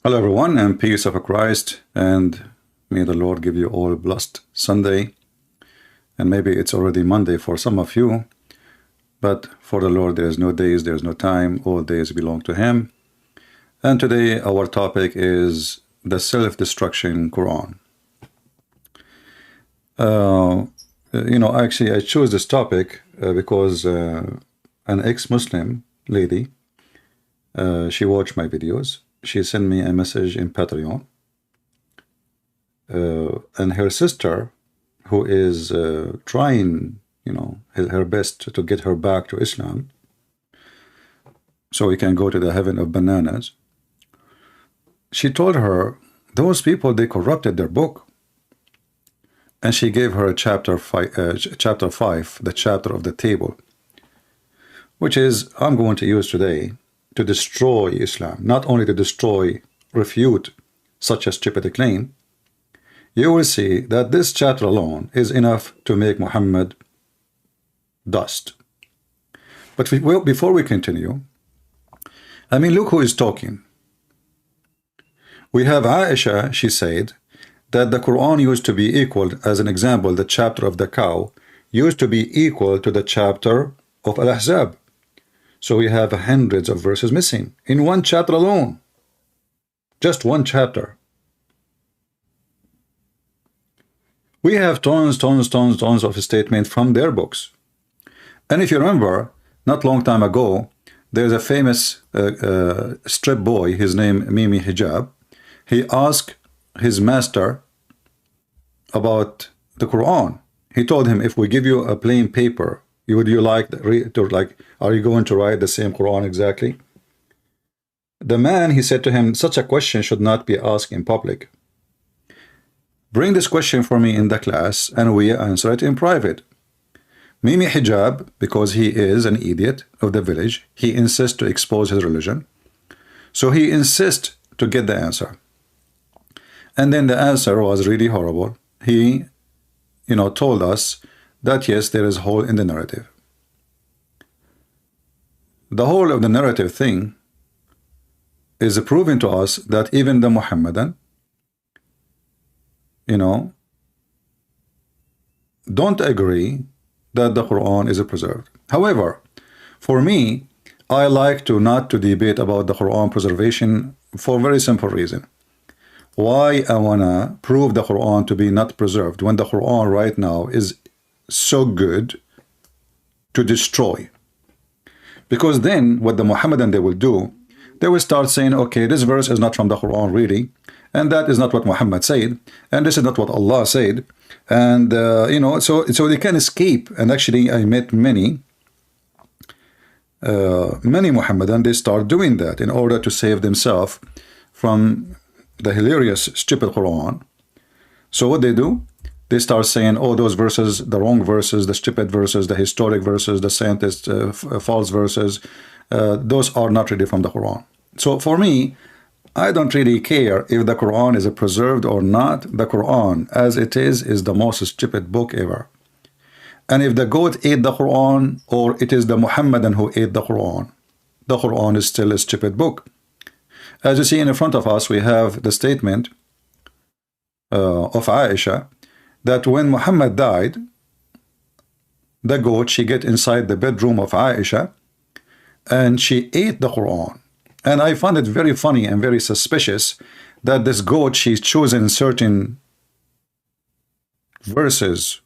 Hello, everyone, and peace of Christ, and may the Lord give you all a blessed Sunday. And maybe it's already Monday for some of you, but for the Lord there is no days, there is no time, all days belong to Him. And today our topic is the self-destruction Quran. Actually I chose this topic because an ex-Muslim lady, she watched my videos. She sent me a message in Patreon, and her sister, who is trying, her best to get her back to Islam, so we can go to the heaven of bananas. She told her those people, they corrupted their book, and she gave her chapter 5, the chapter of the table, which is I'm going to use today to destroy Islam, not only to destroy, refute such a stupid claim. You will see that this chapter alone is enough to make Muhammad dust. But before we continue, look who is talking. We have Aisha. She said that the Quran used to be equal, as an example, the chapter of the cow used to be equal to the chapter of Al-Ahzab. So we have hundreds of verses missing in one chapter alone. Just one chapter. We have tons of statements from their books. And if you remember, not long time ago, there's a famous strip boy, his name Mimi Hijab. He asked his master about the Quran. He told him, if we give you a plain paper, are you going to write the same Quran exactly? The man, he said to him, such a question should not be asked in public. Bring this question for me in the class and we answer it in private. Mimi Hijab, because he is an idiot of the village, he insists to expose his religion. So he insists to get the answer. And then the answer was really horrible. He, told us that yes, there is a hole in the narrative. The whole of the narrative thing is proving to us that even the Muhammadan, don't agree that the Quran is preserved. However, for me, I like not to debate about the Quran preservation for a very simple reason. Why I wanna prove the Quran to be not preserved when the Quran right now is so good to destroy? Because then what the Muhammadan they will do, they will start saying, okay, this verse is not from the Quran really, and that is not what Muhammad said, and this is not what Allah said, and so they can escape. And actually I met many Muhammadan, they start doing that in order to save themselves from the hilarious stupid Quran. So what they do, they start saying, oh, those verses, the wrong verses, the stupid verses, the historic verses, the scientist false verses, those are not really from the Quran. So for me, I don't really care if the Quran is preserved or not. The Quran as it is the most stupid book ever. And if the goat ate the Quran, or it is the Muhammadan who ate the Quran is still a stupid book. As you see in front of us, we have the statement of Aisha, that when Muhammad died, the goat, she get inside the bedroom of Aisha and she ate the Quran. And I found it very funny and very suspicious that this goat, she's choosing certain verses,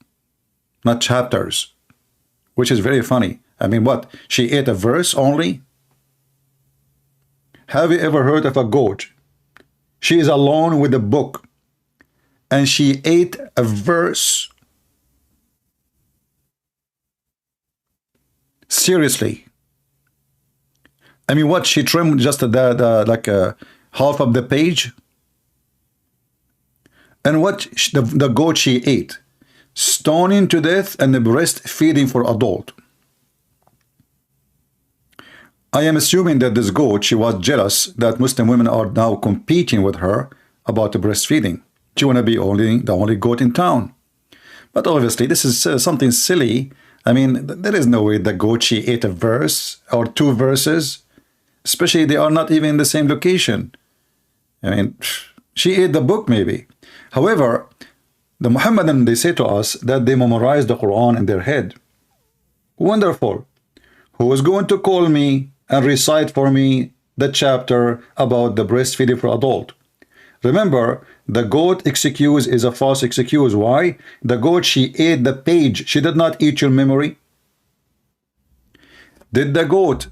not chapters, which is very funny. What? She ate a verse only? Have you ever heard of a goat? She is alone with the book and she ate a verse? Seriously? What, she trimmed just half of the page? And what the goat she ate? Stoning to death and the breastfeeding for adult. I am assuming that this goat, she was jealous that Muslim women are now competing with her about the breastfeeding. She want to be the only goat in town. But obviously this is something silly. There is no way the goat, she ate a verse or two verses. Especially they are not even in the same location. I mean, she ate the book maybe. However, the Muhammadan, they say to us that they memorize the Quran in their head. Wonderful. Who is going to call me and recite for me the chapter about the breastfeeding for adult? Remember, the goat excuse is a false excuse. Why? The goat, she ate the page. She did not eat your memory. Did the goat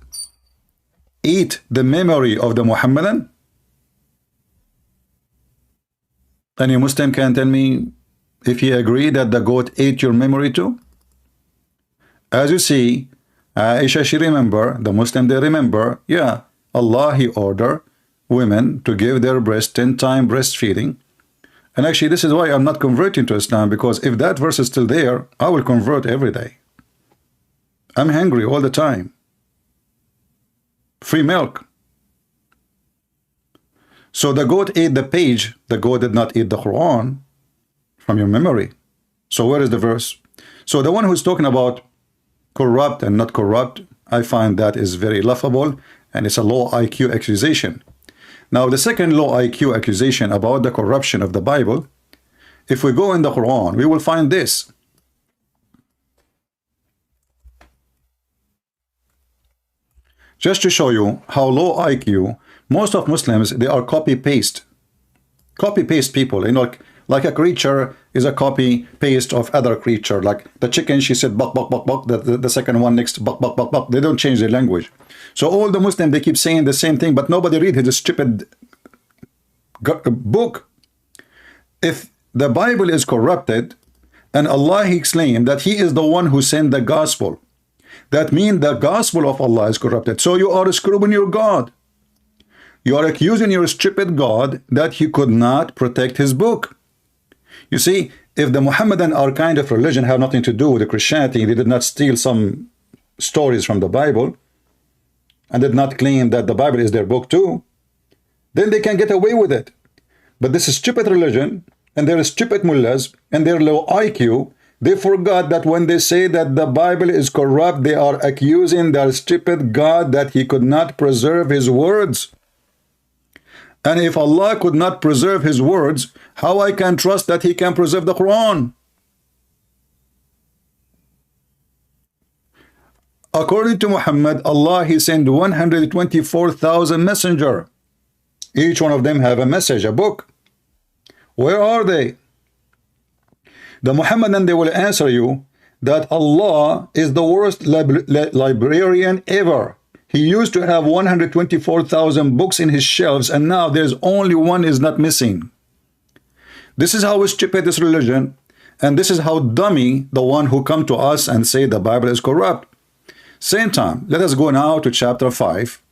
eat the memory of the Muhammadan? Any Muslim can tell me if he agreed that the goat ate your memory too? As you see, Aisha, she remember, the Muslim, they remember, yeah, Allah, he ordered women to give their breast 10 times breastfeeding. And actually, this is why I'm not converting to Islam, because if that verse is still there, I will convert every day. I'm hungry all the time. Free milk. So the goat ate the page, the goat did not eat the Quran from your memory. So where is the verse? So the one who's talking about corrupt and not corrupt, I find that is very laughable, and it's a low IQ accusation. Now the second low IQ accusation about the corruption of the Bible, if we go in the Quran, we will find this. Just to show you how low IQ, most of Muslims, they are copy-paste people, you know, like a creature is a copy-paste of other creature. Like the chicken, she said, buck, buck, buck, buck. The second one next, buck, buck, buck, buck. They don't change their language. So all the Muslims, they keep saying the same thing, but nobody read his stupid book. If the Bible is corrupted, and Allah, he claimed that he is the one who sent the gospel, that means the gospel of Allah is corrupted. So you are screwing your God. You are accusing your stupid God that he could not protect his book. You see, if the Muhammadan are kind of religion, have nothing to do with the Christianity, they did not steal some stories from the Bible, and did not claim that the Bible is their book too, then they can get away with it. But this is stupid religion, and there are stupid mullahs, and they're low IQ. They forgot that when they say that the Bible is corrupt, they are accusing their stupid God that he could not preserve his words. And if Allah could not preserve his words, how I can trust that he can preserve the Quran? According to Muhammad, Allah, he sent 124,000 messenger. Each one of them have a message, a book. Where are they? The Muhammadan, they will answer you that Allah is the worst librarian ever. He used to have 124,000 books in his shelves, and now there's only one is not missing. This is how stupid this religion, and this is how dummy the one who come to us and say the Bible is corrupt. Same time, let us go now to chapter 5.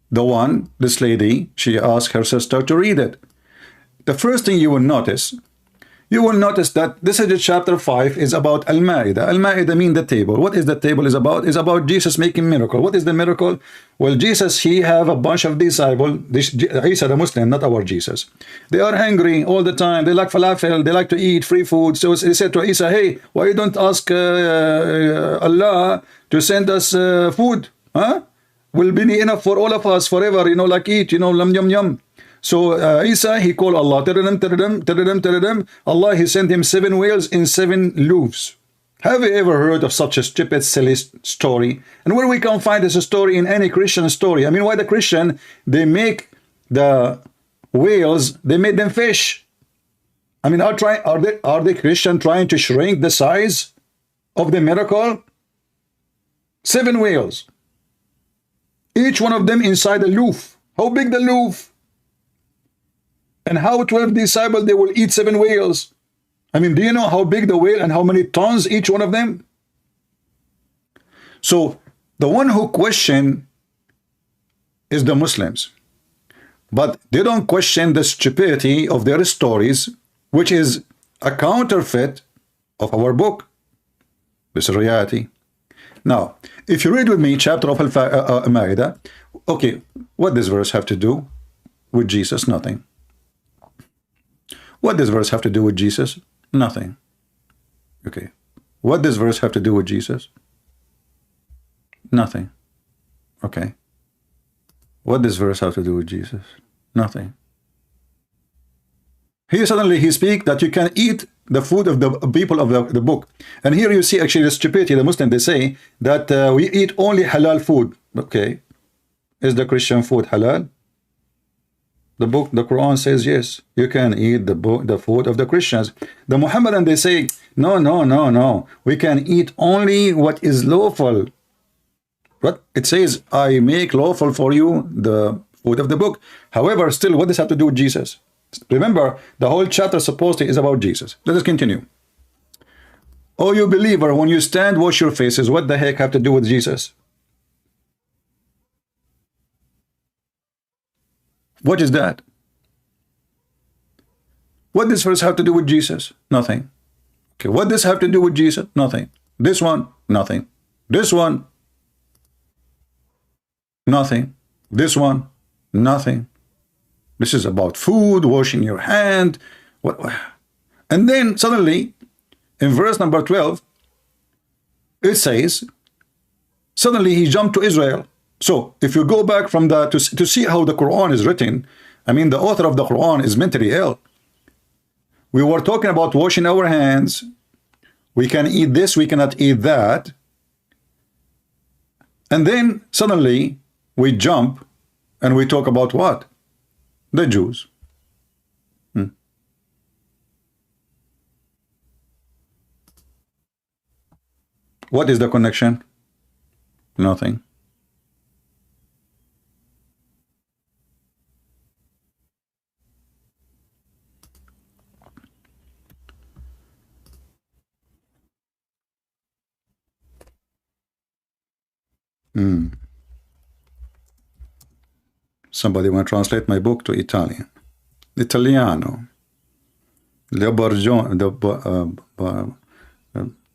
The one, this lady, she asked her sister to read it. The first thing you will notice that this is chapter 5 is about Al-Ma'idah. Al-Ma'idah means the table. What is the table is about? It's about Jesus making miracle. What is the miracle? Well, Jesus, he have a bunch of disciples. Isa the Muslim, not our Jesus. They are hungry all the time. They like falafel. They like to eat free food. So he said to Isa, hey, why you don't ask Allah to send us food? Huh? Will be enough for all of us forever, you know, like eat, you know, yum, yum. So Isa, he called Allah. Allah, he sent him 7 whales in 7 loaves. Have you ever heard of such a stupid, silly story? And where we can find this story in any Christian story? I mean, why the Christian, they make the whales, they made them fish. I mean, are the Christian trying to shrink the size of the miracle? 7 whales. Each one of them inside a loaf. How big the loaf? And how 12 disciples, they will eat 7 whales. I mean, do you know how big the whale and how many tons each one of them? So the one who question is the Muslims. But they don't question the stupidity of their stories, which is a counterfeit of our book. This is reality. Now, if you read with me chapter of Al-Ma'idah, okay, what does verse have to do with Jesus? Nothing. What does verse have to do with Jesus? Nothing. Okay. What does verse have to do with Jesus? Nothing. Okay. What does verse have to do with Jesus? Nothing. Here suddenly he speaks that you can eat the food of the people of the book. And here you see actually the stupidity, the Muslim, they say that we eat only halal food. Okay. Is the Christian food halal? The book, the Quran says yes, you can eat the food of the Christians. The Muhammadan, they say no, no, no, no. We can eat only what is lawful. But it says, I make lawful for you the food of the book. However, still, what does have to do with Jesus? Remember, the whole chapter supposedly is about Jesus. Let us continue. Oh, you believer, when you stand, wash your faces. What the heck have to do with Jesus? What is that? What does this have to do with Jesus? Nothing. Okay, what does have to do with Jesus? Nothing. This one, nothing. This one, nothing. This one, nothing. This is about food, washing your hand. What? And then suddenly, in verse number 12, it says, suddenly he jumped to Israel. So if you go back from the to see how the Quran is written, I mean, the author of the Quran is mentally ill. We were talking about washing our hands. We can eat this, we cannot eat that. And then suddenly we jump and we talk about what? The Jews. What is the connection? Nothing. Somebody want to translate my book to Italian. Italiano.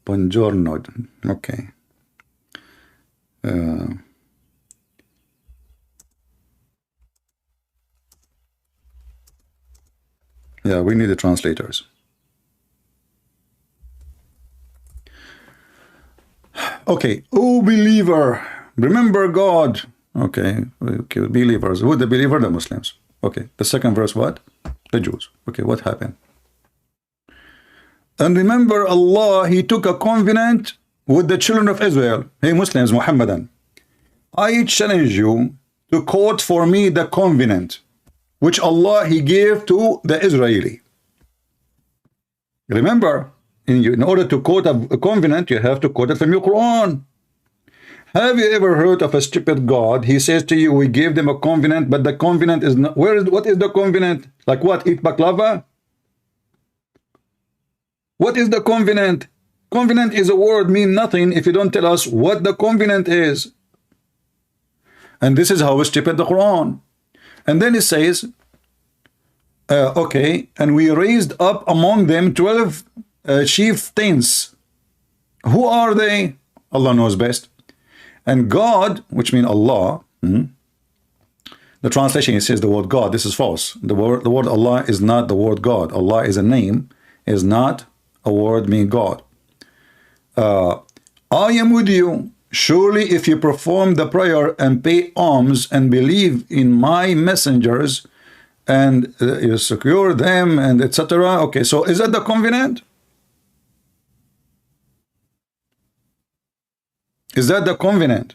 Buongiorno. Okay. Yeah, we need the translators. Okay. Oh, believer, remember God. Okay, believers. Who the believer? The Muslims. Okay, the second verse, what? The Jews. Okay, what happened? And remember Allah, He took a covenant with the children of Israel. Hey Muslims, Muhammadan, I challenge you to quote for me the covenant which Allah He gave to the Israeli. Remember, in order to quote a covenant, you have to quote it from your Quran. Have you ever heard of a stupid God? He says to you, we gave them a covenant, but the covenant is not. What is the covenant? Like what? Eat baklava? What is the covenant? Covenant is a word, mean nothing if you don't tell us what the covenant is. And this is how stupid the Quran. And then it says, okay, and we raised up among them 12 chieftains. Who are they? Allah knows best. And God, which means Allah, the translation, it says the word God. This is false. The word Allah is not the word God. Allah is a name, is not a word mean God. I am with you. Surely if you perform the prayer and pay alms and believe in my messengers and you secure them and etc. Okay, so is that the covenant? Is that the covenant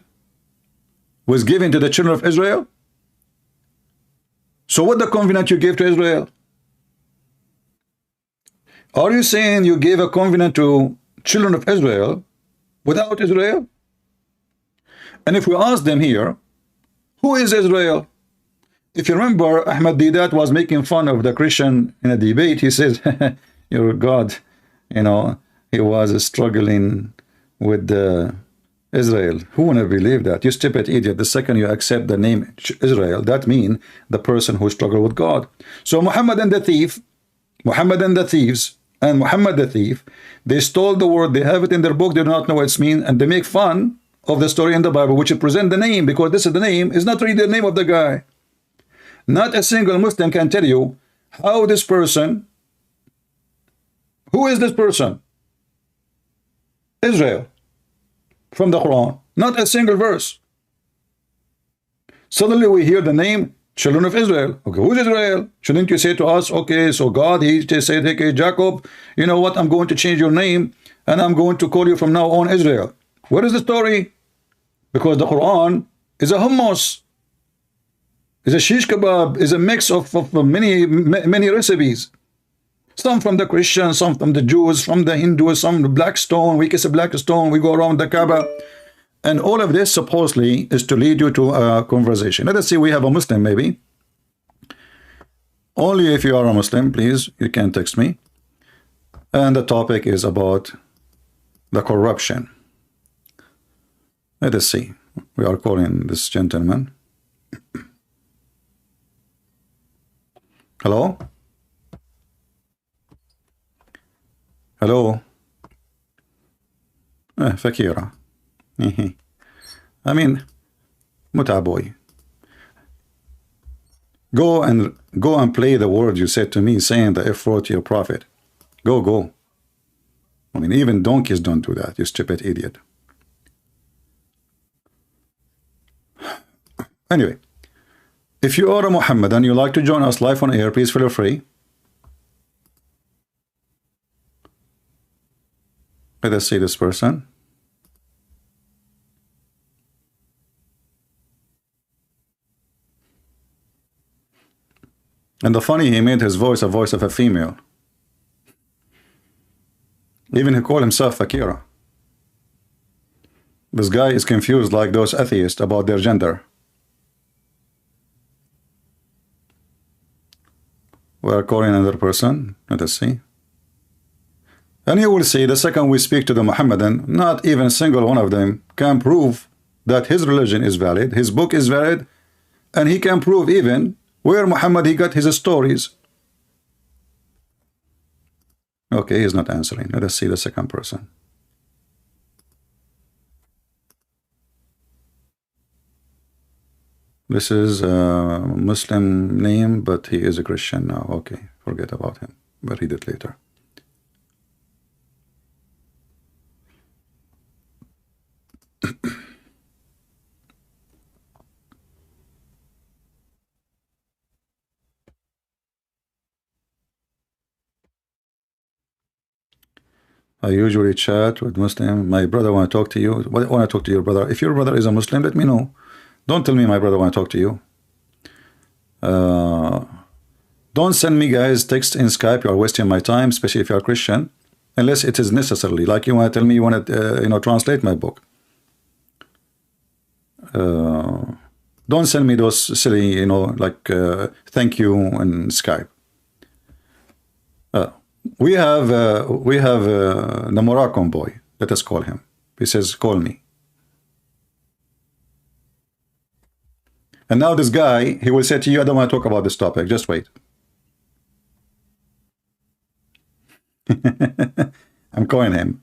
was given to the children of Israel? So what the covenant you gave to Israel? Are you saying you gave a covenant to children of Israel without Israel? And if we ask them here, who is Israel? If you remember, Ahmad Didat was making fun of the Christian in a debate. He says, your God, you know, he was struggling with the Israel. Who wanna believe that? You stupid idiot. The second you accept the name Israel, that means the person who struggled with God. So Muhammad and the thief, Muhammad and the thieves, and Muhammad the thief, they stole the word, they have it in their book, they do not know what it means, and they make fun of the story in the Bible, which will present the name, because this is the name, is not really the name of the guy. Not a single Muslim can tell you how this person, who is this person? Israel. From the Quran. Not a single verse. Suddenly we hear the name Children of Israel. Okay, who's Israel? Shouldn't you say to us, okay, so God, he just said, okay, Jacob, you know what, I'm going to change your name and I'm going to call you from now on Israel. What is the story? Because the Quran is a hummus, is a shish kebab, is a mix of many recipes. Some from the Christians, some from the Jews, from the Hindus, some the black stone, we kiss a black stone, we go around the Kaaba. And all of this supposedly is to lead you to a conversation. Let us see, we have a Muslim maybe. Only if you are a Muslim, please, you can text me. And the topic is about the corruption. Let us see. We are calling this gentleman. Hello? Hello? Fakira. I mean, Mutaboy. Go and play the word you said to me, saying the F word to your prophet. Go. I mean, even donkeys don't do that, you stupid idiot. Anyway, if you are a Muhammad and you like to join us live on air, please feel free. Let us see this person. And the funny, he made his voice a voice of a female. Even he called himself Fakira. This guy is confused like those atheists about their gender. We are calling another person. Let us see. And you will see the second we speak to the Muhammadan, not even a single one of them can prove that his religion is valid, his book is valid, and he can prove even where Muhammad he got his stories. Okay, he's not answering. Let us see the second person. This is a Muslim name, but he is a Christian now. Okay, forget about him. We'll read it later. I usually chat with Muslim. My brother want to talk to you. What want to talk to your brother? If your brother is a Muslim, let me know. Don't tell me my brother want to talk to you. Don't send me guys text in Skype. You are wasting my time, especially if you are Christian, unless it is necessarily. Like you want to tell me you want to translate my book. Don't send me those silly like thank you in Skype. We have the Moroccan boy. Let us call him. He says, call me. And now this guy, he will say to you, I don't want to talk about this topic. Just wait. I'm calling him.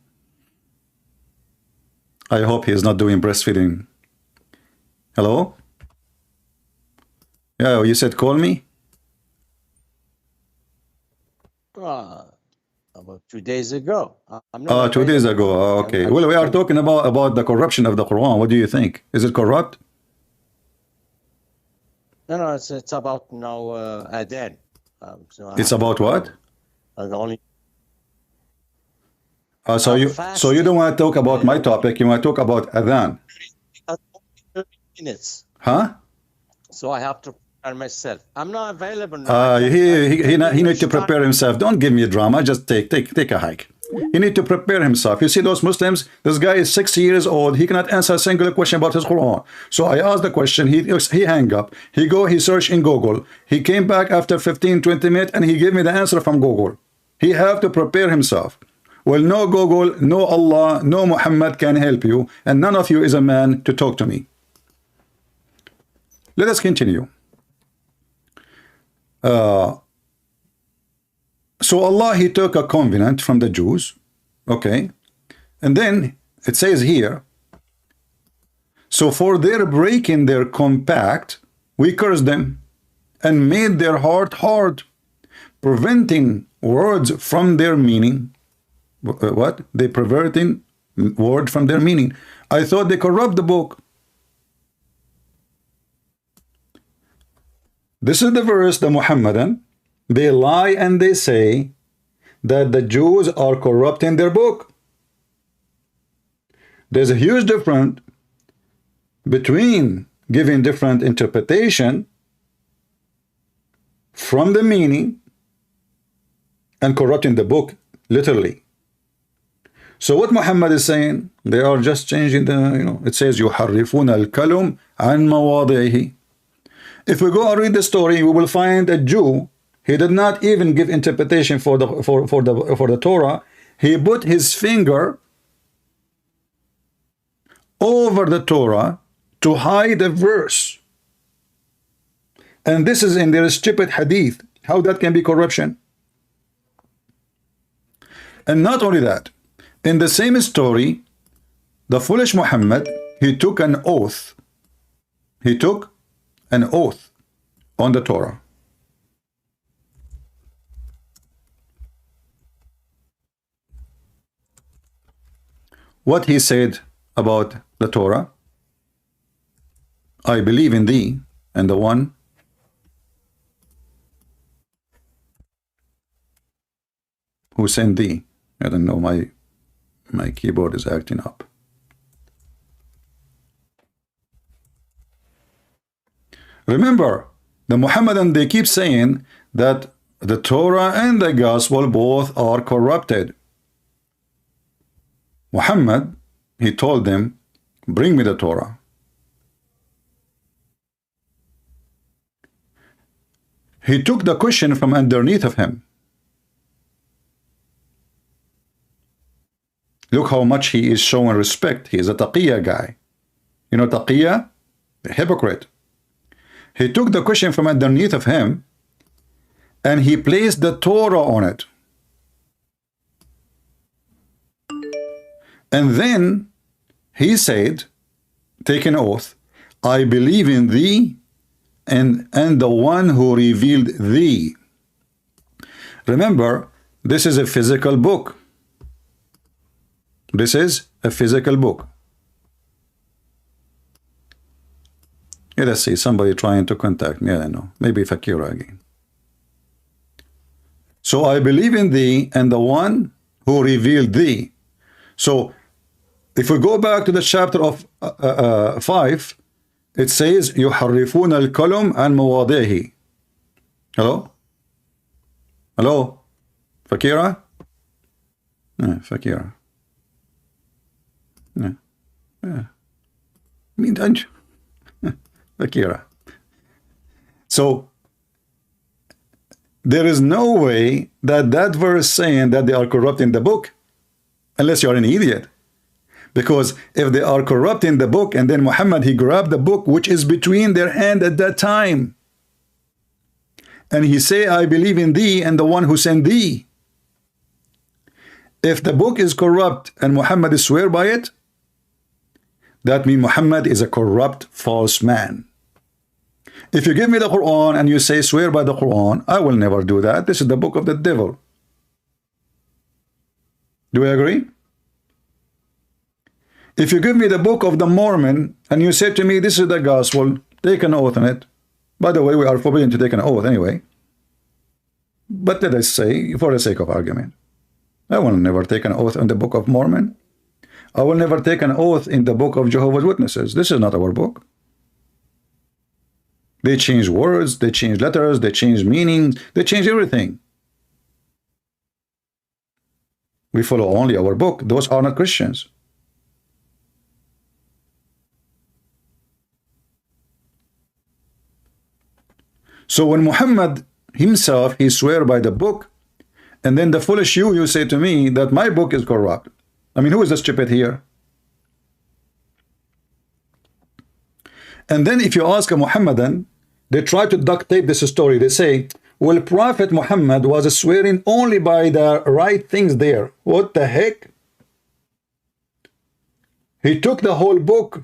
I hope he is not doing breastfeeding. Hello? Yeah, you said call me? About 2 days ago. I'm not 2 days ago. Okay. Well, we are talking about the corruption of the Quran. What do you think? Is it corrupt? No, it's about Adhan. It's about what? Only. So you don't want to talk about my topic. You want to talk about Adhan. 30 minutes. Huh? So I have to prepare myself. I'm not available now. He need to prepare himself. Don't give me drama. Just take a hike. He need to prepare himself. You see those Muslims? This guy is 60 years old. He cannot answer a single question about his Quran. So I asked the question. He hang up. He searched in Google. He came back after 15-20 minutes and he gave me the answer from Google. He have to prepare himself. Well, no Google, no Allah, no Muhammad can help you, and none of you is a man to talk to me. Let us continue. So Allah, he took a covenant from the Jews, okay, and then it says here, so for their breaking their compact, we cursed them and made their heart hard, preventing words from their meaning. What? They perverting word from their meaning. I thought they corrupt the book. This is the verse, the Muhammadan. They lie and they say that the Jews are corrupting their book. There's a huge difference between giving different interpretation from the meaning and corrupting the book literally. So what Muhammad is saying, they are just changing the, it says يُحَرِّفُونَ الْكَلُمْ عَنْ مَوَاضِعِهِ. If we go and read the story, we will find a Jew, he did not even give interpretation for the Torah. He put his finger over the Torah to hide a verse. And this is in their stupid hadith. How that can be corruption? And not only that, in the same story, the foolish Muhammad, he took an oath. He took an oath on the Torah. What he said about the Torah: I believe in thee and the one who sent thee. I don't know, my keyboard is acting up. Remember, the Muhammadan, they keep saying that the Torah and the Gospel both are corrupted. Muhammad, he told them, bring me the Torah. He took the cushion from underneath of him. Look how much he is showing respect. He is a taqiyya guy. You know taqiyya? A hypocrite. He took the cushion from underneath of him and he placed the Torah on it. And then he said, take an oath, I believe in thee and the one who revealed thee. Remember, this is a physical book. This is a physical book. Yeah, let's see, somebody trying to contact me. I don't know. Maybe Fakira again. So I believe in thee and the one who revealed thee. So if we go back to the chapter of 5, it says يُحَرِّفُونَ الْكَلُمْ عَنْ مَوَاضِعِهِ. Hello? Hello? Fakira? Fakira. Mean don't you? Fakira. So there is no way that that verse saying that they are corrupting the book, unless you are an idiot. Because if they are corrupting the book and then Muhammad, he grabbed the book which is between their hand at that time, and he say, I believe in thee and the one who sent thee. If the book is corrupt and Muhammad is swear by it, that means Muhammad is a corrupt, false man. If you give me the Quran and you say swear by the Quran, I will never do that. This is the book of the devil. Do we agree? If you give me the book of the Mormon and you say to me this is the gospel, take an oath on it. By the way, we are forbidden to take an oath anyway. But let us say, for the sake of argument, I will never take an oath on the book of Mormon. I will never take an oath in the book of Jehovah's Witnesses. This is not our book. They change words, they change letters, they change meanings, they change everything. We follow only our book. Those are not Christians. So when Muhammad himself, he swear by the book, and then the foolish you say to me that my book is corrupt. I mean, who is the stupid here? And then if you ask a Muhammadan, they try to duct tape this story. They say, well, Prophet Muhammad was swearing only by the right things there. What the heck? He took the whole book,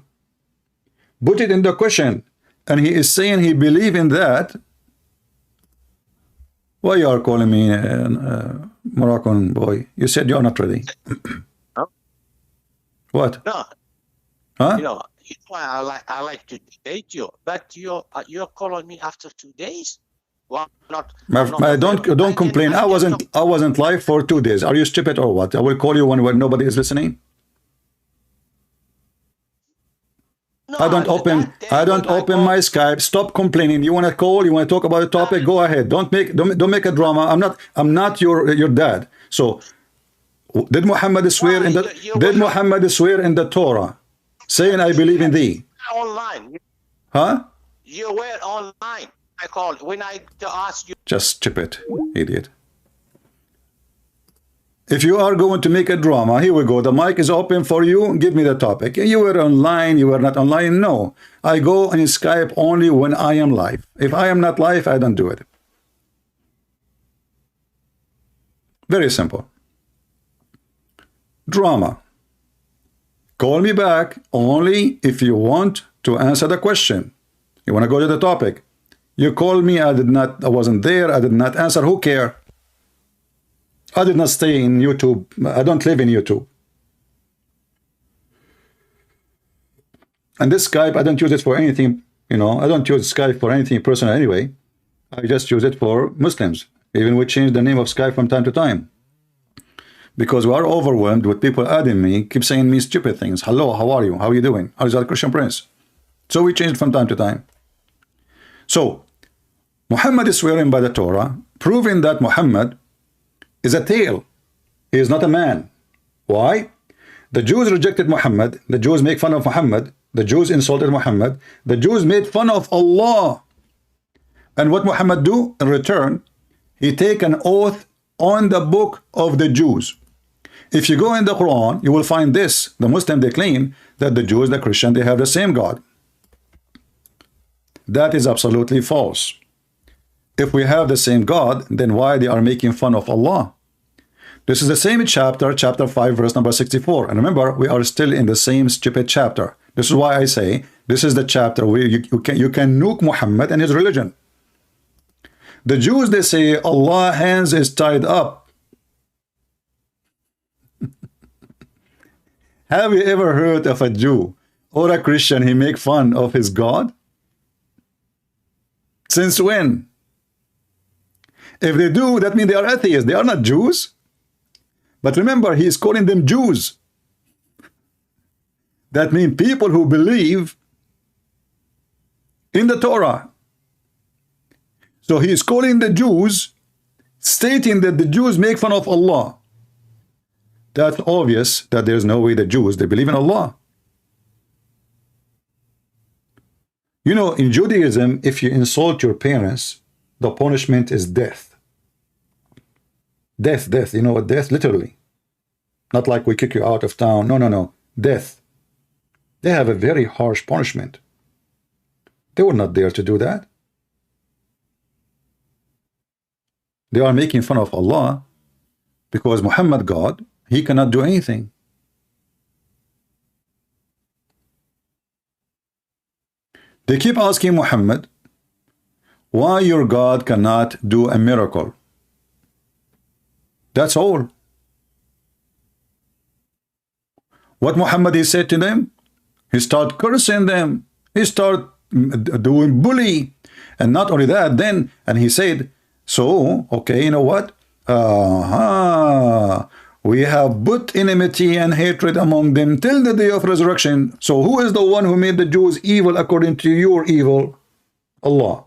put it in the cushion, and he is saying he believe in that. Why you are calling me Moroccan boy? You said you are not ready. Huh? What? No. Huh? why I like to debate you, but you're calling me after 2 days. Why not? Don't complain. I wasn't live for 2 days. Are you stupid or what? I will call you when nobody is listening. No, I don't open my Skype. Stop complaining. You want to call? You want to talk about the topic? Go ahead. Don't make a drama. I'm not your dad. So did Muhammad swear in the Torah, saying I believe in thee? Online. Huh? You were online. I called when I asked you. Just stupid idiot. If you are going to make a drama, here we go. The mic is open for you. Give me the topic. You were online. You were not online. No. I go on Skype only when I am live. If I am not live, I don't do it. Very simple. Drama. Call me back only if you want to answer the question. You want to go to the topic. You call me. I wasn't there. I did not answer. Who cares? I did not stay in YouTube. I don't live in YouTube. And this Skype, I don't use it for anything, I don't use Skype for anything personal anyway. I just use it for Muslims. Even we change the name of Skype from time to time. Because we are overwhelmed with people adding me, keep saying me stupid things. Hello, how are you? How are you doing? How is that Christian Prince? So we change it from time to time. So, Muhammad is swearing by the Torah, proving that Muhammad is a tale. He is not a man. Why? The Jews rejected Muhammad. The Jews make fun of Muhammad. The Jews insulted Muhammad. The Jews made fun of Allah. And what Muhammad do in return? He take an oath on the book of the Jews. If you go in the Quran, you will find this. The Muslim, they claim that the Jews, the Christian, they have the same God. That is absolutely false. If we have the same God, then why they are making fun of Allah? This is the same chapter, chapter 5, verse number 64. And remember, we are still in the same stupid chapter. This is why I say, this is the chapter where you can nuke Muhammad and his religion. The Jews, they say, Allah's hands is tied up. Have you ever heard of a Jew or a Christian, he make fun of his God? Since when? If they do, that means they are atheists. They are not Jews. But remember, he is calling them Jews. That means people who believe in the Torah. So he is calling the Jews, stating that the Jews make fun of Allah. That's obvious that there's no way the Jews, they believe in Allah. In Judaism, if you insult your parents, the punishment is death. Death. You know what death? Literally. Not like we kick you out of town. No. Death. They have a very harsh punishment. They would not dare to do that. They are making fun of Allah because Muhammad, God, he cannot do anything. They keep asking Muhammad, why your God cannot do a miracle? That's all. What Muhammad he said to them? He started cursing them. He started doing bully. And not only that, and he said, so, okay, you know what? We have put enmity and hatred among them till the day of resurrection. So who is the one who made the Jews evil according to your evil? Allah.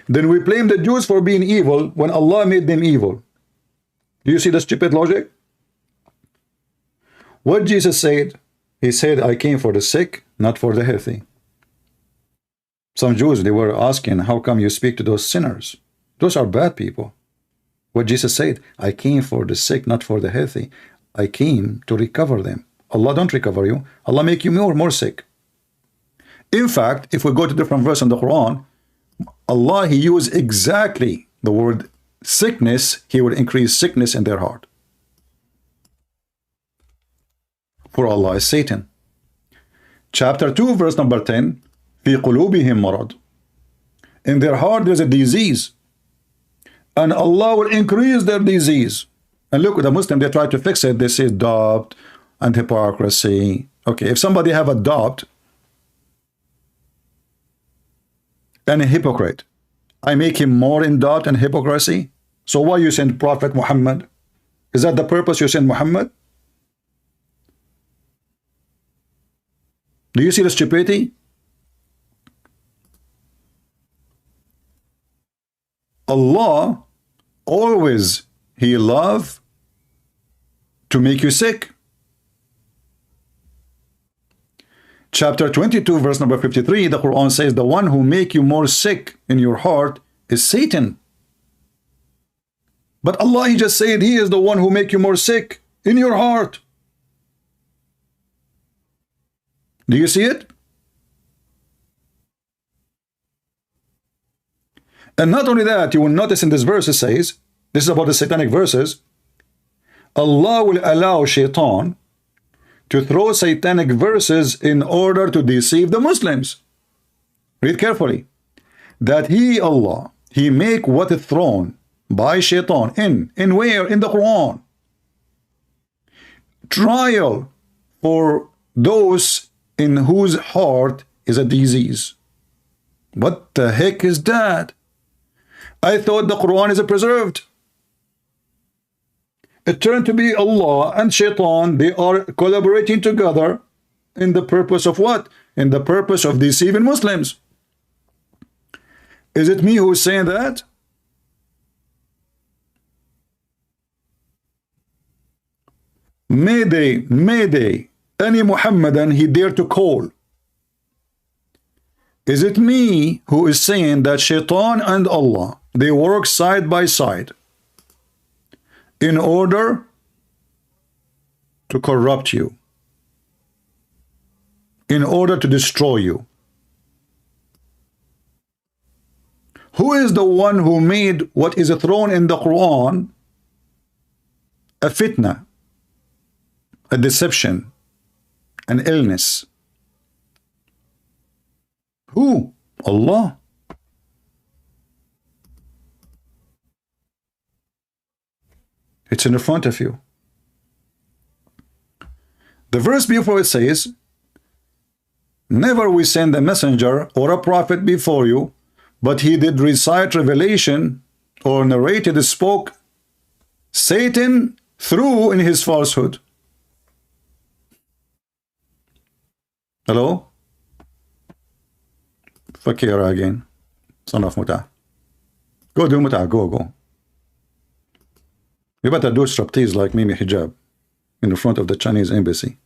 Then we blame the Jews for being evil when Allah made them evil. Do you see the stupid logic? What Jesus said, he said, I came for the sick, not for the healthy. Some Jews, they were asking, how come you speak to those sinners? Those are bad people. What Jesus said, I came for the sick, not for the healthy. I came to recover them. Allah don't recover you. Allah make you more sick. In fact, if we go to different verse in the Quran, Allah, he used exactly the word sickness. He would increase sickness in their heart. For Allah is Satan. Chapter 2, verse number 10, في قلوبهم مرض. In their heart there's a disease. And Allah will increase their disease. And look, the Muslim, they try to fix it. They say doubt and hypocrisy. Okay, if somebody have a doubt, and a hypocrite. I make him more in doubt and hypocrisy. So why you send Prophet Muhammad? Is that the purpose you send Muhammad? Do you see the stupidity? Allah always, He love to make you sick. Chapter 22, verse number 53, the Quran says, the one who make you more sick in your heart is Satan. But Allah, He just said He is the one who make you more sick in your heart. Do you see it? And not only that, you will notice in this verse it says, this is about the satanic verses, Allah will allow shaitan to throw satanic verses in order to deceive the Muslims. Read carefully. That He, Allah, He make what is thrown by shaitan in where? In the Quran. Trial for those in whose heart is a disease. What the heck is that? I thought the Quran is preserved. It turned to be Allah and Shaitan. They are collaborating together in the purpose of what? In the purpose of deceiving Muslims. Is it me who is saying that? Mayday, any Muhammadan he dare to call. Is it me who is saying that Shaitan and Allah, they work side by side in order to corrupt you, in order to destroy you? Who is the one who made what is thrown in the Quran a fitna, a deception, an illness? Who? Allah. It's in front of you. The verse before it says, never we send a messenger or a prophet before you, but he did recite revelation or narrated, spoke Satan through in his falsehood. Hello? Fakira again. Son of Muta. Go do Muta. Go. You better do striptease like Mimi Hijab in the front of the Chinese embassy.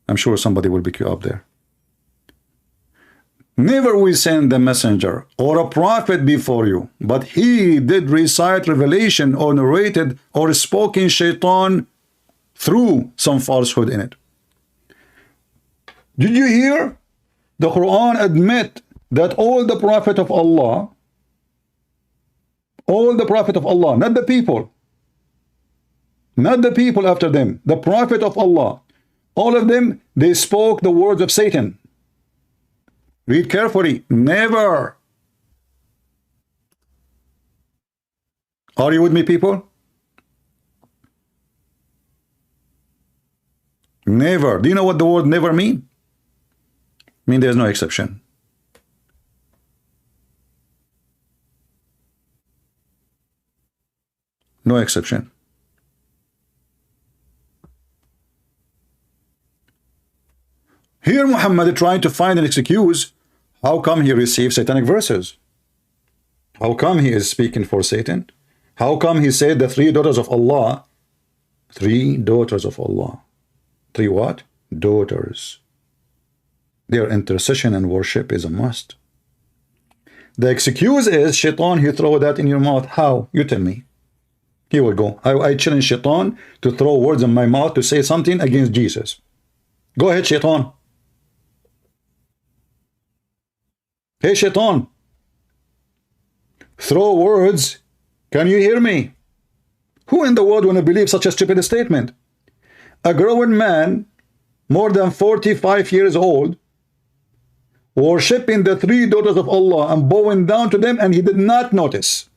I'm sure somebody will pick you up there. Never we send a messenger or a prophet before you, but he did recite revelation or narrated or spoke in shaitan through some falsehood in it. Did you hear? The Quran admit that all the prophet of Allah, not the people after them, the prophet of Allah, all of them, they spoke the words of Satan. Read carefully. Never. Are you with me, people? Never. Do you know what the word never mean? Mean there's no exception. No exception. Here Muhammad trying to find an excuse. How come he received satanic verses? How come he is speaking for Satan? How come he said the three daughters of Allah? Three daughters of Allah. Three what? Daughters. Their intercession and worship is a must. The excuse is Shaitan, he throw that in your mouth. How? You tell me. He will go. I challenge Shaitan to throw words in my mouth to say something against Jesus. Go ahead, Shaitan. Hey, Shaitan. Throw words. Can you hear me? Who in the world want to believe such a stupid statement? A grown man, more than 45 years old, worshipping the three daughters of Allah and bowing down to them, and he did not notice.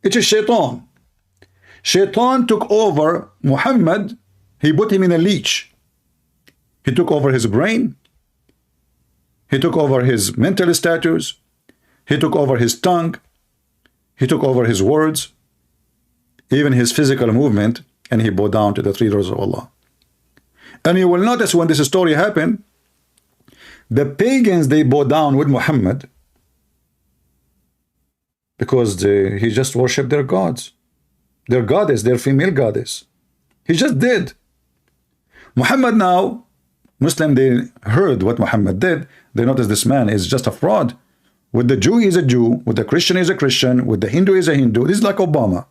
It is Shaitan. Shaitan took over Muhammad. He put him in a leech. He took over his brain. He took over his mental status. He took over his tongue. He took over his words, even his physical movement, and he bowed down to the three doors of Allah. And you will notice when this story happened, the pagans, they bowed down with Muhammad because he just worshipped their gods, their goddess, their female goddess. He just did. Muhammad now, Muslim, they heard what Muhammad did. They noticed this man is just a fraud. With the Jew, he's a Jew. With the Christian, he's a Christian. With the Hindu, he's a Hindu. This is like Obama.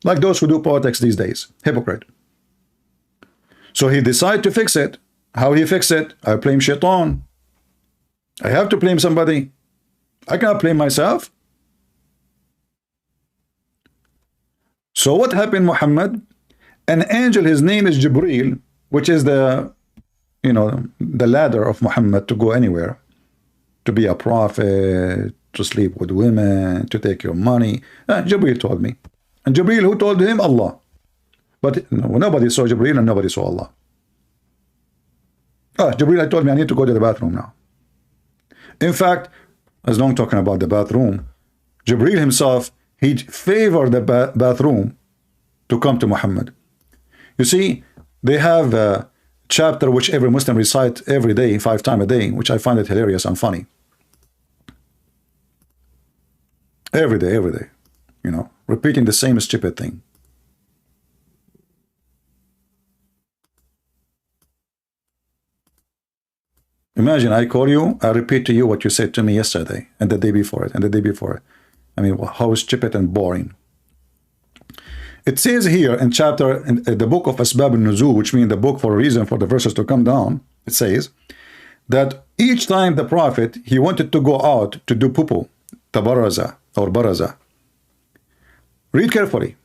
Like those who do politics these days. Hypocrite. So he decided to fix it. How he fix it? I blame Shaitan. I have to blame somebody. I cannot blame myself. So what happened, Muhammad? An angel, his name is Jibreel, which is the, the ladder of Muhammad to go anywhere. To be a prophet, to sleep with women, to take your money. Jibreel told me. And Jibreel, who told him? Allah. But nobody saw Jibreel and nobody saw Allah. Jibreel told me I need to go to the bathroom now. In fact, as long talking about the bathroom, Jibreel himself, he favored the bathroom to come to Muhammad. You see, they have a chapter which every Muslim recites every day, 5 times a day, which I find it hilarious and funny. Every day, repeating the same stupid thing. Imagine I call you, I repeat to you what you said to me yesterday, and the day before it, and the day before it. I mean, how stupid and boring. It says here in the book of Asbab al-Nuzul, which means the book for a reason for the verses to come down, it says that each time the Prophet, he wanted to go out to do pupu, tabaraza or baraza. Read carefully.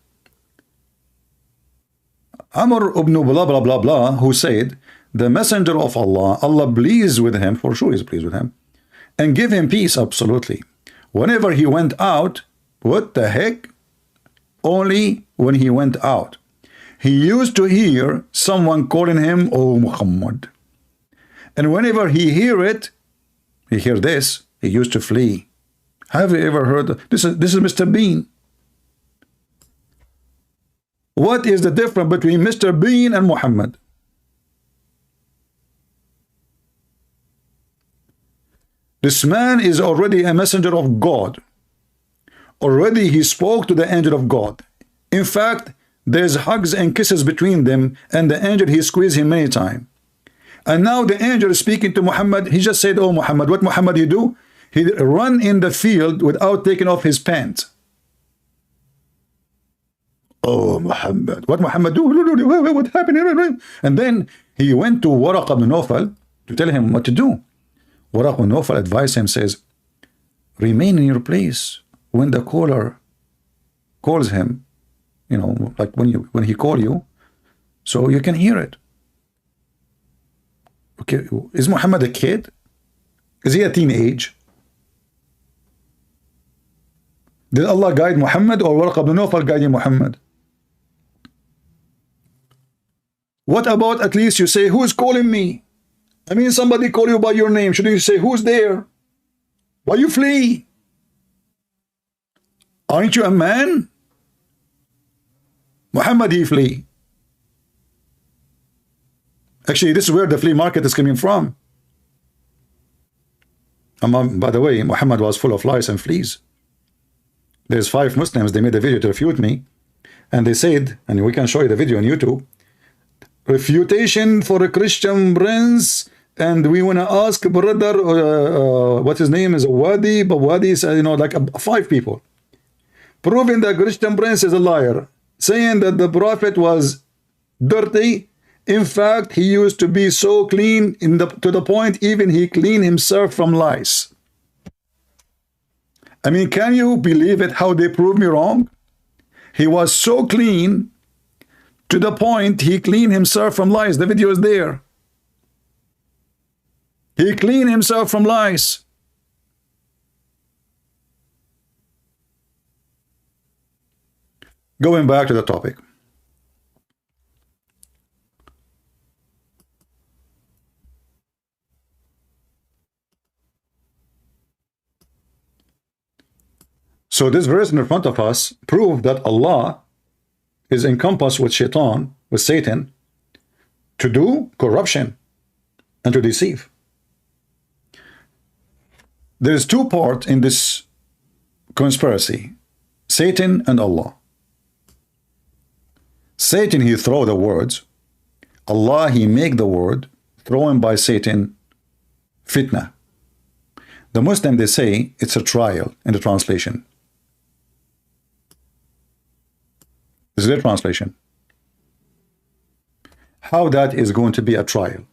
Amr ibn blah blah blah blah, who said, the messenger of Allah, Allah pleased with him, for sure he's pleased with him, and give him peace, absolutely. Whenever he went out, what the heck? Only when he went out. He used to hear someone calling him, oh Muhammad. And whenever he hear this, he used to flee. Have you ever heard? This is Mr. Bean. What is the difference between Mr. Bean and Muhammad? This man is already a messenger of God. Already he spoke to the angel of God. In fact, there's hugs and kisses between them, and the angel, he squeezed him many times. And now the angel is speaking to Muhammad. He just said, oh Muhammad. What Muhammad he do? He run in the field without taking off his pants. Oh Muhammad. What Muhammad do? What happened? And then he went to Waraq ibn Nawfal to tell him what to do. Waraq ibn Nawfal advised him, says, remain in your place when the caller calls him, like when he call you, so you can hear it. Okay, is Muhammad a kid? Is he a teenage? Did Allah guide Muhammad or Waraq ibn Nawfal guiding Muhammad? What about at least you say, who's calling me? I mean, somebody call you by your name. Should you say, who's there? Why you flee? Aren't you a man? Muhammad, he flee. Actually, this is where the flea market is coming from. By the way, Muhammad was full of lies and fleas. There's 5 Muslims, they made a video to refute me. And they said, and we can show you the video on YouTube, refutation for a Christian prince. And we want to ask brother, what his name is, Wadi, but Wadi is, like 5 people. Proving that Christian prince is a liar. Saying that the Prophet was dirty. In fact, he used to be so clean to the point even he cleaned himself from lice. I mean, can you believe it how they proved me wrong? He was so clean to the point he cleaned himself from lice. The video is there. He cleaned himself from lice. Going back to the topic. So this verse in front of us proves that Allah is encompassed with shaitan, with Satan, to do corruption and to deceive. There is two parts in this conspiracy, Satan and Allah. Satan, he throw the words. Allah, he make the word, thrown by Satan, fitna. The Muslim, they say it's a trial in the translation. This is their translation. How that is going to be a trial?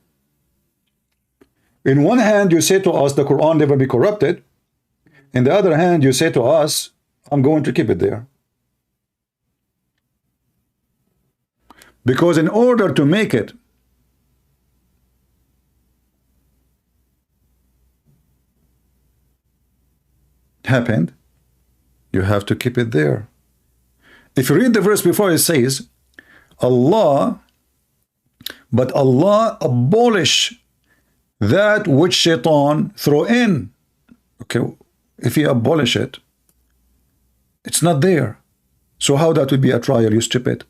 In one hand, you say to us, the Quran never be corrupted. In the other hand, you say to us, I'm going to keep it there. Because in order to make it happen, you have to keep it there. If you read the verse before, it says, Allah, but Allah abolish that which shaitan throw in. Okay, if he abolish it, it's not there. So how that would be a trial, you stupid?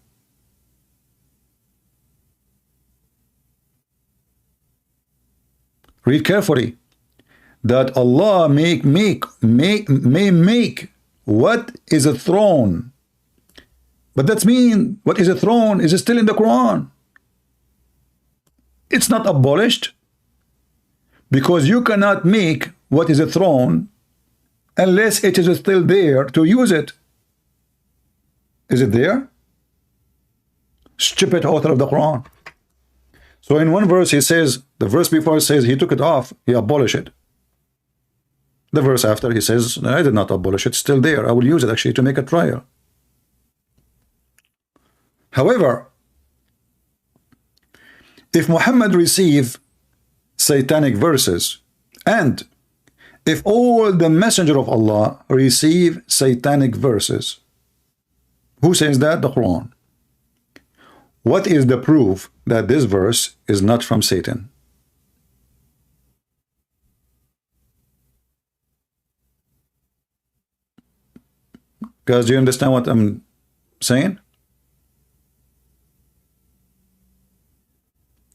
Read carefully. That Allah may make what is a throne. But that means what is a throne is still in the Quran. It's not abolished. Because you cannot make what is a throne unless it is still there to use it. Is it there? Stupid author of the Quran. So in one verse he says, the verse before says he took it off, he abolished it. The verse after he says, I did not abolish it, it's still there. I will use it actually to make a trial. However, if Muhammad received satanic verses, and if all the messenger of Allah receive satanic verses, who says that? The Quran. What is the proof that this verse is not from Satan? Guys, do you understand what I'm saying?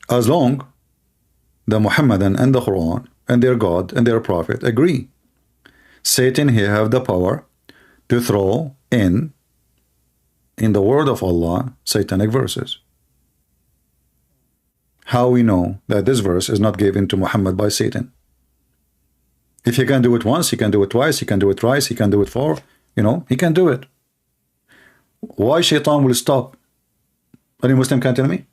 As long the Muhammadan and the Quran and their God and their Prophet agree, Satan he have the power to throw in the word of Allah satanic verses. How we know that this verse is not given to Muhammad by Satan? If he can do it once, he can do it twice, he can do it thrice, he can do it four, he can do it. Why Shaitan will stop? Any Muslim can tell me?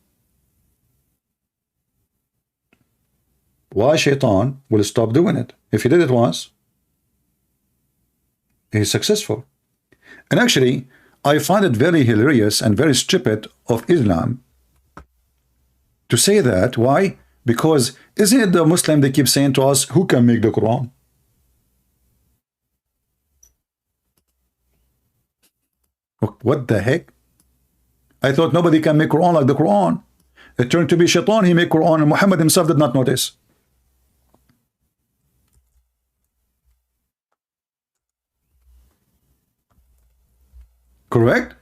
Why Shaitan will stop doing it? If he did it once, he's successful. And actually, I find it very hilarious and very stupid of Islam to say that. Why? Because isn't it the Muslim they keep saying to us, who can make the Quran? What the heck? I thought nobody can make Quran like the Quran. It turned to be Shaitan, he made Quran, and Muhammad himself did not notice. Correct?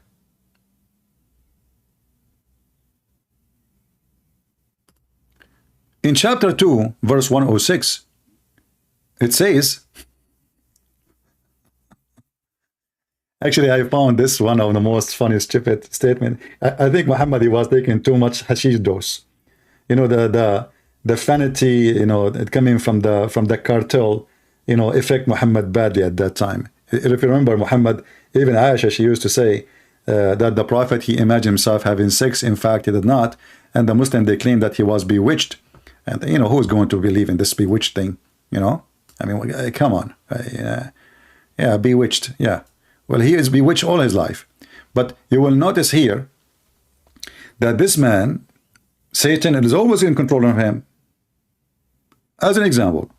In chapter 2, verse 106, it says, actually I found this one of the most funny stupid statement. I think Muhammad, he was taking too much hashish dose. The vanity, coming from the cartel, affect Muhammad badly at that time. If you remember, Muhammad, even Aisha, she used to say that the Prophet, he imagined himself having sex. In fact, he did not. And the Muslim, they claim that he was bewitched. And, who's going to believe in this bewitched thing? I mean, come on. Yeah, bewitched. Yeah. Well, he is bewitched all his life. But you will notice here that this man, Satan, is always in control of him. As an example,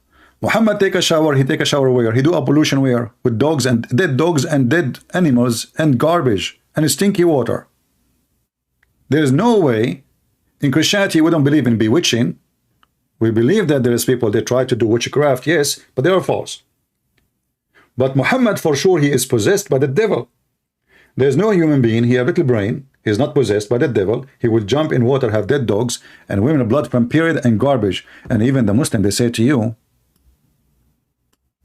Muhammad take a shower, he take a shower where? He do a pollution where? With dogs and dead animals and garbage and stinky water. There is no way. In Christianity, we don't believe in bewitching. We believe that there is people that try to do witchcraft, yes, but they are false. But Muhammad, for sure, he is possessed by the devil. There's no human being, he has a little brain, he's not possessed by the devil. He will jump in water, have dead dogs, and women blood from period and garbage. And even the Muslim, they say to you,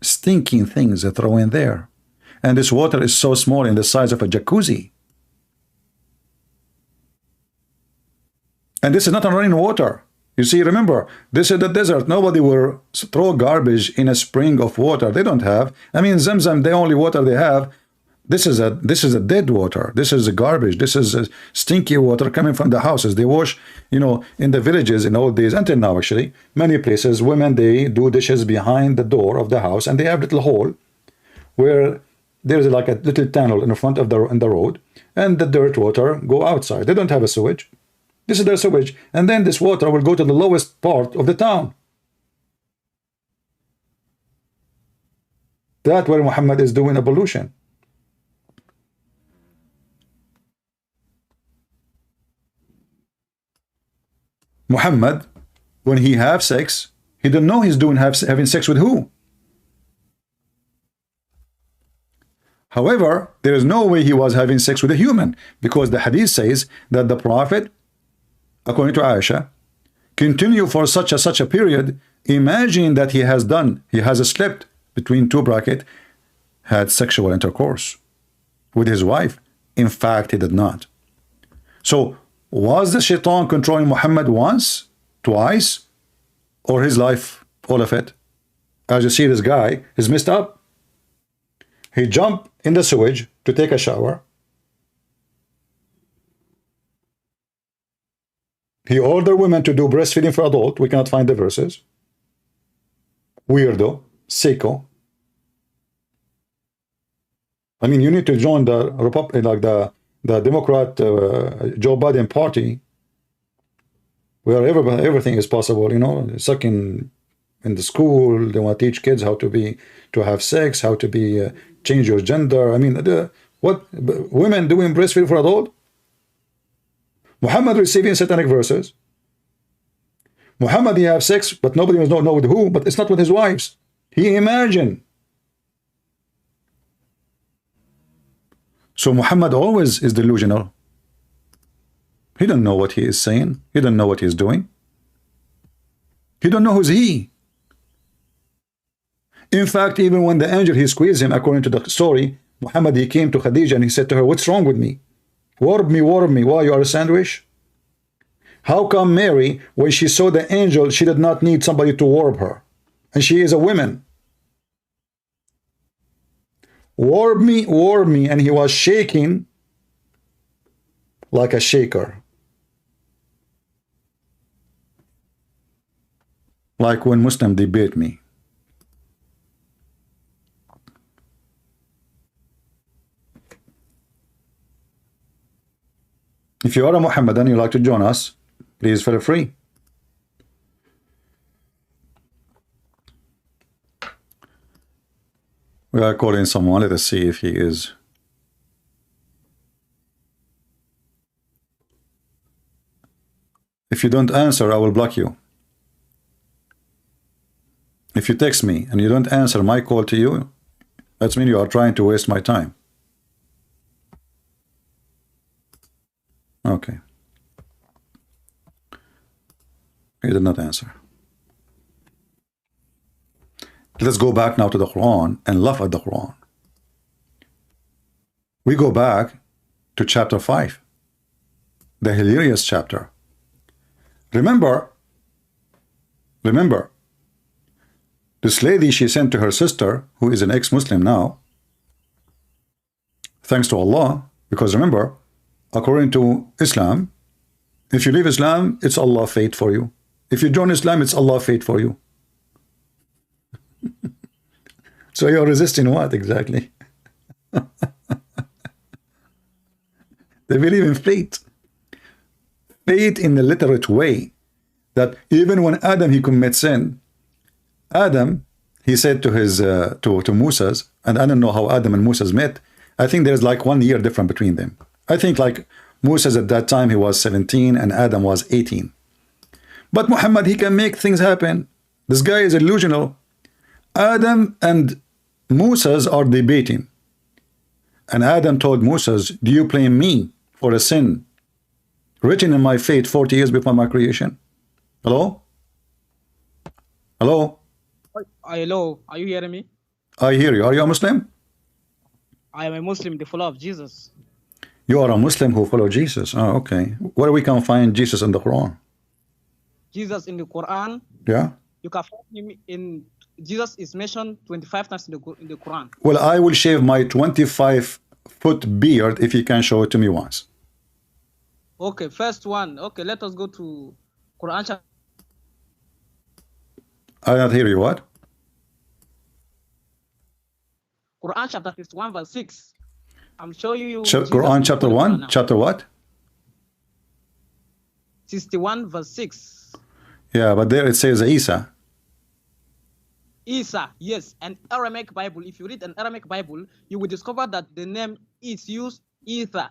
stinking things they throw in there. And this water is so small, in the size of a jacuzzi. And this is not a running water. You see, remember, this is the desert. Nobody will throw garbage in a spring of water. They don't have. I mean, Zamzam, the only water they have. This is a dead water. This is a garbage. This is a stinky water coming from the houses. They wash, you know, in the villages in old days, until now actually, many places, women, they do dishes behind the door of the house, and they have a little hole where there's like a little tunnel in front of the road, and the dirt water go outside. They don't have a sewage. This is their sewage, and then this water will go to the lowest part of the town. That's where Muhammad is doing a pollution. Muhammad, when he have sex, he don't know he's doing having sex with who. However, there is no way he was having sex with a human, because the hadith says that the Prophet, according to Aisha, continue for such a period. Imagine that he has slept between two brackets, had sexual intercourse with his wife. In fact, he did not. So, was the shaitan controlling Muhammad once, twice, or his life, all of it? As you see, this guy is messed up. He jumped in the sewage to take a shower. He ordered women to do breastfeeding for adult. We cannot find the verses. Weirdo, sicko. I mean, you need to join the Republic, like the Democrat Joe Biden party, where everything is possible. You know, sucking in the school. They want to teach kids how to have sex, how to change your gender. I mean, what women doing breastfeeding for adult? Muhammad receiving satanic verses. Muhammad, he have sex, but nobody knows know with who, but it's not with his wives. He imagined. So Muhammad always is delusional. He don't know what he is saying. He don't know what he is doing. He don't know who's he. In fact, even when the angel, he squeezed him, according to the story, Muhammad, he came to Khadija and he said to her, what's wrong with me? Warm me. Why, you are a sandwich? How come Mary, when she saw the angel, she did not need somebody to warm her? And she is a woman. Warm me. And he was shaking like a shaker. Like when Muslim debate me. If you are a Muhammadan, you like to join us, please feel free. We are calling someone. Let us see if he is. If you don't answer, I will block you. If you text me and you don't answer my call to you, that means you are trying to waste my time. Okay. He did not answer. Let's go back now to the Quran and laugh at the Quran. We go back to chapter 5, the hilarious chapter. Remember, this lady, she sent to her sister, who is an ex-Muslim now, thanks to Allah, because remember, according to Islam, if you leave Islam, it's Allah's fate for you. If you join Islam, it's Allah's fate for you. So you're resisting what exactly? They believe in fate. Fate in the literate way, that even when Adam, he commits sin, Adam, he said to his to Moses, and I don't know how Adam and Moses met. I think there's like 1 year difference between them. I think like Moses at that time, he was 17 and Adam was 18. But Muhammad, he can make things happen. This guy is illusional. Adam and Moses are debating, and Adam told Moses, do you blame me for a sin written in my fate 40 years before my creation? Hello? Hello? Hello, are you hearing me? I hear you. Are you a Muslim? I am a Muslim, the follower of Jesus. You are a Muslim who follow Jesus. Oh, okay. Where we can find Jesus in the Quran? Jesus in the Quran. Yeah. You can find him in, Jesus is mentioned 25 times in the Quran. Well, I will shave my 25-foot beard if you can show it to me once. Okay, first one. Okay, let us go to Quran chapter. I don't hear you. What? Quran chapter 51 verse 6. I'm showing you. Quran chapter 1? Chapter what? 61 verse 6. Yeah, but there it says Isa. Isa, yes, an Aramaic Bible. If you read an Aramaic Bible, you will discover that the name is used Isa.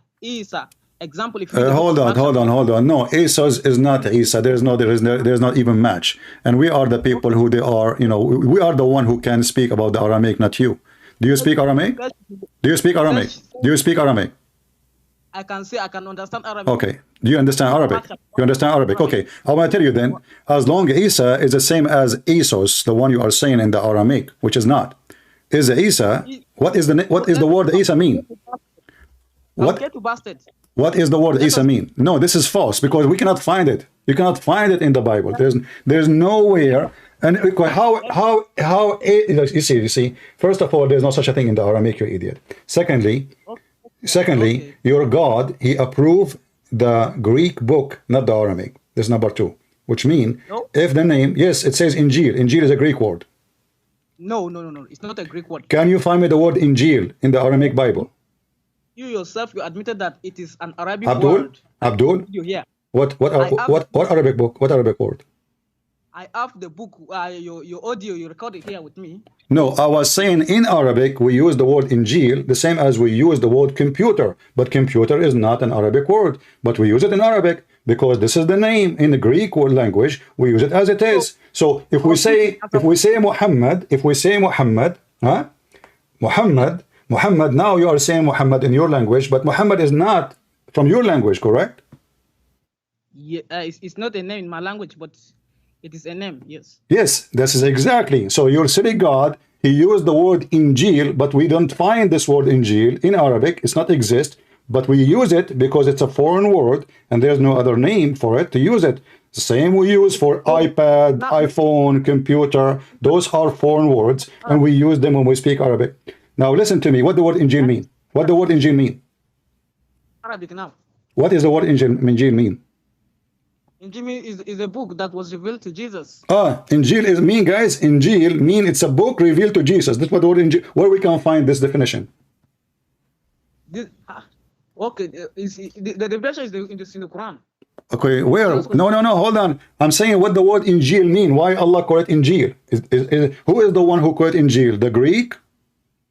Example, if you hold on. No, Isa is not Isa. There's not even match. And we are the people who they are. You know, we are the one who can speak about the Aramaic, not you. Do you speak Aramaic? Do you speak Aramaic? Do you speak Aramaic? I can say I can understand Arabic. Okay. Do you understand Arabic? You understand Arabic? Okay. I want to tell you then, as long as Isa is the same as Isos, the one you are saying in the Aramaic, which is not. Is Isa, what is the word Isa mean? What is the word Isa mean? No, this is false because we cannot find it. You cannot find it in the Bible. There's nowhere. And how you see, first of all, there's no such a thing in the Aramaic, you idiot. Secondly, your God, he approved the Greek book, not the Aramaic. This is number 2, which means if the name, yes, it says Injil. Injil is a Greek word. No, it's not a Greek word. Can you find me the word Injil in the Aramaic Bible? You yourself, you admitted that it is an Arabic word. Abdul? Yeah. What Arabic book? What Arabic word? I have the book, your audio, you recorded here with me. No, I was saying in Arabic, we use the word Injil, the same as we use the word computer. But computer is not an Arabic word. But we use it in Arabic because this is the name. In the Greek word language, we use it as it is. So if we say Muhammad, Muhammad, now you are saying Muhammad in your language, but Muhammad is not from your language, correct? Yeah, it's not a name in my language, but it is a name, yes. Yes, this is exactly. So your silly God, he used the word Injil, but we don't find this word Injil in Arabic. It's not exist, but we use it because it's a foreign word and there's no other name for it to use it. The same we use for iPad, iPhone, computer. Those are foreign words and we use them when we speak Arabic. Now listen to me. What the word Injil mean? What the word Injil mean? Arabic now. What is the word Injil mean? Injil is a book that was revealed to Jesus. Injil is mean, guys. Injil mean it's a book revealed to Jesus. That's what the word Injil. Where we can find this definition? Okay, the definition is in the Quran. Okay, where? No. Hold on. I'm saying what the word Injil mean. Why Allah call it Injil? Who is the one who called Injil? The Greek,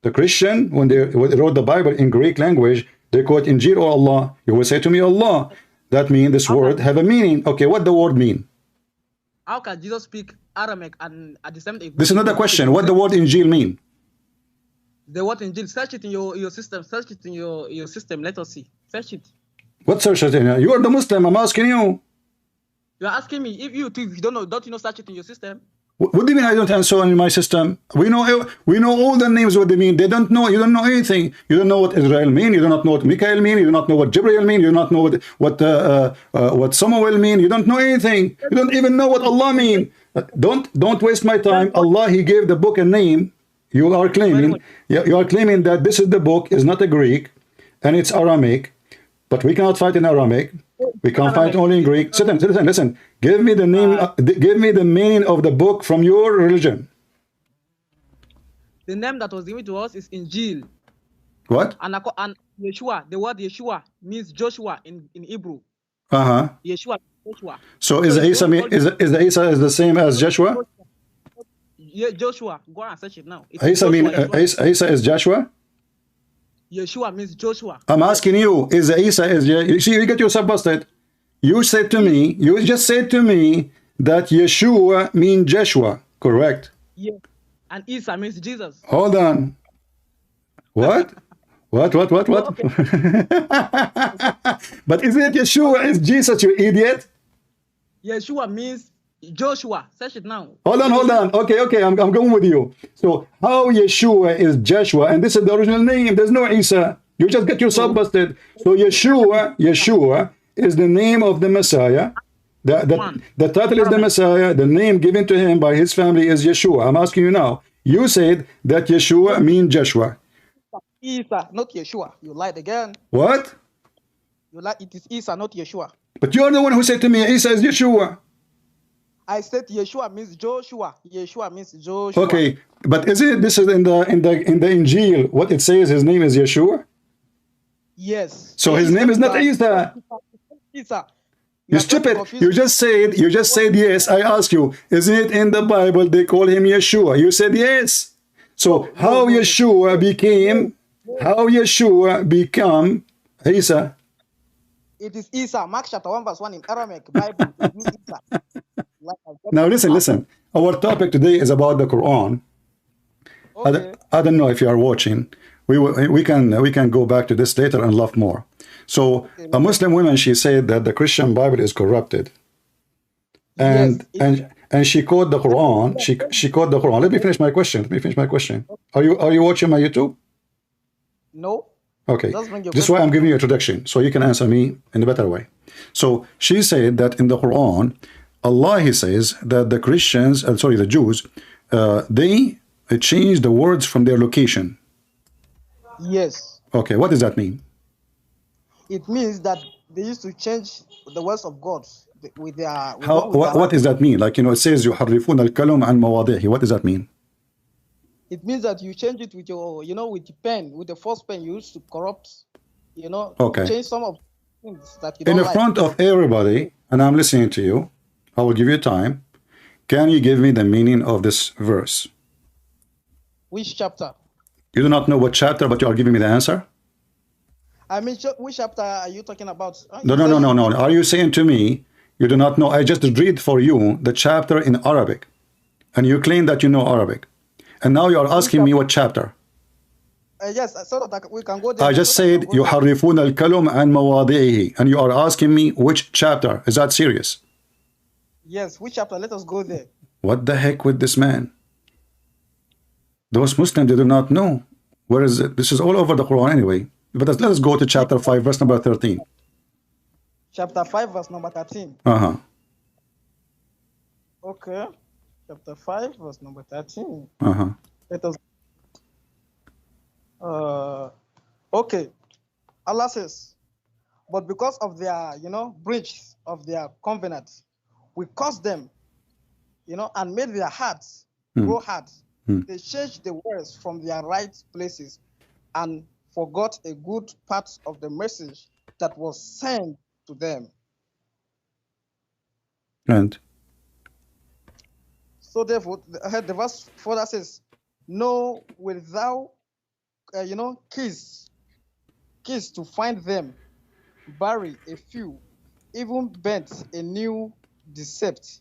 the Christian. When they wrote the Bible in Greek language, they call it Injil or Allah. You will say to me Allah. That means this word have a meaning. Okay, what the word mean? How can Jesus speak Aramaic and at the same time? This is not a question. What the word Injil mean? The word Injil, search it in your system. Search it in your system. Let us see. Search it. What search it in? You are the Muslim. I'm asking you. You are asking me if you don't know. Don't you know search it in your system? What do you mean I don't answer in my system? We know all the names what they mean. They don't know. You don't know anything. You don't know what Israel mean. You do not know what Mikael mean. You do not know what Jibril mean. You do not know what Samuel mean. You don't know anything. You don't even know what Allah mean. Don't waste my time. Allah, he gave the book a name. You are claiming that this is the book is not a Greek and it's Aramaic, but we cannot fight in Aramaic. We can find only in Greek. Listen. Give me the name. Give me the meaning of the book from your religion. The name that was given to us is Injil. What? And Yeshua. The word Yeshua means Joshua in Hebrew. Yeshua. Joshua. So is the Isa is the same as Joshua? Yeah, Joshua. Go and search it now. Isa is Joshua. Yeshua means Joshua. I'm asking you, is the Isa is you see you get yourself busted. You just said to me that Yeshua means Joshua, correct? Yeah. and Isa means Jesus. Hold on. What? What? Okay. But isn't it Yeshua is Jesus, you idiot? Yeshua means Joshua. Search it now. Hold on. Okay, I'm going with you. So how Yeshua is Joshua, and this is the original name. There's no Isa. You just get yourself busted. So Yeshua is the name of the Messiah. The title is the Messiah. The name given to him by his family is Yeshua. I'm asking you now. You said that Yeshua means Joshua. Isa, not Yeshua. You lied again. What? You lied. It is Isa, not Yeshua. But you're the one who said to me, Isa is Yeshua. I said Yeshua means Joshua. Yeshua means Joshua. Okay, but isn't it this is in the Injil? What it says, his name is Yeshua. Yes. So his name is not Isa. Isa. You stupid. You just said yes. I ask you, isn't it in the Bible they call him Yeshua? You said yes. So how Yeshua became Isa? It is Isa. Mark chapter 1 verse 1 in Aramaic Bible. It means Isa. Now listen. Our topic today is about the Quran. Okay. I don't know if you are watching. We can go back to this later and love more. So a Muslim woman, she said that the Christian Bible is corrupted, and she quoted the Quran. She quoted the Quran. Let me finish my question. Are you watching my YouTube? No. Okay. This is why I'm giving you a introduction, so you can answer me in a better way. So she said that in the Quran, Allah, he says that the Jews, they changed the words from their location. Yes. Okay, what does that mean? It means that they used to change the words of God with their. What does that mean? Like, it says يحرفون الكلم عن مواضعه. What does that mean? It means that you change it with your, with the pen, with the first pen you used to corrupt, Okay. change some of things that you don't In like. front of everybody, and I'm listening to you, I will give you time. Can you give me the meaning of this verse? Which chapter? You do not know what chapter, but you are giving me the answer? I mean, which chapter are you talking about? No. Are you saying to me, you do not know? I just read for you the chapter in Arabic, and you claim that you know Arabic. And now you are asking me what chapter? Yes, so that we can go there. I just said يحرفون الكلم عن مواضعه, and you are asking me which chapter. Is that serious? Yes, which chapter? Let us go there. What the heck with this man? Those Muslims, they do not know. Where is it? This is all over the Quran anyway. But let us go to chapter 5, verse number 13. Chapter 5, verse number 13. Uh-huh. Okay. Chapter 5, verse number 13. Uh-huh. Let us. Okay. Allah says, but because of their, breach of their covenant, we caused them, and made their hearts grow hard. They changed the words from their right places and forgot a good part of the message that was sent to them. And so therefore, the verse further says, no, will thou, kiss to find them, bury a few, even bent a new decept,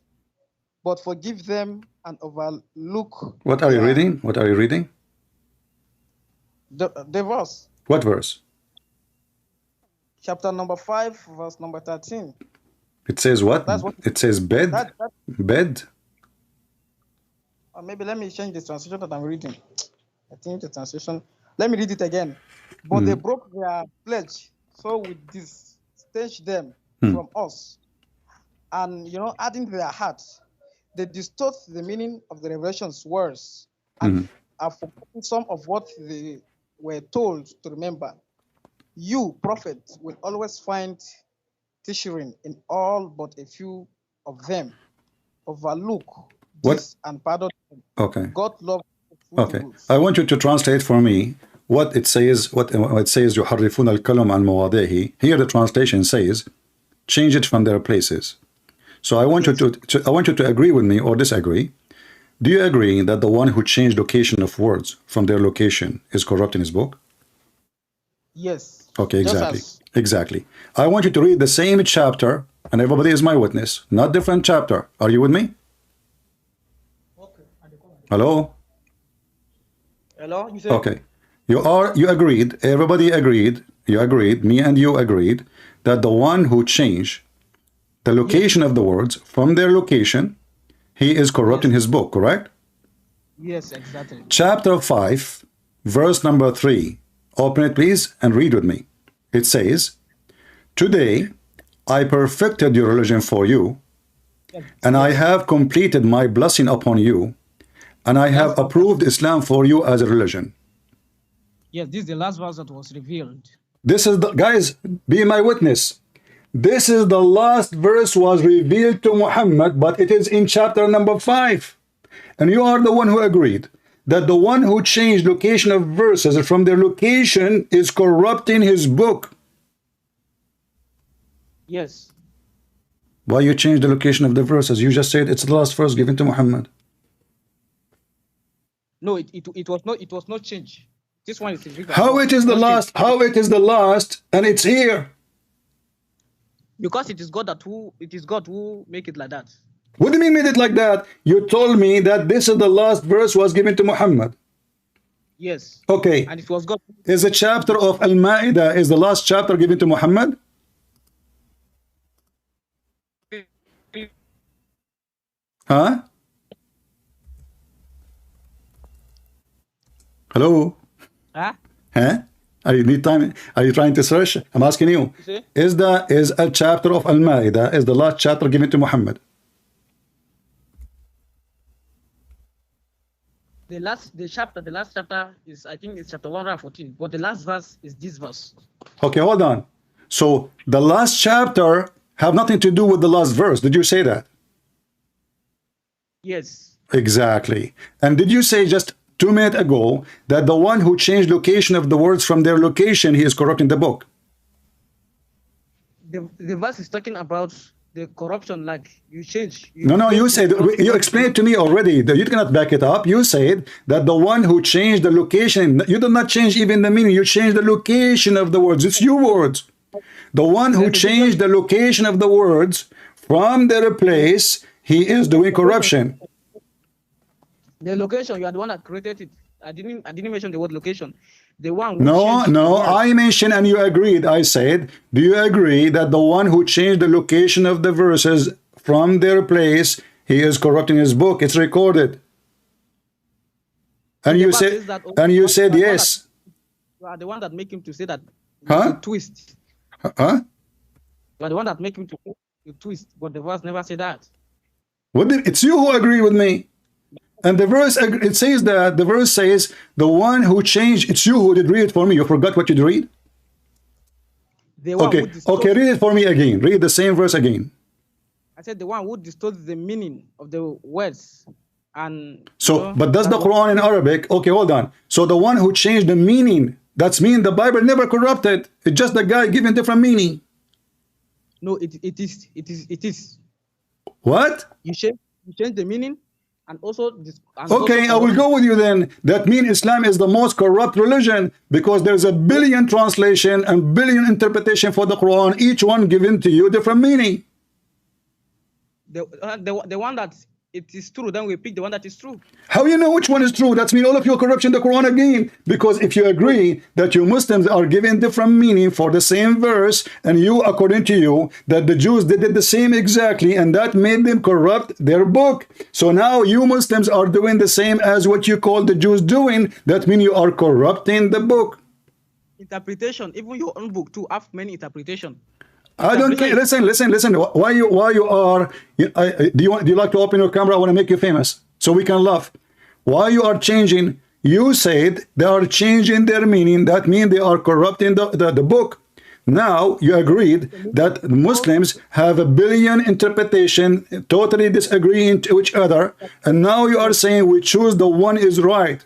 but forgive them and overlook. What are you reading? What are you reading? The verse. What verse? Chapter number 5, verse number 13. It says what? It says bed? Bed? Or maybe let me change the translation that I'm reading. I think the translation. Let me read it again. But they broke their pledge, so we distanced them from us. And, adding to their hearts, they distort the meaning of the revelation's words and are forgetting some of what they were told to remember. You, prophet, will always find teaching in all but a few of them. Overlook this and pardon them. Okay. God loves. Okay. I want you to translate for me what it says. What it says, يحرفون الكلم عن مواضعه. Here the translation says, change it from their places. So I want you to agree with me or disagree. Do you agree that the one who changed location of words from their location is corrupt in his book? Yes. Okay, exactly. I want you to read the same chapter, and everybody is my witness, not different chapter. Are you with me? Okay. Hello? Hello, you say? Okay. You agreed, everybody agreed, you agreed, me and you agreed, that the one who changed the location of the words from their location, he is corrupting his book, correct? Yes, exactly. Chapter 5, verse number 3. Open it, please, and read with me. It says, "Today I perfected your religion for you, and I have completed my blessing upon you, and I have approved Islam for you as a religion." Yes, this is the last verse that was revealed. This is the, guys, be my witness. This is the last verse was revealed to Muhammad, but it is in chapter number 5. And you are the one who agreed that the one who changed location of verses from their location is corrupting his book. Yes. Why you change the location of the verses? You just said it's the last verse given to Muhammad. No, it was not changed. This one is written. How it is the last? How it is the last and it's here? Because it is God who make it like that. What do you mean made it like that? You told me that this is the last verse was given to Muhammad. Yes. Okay. And it was God. Is the chapter of Al-Ma'idah is the last chapter given to Muhammad? Huh? Hello? Huh? Huh? Are you need time? Are you trying to search? I'm asking you. Is a chapter of Al-Ma'idah is the last chapter given to Muhammad? The last chapter is, I think it's chapter 114, but the last verse is this verse. Okay, hold on. So the last chapter have nothing to do with the last verse. Did you say that? Yes. Exactly. And did you say just 2 minutes ago that the one who changed location of the words from their location, he is corrupting the book? The verse is talking about the corruption, like you change. No, you said, you explained to me already that you cannot back it up. You said that the one who changed the location, you did not change even the meaning, you changed the location of the words. It's your words. The one who changed the location of the words from their place, he is doing corruption. The location, you are the one that created it. I didn't mention the word location. The one who No, I mentioned and you agreed. I said, do you agree that the one who changed the location of the verses from their place, he is corrupting his book? It's recorded. And you said yes. You are the one that make him to say that. Huh? Twist. Huh? You are the one that make him to twist, but the verse never said that. It's you who agree with me. And the verse, it says that, the verse says, the one who changed, it's you who did read it for me. You forgot what you did read? Okay, read it for me again. Read the same verse again. I said the one who distorts the meaning of the words. And so, but does the Quran in Arabic, okay, hold on. So the one who changed the meaning, that's mean the Bible never corrupted. It's just the guy giving different meaning. No, it is. What? You change the meaning. And also I will go with you then. That means Islam is the most corrupt religion because there's a billion translation and billion interpretation for the Quran, each one given to you different meaning. The one that it is true, then we pick the one that is true. How you know which one is true? That means all of you are corrupting the Quran again. Because if you agree that you Muslims are given different meaning for the same verse, and you, according to you, that the Jews did the same exactly, and that made them corrupt their book. So now you Muslims are doing the same as what you call the Jews doing. That means you are corrupting the book. Interpretation, even your own book too, have many interpretations. I don't care. Listen. Why you are? Do you like to open your camera? I want to make you famous so we can laugh. Why you are changing? You said they are changing their meaning. That means they are corrupting the book. Now you agreed that Muslims have a billion interpretation, totally disagreeing to each other, and now you are saying we choose the one is right.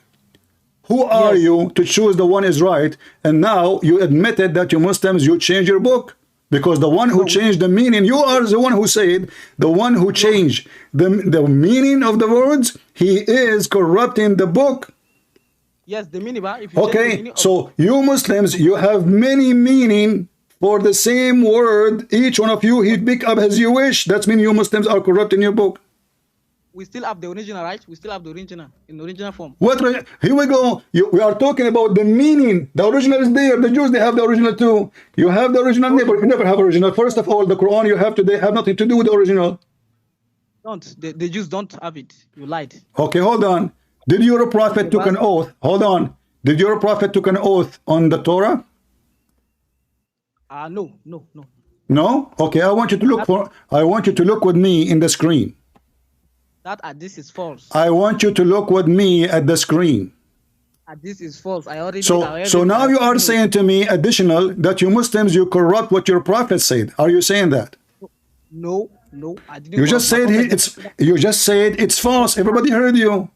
Who are you to choose the one is right? And now you admitted that you Muslims you change your book. Because the one who changed the meaning, you are the one who said, the one who changed the meaning of the words, he is corrupting the book. Yes, the meaning. Okay, so you Muslims, you have many meaning for the same word. Each one of you, he pick up as you wish. That means you Muslims are corrupting your book. we still have the original, right? We still have the original in the original form. What? Here we go. We are talking about the meaning. The original is there. The Jews, they have the original too. You have the original. You never have original. First of all, the Quran you have today have nothing to do with the original. Don't. The Jews don't have it. You lied. Okay, hold on. Did your prophet took an oath? Hold on. Did your prophet took an oath on the Torah? No. No? Okay, I want you to look for. I want you to look with me in the screen. That this is false. I want you to look with me at the screen. This is false. I already. So now you are saying to me additional that you Muslims you corrupt what your prophet said. Are you saying that? No, I didn't. You just said You just said it's false. Everybody heard you.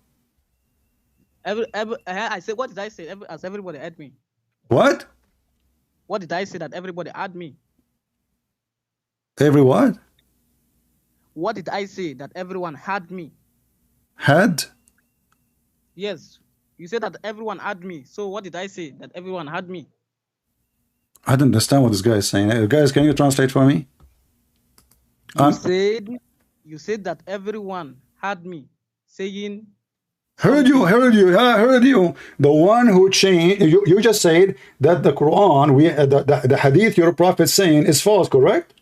I said, what did I say? As everybody heard me. What? What did I say that everybody heard me? Every what? What did I say that everyone heard me? Had? Yes. You said that everyone heard me. So what did I say that everyone heard me? I don't understand what this guy is saying. Guys, can you translate for me? You said that everyone heard me saying. Heard you. The one who changed. You just said that the Quran, the hadith your prophet saying is false, correct?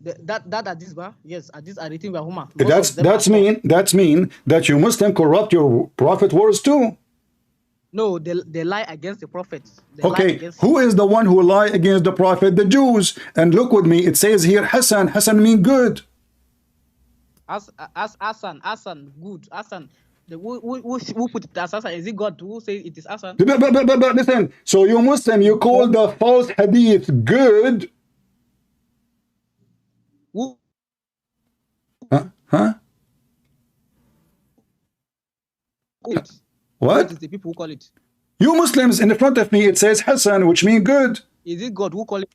That hadith, yes, hadith are written by Umar. That's mean that you Muslim corrupt your prophet words too. No, they lie against the prophet. Okay, who is the one who lie against the prophet? The Jews. And look with me, it says here Hassan. Hassan mean good. Hassan, good. Hassan. Who put it as Hassan? Is it God who say it is Hassan? But listen, so you Muslim, you call the false hadith good. Who? Huh? Good. What? Is the people who call it? You Muslims, in the front of me, it says Hassan, which means good. Is it God who call it?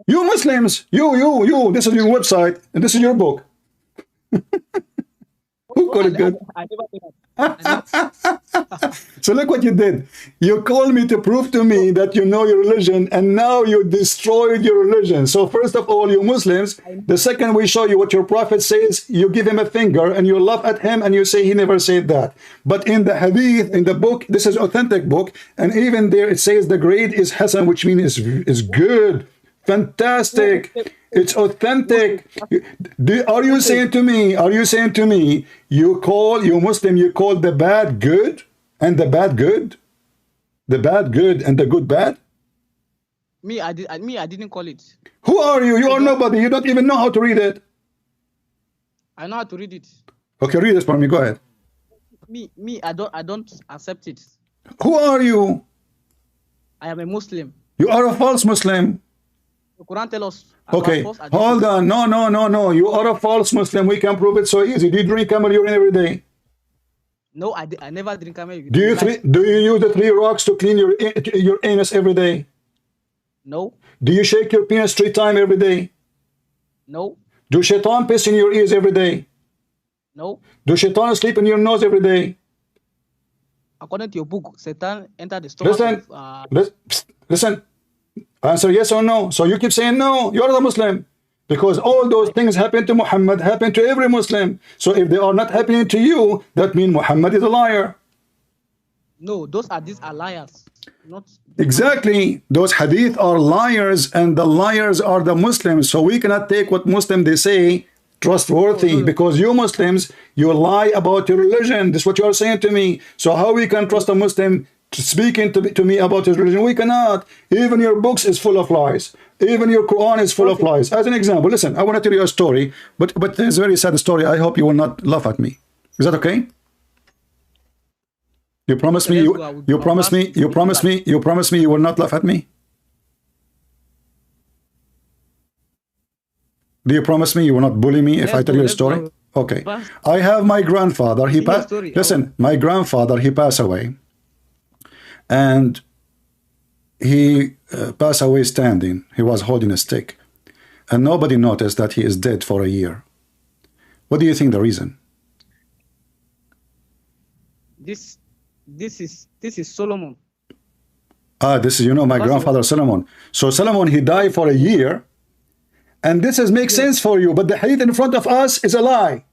You Muslims, you. This is your website, and this is your book. Who called it good? I never did that. So look what you did. You called me to prove to me that you know your religion, and now you destroyed your religion. So first of all, you Muslims, the second we show you what your prophet says, you give him a finger and you laugh at him and you say he never said that. But in the hadith, in the book, this is authentic book, and even there it says the grade is Hasan, which means is good, fantastic. It's authentic. Are you saying to me, you Muslim, you call the bad good and the bad good? The bad good and the good bad? I didn't call it. Who are you? You are nobody. You don't even know how to read it. I know how to read it. Okay, read it for me. Go ahead. I don't accept it. Who are you? I am a Muslim. You are a false Muslim. The Quran tells us. Okay, hold on. No. You are a false Muslim. We can prove it so easy. Do you drink camel urine every day? No, I never drink camel urine. Do you use the 3 rocks to clean your anus every day? No. Do you shake your penis 3 times every day? No. Do shaitan piss in your ears every day? No. Do shaitan sleep in your nose every day? According to your book, Satan entered the stomach. Listen. Answer yes or no. So you keep saying no. You are the Muslim. Because all those things happen to Muhammad, happen to every Muslim. So if they are not happening to you, that means Muhammad is a liar. No, these are liars. Not exactly. Those hadith are liars, and the liars are the Muslims. So we cannot take what Muslim they say trustworthy, because you Muslims, you lie about your religion. This is what you are saying to me. So how we can trust a Muslim speaking to me about his religion? We cannot. Even your books is full of lies. Even your Quran is full of lies. As an example, listen, I want to tell you a story, but it's a very sad story. I hope you will not laugh at me. Is that okay? You promise me you promise me you will not laugh at me? Do you promise me you will not bully me if I tell you a story? Okay. I have my grandfather. Listen, my grandfather, he passed away. And he passed away standing. He was holding a stick. And nobody noticed that he is dead for a year. What do you think the reason? This is Solomon. This is, my grandfather Solomon. So Solomon, he died for a year. And this makes sense for you. But the hadith in front of us is a lie.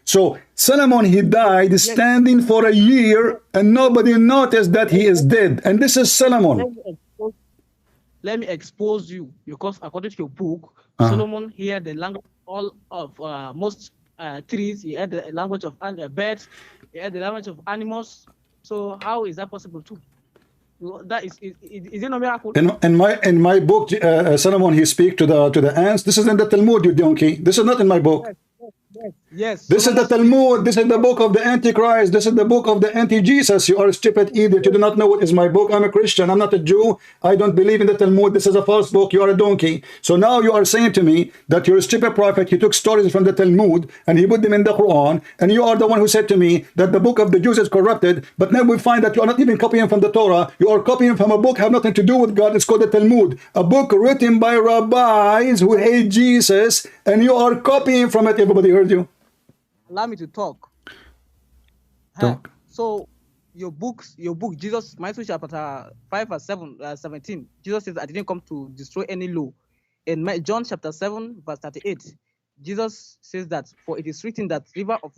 So Solomon, he died standing for a year, and nobody noticed that he is dead. And this is Solomon. Let me expose you, because according to your book, Solomon heard the language all of most trees. He had the language of birds. He had the language of animals. So how is that possible too? That is it not miracle? In my book, Solomon, he speak to the ants. This is in the Talmud, you donkey. This is not in my book. Yes. This is the Talmud. This is the book of the Antichrist. This is the book of the anti-Jesus. You are a stupid idiot. You do not know what is my book. I'm a Christian. I'm not a Jew. I don't believe in the Talmud. This is a false book. You are a donkey. So now you are saying to me that you're a stupid prophet. He took stories from the Talmud and he put them in the Quran. And you are the one who said to me that the book of the Jews is corrupted. But now we find that you are not even copying from the Torah. You are copying from a book have nothing to do with God. It's called the Talmud. A book written by rabbis who hate Jesus. And you are copying from it. Everybody heard you. Allow me to talk. So your book, Jesus, Matthew chapter 5 verse 17, Jesus says, I didn't come to destroy any law. In John chapter 7 verse 38, Jesus says that, for it is written that river of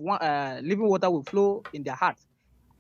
living water will flow in their heart.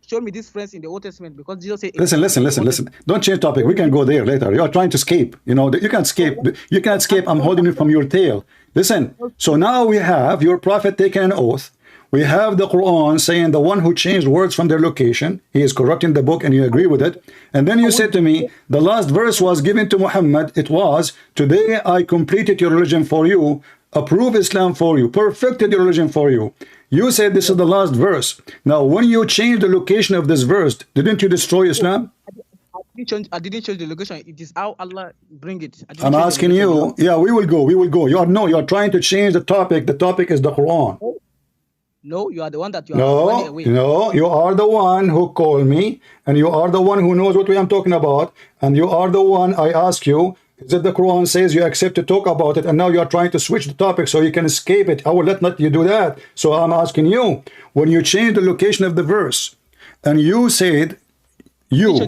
Show me this phrase in the Old Testament, because Jesus said... Listen. Don't change topic. We can go there later. You are trying to escape. You know, you can't escape. You can't escape. I'm holding you from your tail. Listen. So now we have your prophet taking an oath. We have the Quran saying the one who changed words from their location, he is corrupting the book, and you agree with it. And then you said to me, the last verse was given to Muhammad. It was, today I completed your religion for you, approved Islam for you, perfected your religion for you. You said this is the last verse. Now, when you changed the location of this verse, didn't you destroy Islam? I didn't change the location. It is how Allah bring it. I'm asking you. Yeah, we will go. You are trying to change the topic. The topic is the Quran. No, you are the one that you are running away. No, you are the one who called me, and you are the one who knows what we am talking about, and you are the one I ask you, is it the Quran says you accept to talk about it, and now you are trying to switch the topic so you can escape it. I will not you do that. So I'm asking you, when you change the location of the verse, and you said, you are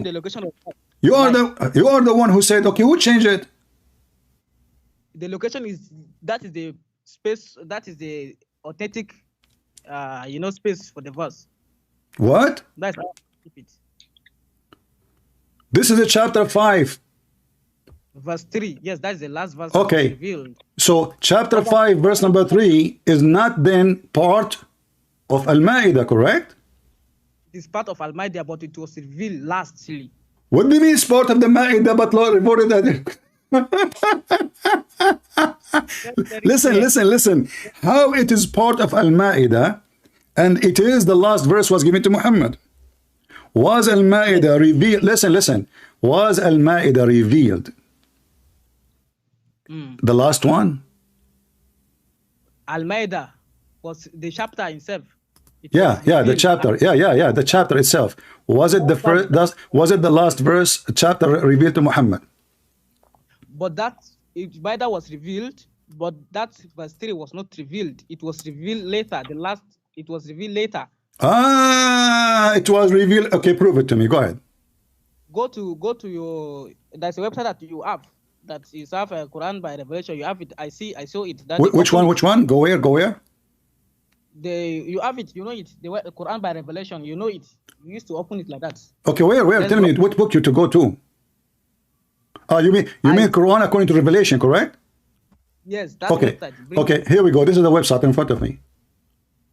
the one who said, okay, who changed it? The location is the space, that is the authentic space for the verse. What? That's how I keep it. This is a chapter 5. Verse 3. Yes, that's the last verse. Okay. Revealed. So chapter 5, verse number 3 is not then part of Al-Ma'idah, correct? It's part of Al-Ma'idah, but it was revealed lastly. What do you mean it's part of the Ma'idah, but Lord reported that? Listen. How it is part of Al-Ma'idah, and it is the last verse was given to Muhammad. Was Al-Ma'idah revealed? Listen. Was Al-Ma'idah revealed? The last one? Al-Ma'idah was the chapter itself. The chapter. Yeah, the chapter itself. Was it the first? Was it the last verse chapter revealed to Muhammad? But that Ma'idah was revealed, but that verse 3 was not revealed. It was revealed later. It was revealed later. It was revealed. Okay, prove it to me. Go ahead. Go to your. There's a website that you have. That is have a Quran by revelation. You have it. I saw it. Which one? Go where? You have it. You know it. The Quran by revelation. You know it. You used to open it like that. Okay, where? Tell me what book you to go to. You mean Quran according to Revelation, correct? Yes. That's okay. Okay. Here we go. This is the website in front of me.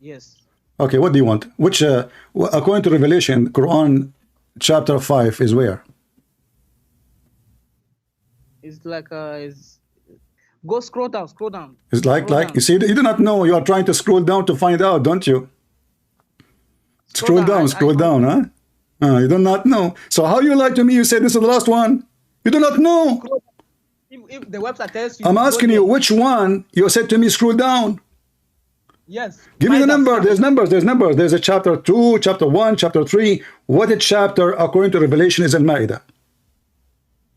Yes. Okay. What do you want? Which according to Revelation, Quran chapter 5 is where? It's like go scroll down. It's like you see, you do not know. You are trying to scroll down to find out, don't you? Scroll down, huh? You do not know. So how you lie to me? You said this is the last one. You do not know. If the website tells you, I'm asking you which one. You said to me, scroll down. Yes. Give me the number. There's numbers. There's a chapter 2, chapter 1, chapter 3. What a chapter according to Revelation is Al-Ma'idah?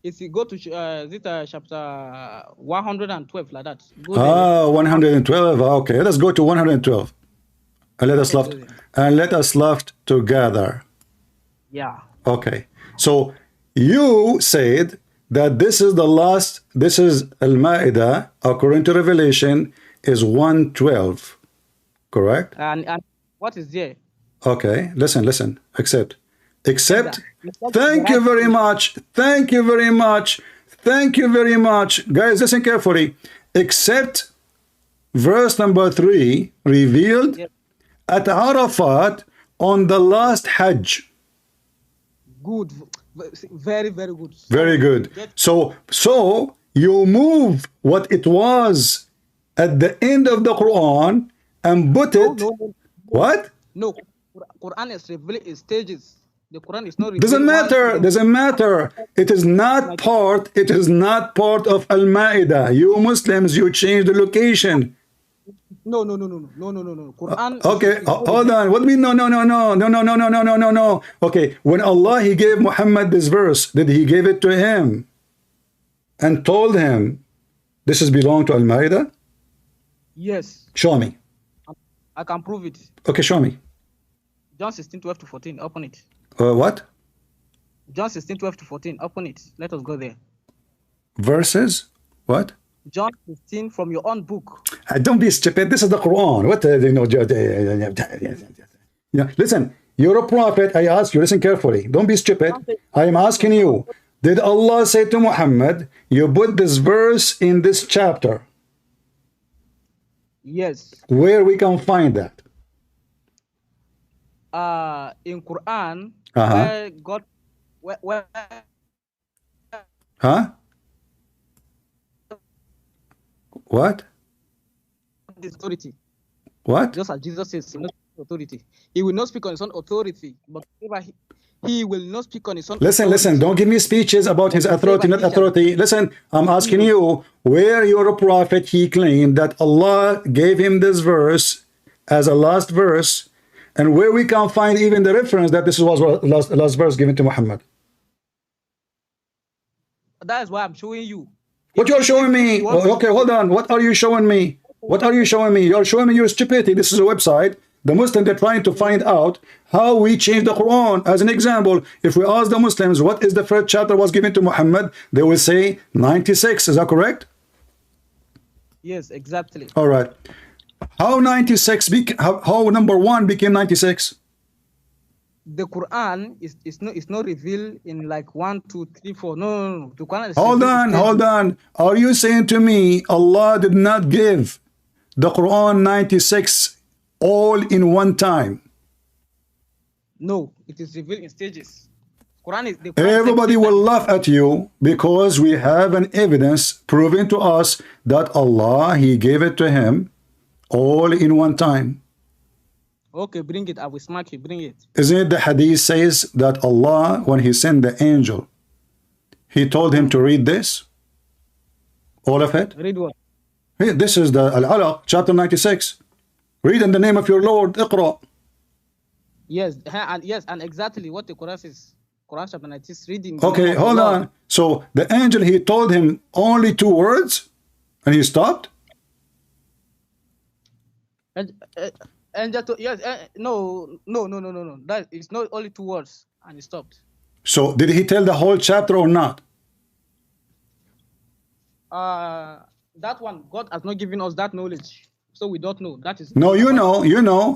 If you go to chapter 112 like that. 112. Okay, let's go to 112. And let us laugh together. Yeah. Okay. So you said that this is Al-Ma'idah according to Revelation is 112. correct? And what is there? Okay, listen. Except. Except Thank you very much. Thank you very much. Thank you very much. Guys, listen carefully. Except verse number 3 revealed Yes. at Arafat on the last Hajj. Good. Very, very good. Very good. So you move what it was at the end of the Quran and put it. No. What? No. Quran is revealed in stages. The Quran is not revealed. Doesn't matter. Doesn't matter. It is not part. It is not part of Al-Ma'idah. You Muslims, you change the location. No. Quran. Okay, hold on. What do you mean? No. Okay, when Allah He gave Muhammad this verse, did He give it to him and told him this is belong to Al-Ma'idah? Yes. Show me. I can prove it. Okay, show me. John 16:12-14. Open it. What? John 16:12-14. Open it. Let us go there. Verses? What? John 16 from your own book. Don't be stupid. This is the Quran. What? Listen, you're a prophet. I ask you, listen carefully. Don't be stupid. I am asking you, did Allah say to Muhammad, you put this verse in this chapter? Yes. Where we can find that? In Quran, Uh-huh. where God, where Huh? What? this authority, What? just as Jesus says, he will not speak on authority. He will not speak on his own authority, but whatever he will not speak on his own. Listen. Don't give me speeches about his authority, not authority. Listen, I'm asking you, where you're a prophet, he claimed that Allah gave him this verse as a last verse, and where we can find even the reference that this was last verse given to Muhammad. That is why I'm showing you. What you're showing me? Okay, hold on. What are you showing me? What are you showing me? You're showing me your stupidity. This is a website. The Muslims, they're trying to find out how we change the Quran. As an example, if we ask the Muslims what is the first chapter was given to Muhammad, they will say 96. Is that correct? Yes, exactly. All right. How 96 how number 1 became 96? The Quran is not revealed in like 1, 2, 3, 4. No. The Quran is Hold on. Are you saying to me Allah did not give the Quran 96 all in one time? No, it is revealed in stages. Everybody will laugh at you because we have an evidence proving to us that Allah, He gave it to him all in one time. Okay, bring it. I will smack you. Bring it. Isn't it the hadith says that Allah, when He sent the angel, He told him to read this? All of it? Read what? Hey, this is the Al-Alaq, chapter 96. Read in the name of your Lord. Iqra. Yes, and exactly what the Quran says. Quran chapter 96, reading. Okay, hold on. So the angel, he told him only 2 words and he stopped? No. That is not only 2 words and he stopped. So did he tell the whole chapter or not? That one, God has not given us that knowledge. So we don't know. That is No, you know.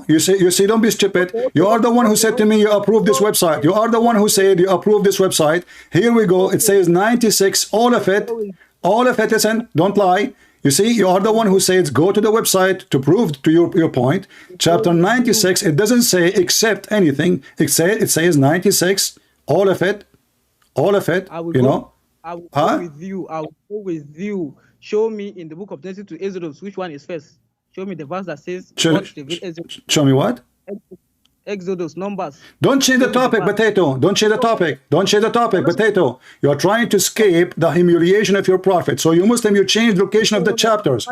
You see, don't be stupid. You are the one who said to me, you approve this website. You are the one who said you approve this website. Here we go. It says 96, all of it. All of it, listen, don't lie. You see, you are the one who says go to the website to prove to your point. Chapter 96, it doesn't say accept anything. It says 96, all of it. All of it, I will you go, know. I will go with you. I will go with you. Show me in the book of Genesis to Exodus, which one is first? Show me the verse that says Show me what? Exodus, Numbers. Don't change the topic, Potato. Don't change the topic. Don't change the topic, Potato. You are trying to escape the humiliation of your prophet. So you Muslim, you change location of the chapters.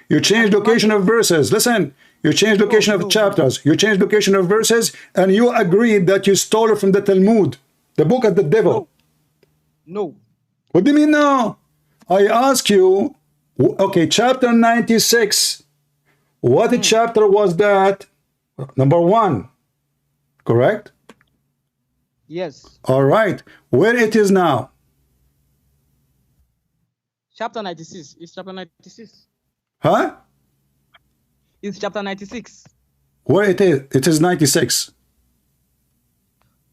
You change location of verses. Listen, you change location of chapters. You change location of verses, and you agreed that you stole it from the Talmud, the book of the devil. No. What do you mean no? I ask you, okay, chapter 96. What chapter was that? Number 1. Correct? Yes. All right. Where it is now? Chapter 96. It's chapter 96. Huh? It's chapter 96. Where it is? It is 96.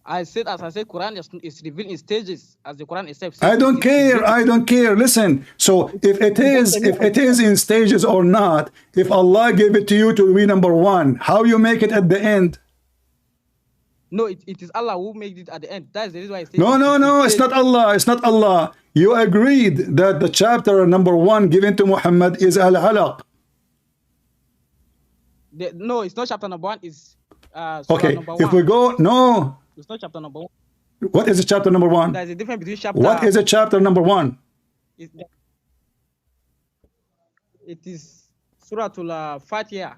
As I said, Quran is revealed in stages, as the Quran itself says. I don't care. I don't care. Listen. So if it is in stages or not, if Allah gave it to you to be number one, how you make it at the end? No, it is Allah who made it at the end. That's the reason why I say No. It's not Allah. It's not Allah. You agreed that the chapter number one given to Muhammad is Al-Alaq. No, it's not chapter number one. It's okay. Number if one. we go, no. It's not chapter number one. What is the chapter number one? There's a difference between chapter. What is a chapter number one? It is Surah Al-Fatiha.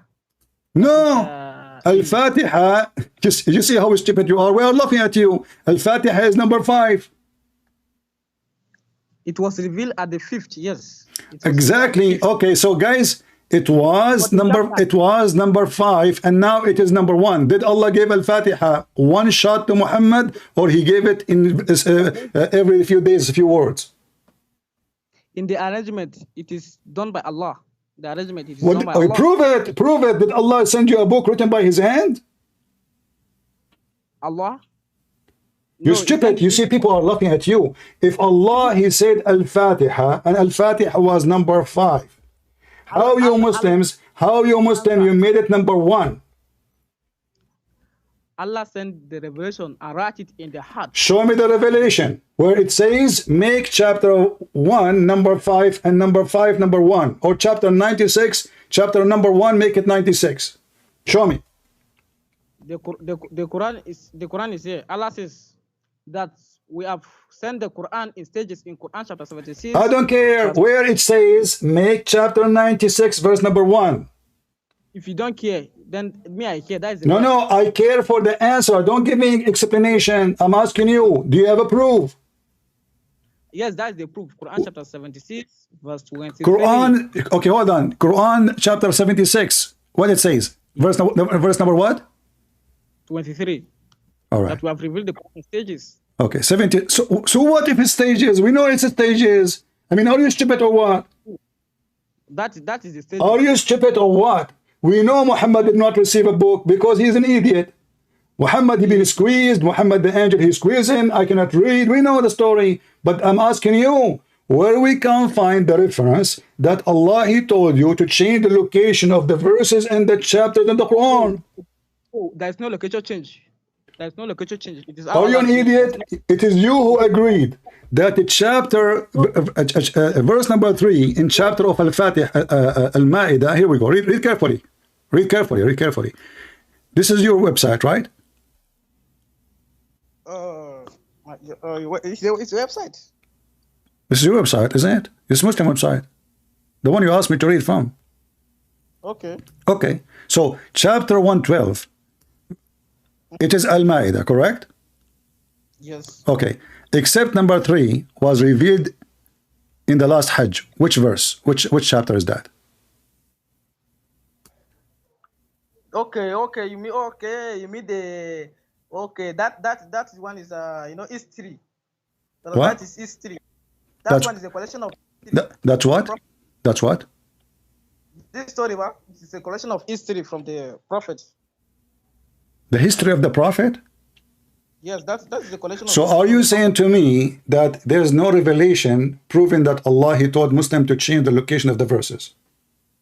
No. Al-Fatiha. You see how stupid you are? We are laughing at you. Al-Fatiha is number 5. It was revealed at the 5th, yes. Exactly. Okay, so guys, it was number 5, and now it is number 1. Did Allah give Al-Fatiha one shot to Muhammad, or he gave it in every few days, a few words? In the arrangement, it is done by Allah. The arrangement is done by Allah. Prove it. Did Allah send you a book written by his hand? Allah? You stupid. You see, people are laughing at you. If Allah, he said Al-Fatiha, and Al-Fatiha was number 5. How you Muslims, you made it number 1? Allah sent the revelation and write it in the heart. Show me the revelation where it says make chapter 1 number 5 and number 5 number 1, or chapter 96 chapter number 1 make it 96. Show me. The Quran is here. Allah says that we have sent the Quran in stages in Quran chapter 76. I don't care where it says make chapter 96 verse number 1. If you don't care, then me I care. That is no, I care for the answer. Don't give me explanation. I'm asking you, do you have a proof? Yes, that is the proof. Quran chapter 76 verse 23. Quran, okay, hold on. Quran chapter 76, what it says? Verse number what? 23. All right. That we have revealed the Quran stages. Okay, 70. So what if it's stages? We know it's stages. I mean, are you stupid or what? That is the stage. Are you stupid or what? We know Muhammad did not receive a book because he's an idiot. Muhammad, he been squeezed. Muhammad, the angel, he squeezed him. I cannot read. We know the story. But I'm asking you, where we can find the reference that Allah, he told you to change the location of the verses and the chapters in the Quran? Oh, there's no location change. There's no location change. It is Are you an idiot? It is you who agreed that the chapter, verse number 3 in chapter of Al-Fatiha, Al-Ma'idah, here we go. Read carefully. Read carefully. This is your website, right? It's the website. This is your website, isn't it? It's Muslim website. The one you asked me to read from. Okay. Okay. So, chapter 112. It is Al-Ma'idah, correct? Yes. Okay. Except number 3 was revealed in the last Hajj. Which verse? Which chapter is that? Okay. You mean the that one is history. What? That is history. That one is a collection of. That's what? That's what? This story, is a collection of history from the prophet. The history of the prophet? Yes, that's the collection. So are you saying to me that there's no revelation proving that Allah, he told Muslim to change the location of the verses?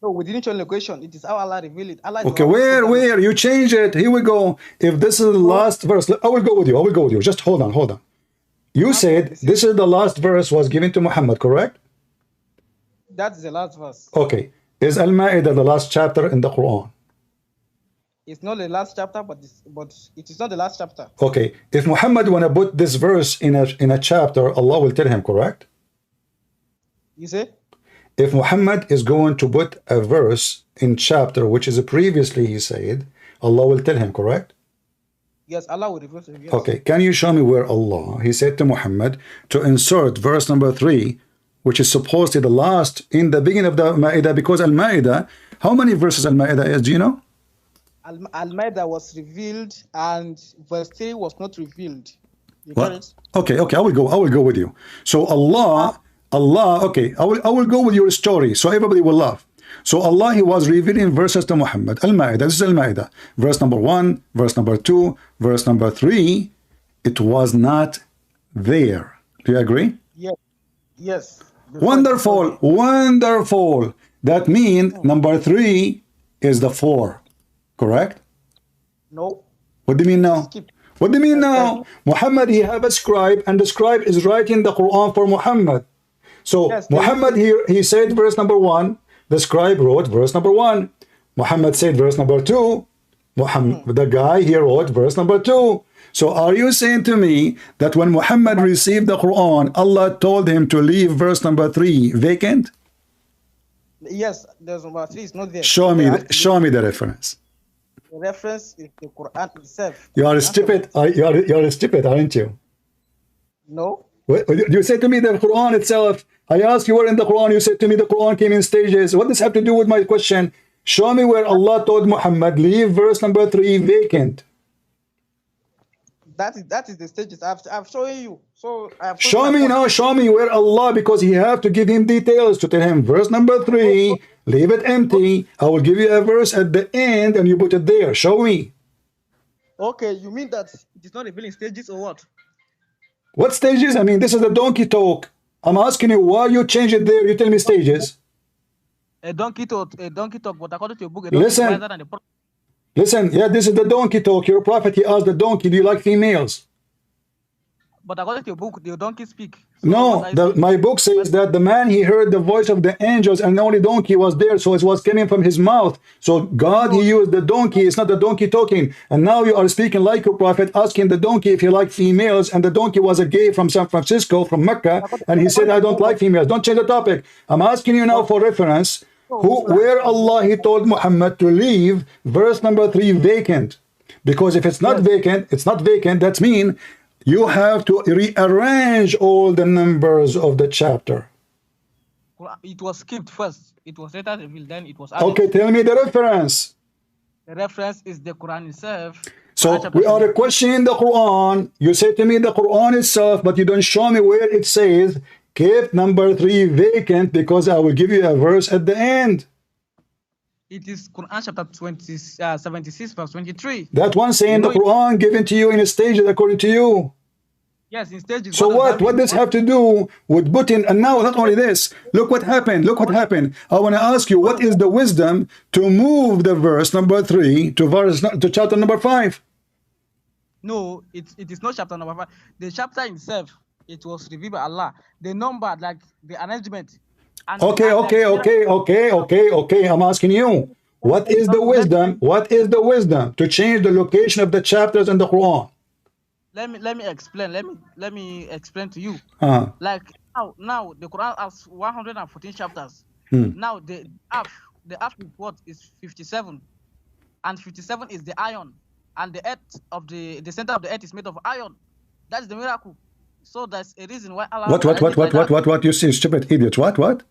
No, we didn't change location. It is how Allah revealed it. Allah okay, where? You change it. Here we go. If this is the last verse, I will go with you. Just hold on. You said this is the last verse was given to Muhammad, correct? That's the last verse. Okay. Is Al-Ma'idah the last chapter in the Quran? It's not the last chapter, but it is not the last chapter. Okay. If Muhammad want to put this verse in a chapter, Allah will tell him, correct? You say? If Muhammad is going to put a verse in chapter, which is previously he said, Allah will tell him, correct? Yes, Allah will reveal to him. Yes. Okay. Can you show me where Allah, he said to Muhammad to insert verse number 3, which is supposed to be the last in the beginning of the Ma'idah, because Al-Ma'idah, how many verses Al-Ma'idah is, do you know? Al-Ma'idah was revealed and verse 3 was not revealed. You got it? Okay, I will go with you. So Allah, okay, I will go with your story so everybody will laugh. So Allah, he was revealing verses to Muhammad. Al-Ma'idah, this is Al-Ma'idah. Verse number 1, verse number 2, verse number 3. It was not there. Do you agree? Yes. Yes. Wonderful. Wonderful. That means number 3 is the 4. Correct? No. What do you mean now? Skip. What do you mean now? Muhammad, he have a scribe, and the scribe is writing the Quran for Muhammad. So Yes, Muhammad here, he said verse number 1. The scribe wrote verse number 1. Muhammad said verse number 2. Muhammad, the guy, he wrote verse number 2. So are you saying to me that when Muhammad received the Quran, Allah told him to leave verse number 3 vacant? Yes, there's number 3 is not there. Show me, They have to show me the reference. The reference is the Quran itself. You are stupid. You are stupid, aren't you? No. You said to me the Quran itself. I asked you where in the Quran. You said to me the Quran came in stages. What does this have to do with my question? Show me where Allah told Muhammad leave verse number 3 vacant. That is the stages. I've shown you. So I've Show me now. Show me where Allah, because he have to give him details to tell him verse number 3. Leave it empty. I will give you a verse at the end, and you put it there. Show me. Okay, you mean that It is not revealing stages or what? What stages? I mean, this is the donkey talk. I'm asking you why you change it there. You tell me stages. A donkey talk, but according to your book, Listen. wiser than the prophet. Listen, yeah, this is the donkey talk. Your prophet, he asked the donkey, do you like females? But according to your book, the donkey speak. So No, what I see- my book says that the man, he heard the voice of the angels and only donkey was there, so it was coming from his mouth. So God, he used the donkey, it's not the donkey talking. And now you are speaking like your prophet, asking the donkey if he liked females, and the donkey was a gay from San Francisco, from Mecca, and he said, I don't like females. Don't change the topic. I'm asking you now for reference, where Allah, he told Muhammad to leave verse number 3 vacant. Because if it's not vacant, it's not vacant, that means you have to rearrange all the numbers of the chapter. It was skipped first. It was later revealed. Then it was added. Okay, tell me the reference. The reference is the Quran itself. So Quran chapter we are 7. questioning the Quran. You say to me the Quran itself, but you don't show me where it says keep number 3 vacant, because I will give you a verse at the end. It is Quran chapter 76 verse 23. That one saying the Quran given to you in stages according to you. Yes, in stages. So what does have to do with putting, and now not only this, look what happened, look what happened. I want to ask you, what is the wisdom to move the verse number 3 to chapter number 5? No, it is not chapter number 5. The chapter itself, it was revealed by Allah. The number, like the arrangement. And Okay. I'm asking you, what is the wisdom? What is the wisdom to change the location of the chapters in the Quran? Let me explain. Let me explain to you. Uh-huh. Like now the Quran has 114 chapters. Now the earth is what is 57, and 57 is the iron, and the earth of the center of the earth is made of iron. That's the miracle. So that's a reason why Allah. What? You say stupid idiot. What?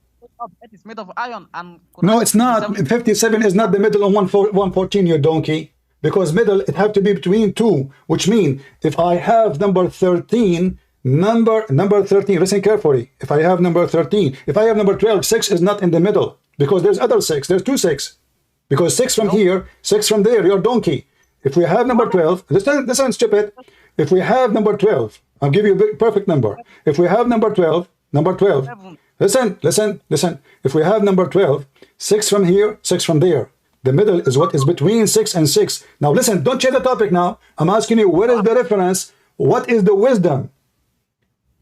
It is made of iron and. No, it's not. 57 is not the middle of 114, you donkey. Because middle, it have to be between 2, which means if I have number 13, number 13, listen carefully. If I have number 13, if I have number 12, 6 is not in the middle, because there's other 6. There's 2 6. Because 6 from here, 6 from there, you're donkey. If we have number 12, listen, stupid. If we have number 12, I'll give you a perfect number. If we have number 12, listen. If we have number 12, 6 from here, 6 from there. The middle is what is between 6 and 6. Now listen, don't change the topic now. I'm asking you, where is the reference? What is the wisdom?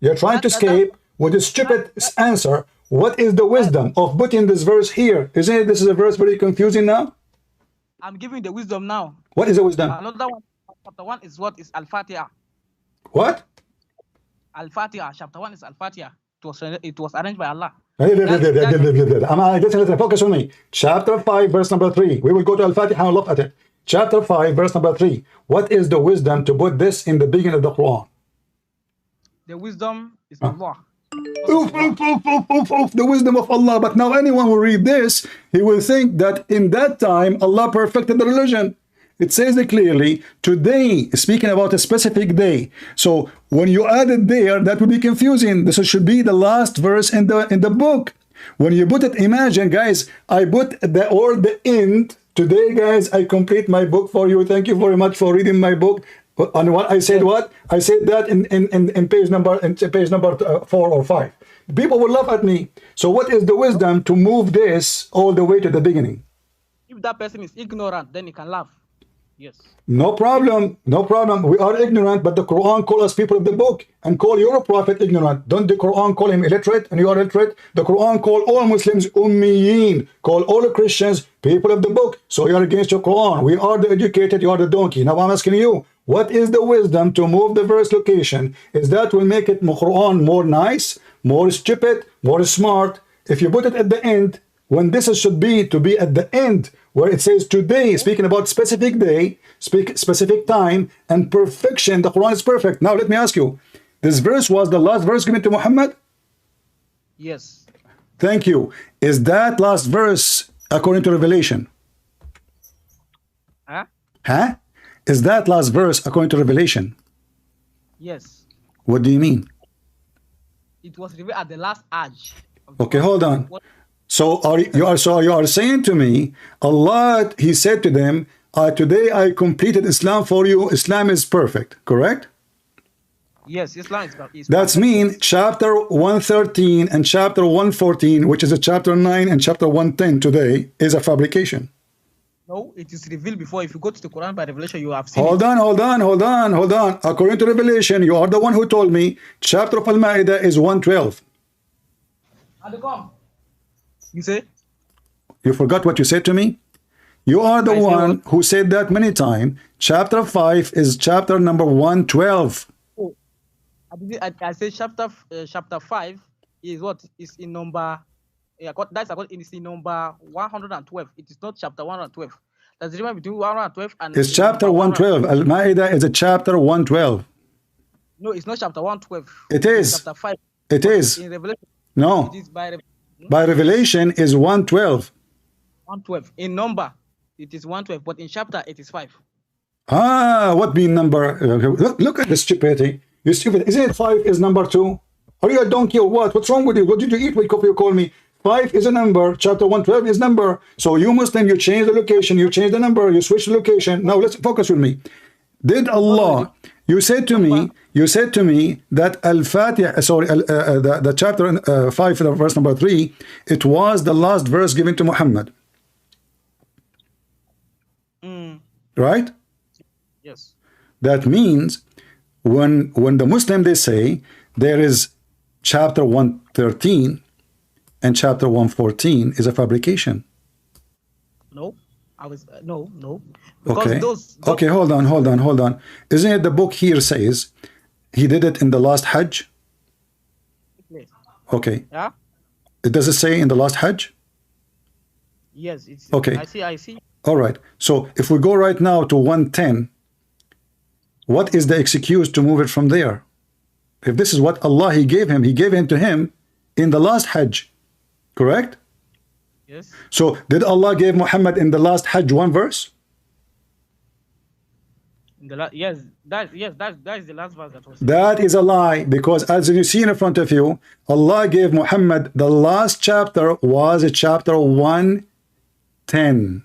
You're trying to escape with a stupid answer. What is the wisdom of putting this verse here? Isn't it, this is a verse very confusing now? I'm giving the wisdom now. What is the wisdom? Another one, chapter 1 is what is Al-Fatiha. What? Al-Fatiha, chapter 1 is Al-Fatiha. It was arranged by Allah. Listen, focus on me. Chapter 5, verse number 3. We will go to Al-Fatiha and look at it. Chapter 5, verse number 3. What is the wisdom to put this in the beginning of the Quran? The wisdom is Allah. The wisdom of Allah. But now anyone who read this, he will think that in that time Allah perfected the religion. It says it clearly, today, speaking about a specific day. So when you add it there, that would be confusing. This should be the last verse in the book. When you put it, imagine, guys, I put the end. Today, guys, I complete my book for you. Thank you very much for reading my book. And what I said, what? I said that in page number 4 or 5. People will laugh at me. So what is the wisdom to move this all the way to the beginning? If that person is ignorant, then he can laugh. Yes. No problem. No problem. We are ignorant, but the Quran calls us people of the book and call your prophet ignorant. Don't the Quran call him illiterate and you are illiterate? The Quran call all Muslims ummiyin, call all Christians people of the book. So you are against your Quran. We are the educated, you are the donkey. Now I'm asking you, what is the wisdom to move the verse location? Is that will make it Quran more nice, more stupid, more smart? If you put it at the end, when this should be to be at the end, where it says today, speaking about specific day, specific time, and perfection. The Quran is perfect. Now let me ask you, this verse was the last verse given to Muhammad? Yes. Thank you. Is that last verse according to Revelation? Huh? Huh? Is that last verse according to Revelation? Yes. What do you mean? It was revealed at the last age. Okay, hold on. So you are saying to me, Allah, He said to them, today I completed Islam for you. Islam is perfect, correct? Yes, Islam is That's mean chapter 113 and chapter 114, which is a chapter 9 and chapter 110 today, is a fabrication. No, it is revealed before. If you go to the Quran by Revelation, you have seen Hold on. According to Revelation, you are the one who told me chapter of Al-Ma'idah is 112. You say? You forgot what you said to me? You are the one who said that many times. Chapter 5 is chapter number 112. Oh, I said chapter 5 is what is in number. Yeah, it's in number 112. It is not chapter 112. That's the difference between 112 and. It's chapter 112. Al-Ma'idah is a chapter 112. No, it's not chapter 112. It is. It's chapter 5. It is. In Revelation. No. It is by Revelation is 112. 112. In number, it is 112, but in chapter, it is 5. What being number? Look at the stupidity. You stupid. Isn't it 5 is number 2? Are you a donkey or what? What's wrong with you? What did you eat? Wake up, you call me. 5 is a number. Chapter 112 is number. So you Muslim, you change the location, you change the number, you switch the location. Now let's focus with me. Did Allah, you said to me that Al-Fatiha, the chapter 5, verse number 3, it was the last verse given to Muhammad. Right? Yes. That means when the Muslim, they say there is chapter 113 and chapter 114 is a fabrication. No. No. Because Okay. those Okay, hold on. Isn't it the book here says he did it in the last Hajj? Okay. Yeah? It does it say in the last Hajj? Yes, it's Okay. I see. All right. So if we go right now to 110, what is the excuse to move it from there? If this is what Allah He gave it to him in the last Hajj, correct? Yes. So did Allah give Muhammad in the last Hajj one verse? Yes, that is the last verse that was. That is a lie, because as you see in front of you, Allah gave Muhammad the last chapter was chapter 110.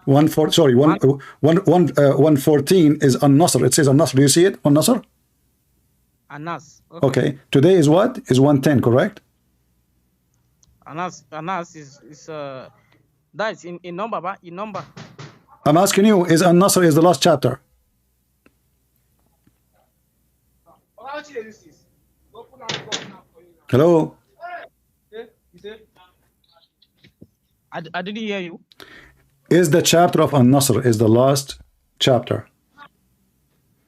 114 is An-Nasr. It says An-Nasr. Do you see it? An-Nasr? Anas. Okay. Today is what? Is 110, correct? Anas is that is in number, but in number. I'm asking you, is An-Nasr is the last chapter? Hello? I didn't hear you. Is the chapter of An-Nasr is the last chapter?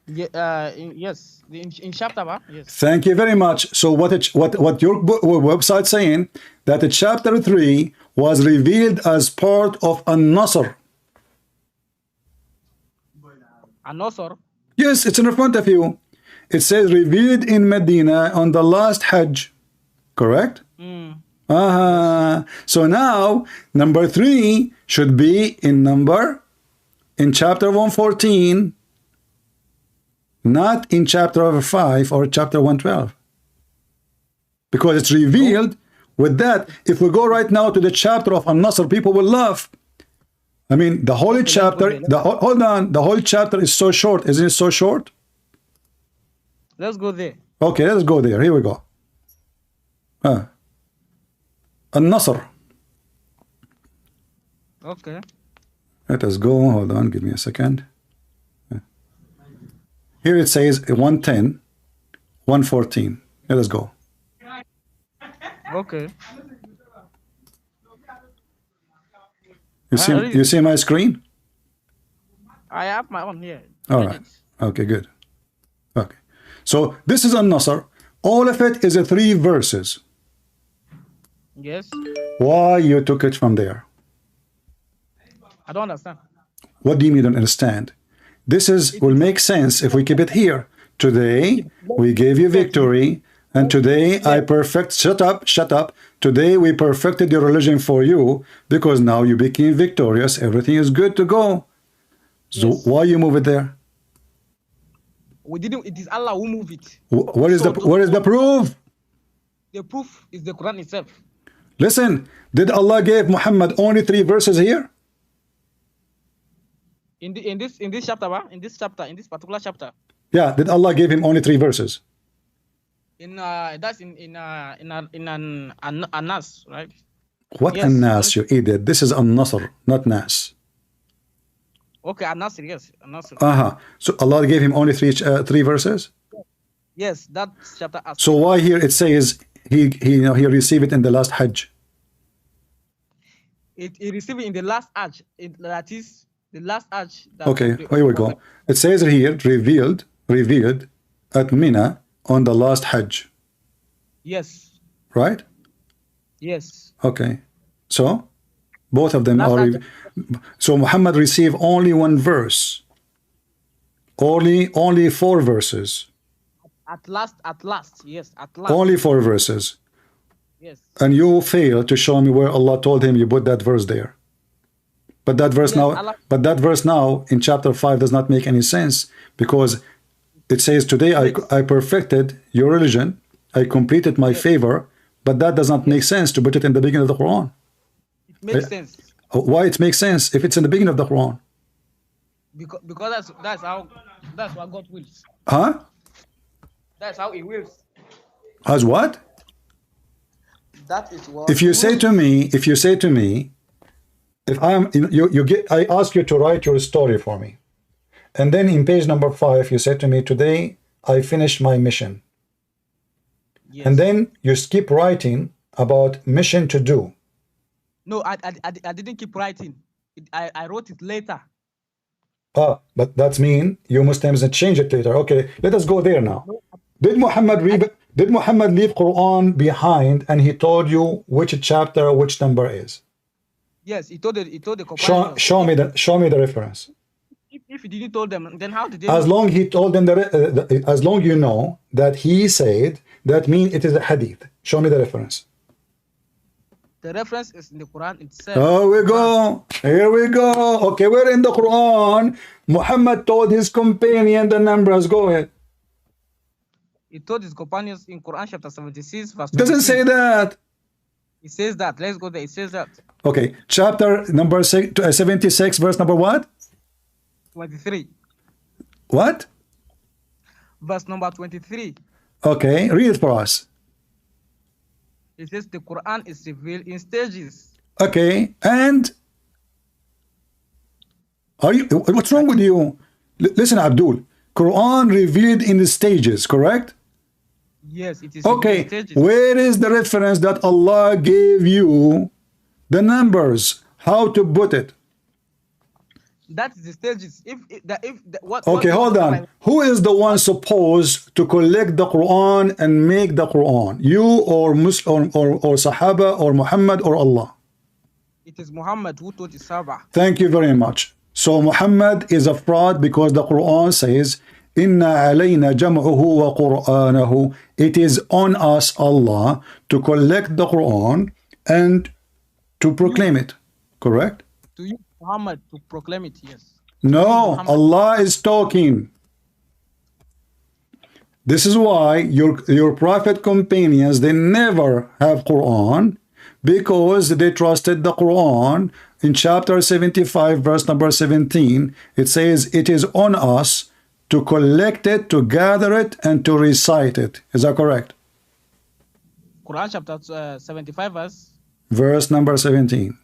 Yeah, yes, in chapter, yes. Thank you very much. So what your website saying that the chapter 3 was revealed as part of An-Nasr. An-Nasr? Yes, it's in front of you. It says revealed in Medina on the last Hajj. Correct? So now number 3 should be in chapter 114, not in chapter 5 or chapter 112, because it's revealed With that, if we go right now to the chapter of An-Nasr, people will laugh. I mean, the whole chapter, hold on, the whole chapter is so short. Isn't it so short? Let's go there. Okay, let's go there. Here we go. An-Nasr. Okay. Let us go. Hold on, give me a second. Here it says 110, 114. Let us go. Okay. You see my screen? I have my own here. All right. Okay, good. Okay. So this is An-Nasr. All of it is 3 verses. Yes. Why you took it from there? I don't understand. What do you mean you don't understand? This will make sense if we keep it here. Today we gave you victory, and today shut up. Today we perfected your religion for you, because now you became victorious. Everything is good to go. So why you move it there? We didn't. It is Allah who moved it. What is what is the proof? The proof is the Quran itself. Listen, did Allah give Muhammad only 3 verses here? In this chapter, in this particular chapter. Yeah, did Allah give him only 3 verses? That's in An-Nas, right? What yes, An-Nas, you idiot? This is An-Nasr, not Nas. Okay, An-Nasr, yes, An-Nasr. So Allah gave him only 3 verses? Yes, that chapter. So why here it says he received it in the last Hajj? He received it in the last Hajj. That is the last Hajj. Okay, here we go. It says here revealed at Mina on the last Hajj. Yes. Right? Yes. Okay. So both of them are. So Muhammad received only 1 verse. Only 4 verses. At last, yes, at last. Only 4 verses. Yes. And you fail to show me where Allah told him you put that verse there. But that verse now in chapter 5 does not make any sense, because it says today I perfected your religion, I completed my favor, but that does not make sense to put it in the beginning of the Quran. It makes sense. Why it makes sense if it's in the beginning of the Quran? Because that's what God wills. Huh? That's how He wills. As what? That is what. If you say to me, if I ask you to write your story for me, and then in page number 5 you said to me, today I finished my mission. Yes. And then you skip writing about mission to do. No, I didn't keep writing. I wrote it later. But that means you Muslims change it later. Okay, let us go there now. Did Muhammad leave Quran behind and he told you which chapter, which number is? Yes, he told the companions. Show me the reference. If he didn't told them, then how did they? As long he told them as long you know that he said, that means it is a hadith. Show me the reference. The reference is in the Quran itself. Here we go. Okay, we're in the Quran. Muhammad told his companion the numbers. Go ahead. He told his companions in Quran chapter 76 verse 23. Doesn't say that. It says that. Let's go there. It says that. Okay, chapter number 76, verse number what? 23. What? Verse number 23. Okay, read it for us. It says the Quran is revealed in stages. Okay, and what's wrong with you? Listen, Abdul. Quran revealed in the stages, correct? Yes, it is. Okay, in stages. where is the reference that Allah gave you the numbers? How to put it? That is the stages. Okay, hold on. Who is the one supposed to collect the Quran and make the Quran? You or Muslim or Sahaba or Muhammad or Allah? It is Muhammad who taught the Sahaba. Thank you very much. So Muhammad is a fraud because the Quran says, Inna alayna jam'uhu wa Qur'anahu. It is on us, Allah, to collect the Quran and to proclaim it. Correct? To you, Muhammad, to proclaim it, yes. No, Allah is talking. This is why your prophet companions, they never have Quran, because they trusted the Quran. In chapter 75, verse number 17, it says, it is on us to collect it, to gather it, and to recite it. Is that correct? Quran chapter 75 verse number 17.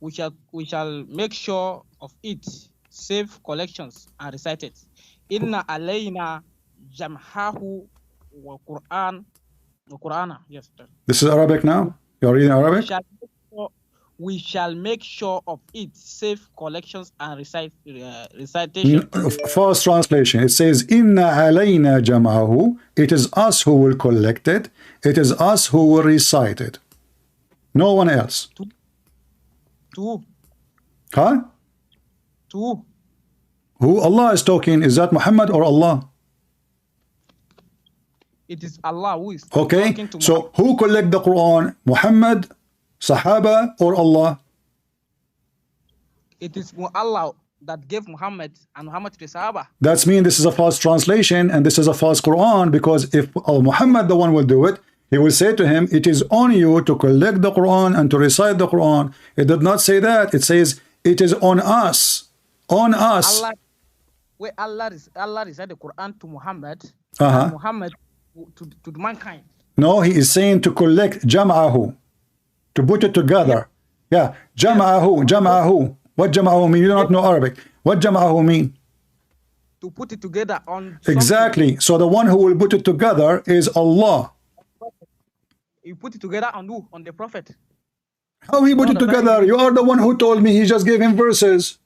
We shall make sure of it, save collections and recite it. Inna alayna jamhahu wa Qur'ana. Yes. This is Arabic now? You're reading Arabic? We shall make sure of it, save collections and recitation. First translation, it says, Inna alayna jam'ahu. It is us who will collect it. It is us who will recite it. No one else. To Huh? To Who Allah is talking? Is that Muhammad or Allah? It is Allah who is okay. talking to So Muhammad. who collect the Quran? Muhammad, Sahaba, or Allah? It is Allah that gave Muhammad and Muhammad to the Sahaba. That's mean this is a false translation and this is a false Quran, because if Muhammad the one will do it, he will say to him, it is on you to collect the Quran and to recite the Quran. It did not say that. It says it is on us. On us. Allah recited the Quran to Muhammad, and Muhammad to mankind. No, he is saying to collect jam'ahu, to put it together. Yeah, jam'ahu. What jam'ahu mean? You do not know Arabic. What jam'ahu mean? To put it together on exactly. Something. So the one who will put it together is Allah. You put it together on who? On the Prophet. How he put it together? You are the one who told me he just gave him verses.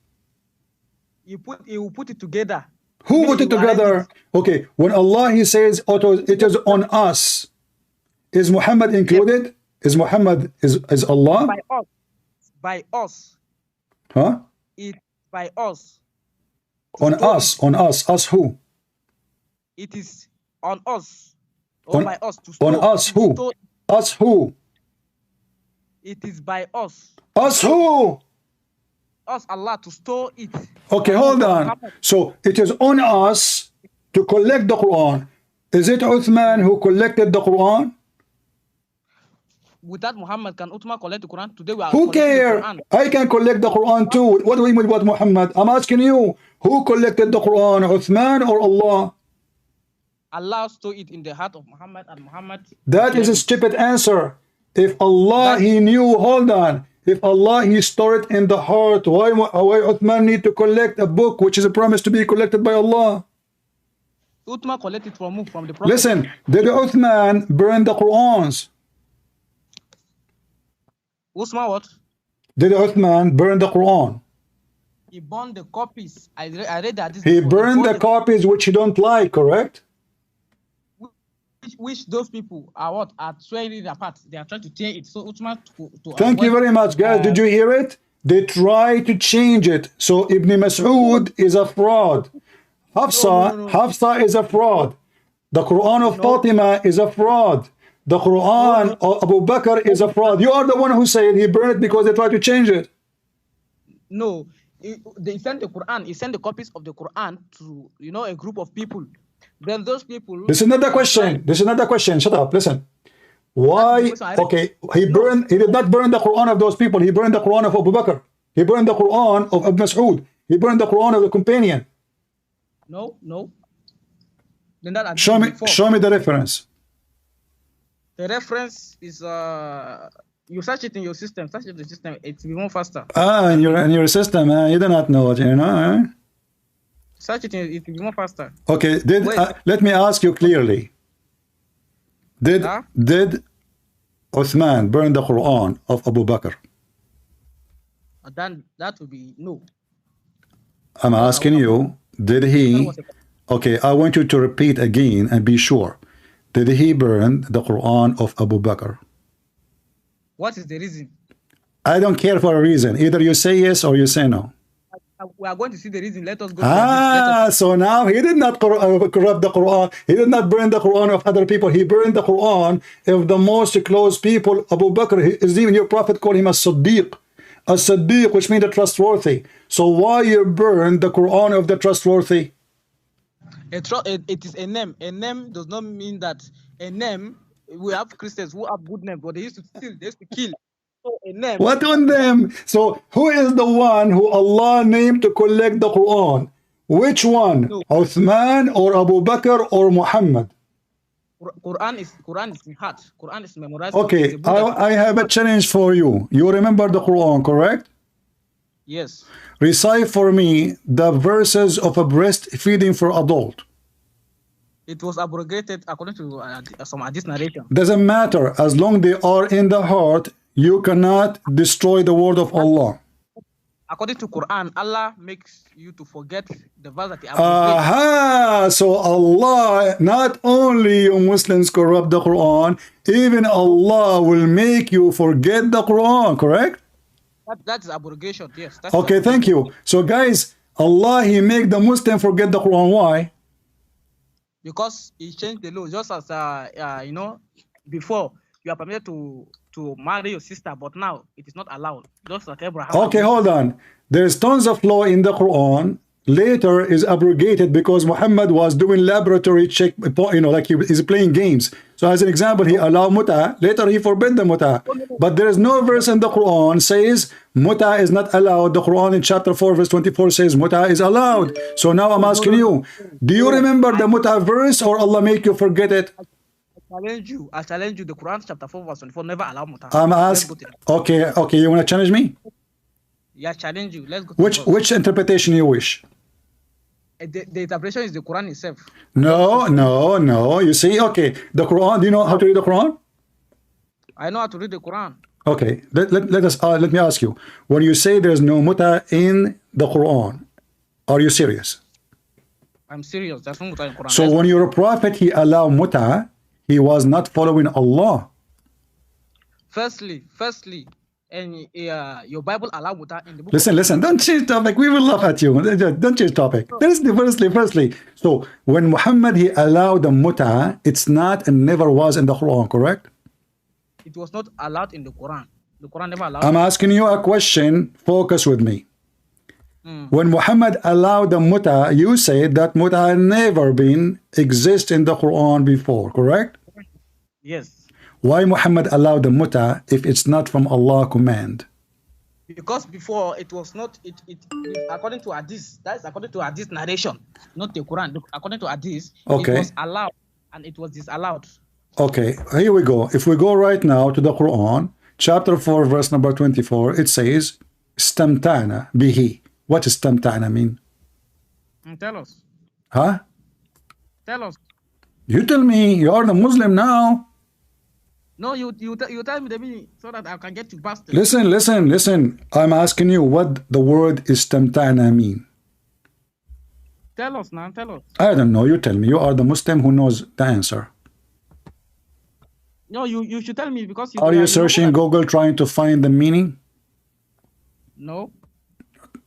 You put it together. Who put it together? Okay, when Allah he says it is on us, is Muhammad included? Yep. Is Muhammad is Allah? By us. By us. Huh? It by us. On us. On us. Us who? It is on us. Or by us. To on us who? Us who? It is by us. Us who? Us, Allah, to store it. Okay, hold on. So it is on us to collect the Quran. Is it Uthman who collected the Quran? Without Muhammad, can Uthman collect the Quran? Today we are who cares? I can collect the Quran too. What do we mean with Muhammad? I'm asking you, who collected the Quran, Uthman or Allah? Allah stored it in the heart of Muhammad, and Muhammad. That is a stupid answer. If Allah he knew, hold on. If Allah he stored it in the heart, why Uthman need to collect a book which is a promise to be collected by Allah? Uthman collected from who? From the Prophet. Listen, did Uthman burn the Qurans? Uthman what? Did Uthman burn the Quran? He burned the copies. I read that. He burned the copies which he don't like, correct? Which those people are what are tearing it apart. They are trying to tear it. So Uthman to thank you very much, guys. Did you hear it? They try to change it. So Ibn Mas'ud is a fraud. Hafsa is a fraud. The Quran of Fatima is a fraud. The Quran of Abu Bakr is a fraud. You are the one who said he burned it because they tried to change it. No, they sent the Quran. He sent the copies of the Quran to a group of people. Then those people. This is not the question. This is not the question. Shut up. Listen. Why? Okay, he did not burn the Quran of those people. He burned the Quran of Abu Bakr. He burned the Quran of Ibn Mas'ud. He burned the Quran of the companion. No. Then that show me the reference. The reference is you search it in your system. Search it in the system. It will be more faster. In your system. You do not know it. Search it. It will be more faster. Okay. Let me ask you clearly. Did Uthman burn the Quran of Abu Bakr? Then that would be no. I'm asking you. Did he? Okay. I want you to repeat again and be sure. Did he burn the Quran of Abu Bakr? What is the reason? I don't care for a reason. Either you say yes or you say no. We are going to see the reason. Let us go. So now he did not corrupt the Quran. He did not burn the Quran of other people. He burned the Quran of the most close people. Abu Bakr is even your prophet called him a Siddiq. A Siddiq, which means the trustworthy. So why you burn the Quran of the trustworthy? It is a name. A name does not mean that a name. We have Christians who have good names, but they used to steal, they used to kill. So a name. What on them? So who is the one who Allah named to collect the Quran? Which one? No. Uthman or Abu Bakr or Muhammad? Quran is in heart. Quran is memorized. Okay, I have a challenge for you. You remember the Quran, correct? Yes. Recite for me the verses of a breastfeeding for adult. It was abrogated according to some hadith narration. Doesn't matter. As long they are in the heart, you cannot destroy the word of Allah. According to Quran, Allah makes you to forget the verse that he abrogated. Aha! So Allah, not only you Muslims corrupt the Quran, even Allah will make you forget the Quran, correct? That is abrogation, yes. That's Okay, thank you. So guys, Allah, He make the Muslim forget the Quran. Why? Because He changed the law. Just as, you know, before you are permitted to marry your sister, but now it is not allowed. Just like Abraham. Okay, hold on. There's tons of law in the Quran. Later is abrogated because Muhammad was doing laboratory check, you know, like he's playing games. So as an example, he allowed muta. Later he forbid the muta. But there is no verse in the Quran says muta is not allowed. The Quran in chapter 4 verse 24 says muta is allowed. So now I'm asking you, do you remember the muta verse or Allah make you forget it? I challenge you. The Quran chapter 4 verse 24 never allow muta. I'm asking. Okay, you want to challenge me? Yeah, challenge you. Let's go. To which interpretation you wish? The interpretation is the Quran itself. No. You see, okay, the Quran. Do you know how to read the Quran? I know how to read the Quran. Okay, let me ask you. When you say there's no muta in the Quran, are you serious? I'm serious. There's no muta in Quran. So when your prophet he allowed muta, he was not following Allah. Firstly, and your Bible allow muta in the book. Listen, don't change topic. We will laugh at you. Don't change topic. Firstly. So when Muhammad he allowed the muta, it's not and never was in the Quran, correct? It was not allowed in the Quran. The Quran never allowed. I'm asking you a question. Focus with me. When Muhammad allowed the muta, you said that muta had never been exist in the Quran before, correct? Yes. Why Muhammad allowed the muta if it's not from Allah command? Because before it was not according to hadith. That is according to hadith narration, not the Quran. According to hadith, okay, it was allowed and it was disallowed. Okay, here we go. If we go right now to the Quran, chapter 4, verse number 24, it says, "Istamtana bihi." What does istamtana mean? Tell us. Huh? Tell us. You tell me. You are the Muslim now. No, you tell me the meaning so that I can get you past it. Listen. I'm asking you what the word istamtana mean. Tell us now. Tell us. I don't know. You tell me. You are the Muslim who knows the answer. No, you should tell me because are you searching Google trying to find the meaning? No.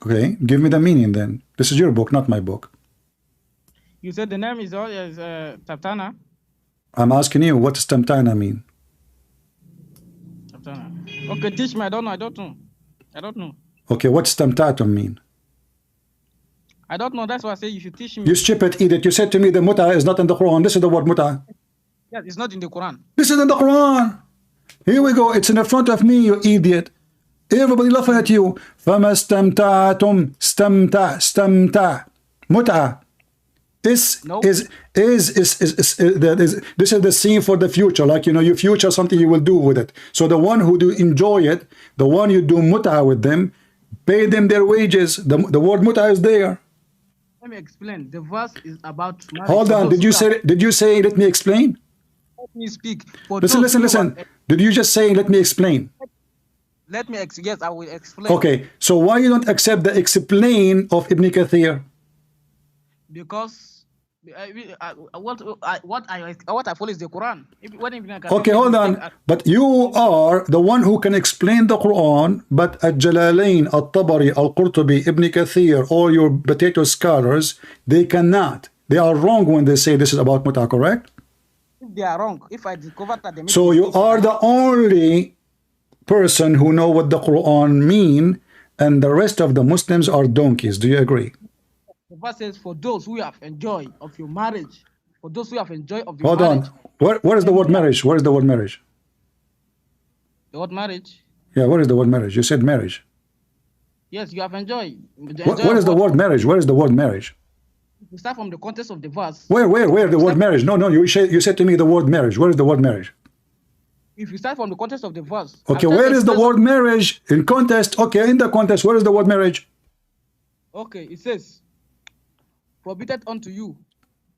Okay, give me the meaning then. This is your book, not my book. You said the name is Taptana. I'm asking you, what does Tamtana mean? Taptana. Okay, teach me. I don't know. Okay, what's Tamtatum mean? I don't know. That's why I say you should teach me. You stupid idiot. You said to me the muta is not in the Quran. This is the word muta. Yes, it's not in the Quran. This is in the Quran. Here we go. It's in the front of me, you idiot. Everybody laughing at you. فَمَا اسْتَمْتَعْتُمْ اسْتَمْتَعْ مُتْعَ. This is the scene for the future. Like, you know, your future, something you will do with it. So the one who do enjoy it, the one you do muta with them, pay them their wages. The word muta is there. Let me explain. The verse is about marriage. Hold on. Did you say let me explain? Let me speak. Listen. Did you just say let me explain? Let me yes, I will explain. Okay. So why you don't accept the explain of Ibn Kathir? Because what I follow is the Quran. Okay, hold on. But you are the one who can explain the Quran, but Al-Jalalain, Al-Tabari, Al-Qurtubi, Ibn Kathir, all your potato scholars, they cannot. They are wrong when they say this is about muta, correct? If they are wrong, if I discover that they so you are the only person who know what the Quran mean, and the rest of the Muslims are donkeys. Do you agree? The verse says, for those who have enjoy of your marriage, for those who have enjoy of your Hold marriage. on. Where is the word marriage? Where is the word marriage? The word marriage? Yeah, where is the word marriage? You said marriage. Yes, you have enjoy. Where is the word marriage? Where is the word marriage? We start from the context of the verse. Where the word marriage? No, you said to me the word marriage. Where is the word marriage? If you start from the context of the verse. Okay, where is the word marriage? In context, okay, in the context, where is the word marriage? Okay, it says, prohibited unto you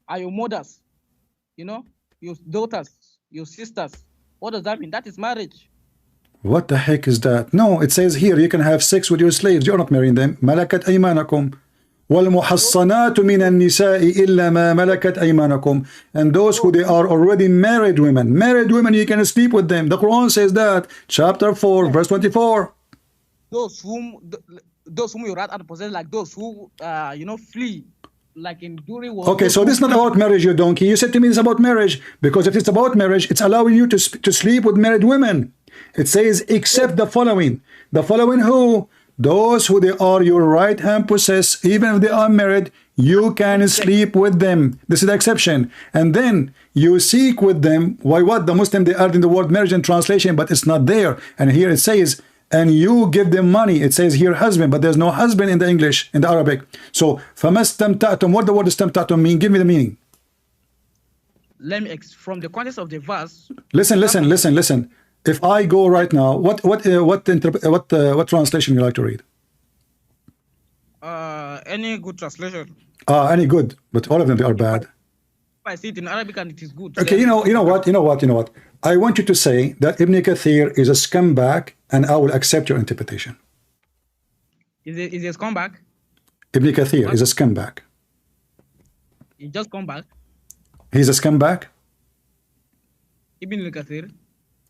are your mothers, your daughters, your sisters. What does that mean? That is marriage. What the heck is that? No, it says here you can have sex with your slaves. You're not marrying them. ملكت أيمانكم والمحصنات من النساء إلا ما ملكت أيمانكم. And those who they are already married women. Married women, you can sleep with them. The Quran says that. Chapter 4, verse 24. Those whom you rat and possess, like those who flee, like in during war. Okay, so this is not about marriage, you donkey. You said to me it's about marriage, because if it's about marriage, it's allowing you to sleep with married women. It says except the following. The following who? Those who they are your right hand possess, even if they are married, you can sleep with them. This is the exception. And then you seek with them. Why what? The Muslim, they add in the word marriage in translation, but it's not there. And here it says, and you give them money. It says here husband, but there's no husband in the English, in the Arabic. So فَمَسْتَمْتَعْتُمْ, what the word istamta'tum mean? Give me the meaning. Let me from the context of the verse. Listen. If I go right now, what translation you like to read? Any good translation. Any good, but all of them they are bad. If I see it in Arabic and it is good. Okay, you know what? I want you to say that Ibn Kathir is a scumbag, and I will accept your interpretation. Is it a scumbag? Ibn Kathir is a scumbag. He just come back. He's a scumbag? Ibn Kathir.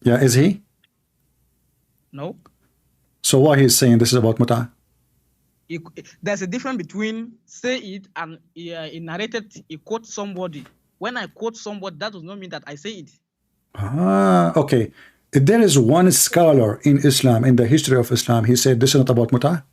Yeah, is he? No. So why he's saying this is about mut'ah? There's a difference between say it and he narrated, he quotes somebody. When I quote somebody, that does not mean that I say it. Okay. There is one scholar in Islam, in the history of Islam, he said this is not about mut'ah.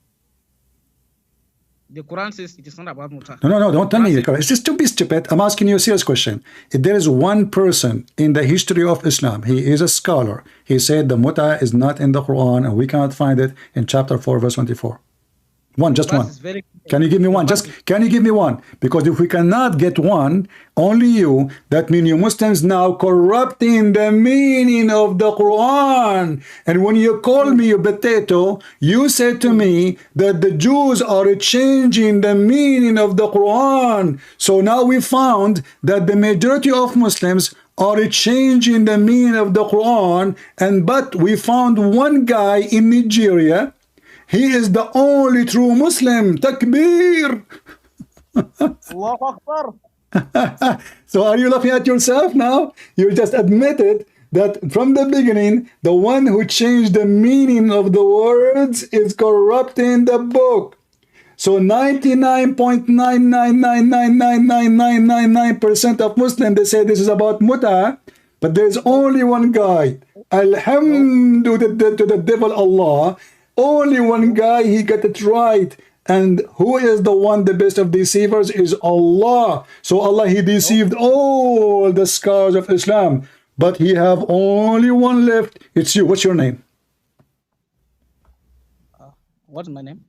The Quran says it is not about mut'ah. No, don't tell me. It's just to be stupid. I'm asking you a serious question. If there is one person in the history of Islam, he is a scholar, he said the mut'ah is not in the Quran and we cannot find it in chapter 4, verse 24. Just one. Can you give me one? Can you give me one? Because if we cannot get one, only you, that means you Muslims now corrupting the meaning of the Quran. And when you call me a potato, you said to me that the Jews are changing the meaning of the Quran. So now we found that the majority of Muslims are changing the meaning of the Quran. But we found one guy in Nigeria. He is the only true Muslim. Takbir. Allahu Akbar. So are you laughing at yourself now? You just admitted that from the beginning, the one who changed the meaning of the words is corrupting the book. So 99.9999999% of Muslims, they say this is about mut'ah, but there's only one guy. Alhamdulillah to the devil Allah. Only one guy, he got it right. And who is the one, the best of deceivers, is Allah. So Allah, he deceived all the scholars of Islam. But he have only one left. It's you. What's your name? What's my name?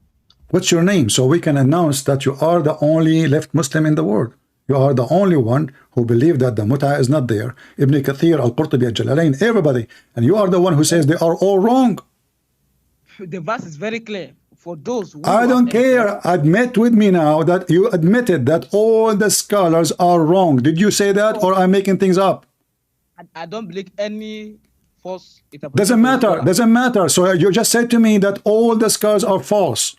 What's your name? So we can announce that you are the only left Muslim in the world. You are the only one who believe that the mut'ah is not there. Ibn Kathir, Al-Qurtubi, Al-Jalalain, everybody. And you are the one who says they are all wrong. The verse is very clear for those who I don't care. Admit with me now that you admitted that all the scholars are wrong. Did you say that, or I'm making things up? I don't believe any false. Doesn't matter. So you just said to me that all the scholars are false.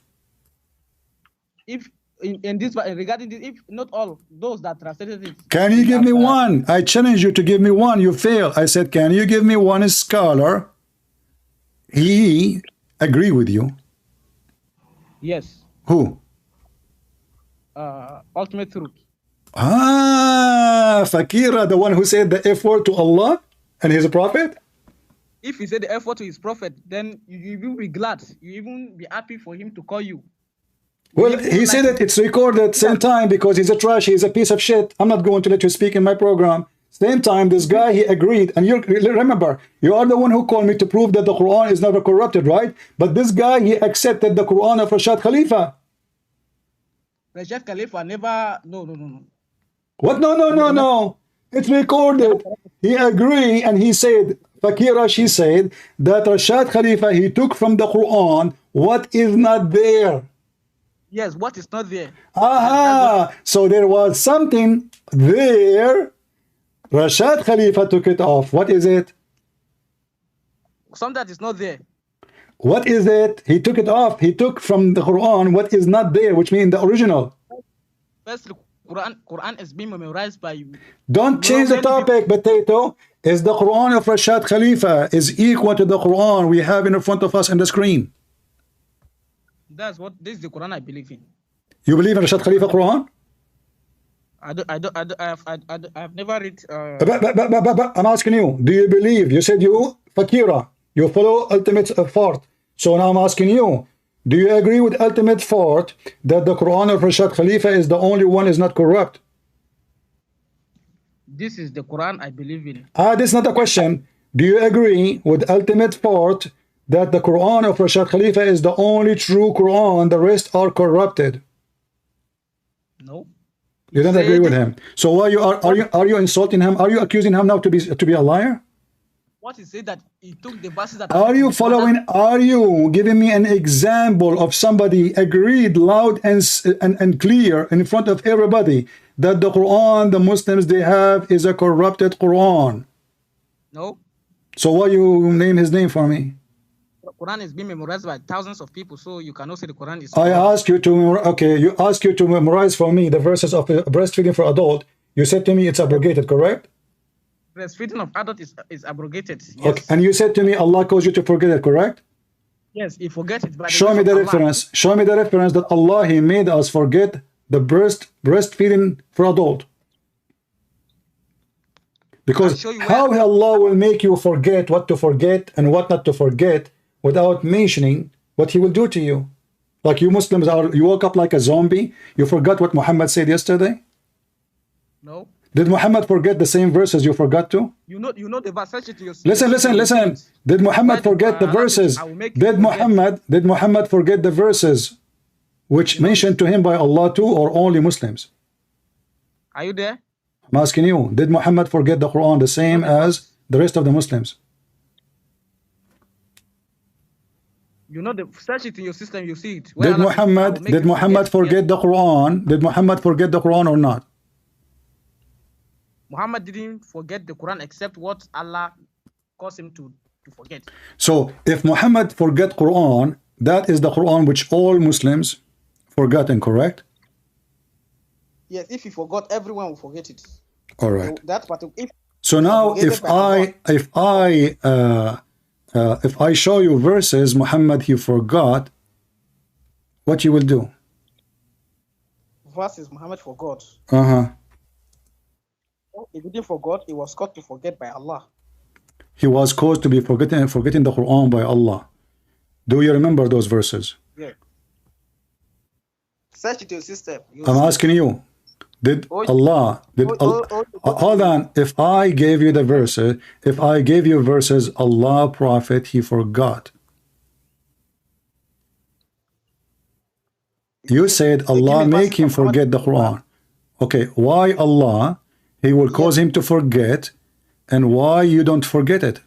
If in this regarding this, if not all those that translated it. Can you give me one? I challenge you to give me one. You fail. I said, can you give me one scholar? He agree with you. Yes. Who? Ultimate truth. Fakira, the one who said the F word to Allah and his prophet? If he said the F word to his prophet, then you will be glad. You even be happy for him to call you. Well, he said it. It's recorded. Same time, because he's a trash. He's a piece of shit. I'm not going to let you speak in my program. Same time, this guy, he agreed. And you remember, you are the one who called me to prove that the Quran is never corrupted, right? But this guy, he accepted the Quran of Rashad Khalifa. Rashad Khalifa never. No. What? No. It's recorded. He agreed, and he said, Fakira, she said that Rashad Khalifa, he took from the Quran what is not there. Yes, what is not there. Aha! So there was something there. Rashad Khalifa took it off. What is it? Some that is not there. What is it? He took it off. He took from the Quran what is not there, which means the original. First, Quran is being memorized by you. Don't change the topic, Potato. Is the Quran of Rashad Khalifa is equal to the Quran we have in front of us on the screen? This is the Quran I believe in. You believe in Rashad Khalifa Quran? I've never read. But I'm asking you, do you believe? You said you, Fakira, you follow ultimate thought. So now I'm asking you, do you agree with ultimate thought that the Quran of Rashad Khalifa is the only one is not corrupt? This is the Quran I believe in. This is not a question. Do you agree with ultimate thought that the Quran of Rashad Khalifa is the only true Quran, the rest are corrupted? No. You don't agree with him. So why are you insulting him? Are you accusing him now to be a liar? What is it that he took the verses that are you following? Are you giving me an example of somebody agreed loud and clear in front of everybody that the Quran the Muslims they have is a corrupted Quran? No. So why you name his name for me? The Quran is being memorized by thousands of people, so you cannot say the Quran is. I asked you to you asked you to memorize for me the verses of breastfeeding for adult. You said to me it's abrogated, correct? Breastfeeding of adult is abrogated. Yes. Okay. And you said to me Allah caused you to forget it, correct? Yes, he forget it. Show me the reference. Show me the reference that Allah he made us forget the breastfeeding for adult. Because how Allah will make you forget what to forget and what not to forget without mentioning what he will do to you. Like you Muslims you woke up like a zombie. You forgot what Muhammad said yesterday? No. Did Muhammad forget the same verses you forgot to? You know the verse. Listen. Did Muhammad forget the verses? Did Muhammad forget the verses which mentioned to him by Allah too, or only Muslims? Are you there? I'm asking you, did Muhammad forget the Quran the same as the rest of the Muslims? You know, search it in your system, you see it. Did Muhammad forget the Quran? Did Muhammad forget the Quran or not? Muhammad didn't forget the Quran except what Allah caused him to forget. So if Muhammad forget Quran, that is the Quran which all Muslims forgotten, correct? Yes, if he forgot, everyone will forget it. All right. So now if I show you verses Muhammad he forgot, what you will do? Verses Muhammad forgot. He didn't forget, he was caused to forget by Allah. He was caused to be forgetting the Quran by Allah. Do you remember those verses? Yeah. Search it in your system. I'm asking you, hold on, if I gave you the verses, Allah, Prophet, he forgot. You said Allah make him forget the Quran. Okay, why Allah he will cause him to forget, and why you don't forget it?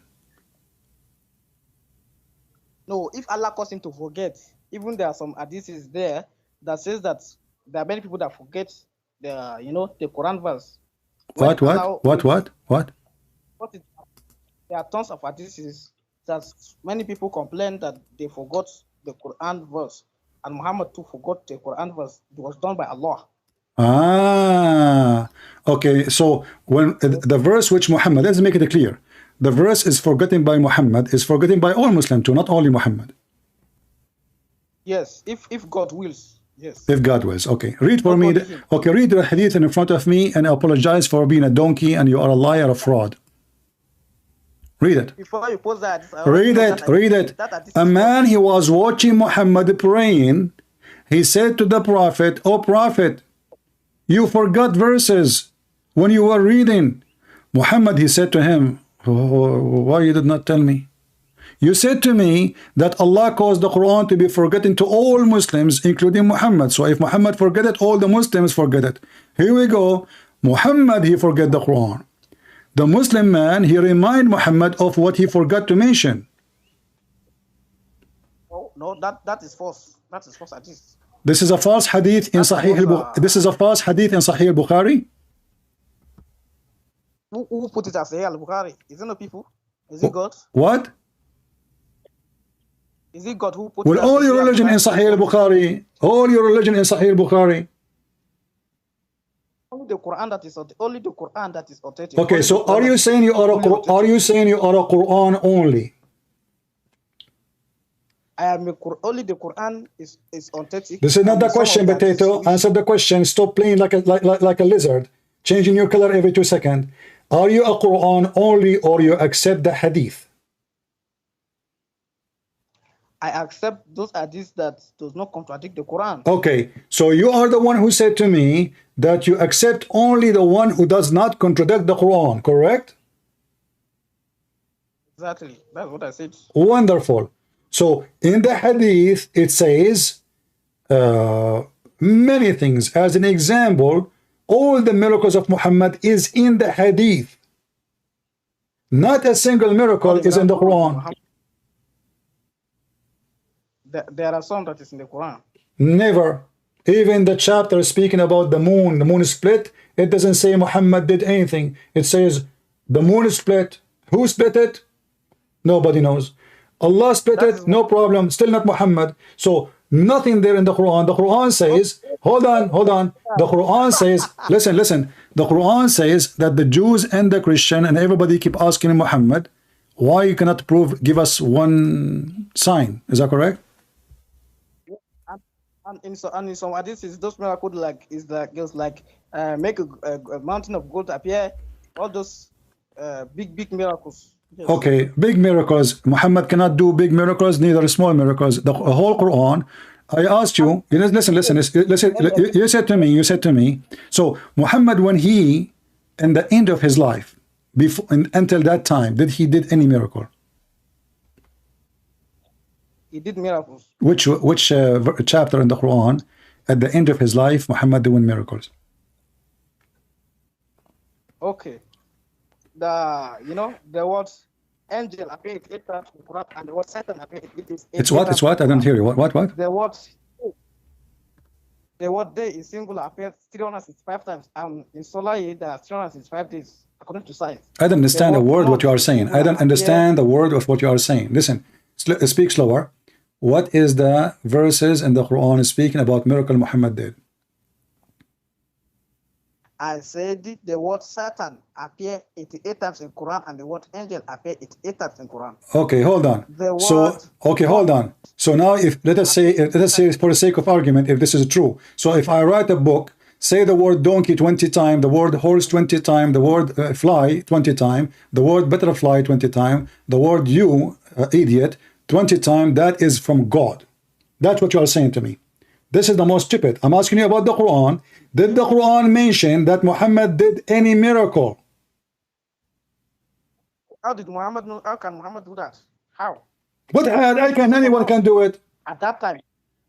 No, if Allah caused him to forget, even there are some hadiths there that says that there are many people that forget the Quran verse. What? There are tons of hadiths that many people complain that they forgot the Quran verse, and Muhammad too forgot the Quran verse. It was done by Allah. Okay, so when the verse which Muhammad, let's make it clear, the verse is forgotten by Muhammad, is forgotten by all Muslims too, not only Muhammad. Yes, if God wills. Yes. If God wills. Okay, read for me. Read the hadith in front of me and apologize for being a donkey and you are a liar, a fraud. Read it. Before you post that, read it. A man, he was watching Muhammad praying. He said to the Prophet, "O Prophet, you forgot verses when you were reading." Muhammad, he said to him, "Why you did not tell me? You said to me that Allah caused the Quran to be forgotten to all Muslims, including Muhammad. So if Muhammad forget it, all the Muslims forget it." Here we go. Muhammad, he forget the Quran. The Muslim man, he remind Muhammad of what he forgot to mention. No, that is false. That is false hadith. This is a false hadith in Sahih al-Bukhari. This is a false hadith in Sahih al-Bukhari. Who put it as Sahih al-Bukhari? Is it not people? Is it God? What? Is it God who put Well, it as all your Sahih religion in al-Bukhari? Sahih al-Bukhari. All your religion in Sahih al-Bukhari. Only the Quran that is authentic. Okay, Only so the Quran are you saying you are a Quran only? only the Quran is authentic. This is not and the some question, of that Potato. is- Answer the question. Stop playing like a lizard, changing your color every 2 seconds. Are you a Quran only, or you accept the hadith? I accept those hadiths that does not contradict the Quran. Okay, so you are the one who said to me that you accept only the one who does not contradict the Quran, correct? Exactly. That's what I said. Wonderful. So in the hadith, it says many things. As an example, all the miracles of Muhammad is in the hadith. Not a single miracle is in the Quran. There are some that is in the Quran. Never. Even the chapter speaking about the moon split, it doesn't say Muhammad did anything. It says the moon split. Who split it? Nobody knows. Allah split it, no problem, still not Muhammad. So nothing there in the Quran. The Quran says, hold on. The Quran says, listen. The Quran says that the Jews and the Christian and everybody keep asking Muhammad, why you cannot give us one sign? Is that correct? And in some hadiths, those miracles make a mountain of gold appear. All those big miracles. Yes. Okay, big miracles. Muhammad cannot do big miracles, neither small miracles. The whole Quran. I asked you. Listen. You said to me. So Muhammad, when he, in the end of his life, until that time, did any miracle? He did miracles. Which chapter in the Quran, at the end of his life, Muhammad doing miracles? Okay. The word angel appeared 8 times in the Quran, and the word Satan appeared. It's what? I don't hear you. What? The word day is singular appears 365 times, and in solar year there are 365 days, according to science. I don't understand a word what you are saying. I don't understand the word of what you are saying. Listen, speak slower. What is the verses in the Quran speaking about miracle Muhammad did? I said the word Satan appear 88 times in Quran, and the word angel appear 88 times in Quran. Okay, hold on. Hold on. So now, if let us say for the sake of argument, if this is true, so if I write a book, say the word donkey 20 times, the word horse 20 times, the word fly 20 times, the word butterfly 20 times, the word you idiot 20 times, that is from God. That's what you are saying to me. This is the most stupid. I'm asking you about the Quran. Did the Quran mention that Muhammad did any miracle? How can Muhammad do that? How? But anyone can do it. At that time.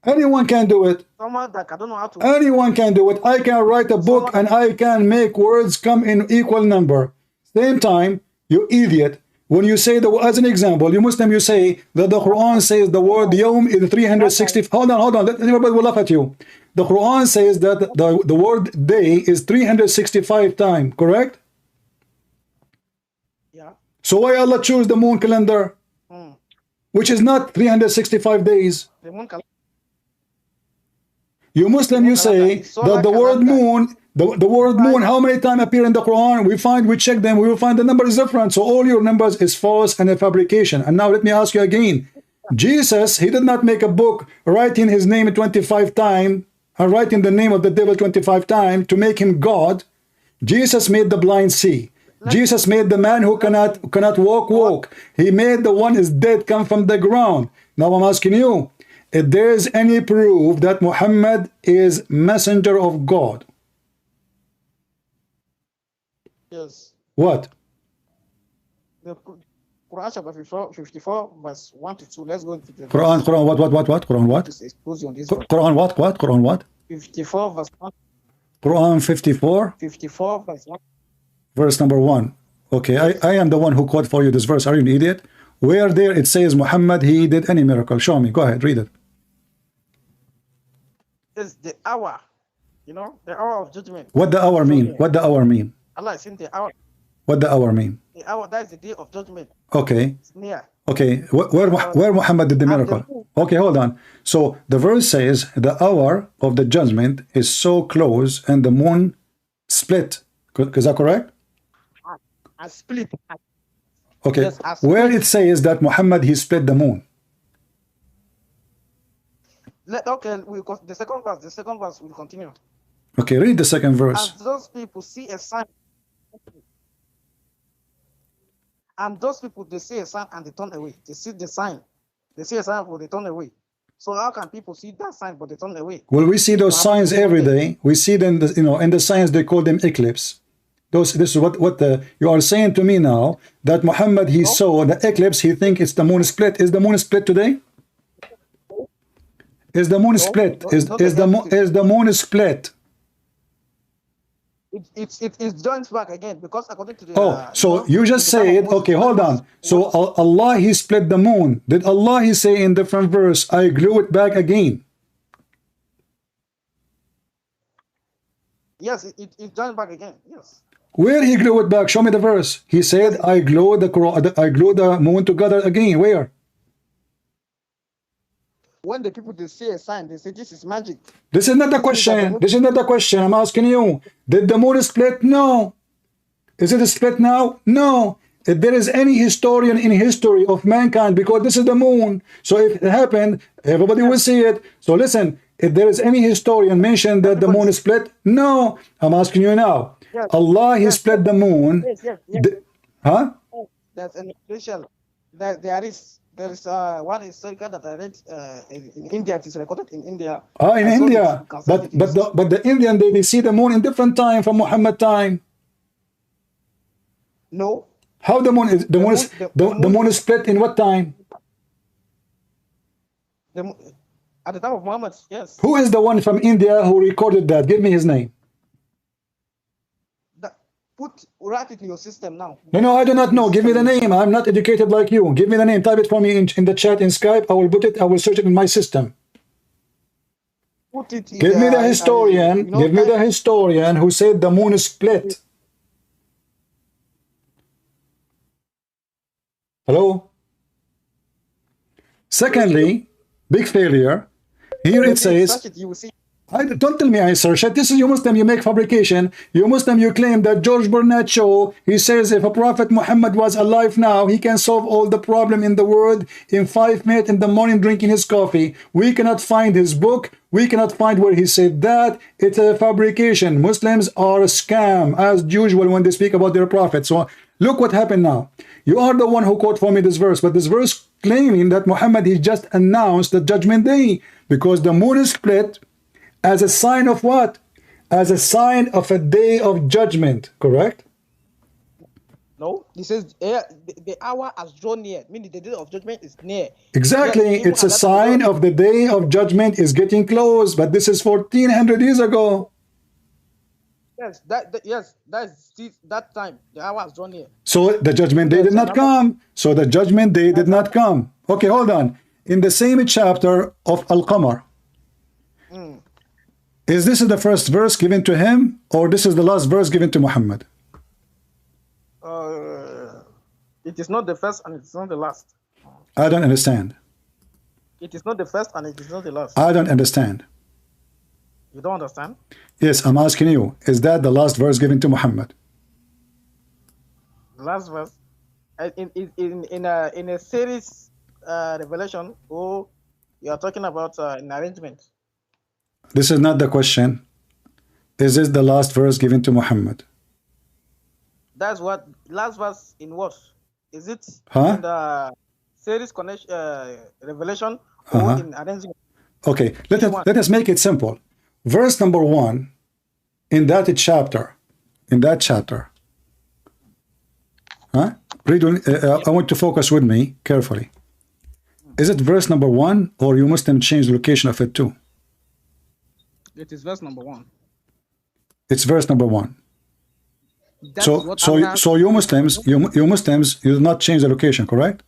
Anyone can do it. Someone that I don't know how to. Anyone can do it. I can write a book and I can make words come in equal number. Same time, you idiot. When you say, as an example, you Muslim, you say that the Quran says the word Yawm is 360. Hold on. Everybody will laugh at you. The Quran says that the word day is 365 times, correct? Yeah. So why Allah choose the moon calendar, which is not 365 days? The moon calendar. You Muslim, you say that the word moon, the word moon, how many times appear in the Quran? We check them, we will find the number is different. So all your numbers is false and a fabrication. And now let me ask you again. Jesus, he did not make a book writing his name 25 times and writing the name of the devil 25 times to make him God. Jesus made the blind see. Jesus made the man who cannot walk. He made the one is dead come from the ground. Now I'm asking you, if there is any proof that Muhammad is messenger of God. Yes. What? The Quran chapter 54, verse 1 to 2. Let's go into the Quran, Quran, what? Quran what? This expose you on this verse. Quran what? Quran what? 54 verse 1. Quran 54, 54 verse 1. verse number 1. Okay, I am the one who quote for you this verse. Are you an idiot? Where there it says Muhammad, he did any miracle? Show me. Go ahead, read it. It's the hour. You know, the hour of judgment. What the hour mean? What the hour mean? Allah is in the hour. What the hour mean? The hour, that is the day of judgment. Okay. It's near. Okay, where Muhammad did the miracle? Okay, hold on. So the verse says the hour of the judgment is so close and the moon split. Is that correct? I split. Okay, Yes, I where split. it says that Muhammad he split the moon? Okay, the second verse will continue. Okay, read the second verse. And those people see a sign. And those people, they see a sign and they turn away. They see the sign. They see a sign, but they turn away. So how can people see that sign, but they turn away? Well, we see those signs every day. We see them, you know, in the science they call them eclipse. This is what you are saying to me now, that Muhammad he saw the eclipse. He think it's the moon split. Is the moon split today? Is the moon split? Is the moon split? It joins back again because according to the so you just said, okay, hold on. So Allah he split the moon. Did Allah he say in different verse, I glue it back again? Yes, it joins back again. Yes. Where he glue it back? Show me the verse. He said, I glue the moon together again. Where? When the people they see a sign, they say this is magic. This is not the question. This is not the question. I'm asking you. Did the moon split? No. Is it split now? No. If there is any historian in history of mankind, because this is the moon, so if it happened, everybody will see it. So listen, if there is any historian mentioned that the moon is split, no. I'm asking you now. Yes. Allah he split the moon. Yes. Huh? That's an official. There is one historical that I read in India. It is recorded in India. In India. But the Indian they see the moon in different time from Muhammad time. No. How the moon is split in what time? At the time of Muhammad, yes. Who is the one from India who recorded that? Give me his name. Write it in your system now. No, I do not know. Give me the name. I'm not educated like you. Give me the name. Type it for me in the chat in Skype. I will put it. I will search it in my system. Put it. Give me the historian. Give me the historian who said the moon is split. Hello. Secondly, big failure. Here it says. You will see. Don't tell me I search it. This is you Muslim, you make fabrication. You Muslim, you claim that George Bernard Shaw, he says if a Prophet Muhammad was alive now, he can solve all the problem in the world in 5 minutes in the morning drinking his coffee. We cannot find his book. We cannot find where he said that. It's a fabrication. Muslims are a scam as usual when they speak about their Prophet. So look what happened now. You are the one who quote for me this verse, but this verse claiming that Muhammad, he just announced the judgment day because the moon is split. As a sign of what? As a sign of a day of judgment, correct? No, this says the hour has drawn near, meaning the day of judgment is near. Exactly, yes, it's a sign of the day of judgment is getting close, but this is 1400 years ago. Yes, that time the hour has drawn near. So the judgment day did not come. So the judgment day did not come. Okay, hold on. In the same chapter of Al-Qamar, is this the first verse given to him, or this is the last verse given to Muhammad? It is not the first and it is not the last. I don't understand. It is not the first and it is not the last. I don't understand. You don't understand? Yes, I'm asking you. Is that the last verse given to Muhammad? The last verse in a series revelation. Oh, you are talking about an arrangement. This is not the question. Is this the last verse given to Muhammad? That's what last verse in what? Is it in the series connection revelation or in arrangement? Okay, let us make it simple. Verse number 1 in that chapter, huh? Read. I want to focus with me carefully. Is it verse number 1, or you Muslim change the location of it too? It is verse number 1. It's verse number 1. That's So what so Allah- so you Muslims, you Muslims, you do not change the location, correct?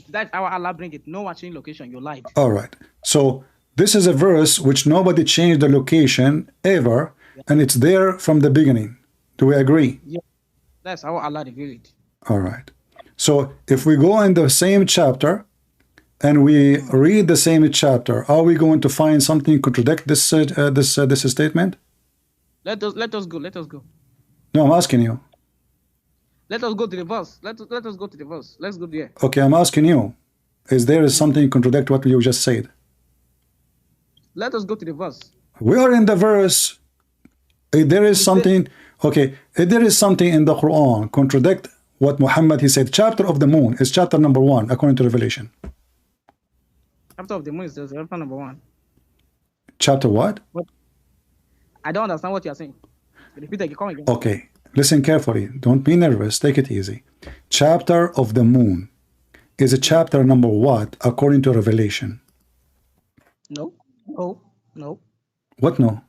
That's how Allah bring it. No one change location. You lied. All right. So this is a verse which nobody changed the location ever, and it's there from the beginning. Do we agree? Yeah. That's how Allah revealed it. All right. So if we go in the same chapter and we read the same chapter, are we going to find something contradict this this statement? Let us go. Let us go. No, I'm asking you. Let us go to the verse. Let us go to the verse. Let's go there. Okay, I'm asking you. Is there something contradict what you just said? Let us go to the verse. We are in the verse. If there is something, okay, if there is something in the Quran contradict what Muhammad, he said, chapter of the moon is chapter number 1 according to Revelation. Chapter of the moon is chapter number 1. Chapter what? I don't understand what you are saying. Repeat again. Come again. Okay, listen carefully. Don't be nervous. Take it easy. Chapter of the moon is a chapter number what according to Revelation? No. No. No. What no?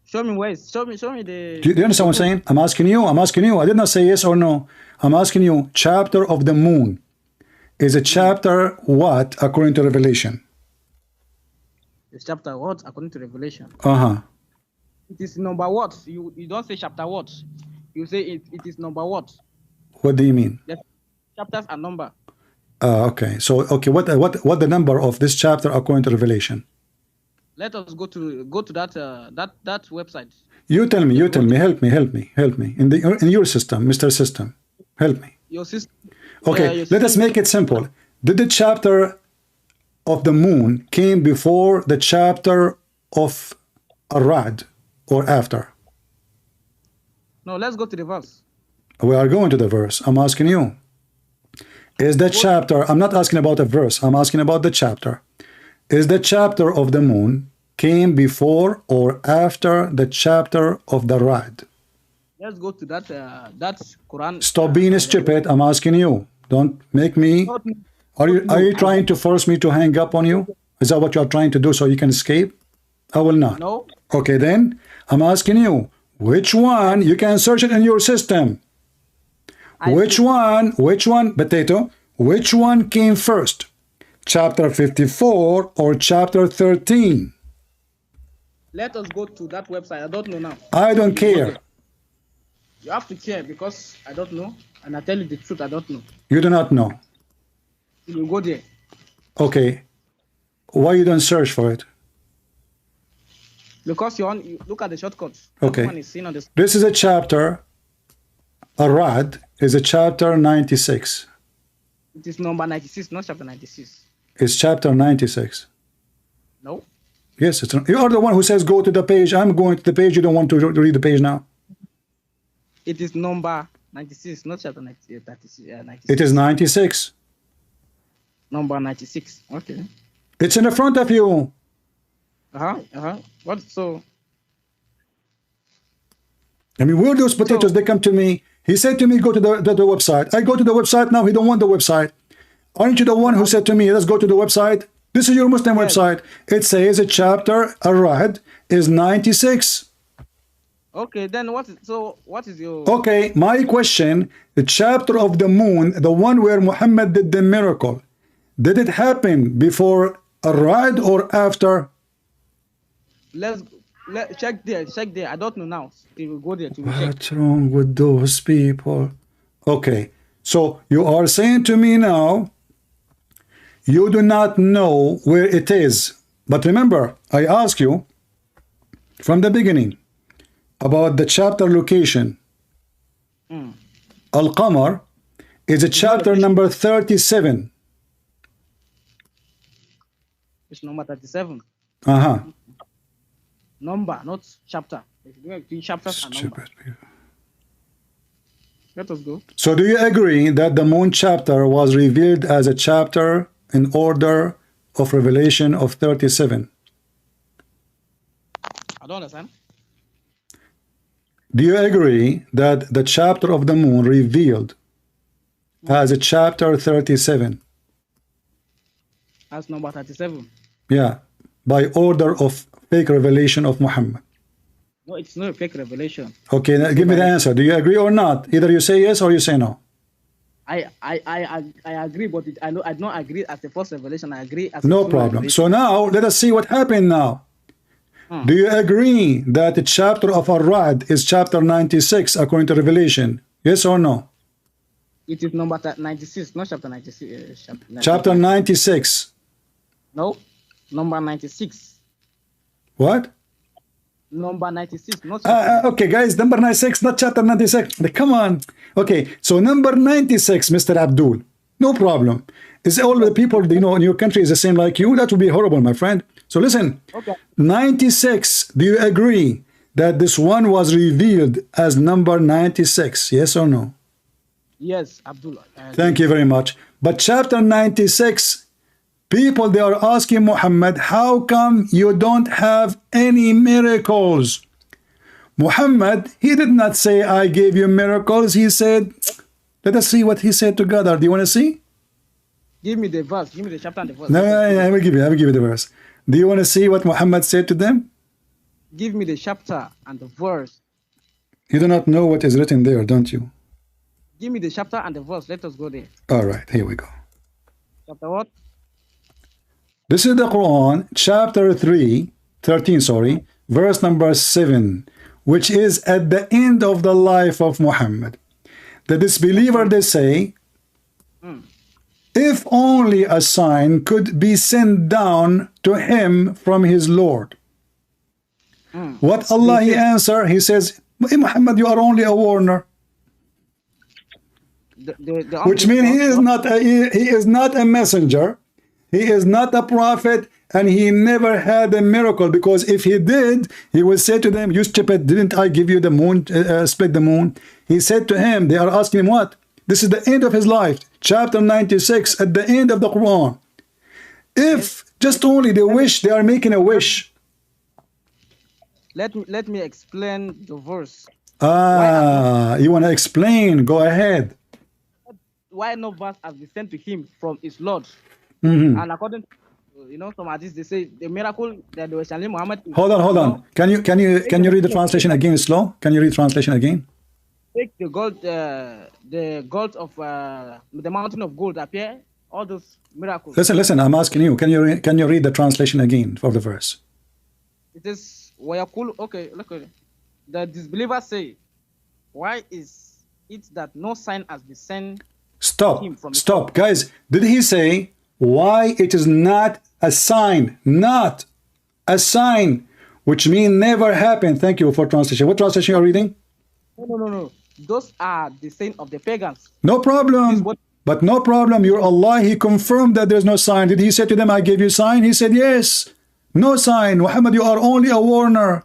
Show me where. Show me the. Do you understand what I'm saying? I'm asking you. I did not say yes or no. I'm asking you. Chapter of the moon is a chapter what according to Revelation? It's chapter what according to Revelation. Uh-huh. It is number what? You don't say chapter what. You say it is number what. What do you mean? Yes. Chapters are number. Okay. So okay, what the number of this chapter according to Revelation? Let us go to that website. You tell me. Help me. In your system, Mr. System, help me. Your system. Okay, your let us system- make it simple. Did the chapter of the moon came before the chapter of Arad or after? No, let's go to the verse. We are going to the verse. I'm asking you. Is the chapter, I'm not asking about a verse, I'm asking about the chapter. Is the chapter of the moon came before or after the chapter of the Rad? Let's go to that Quran. Stop being stupid. I'm asking you. Don't make me. Are you trying to force me to hang up on you? Is that what you are trying to do so you can escape? I will not. No. Okay, then I'm asking you, which one? You can search it in your system. Which one, potato, which one came first? Chapter 54 or chapter 13? Let us go to that website. I don't know now. I don't care. You have to care because I don't know. And I tell you the truth, I don't know. You do not know. You go there. Okay. Why you don't search for it? Because you look at the shortcuts. Okay. Everyone is seen on the. This is a chapter. Arad is a chapter 96. It is number 96, not chapter 96. It's chapter 96. No. Yes, you are the one who says go to the page. I'm going to the page. You don't want to read the page now. It is number 96, not chapter 96. It is 96. Number 96. Okay. It's in the front of you. What so? I mean, where those potatoes, they come to me. He said to me, go to the website. I go to the website. Now he don't want the website. Aren't you the one who said to me, let's go to the website? This is your Muslim website. It says a chapter, Arad, is 96. Okay, then what is your... Okay, my question, the chapter of the moon, the one where Muhammad did the miracle, did it happen before Arad or after? Let's check there. I don't know now. We will go there to check. What's wrong with those people? Okay, so you are saying to me now, you do not know where it is. But remember, I asked you from the beginning about the chapter location. Al-Qamar is a chapter number 37. It's number 37. Uh-huh. Number, not chapter. Chapters and number. Let us go. So do you agree that the moon chapter was revealed as a chapter in order of Revelation of 37? I don't understand. Do you agree that the chapter of the moon revealed has a chapter 37? That's number 37. Yeah, by order of fake revelation of Muhammad. No, it's not a fake revelation. Okay, now give me the answer. Do you agree or not? Either you say yes or you say no. I agree, but I do not agree as the first revelation. I agree as No a problem. revelation. So now let us see what happened now. Do you agree that the chapter of Ar-Ra'd is chapter 96 according to Revelation? Yes or no? It is number 96, not chapter 96. Chapter 96. No, number 96. What? Number 96, not chapter Okay, guys, number 96, not chapter 96. Come on. Okay, so number 96, Mr. Abdul. No problem. Is all the people you know in your country is the same like you? That would be horrible, my friend. So listen, Okay. 96, do you agree that this one was revealed as number 96? Yes or no? Yes, Abdullah. Thank you very much. But chapter 96, people, they are asking Muhammad, how come you don't have any miracles? Muhammad, he did not say, I gave you miracles. He said, let us see what he said together. Do you want to see? Give me the verse. Give me the chapter and the verse. No, I will give you the verse. Do you want to see what Muhammad said to them? Give me the chapter and the verse. You do not know what is written there, don't you? Give me the chapter and the verse. Let us go there. All right, here we go. Chapter what? This is the Quran, chapter 13, verse number 7, which is at the end of the life of Muhammad. The disbeliever, they say, if only a sign could be sent down to him from his Lord. What Allah he answer? He says, hey, Muhammad, you are only a warner. Which means he is not a messenger. He is not a prophet, and he never had a miracle, because if he did, he will say to them, you stupid, didn't I give you the moon, split the moon? He said to him, they are asking him what? This is the end of his life, chapter 96, at the end of the Quran. If just only they wish, they are making a wish. Let me explain the verse. You want to explain? Go ahead. Why no verse has been sent to him from his Lord? And according to, some artists, they say the miracle that the Sharia Muhammad. Hold on. Can you read the translation again slow? Can you read translation again? Take the gold of the mountain of gold appear, all those miracles. Listen, I'm asking you, can you read the translation again of the verse? It is Wayakul. Okay, look at it. The disbelievers say, why is it that no sign has been sent? Stop, guys. Did he say why it is not a sign? Not a sign, which means never happened. Thank you for translation. What translation are you reading? No. Those are the saying of the pagans. No problem. But no problem. Your Allah, he confirmed that there's no sign. Did he say to them, I gave you sign? He said, yes. No sign. Muhammad, you are only a warner.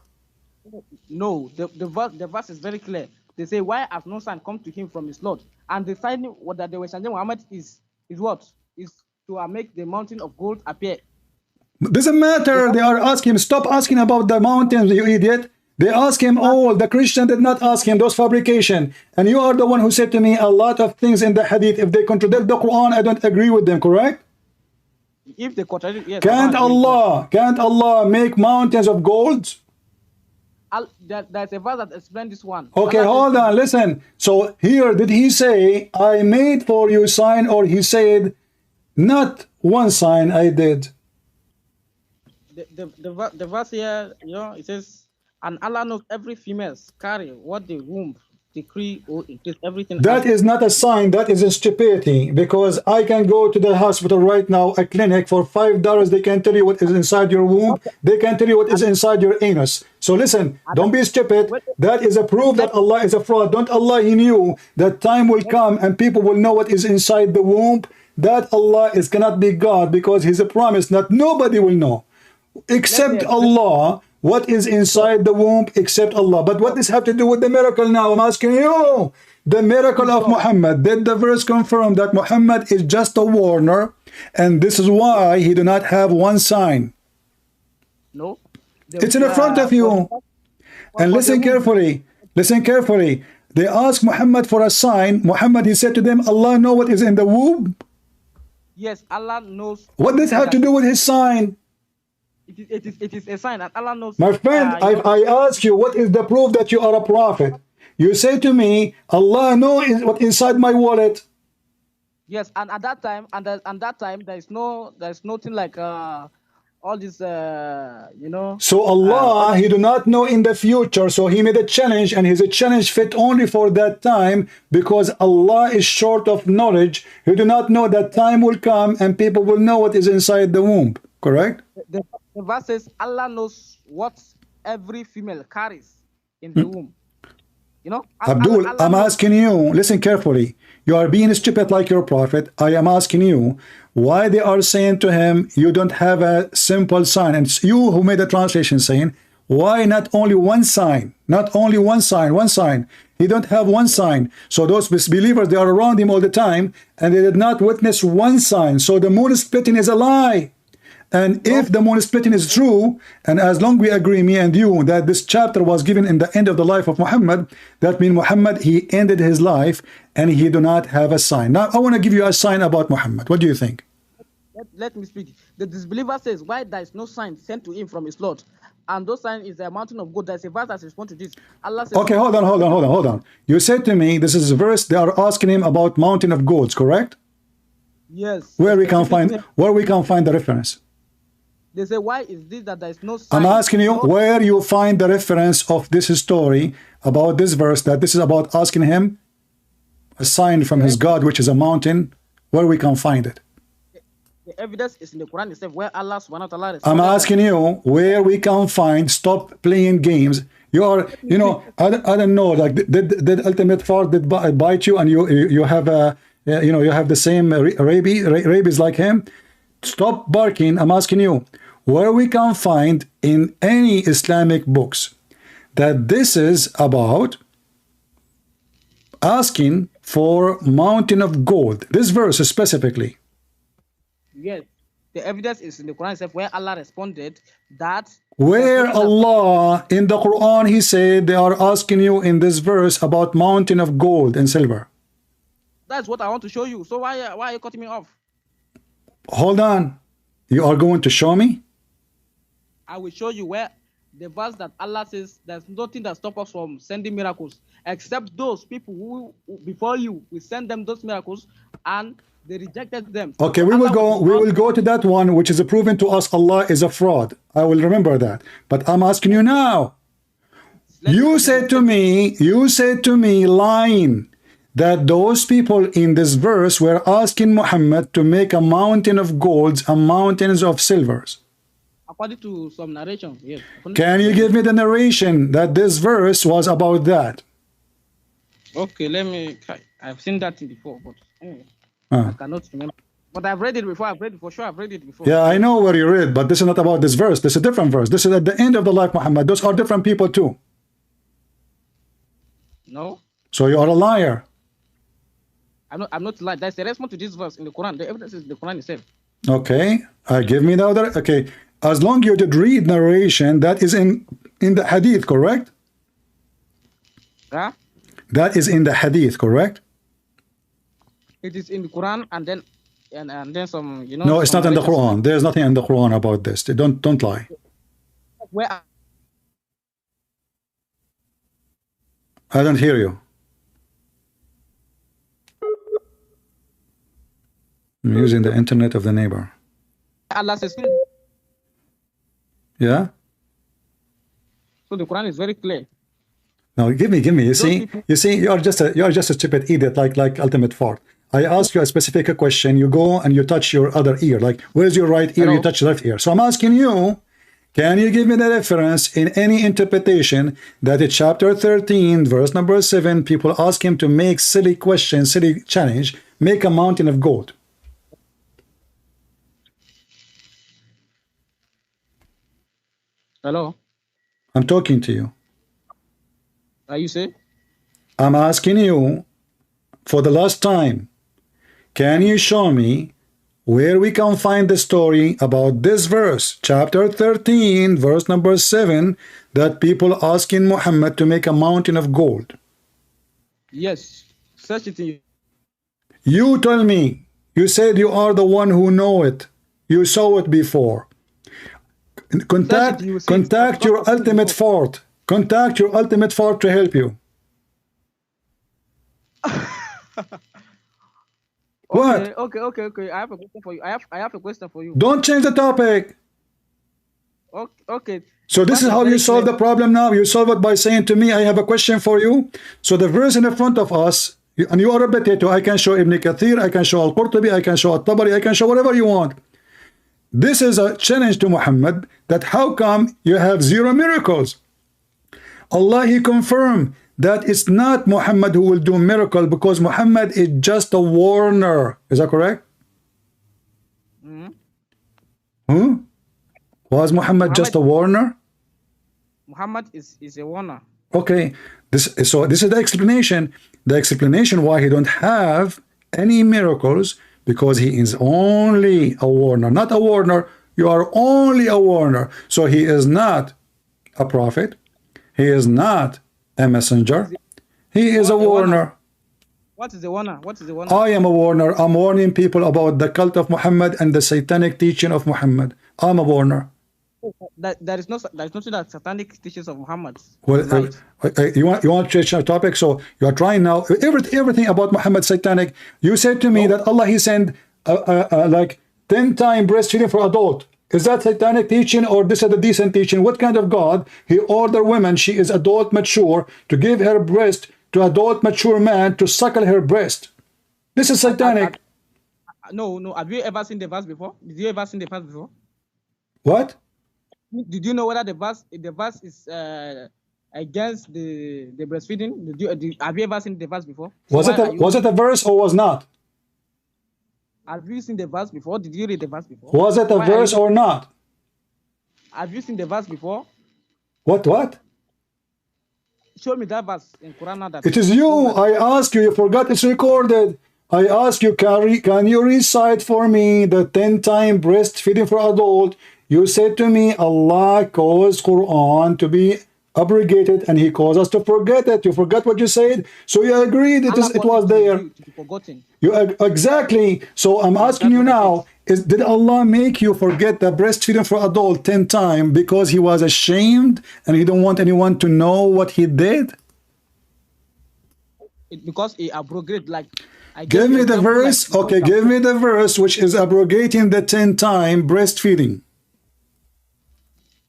No, the verse is very clear. They say, why has no sign come to him from his Lord? And the sign what that they were changing Muhammad is what? Is to make the mountain of gold appear. Doesn't matter. They are asking him, stop asking about the mountains, you idiot. They ask him all. The Christian did not ask him those fabrication. And you are the one who said to me a lot of things in the hadith. If they contradict the Quran, I don't agree with them, correct? If they contradict, yes. Can't Allah make mountains of gold? There's a verse that explains this one. Okay, hold on, listen. So here, did he say, I made for you sign, or he said, not one sign I did? The verse here, it says, and Allah knows every female carry what the womb decree or increase everything. That is not a sign, that is a stupidity, because I can go to the hospital right now, a clinic, for $5. They can tell you what is inside your womb. They can tell you what is inside your anus. So listen, don't be stupid. That is a proof that Allah is a fraud. Don't Allah, he knew that time will come and people will know what is inside the womb. That Allah cannot be God, because he's a promise that nobody will know except Allah. What is inside the womb except Allah? But what does have to do with the miracle now? I'm asking you. the miracle of Muhammad. Did the verse confirm that Muhammad is just a warner, and this is why he do not have one sign? No. It's in front of you. And listen carefully. Listen carefully. They asked Muhammad for a sign. Muhammad, he said to them, Allah know what is in the womb. Yes, Allah knows. What does have to do with his sign? It is a sign, and Allah knows. My friend, I ask you, what is the proof that you are a prophet? You say to me, Allah knows what inside my wallet. Yes, and at that time, there's nothing like all this, you know. So Allah, he do not know in the future. So he made a challenge, and his challenge fit only for that time, because Allah is short of knowledge. He do not know that time will come and people will know what is inside the womb. Correct? The verse says Allah knows what every female carries in the womb. You know, Abdul, I'm asking you, listen carefully. You are being stupid like your prophet. I am asking you why they are saying to him, you don't have a simple sign. And it's you who made the translation saying, why not only one sign? Not only one sign, one sign. He don't have one sign. So those misbelievers, they are around him all the time, and they did not witness one sign. So the moon splitting is a lie. And if the moon splitting is true, and as long we agree, me and you, that this chapter was given in the end of the life of Muhammad, that means Muhammad, he ended his life and he do not have a sign. Now, I want to give you a sign about Muhammad. What do you think? Let me speak. The disbeliever says, why there is no sign sent to him from his Lord? And those sign is a mountain of gold. There's a verse that responds to this. Allah says, okay, hold on. You said to me, this is a verse, they are asking him about mountain of golds, correct? Yes. Where we can find the reference? They say, why is this that there is no sign? I'm asking you where you find the reference of this story about this verse, that this is about asking him a sign from his God, which is a mountain, where we can find it. The evidence is in the Quran itself, where Allah subhanahu wa ta'ala. I'm asking you where we can find, stop playing games. You are, you know, I don't know, like, did Ultimate Fart did bite you, and you have a, you know, you have the same rabies like him? Stop barking. I'm asking you where we can find in any Islamic books that this is about asking for mountain of gold. This verse specifically. Yes, the evidence is in the Quran itself, where Allah responded that. Where Allah in the Quran, he said they are asking you in this verse about mountain of gold and silver. That's what I want to show you. So why are you cutting me off? Hold on. You are going to show me? I will show you where the verse that Allah says there's nothing that stops us from sending miracles, except those people who before you, we send them those miracles and they rejected them. Okay, we will go to that one, which is proven to us Allah is a fraud. I will remember that. But I'm asking you now. You said to me lying, that those people in this verse were asking Muhammad to make a mountain of golds and mountains of silvers. According to some narration, yes. Can you give me the narration that this verse was about that? Okay, let me try. I've seen that before, but anyway, I cannot remember. But I've read it before. I've read it before. Yeah, I know where you read, but this is not about this verse. This is a different verse. This is at the end of the life, Muhammad. Those are different people too. No. So you are a liar. I'm not lying. That's the response to this verse in the Quran. The evidence is in the Quran itself. Okay, give me the other. Okay, as long you did read narration, that is in the hadith, correct? Huh? That is in the hadith, correct? It is in the Quran, and then some, you know. No, it's not in the Quran. There's nothing in the Quran about this. Don't lie. Where? I don't hear you. I'm using the internet of the neighbor. Allah says. Yeah. So the Quran is very clear. Now give me. You see, you are just a stupid idiot, like Ultimate Fart. I ask you a specific question, you go and you touch your other ear. Like, where's your right ear? You touch your left ear. So I'm asking you, can you give me the reference in any interpretation that in chapter 13, verse number 7, people ask him to make silly question, silly challenge, make a mountain of gold? Hello? I'm talking to you. Are you say? I'm asking you for the last time, can you show me where we can find the story about this verse, chapter 13, verse number 7, that people asking Muhammad to make a mountain of gold? Yes. Search it in. You tell me. You said you are the one who know it. You saw it before. Contact your ultimate fort. Contact your ultimate fort to help you. What? Okay. I have a question for you. I have a question for you. Don't change the topic. Okay. So this is how you solve the problem now. You solve it by saying to me, I have a question for you. So the verse in the front of us, and you are a potato. I can show Ibn Kathir, I can show Al-Qurtubi, I can show Al-Tabari, I can show whatever you want. This is a challenge to Muhammad, that how come you have 0 miracles? Allah, He confirmed that it's not Muhammad who will do miracle, because Muhammad is just a warner. Is that correct? Was Muhammad just a warner? Muhammad is a warner. Okay, so this is the explanation. The explanation why he don't have any miracles, because he is only a warner, not a warner. You are only a warner. So he is not a prophet. He is not a messenger. He is a warner. What is the warner? What is the warner? I am a warner. I'm warning people about the cult of Muhammad and the satanic teaching of Muhammad. I'm a warner. There is nothing that satanic teachings of Muhammad. Well, you want to change the topic? So you are trying now everything about Muhammad satanic. You said to me that Allah, He sent like 10 times breastfeeding for adult. Is that satanic teaching, or this is the decent teaching? What kind of God? He ordered women, she is adult mature, to give her breast to adult mature man to suckle her breast. This is satanic. No. Have you ever seen the verse before? Did you ever seen the verse before? What? Did you know whether the verse is against the breastfeeding? Have you ever seen the verse before? Was it a verse or was not? Have you seen the verse before? Did you read the verse before? Was it a verse or not? Have you seen the verse before? What? Show me that verse in Qur'an. It is you. I asked you. You forgot it's recorded. I asked you, can you recite for me the 10 times breastfeeding for adult? You said to me, Allah caused Qur'an to be abrogated, and He caused us to forget it. You forgot what you said, so you agreed it was there. To be forgotten. Exactly. So I'm asking you now, did Allah make you forget the breastfeeding for adult 10 times because He was ashamed and He don't want anyone to know what He did? Because He abrogated, like. Give me the verse. Okay, give me the verse which is abrogating the 10 times breastfeeding.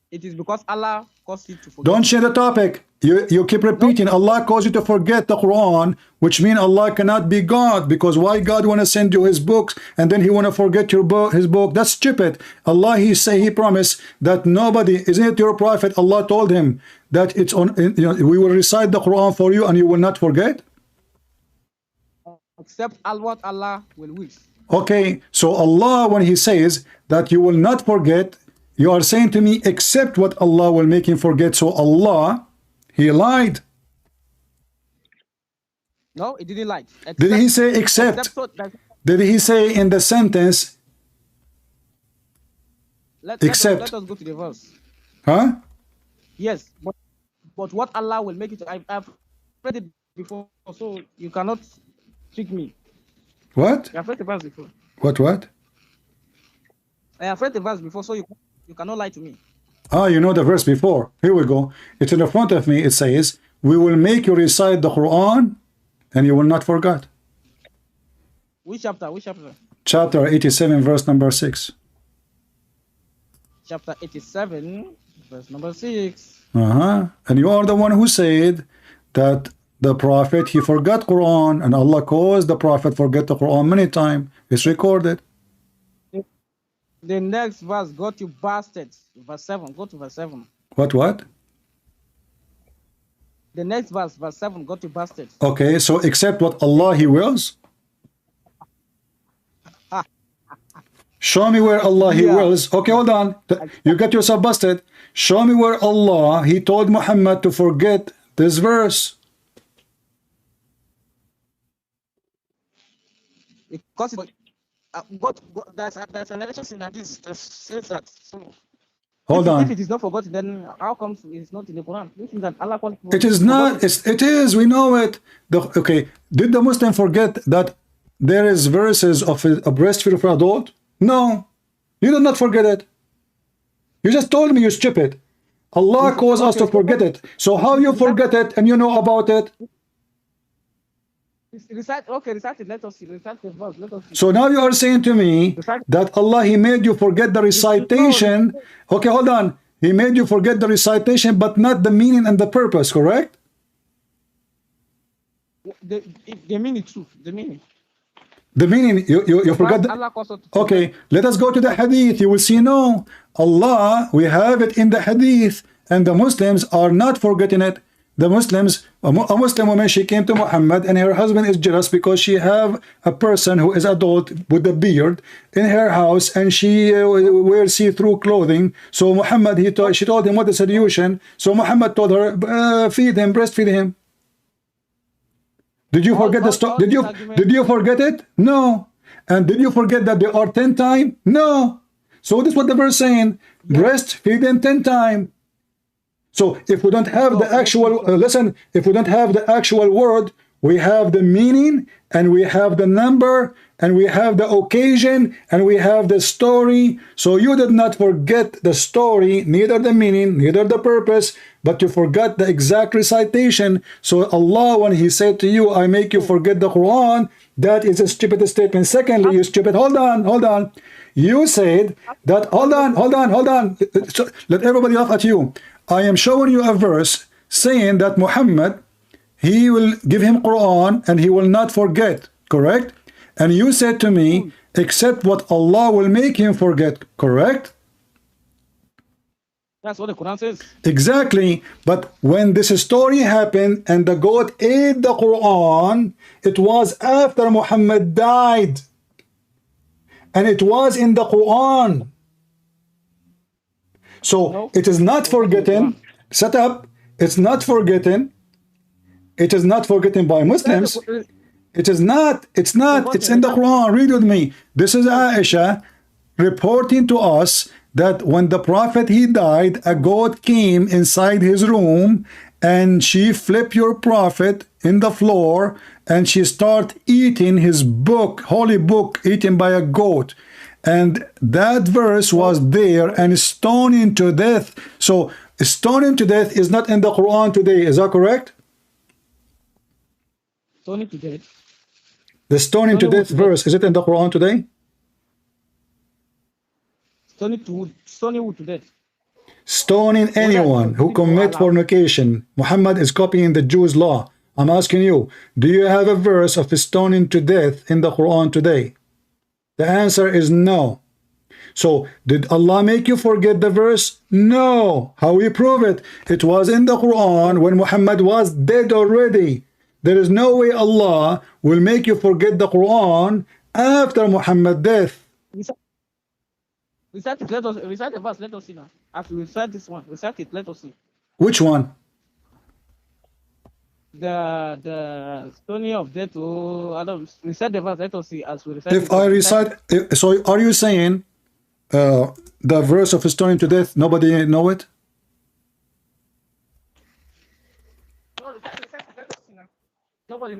It is because Allah caused you to forget. Don't change the topic. You keep repeating, Allah caused you to forget the Quran, which means Allah cannot be God, because why God want to send you His books and then He want to forget His book? That's stupid. Allah, He promised that nobody, isn't it your prophet? Allah told him that it's on. We will recite the Quran for you and you will not forget. Except what Allah will wish. Okay, so Allah, when He says that you will not forget, you are saying to me, except what Allah will make him forget. So Allah, He lied. No, He didn't lie. Did He say except? Did He say in the sentence, except? Let us go to the verse. Huh? Yes, but what Allah will make it, I've read it before, so you cannot trick me. What? I've read the verse before. What? I have read the verse before, so you cannot lie to me. You know the verse before. Here we go. It's in the front of me. It says, we will make you recite the Quran and you will not forget. Which chapter? Chapter 87, verse number 6. Chapter 87, verse number 6. And you are the one who said that the prophet, he forgot Quran, and Allah caused the prophet forget the Quran many times. It's recorded. The next verse, go to bastards. Verse 7. Go to verse 7. What? The next verse, verse 7, go to bastards. Okay, so except what Allah, He wills? Show me where Allah, He wills. Okay, hold on. You got yourself busted. Show me where Allah, He told Muhammad to forget this verse. Because there's an narration in hadith that says that. So Hold if on. it is not forgotten, then how comes it's not in the Quran? This is that Allah calls It is not. It is. We know it. Okay. Did the Muslim forget that there is verses of a breastfeed for adult? No. You did not forget it. You just told me, you stupid. Allah calls us to forget it. So how you forget it and you know about it? Recite it. Let us see. Recite the verse. Let us see. So now you are saying to me that Allah, He made you forget the recitation. Okay, hold on. He made you forget the recitation, but not the meaning and the purpose, correct? The meaning too. The meaning. The meaning, you forgot. Okay, let us go to the hadith. You will see, no. Allah, we have it in the hadith, and the Muslims are not forgetting it. The Muslims, a Muslim woman, she came to Muhammad, and her husband is jealous because she have a person who is adult with a beard in her house, and she wears see-through clothing. So Muhammad, she told him what the solution. So Muhammad told her, feed him, breastfeed him. Did you forget the story? Did you forget it? No. And did you forget that there are 10 times? No. So this is what the verse saying. Breastfeed them 10 times. So if we don't have the actual, listen, if we don't have the actual word, we have the meaning, and we have the number, and we have the occasion, and we have the story. So you did not forget the story, neither the meaning, neither the purpose, but you forgot the exact recitation. So Allah, when He said to you, I make you forget the Quran, that is a stupid statement. Secondly, you stupid, hold on. You said that, hold on. So let everybody laugh at you. I am showing you a verse saying that Muhammad, He will give him Quran and he will not forget, correct? And you said to me, except what Allah will make him forget, correct? That's what the Quran says. Exactly. But when this story happened and the goat ate the Quran, it was after Muhammad died. And it was in the Quran. So it is not forgotten. Set up. It's not forgotten. It is not forgotten by Muslims. It is not. It's not. It's in the Quran. Read with me. This is Aisha reporting to us that when the Prophet, he died, a goat came inside his room and she flipped your Prophet in the floor and she started eating his book, holy book, eaten by a goat. And that verse was there, and stoning to death. So stoning to death is not in the Quran today. Is that correct? Stoning to death. The stoning to death verse, is it in the Quran today? Stoning who to death? Stoning anyone who commit fornication. Muhammad is copying the Jews' law. I'm asking you, do you have a verse of stoning to death in the Quran today? The answer is no. So, did Allah make you forget the verse? No. How we prove it? It was in the Quran when Muhammad was dead already. There is no way Allah will make you forget the Quran after Muhammad's death. Recite it, recite the verse, let us see now. After we recite this one, recite it, let us see. Which one? The story of death. Recite the verse, let us see as we recite. If I recite, so are you saying the verse of stoning to death, nobody know it? Nobody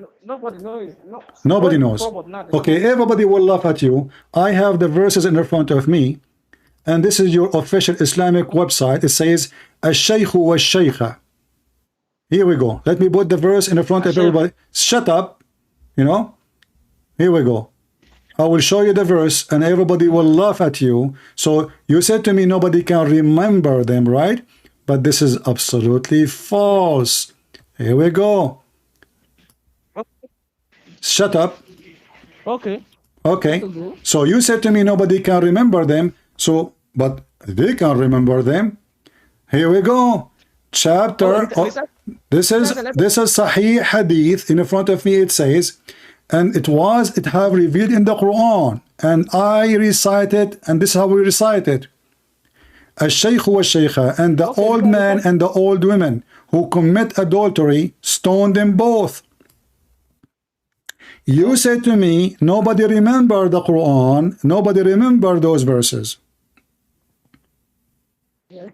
knows. Nobody knows. Okay, everybody will laugh at you. I have the verses in front of me, and this is your official Islamic website. It says Ash-Shaykh wa Shaykha. Here we go. Let me put the verse in front of everybody. Shut up. You know? Here we go. I will show you the verse and everybody will laugh at you. So you said to me nobody can remember them, right? But this is absolutely false. Here we go. Shut up. Okay. Okay. So you said to me nobody can remember them. So, but they can remember them. Here we go. Chapter. This is Sahih Hadith. In front of me it says, and it have revealed in the Quran, and I recite it, and this is how we recite it. Ash-Shaykh wa Shaykha, and the old man and the old women who commit adultery, stone them both. You say to me, nobody remember the Quran, nobody remember those verses. Yeah.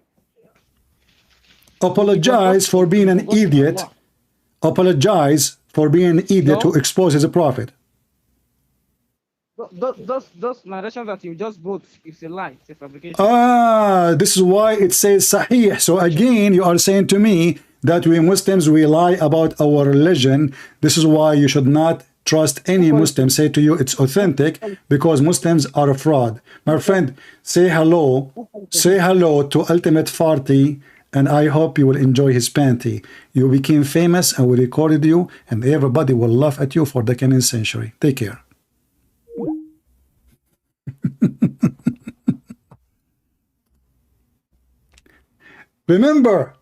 Apologize for being an idiot. Apologize for being an idiot to expose his prophet. Those narrations that you just brought is a lie. It's a fabrication. This is why it says Sahih. So again, you are saying to me that we Muslims, we lie about our religion. This is why you should not trust any Muslim say to you it's authentic, because Muslims are a fraud. My friend, say hello to Ultimate Farty, and I hope you will enjoy his panty. You became famous and we recorded you, and everybody will laugh at you for the coming century. Take care. Remember,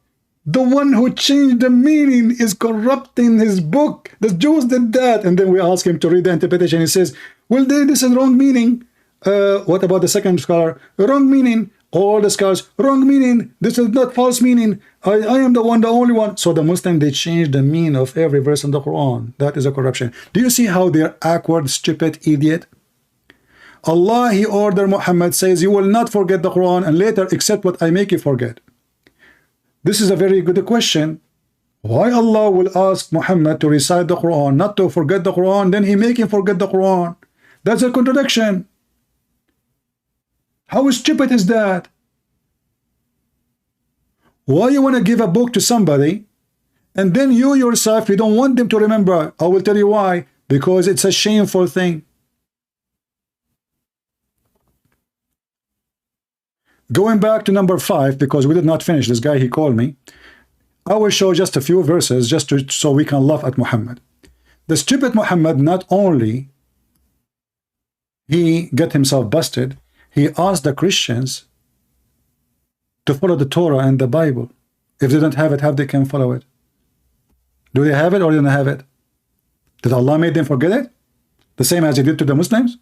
the one who changed the meaning is corrupting his book. The Jews did that. And then we ask him to read the interpretation. He says, well, this is wrong meaning. What about the second scholar? Wrong meaning. All the scholars, wrong meaning. This is not false meaning. I am the one, the only one. So the Muslim, they change the meaning of every verse in the Quran. That is a corruption. Do you see how they're awkward, stupid, idiot? Allah, He ordered Muhammad, says, you will not forget the Quran and later accept what I make you forget. This is a very good question. Why Allah will ask Muhammad to recite the Quran, not to forget the Quran, then He make him forget the Quran? That's a contradiction. How stupid is that? Why you want to give a book to somebody and then you yourself, you don't want them to remember? I will tell you why. Because it's a shameful thing. Going back to number 5, because we did not finish, this guy, he called me. I will show just a few verses so we can laugh at Muhammad. The stupid Muhammad, not only he got himself busted, he asked the Christians to follow the Torah and the Bible. If they don't have it, how they can follow it? Do they have it or do they don't have it? Did Allah make them forget it? The same as He did to the Muslims?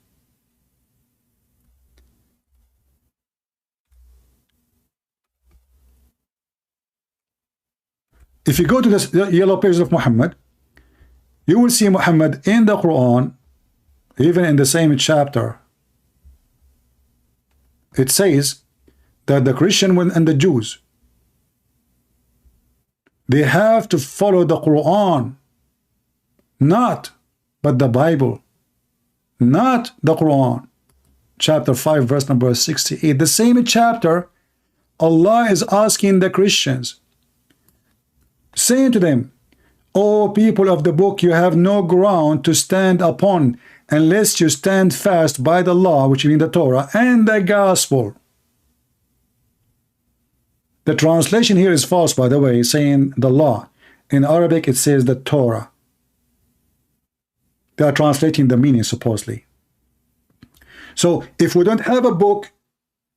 If you go to the yellow pages of Muhammad, you will see Muhammad in the Quran, even in the same chapter. It says that the Christian and the Jews, they have to follow the Quran, not but the Bible, not the Quran. Chapter 5, verse number 68. The same chapter, Allah is asking the Christians, saying to them, O people of the book, you have no ground to stand upon unless you stand fast by the law, which means the Torah, and the gospel. The translation here is false, by the way, saying the law. In Arabic, it says the Torah. They are translating the meaning, supposedly. So, if we don't have a book,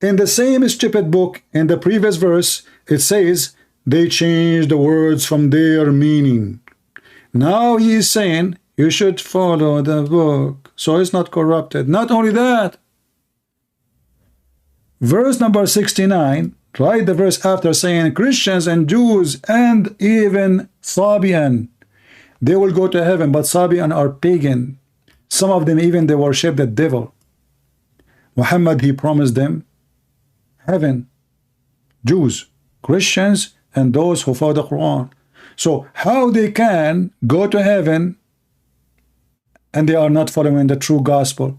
in the same stupid book, in the previous verse, it says, they changed the words from their meaning. Now he is saying, you should follow the book, so it's not corrupted. Not only that, verse number 69, write the verse after saying, Christians and Jews and even Sabian, they will go to heaven, but Sabian are pagan. Some of them even they worship the devil. Muhammad, he promised them heaven. Jews, Christians, and those who follow the Quran. So how they can go to heaven and they are not following the true gospel?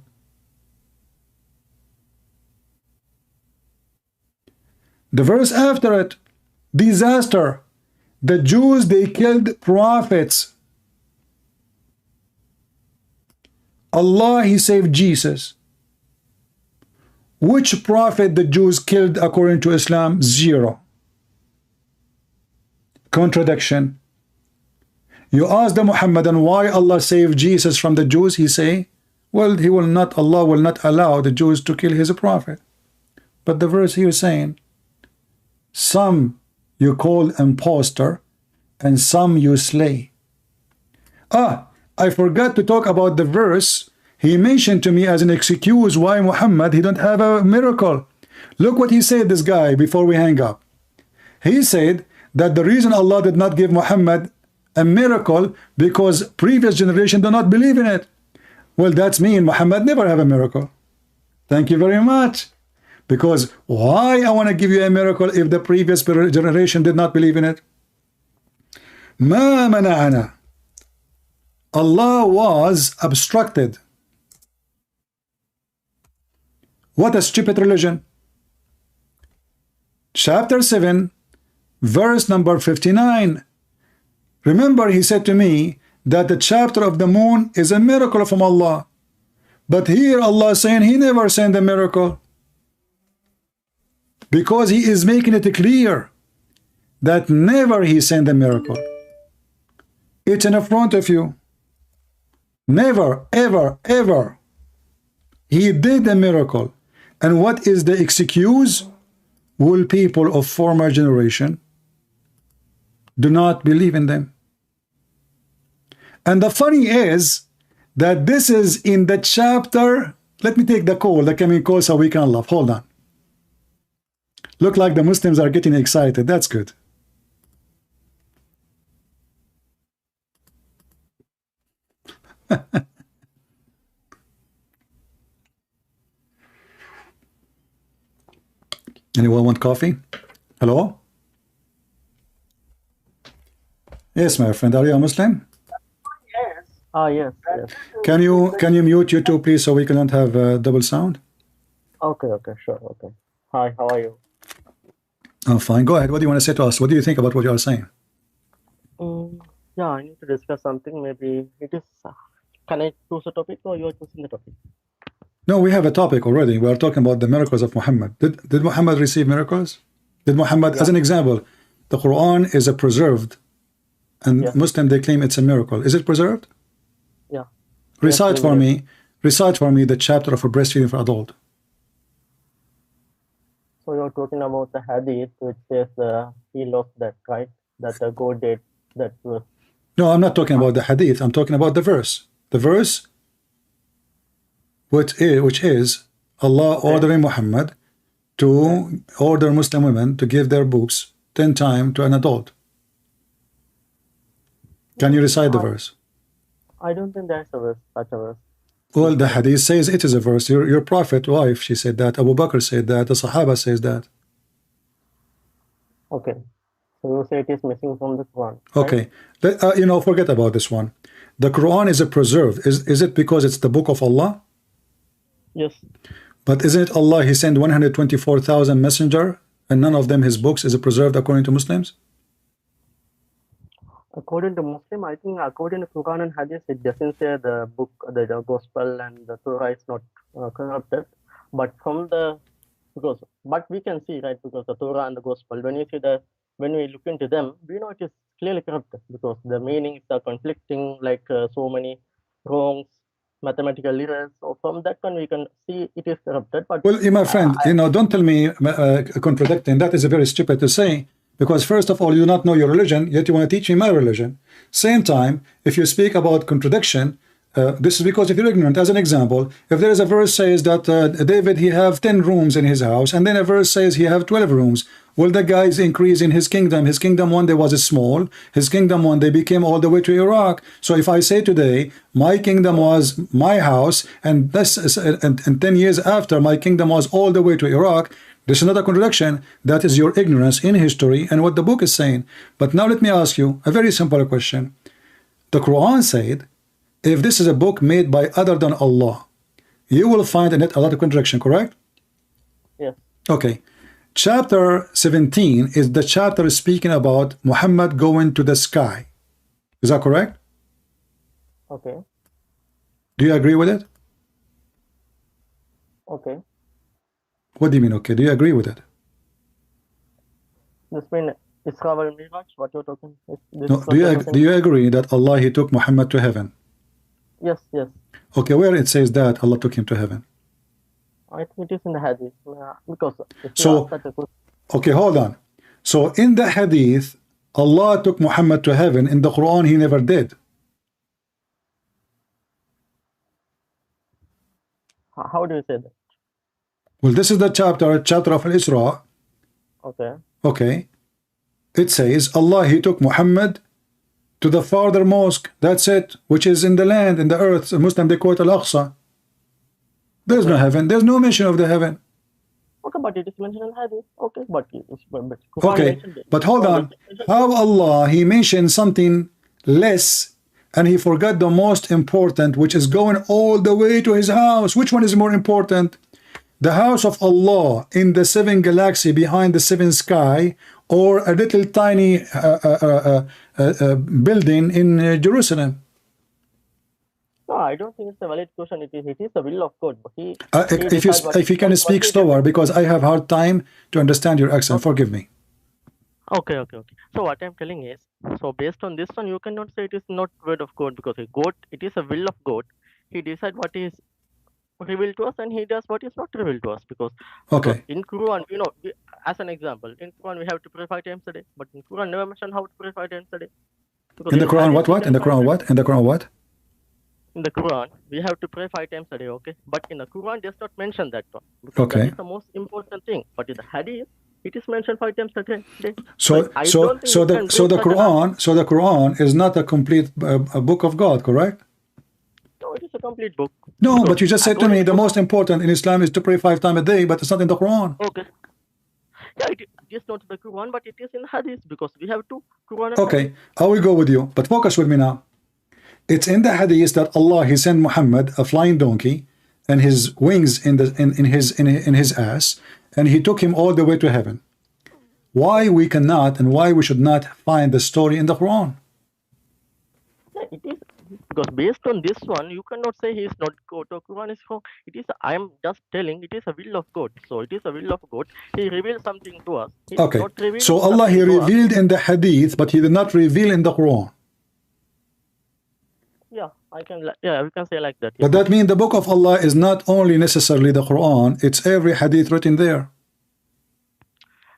The verse after it, disaster. The Jews, they killed prophets. Allah, He saved Jesus. Which prophet the Jews killed according to Islam? 0. Contradiction. You ask the Muhammadan why Allah saved Jesus from the Jews, he say, well, Allah will not allow the Jews to kill his prophet. But the verse here is saying, some you call impostor and some you slay. I forgot to talk about the verse he mentioned to me as an excuse why Muhammad, he don't have a miracle. Look what he said, this guy, before we hang up. He said that the reason Allah did not give Muhammad a miracle because previous generation do not believe in it. Well, that's mean Muhammad never have a miracle. Thank you very much. Because why I want to give you a miracle if the previous generation did not believe in it? ما منعنا. Allah was obstructed. What a stupid religion. Chapter 7, verse number 59. Remember, he said to me that the chapter of the moon is a miracle from Allah. But here Allah is saying he never sent a miracle. Because he is making it clear that never he sent a miracle. It's in front of you. Never, ever, ever. He did a miracle. And what is the excuse? Will people of former generation do not believe in them? And the funny is that this is in the chapter. Let me take the call, the coming call, so we can laugh. Hold on. Look like the Muslims are getting excited. That's good. Anyone want coffee? Hello? Yes, my friend. Are you a Muslim? Yes. Ah, yes, yes. Can you mute YouTube, please, so we cannot have double sound? Okay, okay, sure, okay. Hi, how are you? I'm fine. Go ahead. What do you want to say to us? What do you think about what you are saying? Yeah, I need to discuss something. Maybe it is. Can I choose a topic or you are choosing the topic? No, we have a topic already. We are talking about the miracles of Muhammad. Did Muhammad receive miracles? Did Muhammad, as an example, the Quran is a preserved, and Muslim they claim it's a miracle. Is it preserved? Yeah. Recite for me the chapter of a breastfeeding for adult. So you're talking about the hadith which says he lost that, right? That the goat did that was. No, I'm not talking about the hadith. I'm talking about the verse. The verse which is Allah ordering Muhammad to order Muslim women to give their boobs 10 times to an adult. Can you recite the verse? I don't think there's a verse, such a verse. Well, the hadith says it is a verse. Your prophet wife, she said that. Abu Bakr said that. The Sahaba says that. Okay. So you say it is missing from the Quran. Okay. Right? Forget about this one. The Quran is a preserve. Is it because it's the book of Allah? Yes. But isn't it Allah, he sent 124,000 messenger and none of them his books is preserved according to Muslims? According to Muslim, I think according to Qur'an and Hadith, it doesn't say the book, the Gospel and the Torah is not corrupted. But but we can see, right, because the Torah and the Gospel, when we look into them, we know it is clearly corrupted because the meanings are conflicting, like so many wrongs, mathematical errors. So from that one, we can see it is corrupted. But well, my friend, don't tell me contradicting. That is very stupid to say. Because first of all, you do not know your religion, yet you want to teach me my religion. Same time, if you speak about contradiction, this is because if you're ignorant. As an example, if there is a verse says that David, he have 10 rooms in his house, and then a verse says he have 12 rooms. Well, the guys increase in his kingdom. His kingdom one day was small. His kingdom one day became all the way to Iraq. So if I say today, my kingdom was my house, and this is, and 10 years after, my kingdom was all the way to Iraq, this is not a contradiction. That is your ignorance in history and what the book is saying. But now let me ask you a very simple question. The Quran said, if this is a book made by other than Allah, you will find in it a lot of contradiction, correct? Yes. Okay. Chapter 17 is the chapter speaking about Muhammad going to the sky. Is that correct? Okay. Do you agree with it? Okay. What do you mean, okay? Do you agree with it? This means Isra wal Miraj, what you're talking? No, do you agree that Allah, he took Muhammad to heaven? Yes, yes. Okay, where it says that Allah took him to heaven? I think it is in the hadith. Because so, okay, hold on. So in the hadith, Allah took Muhammad to heaven. In the Quran, he never did. How do you say that? Well, this is the chapter of Al-Isra. Okay. Okay. It says, Allah, he took Muhammad to the farther mosque. That's it, which is in the land, in the earth. A Muslim, they call it Al-Aqsa. There's no heaven. There's no mention of the heaven. Okay, but it is mentioned in hadith. Okay, but Quran Okay, mentioned it. but hold So on. How Allah, he mentioned something less and he forgot the most important, which is going all the way to his house. Which one is more important? The house of Allah in the 7 galaxy behind the 7 sky, or a little tiny building in Jerusalem? No, I don't think it's a valid question. It is the will of God. But he If you can speak slower, because I have hard time to understand your accent. Forgive me. Okay. So what I'm telling is, so based on this one, you cannot say it is not word of God, because God, it is a will of God. He decides what is revealed to us, and he does what is not revealed to us. Because in Quran, as an example, in Quran we have to pray 5 times a day, but in Quran never mention how to pray 5 times a day. In the Quran, what? In the Quran, what? In the Quran, what? In the Quran, we have to pray 5 times a day, okay? But in the Quran, does not mention that one. Because that is the most important thing. But in the Hadith, it is mentioned 5 times a day. So the Quran is not a complete a book of God, correct? No, it is a complete book. No, so but you just said to me the most important in Islam is to pray 5 times a day, but it's not in the Quran. Okay. Yeah, it is not in the Quran, but it is in Hadith, because we have two Quran and Okay, Hadith. I will go with you, but focus with me now. It's in the Hadith that Allah, he sent Muhammad a flying donkey and his wings in his ass, and he took him all the way to heaven. Why we cannot and why we should not find the story in the Quran? Yeah, it is, because based on this one, you cannot say he is not God or Quran is wrong. It is, I am just telling, it is a will of God. So it is a will of God. He revealed something to us. He Okay, not revealed so Allah, he revealed in the Hadith, but he did not reveal in the Quran. Yeah, we can say like that. But that means the book of Allah is not only necessarily the Quran, it's every hadith written there.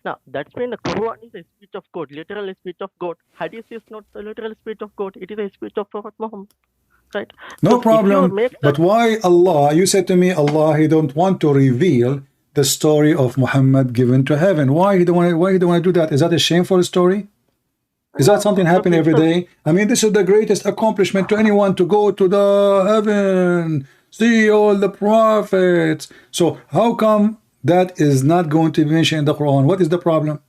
Now, that's when the Quran is a speech of God, literal speech of God. Hadith is not the literal speech of God, it is a speech of Prophet Muhammad. Right? No So problem. But why Allah, you said to me, Allah, he don't want to reveal the story of Muhammad given to heaven. Why he don't want to do that? Is that a shameful story? Is that something happening every day? I mean, this is the greatest accomplishment to anyone, to go to the heaven, see all the prophets. So how come that is not going to be mentioned in the Quran? What is the problem?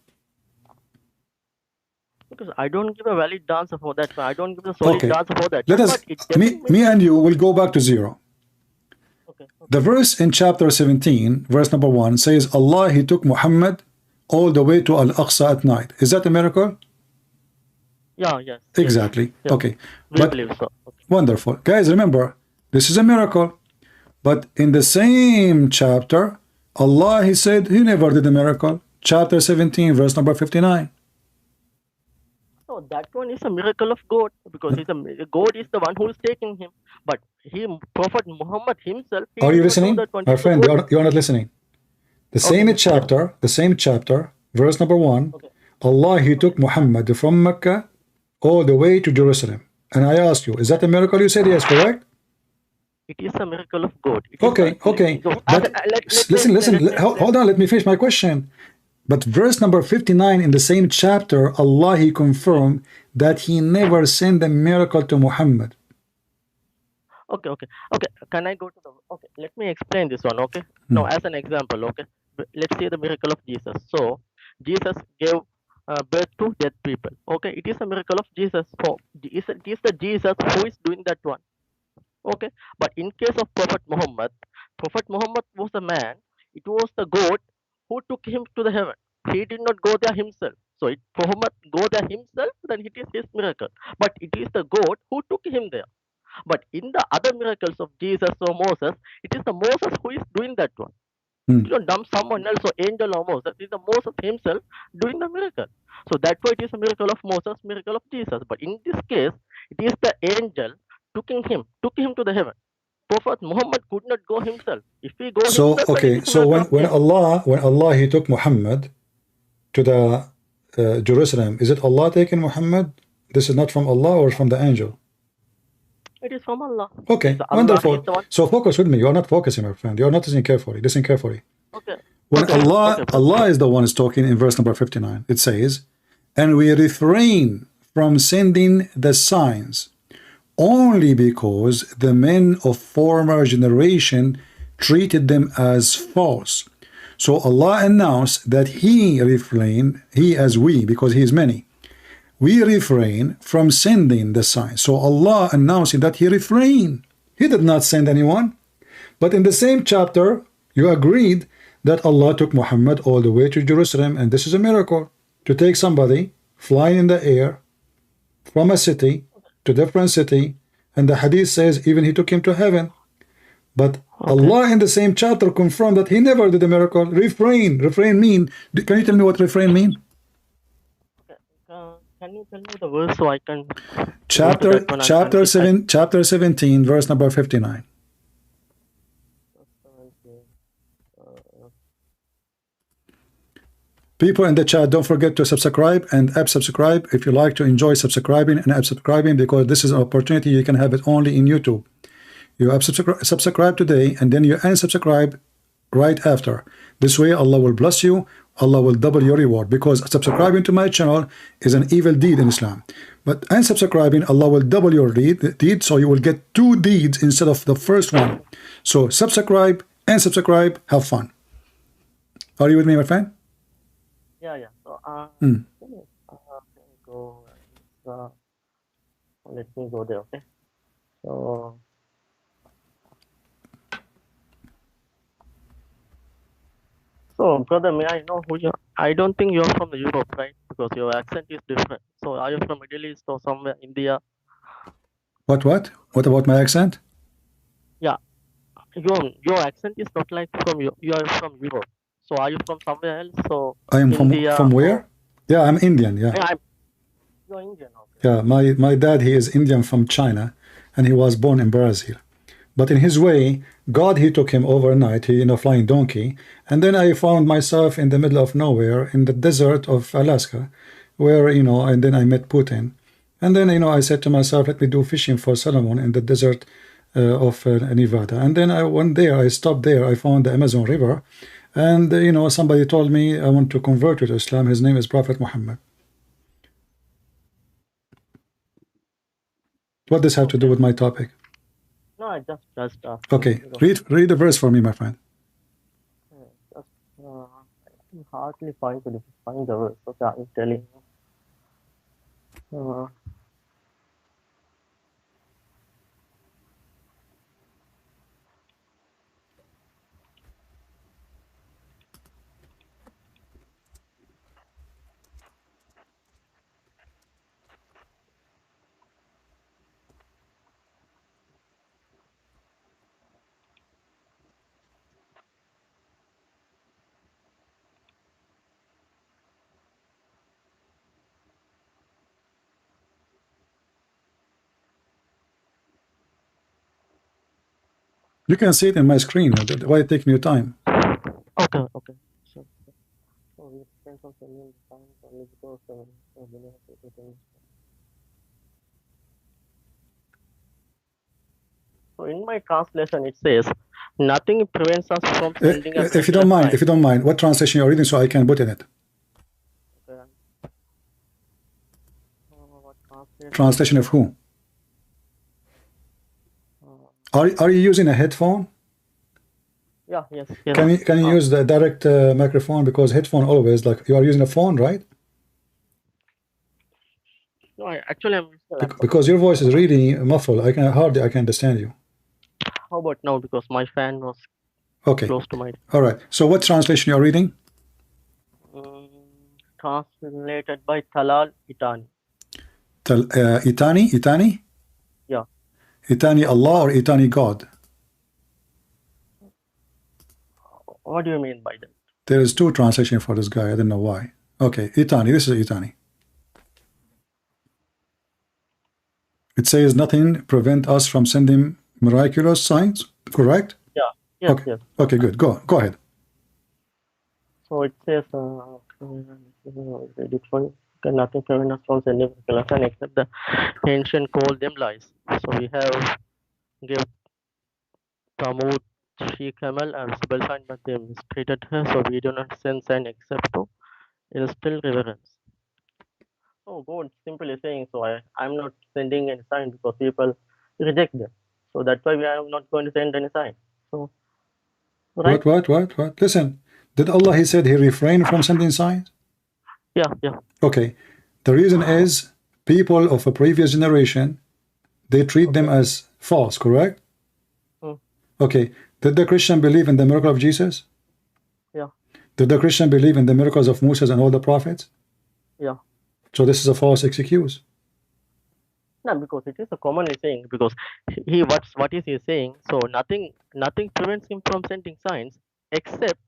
Because I don't give a valid answer for that. I don't give a solid answer for that. Let us, me and you will go back to zero. Okay. The verse in chapter 17, verse number 1 says, Allah, he took Muhammad all the way to Al-Aqsa at night. Is that a miracle? Yeah, yes. Exactly. Yes. Okay. We believe so. Okay. Wonderful. Guys, remember, this is a miracle. But in the same chapter, Allah, he said he never did a miracle. Chapter 17, verse number 59. No, that one is a miracle of God, because God is the one who is taking him. But Prophet Muhammad himself. Are you listening? My friend, you're not listening. The same chapter, verse number 1. Okay. Allah, he took Muhammad from Mecca all the way to Jerusalem. And I ask you, is that a miracle? You said yes, correct? It is a miracle of God. Okay. But listen, hold on, let me finish my question. But verse number 59 in the same chapter, Allah, he confirmed that he never sent a miracle to Muhammad. Okay. Can I go to the... Okay, let me explain this one, okay? Now, as an example, okay? Let's say the miracle of Jesus. So, Jesus gave birth to dead people. Okay, it is a miracle of Jesus. It is the Jesus who is doing that one. Okay, but in case of Prophet Muhammad was a man. It was the God who took him to the heaven. He did not go there himself. So if Muhammad go there himself, then it is his miracle. But it is the God who took him there. But in the other miracles of Jesus or Moses, it is the Moses who is doing that one. You don't dump someone else or angel or Moses. It is the Moses himself doing the miracle. So that's why it is a miracle of Moses, miracle of Jesus. But in this case, it is the angel took him to the heaven. Prophet Muhammad could not go himself. If he go himself, okay. So when Allah he took Muhammad to the Jerusalem, is it Allah taking Muhammad? This is not from Allah or from the angel? It is from Allah. Okay, so wonderful. So focus with me. You are not focusing, my friend. You are not listening carefully. Listen carefully. Okay. When Allah is the one is talking in verse number 59, it says, and we refrain from sending the signs, only because the men of former generation treated them as false. So Allah announced that He refrained, He as we, because He is many, we refrain from sending the signs. So Allah announcing that He refrained. He did not send anyone. But in the same chapter, you agreed that Allah took Muhammad all the way to Jerusalem, and this is a miracle. To take somebody flying in the air from a city to different city, and the hadith says even He took him to heaven. But Allah in the same chapter confirmed that He never did a miracle. Refrain mean, can you tell me what refrain mean? Can you tell me the verse so I can Chapter 17, verse number 59. People in the chat, don't forget to subscribe and app subscribe if you like to enjoy subscribing and app subscribing, because this is an opportunity you can have it only in YouTube. You have subscribe today, and then you unsubscribe right after. This way Allah will bless you, Allah will double your reward, because subscribing to my channel is an evil deed in Islam. But unsubscribing, Allah will double your deed, so you will get 2 deeds instead of the first one. So subscribe and subscribe, have fun. Are you with me, my friend? Yeah. So let me go there. Okay. So brother, may I know who you are? I don't think you're from the Europe, right? Because your accent is different. So are you from Middle East or somewhere India? What about my accent? Yeah, your accent is not like from you. You are from Europe. So are you from somewhere else? So I am India from where? Or... Yeah, I'm Indian. Yeah. You're Indian. Okay. Yeah, my dad, he is Indian from China, and he was born in Brazil. But in his way, God, He took him overnight, he in a flying donkey, and then I found myself in the middle of nowhere in the desert of Alaska, where, and then I met Putin. And then, I said to myself, let me do fishing for salmon in the desert of Nevada. And then I stopped there, I found the Amazon River, and, somebody told me I want to convert to Islam. His name is Prophet Muhammad. What does this have to do with my topic? No, I just okay. Read the verse for me, my friend. Just hardly find the verse. Okay, I'm telling you. You can see it in my screen. Why taking your time? Okay. So in my translation, it says, nothing prevents us from sending if you don't mind, what translation you're reading so I can put in it? Okay. Translation of who? Are you using a headphone? Yeah, yes. Can you use the direct microphone, because headphone always, like, you are using a phone, right? No, actually I'm because your voice is really muffled. I can hardly understand you. How about now? Because my fan was close to my. All right. So what translation you are reading? Translated by Talal Itani. Itani? Yeah. Itani Allah or Itani God? What do you mean by that? There is 2 translations for this guy. I don't know why. Okay, Itani. This is Itani. It says nothing prevent us from sending miraculous signs. Correct? Yeah. Yes. Okay. Yes. Okay. Good. Go ahead. So it says, nothing prevent us from sending miraculous signs except the ancient called them lies. So we have give Tamud, she camel, and visible sign, but they mistreated her. So we do not send sign except to instill reverence. So So God simply saying, so I'm not sending any sign because people reject them. So that's why we are not going to send any sign. So, right? What? Listen, did Allah, he said he refrained from sending signs? Yeah, yeah. Okay. The reason is people of a previous generation, they treat them as false, correct? Mm. Okay. Did the Christian believe in the miracle of Jesus? Yeah. Did the Christian believe in the miracles of Moses and all the prophets? Yeah. So this is a false excuse. No, because it is a commonly saying, because what is he saying? So nothing prevents him from sending signs, except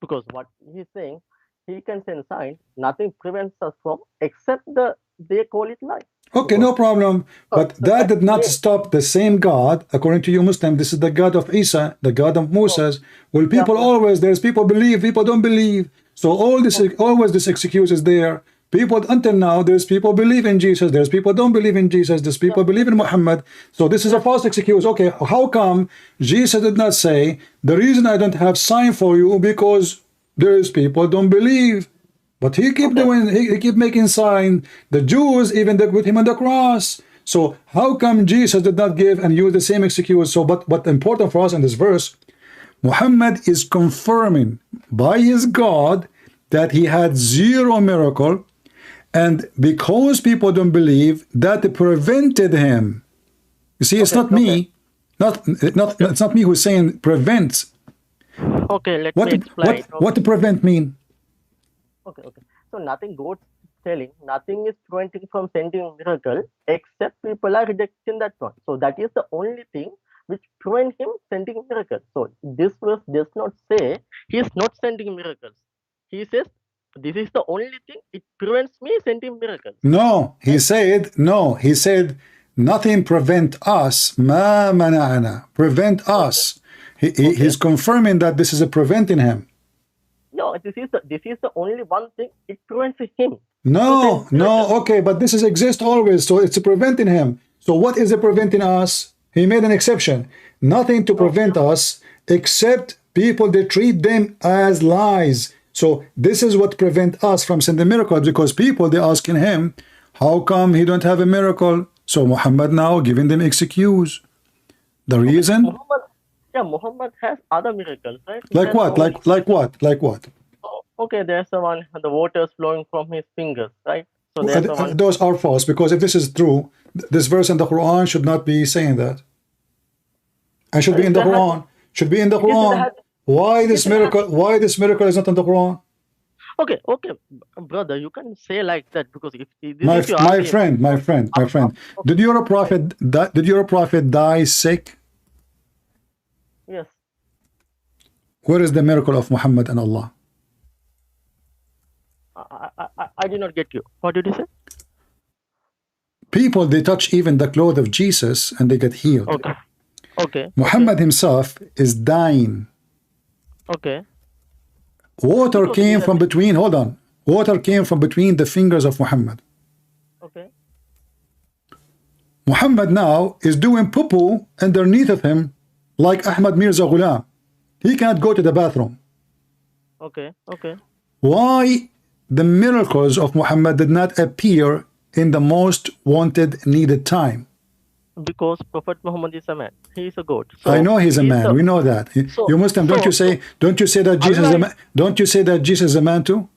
because what he's saying, he can send signs. Nothing prevents us from, except they call it lie. Okay, Because no problem. But that did not stop the same God, according to you Muslim. This is the God of Isa, the God of Moses. Well, people always, there's people believe, people don't believe. So all this, always this excuse is there. People, until now, there's people believe in Jesus, there's people don't believe in Jesus, there's people believe in Muhammad. So this is a false excuse. Okay, how come Jesus did not say, the reason I don't have sign for you because there's people don't believe? But he keep doing, he keep making sign. The Jews even they put him on the cross. So how come Jesus did not give and use the same excuse? So but important for us in this verse, Muhammad is confirming by his God that he had zero miracle, and because people don't believe, that prevented him. You see, it's not me, it's not me who's saying prevents. Okay, let me explain. What to prevent mean? Okay. So nothing God telling, nothing is preventing from sending miracle, except people are rejecting that one. So that is the only thing which prevent him sending miracles. So this verse does not say he is not sending miracles. He says this is the only thing it prevents me sending miracles. No, he said nothing prevent us. Ma mana'ana, prevent us. He's confirming that this is a preventing him. No, this is the only one thing it prevents him. No, okay, but this is exist always, so it's preventing him. So what is it preventing us? He made an exception. Nothing to prevent us except people that treat them as lies. So this is what prevent us from sending miracles, because people they asking him, how come he don't have a miracle? So Muhammad now giving them excuse. The reason? Muhammad has other miracles, right? Like what? Like what? Oh, okay, there's the one, the waters flowing from his fingers, right? So there's those are false, because if this is true, this verse in the Quran should not be saying that. And should be in the Quran. Should be in the Quran. Why this miracle? Why this miracle is not in the Quran? Okay, brother, you can say like that, because if my friend, did your prophet die sick? Yes. Where is the miracle of Muhammad and Allah? I did not get you. What did you say? People, they touch even the clothes of Jesus and they get healed. Okay. Muhammad himself is dying. Okay. Water came from between, water came from between the fingers of Muhammad. Okay. Muhammad now is doing poo-poo underneath of him, like Ahmad Mirza Ghulam. He can't go to the bathroom. Okay. Why the miracles of Muhammad did not appear in the most wanted, needed time? Because Prophet Muhammad is a man. He is a God. So I know he's a man. We know that. You Muslim, don't you say that Jesus is a man? Don't you say that Jesus is a man too?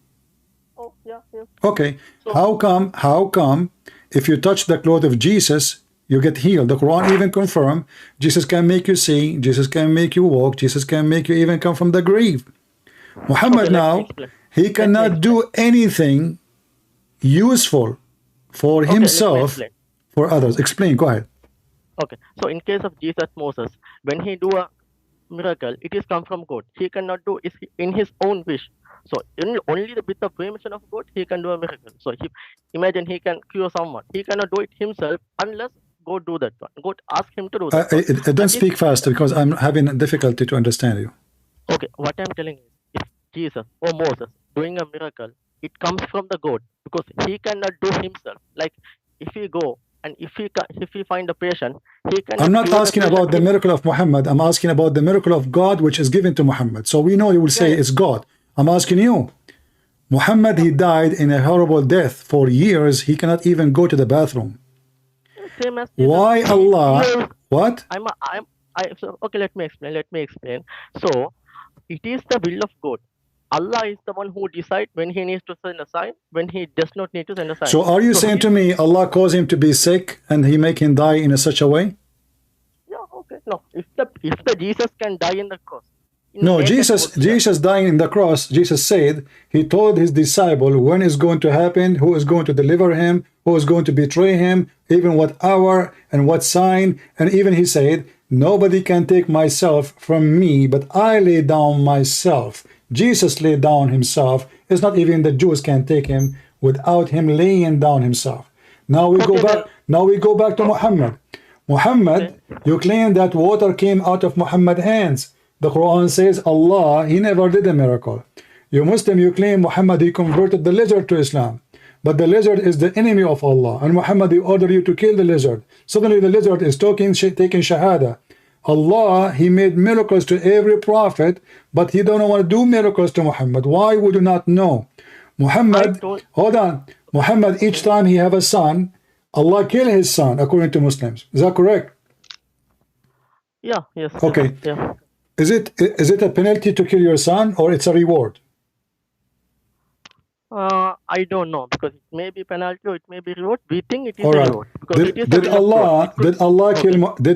Oh, yeah. Okay. So, how come if you touch the cloth of Jesus, you get healed? The Quran even confirm Jesus can make you see, Jesus can make you walk, Jesus can make you even come from the grave. Muhammad now, he cannot do anything useful for himself, for others. Explain, go ahead. Okay, so in case of Jesus Moses, when he do a miracle, it is come from God. He cannot do it in his own wish. So only with the permission of God, he can do a miracle. So imagine he can cure someone. He cannot do it himself unless God do that one. God ask him to do that. Don't speak fast, because I'm having difficulty to understand you. Okay, what I'm telling is, if Jesus or Moses doing a miracle, it comes from the God, because he cannot do himself. Like if he go and if he find a patient, he can. I'm not asking about the miracle of Muhammad. I'm asking about the miracle of God which is given to Muhammad. So we know you will say it's God. I'm asking you, Muhammad, he died in a horrible death. For years, he cannot even go to the bathroom. Same as Jesus. Why Allah? What? So, okay, let me explain. So, it is the will of God. Allah is the one who decides when he needs to send a sign, when he does not need to send a sign. So are you saying to me Allah caused him to be sick and he make him die in such a way? Yeah, okay. No, if the Jesus can die in the cross. No, Jesus dying in the cross, Jesus said, he told his disciple when it's going to happen, who is going to deliver him, who is going to betray him, even what hour and what sign, and even he said, nobody can take myself from me, but I lay down myself. Jesus laid down himself. It's not even the Jews can take him without him laying down himself. Now we go back. Now we go back to Muhammad. Muhammad, you claim that water came out of Muhammad's hands. The Quran says Allah, he never did a miracle. You Muslim, you claim Muhammad, he converted the lizard to Islam. But the lizard is the enemy of Allah. And Muhammad, he ordered you to kill the lizard. Suddenly the lizard is taking shahada. Allah, he made miracles to every prophet, but he don't want to do miracles to Muhammad. Why would you not know? Muhammad, hold on. Muhammad, each time he have a son, Allah kill his son, according to Muslims. Is that correct? Yeah, yes. Okay. Yeah. Is it a penalty to kill your son, or it's a reward? I don't know, because it may be penalty or it may be reward. We think it is All a right. reward. Because it is Did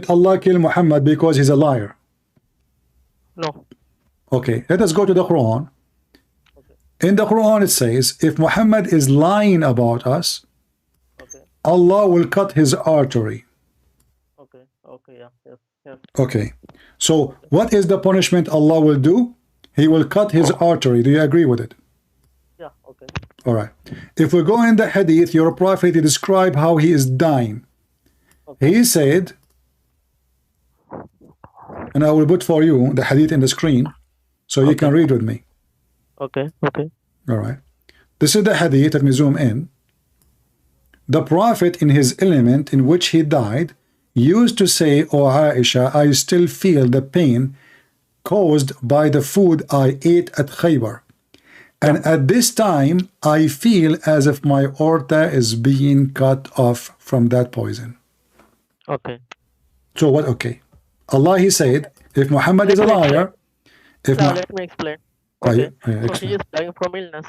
Allah kill Muhammad because he's a liar? No. Okay, let us go to the Quran. In the Quran it says, if Muhammad is lying about us, Allah will cut his artery. Yeah. Okay, so what is the punishment Allah will do? He will cut his artery. Do you agree with it? Yeah, okay. All right. If we go in the hadith, your prophet described how he is dying. He said, and I will put for you the hadith in the screen so you can read with me. Okay. All right. This is the hadith. Let me zoom in. The prophet, in his element in which he died, used to say, "O Aisha, I still feel the pain caused by the food I ate at Khaybar. And at this time, I feel as if my aorta is being cut off from that poison." Okay. So what? Okay. Allah, he said, if Muhammad is a liar, if now let me explain. Okay. So excellent. he is dying from illness.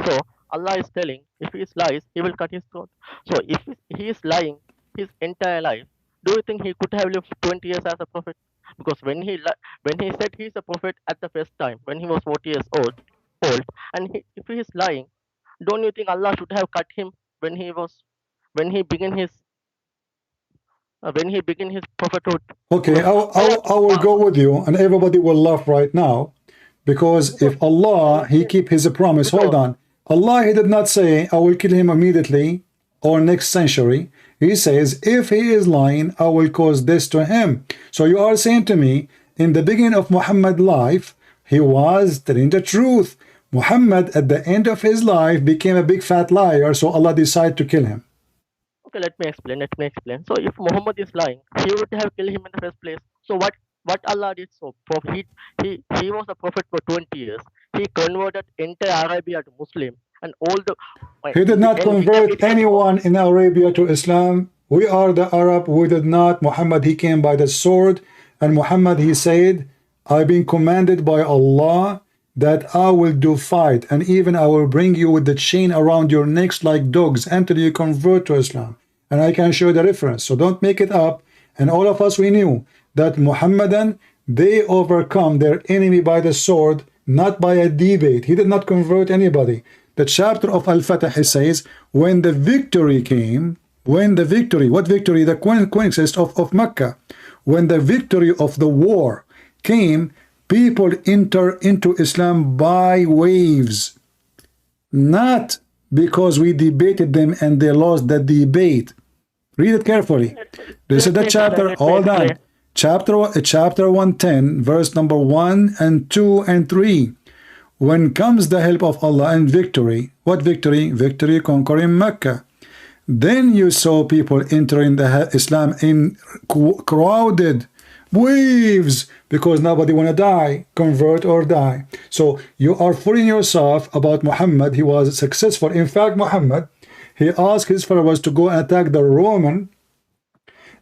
So Allah is telling, if he is lies, he will cut his throat. So if he is lying his entire life, do you think he could have lived 20 years as a prophet? Because when he said he is a prophet at the first time, when he was 40 years old, and if he is lying, don't you think Allah should have cut him when he began his prophethood? Okay, I will go with you, and everybody will laugh right now, because if Allah, he keep his promise, hold on. Allah, he did not say, I will kill him immediately or next century. He says, if he is lying, I will cause this to him. So you are saying to me, in the beginning of Muhammad's life, he was telling the truth. Muhammad, at the end of his life, became a big fat liar, so Allah decided to kill him. Okay, let me explain. So if Muhammad is lying, he would have killed him in the first place. So what Allah did, so he was a prophet for 20 years. He converted entire Arabia to Muslim, and all the he did not convert anyone in Arabia to Islam. We are the Arab. We did not. Muhammad, he came by the sword, and Muhammad, he said, I've been commanded by Allah that I will do fight, and even I will bring you with the chain around your necks like dogs until you convert to Islam. And I can show the reference, so don't make it up. And all of us, we knew that Muhammadan, they overcome their enemy by the sword, not by a debate. He did not convert anybody. The chapter of Al-Fatih says, when the victory came, what victory? The conquest of Mecca. When the victory of the war came, people enter into Islam by waves. Not because we debated them and they lost the debate. Read it carefully. This is the chapter, hold on. Chapter 110, verse number 1 and 2 and 3. When comes the help of Allah and victory, what victory? Victory conquering Mecca. Then you saw people entering the Islam in crowded waves, because nobody want to die, convert or die. So you are fooling yourself about Muhammad. He was successful. In fact, Muhammad, he asked his followers to go and attack the Roman,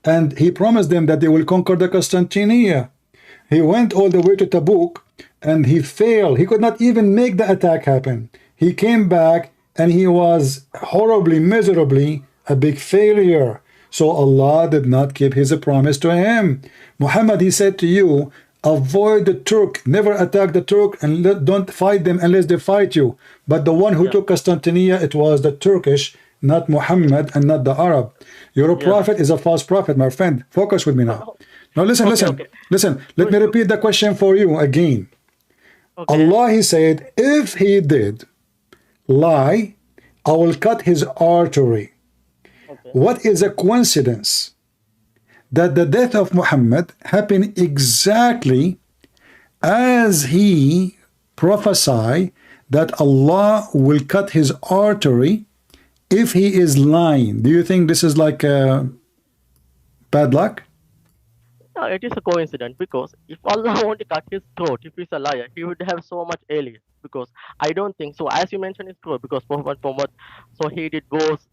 and he promised them that they will conquer the Constantinia. He went all the way to Tabuk, and he failed. He could not even make the attack happen. He came back, and he was horribly, miserably a big failure. So Allah did not keep his promise to him. Muhammad, he said to you, avoid the Turk, never attack the Turk, and don't fight them unless they fight you. But the one who took Constantinia, it was the Turkish, not Muhammad and not the Arab. Your prophet is a false prophet, my friend. Focus with me now. Now listen, listen. Let me repeat the question for you again. Allah, he said, if he did lie, I will cut his artery. What is a coincidence that the death of Muhammad happened exactly as he prophesied that Allah will cut his artery if he is lying? Do you think this is like bad luck? No, it is a coincidence, because if Allah wanted to cut his throat, if he's a liar, he would have so much earlier. Because I don't think so. As you mentioned, it's true, because Muhammad, so he did wars.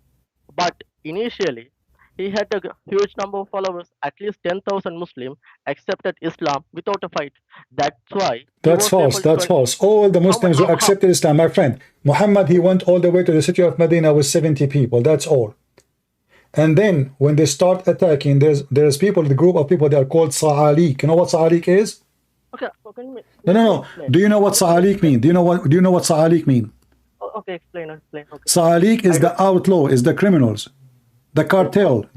But initially, he had a huge number of followers. At least 10,000 Muslims accepted Islam without a fight. That's why. That's false. That's false. All the Muslims who accepted Islam, my friend, Muhammad, he went all the way to the city of Medina with 70 people. That's all. And then when they start attacking, there's people, the group of people, they are called Sa'alik. You know what Sa'alik is? Okay. So can you, no. Do you know what Sa'alik mean? Do you know what Sa'alik mean? Okay, explain. Okay. Sa'alik is the outlaw, is the criminals, the cartel,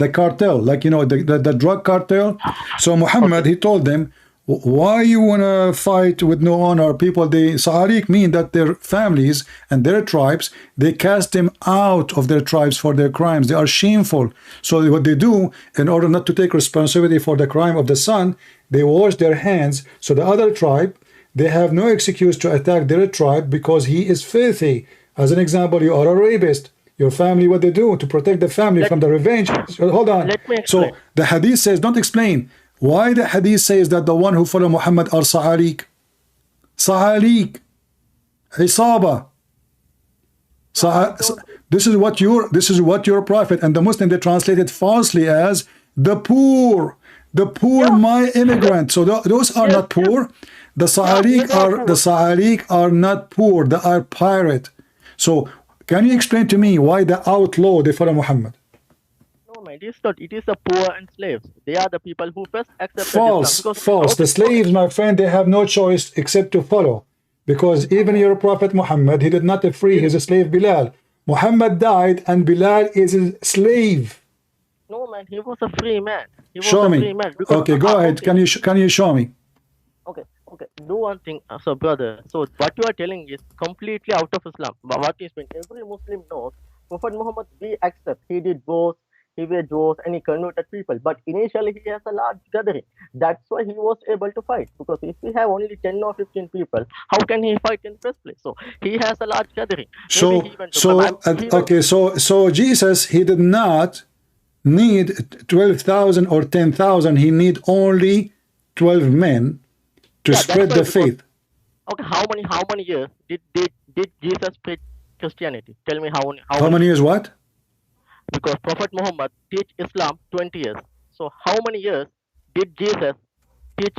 like, you know, the drug cartel. So Muhammad, he told them, why you want to fight with no honor? People, they Sa'alik mean that their families and their tribes, they cast them out of their tribes for their crimes. They are shameful. So what they do, in order not to take responsibility for the crime of the son, they wash their hands. So the other tribe, they have no excuse to attack their tribe because he is filthy. As an example, you are a rapist. Your family, what they do to protect the family from the revenge. Hold on. So the hadith says, don't explain. Why the hadith says that the one who follow Muhammad are Sa'alik? Sa'alik. Isaba. This is what your prophet and the Muslim, they translated falsely as the poor. The poor, my immigrant. So those are not poor. The Sa'alik are not poor. They are pirate. So can you explain to me why the outlaw, they follow Muhammad? No, man, it is not. It is the poor and slaves. They are the people who first accepted Islam. False. The slaves, my friend, they have no choice except to follow. Because even your prophet Muhammad, he did not free his slave Bilal. Muhammad died and Bilal is a slave. No, man, he was a free man. Show me. Okay, go ahead. Can you show me? Okay. Do one thing, so brother. So what you are telling is completely out of Islam. But what is when every Muslim knows, Prophet Muhammad, we accept he did wars, he waged wars, and he converted people. But initially he has a large gathering. That's why he was able to fight. Because if we have only 10 or 15 people, how can he fight in the first place? So he has a large gathering. So Jesus, he did not need 12,000 or 10,000. He need only 12 men to spread the faith. Okay, how many years did Jesus preach Christianity? Tell me how many years what? Because Prophet Muhammad teach Islam 20 years. So how many years did Jesus teach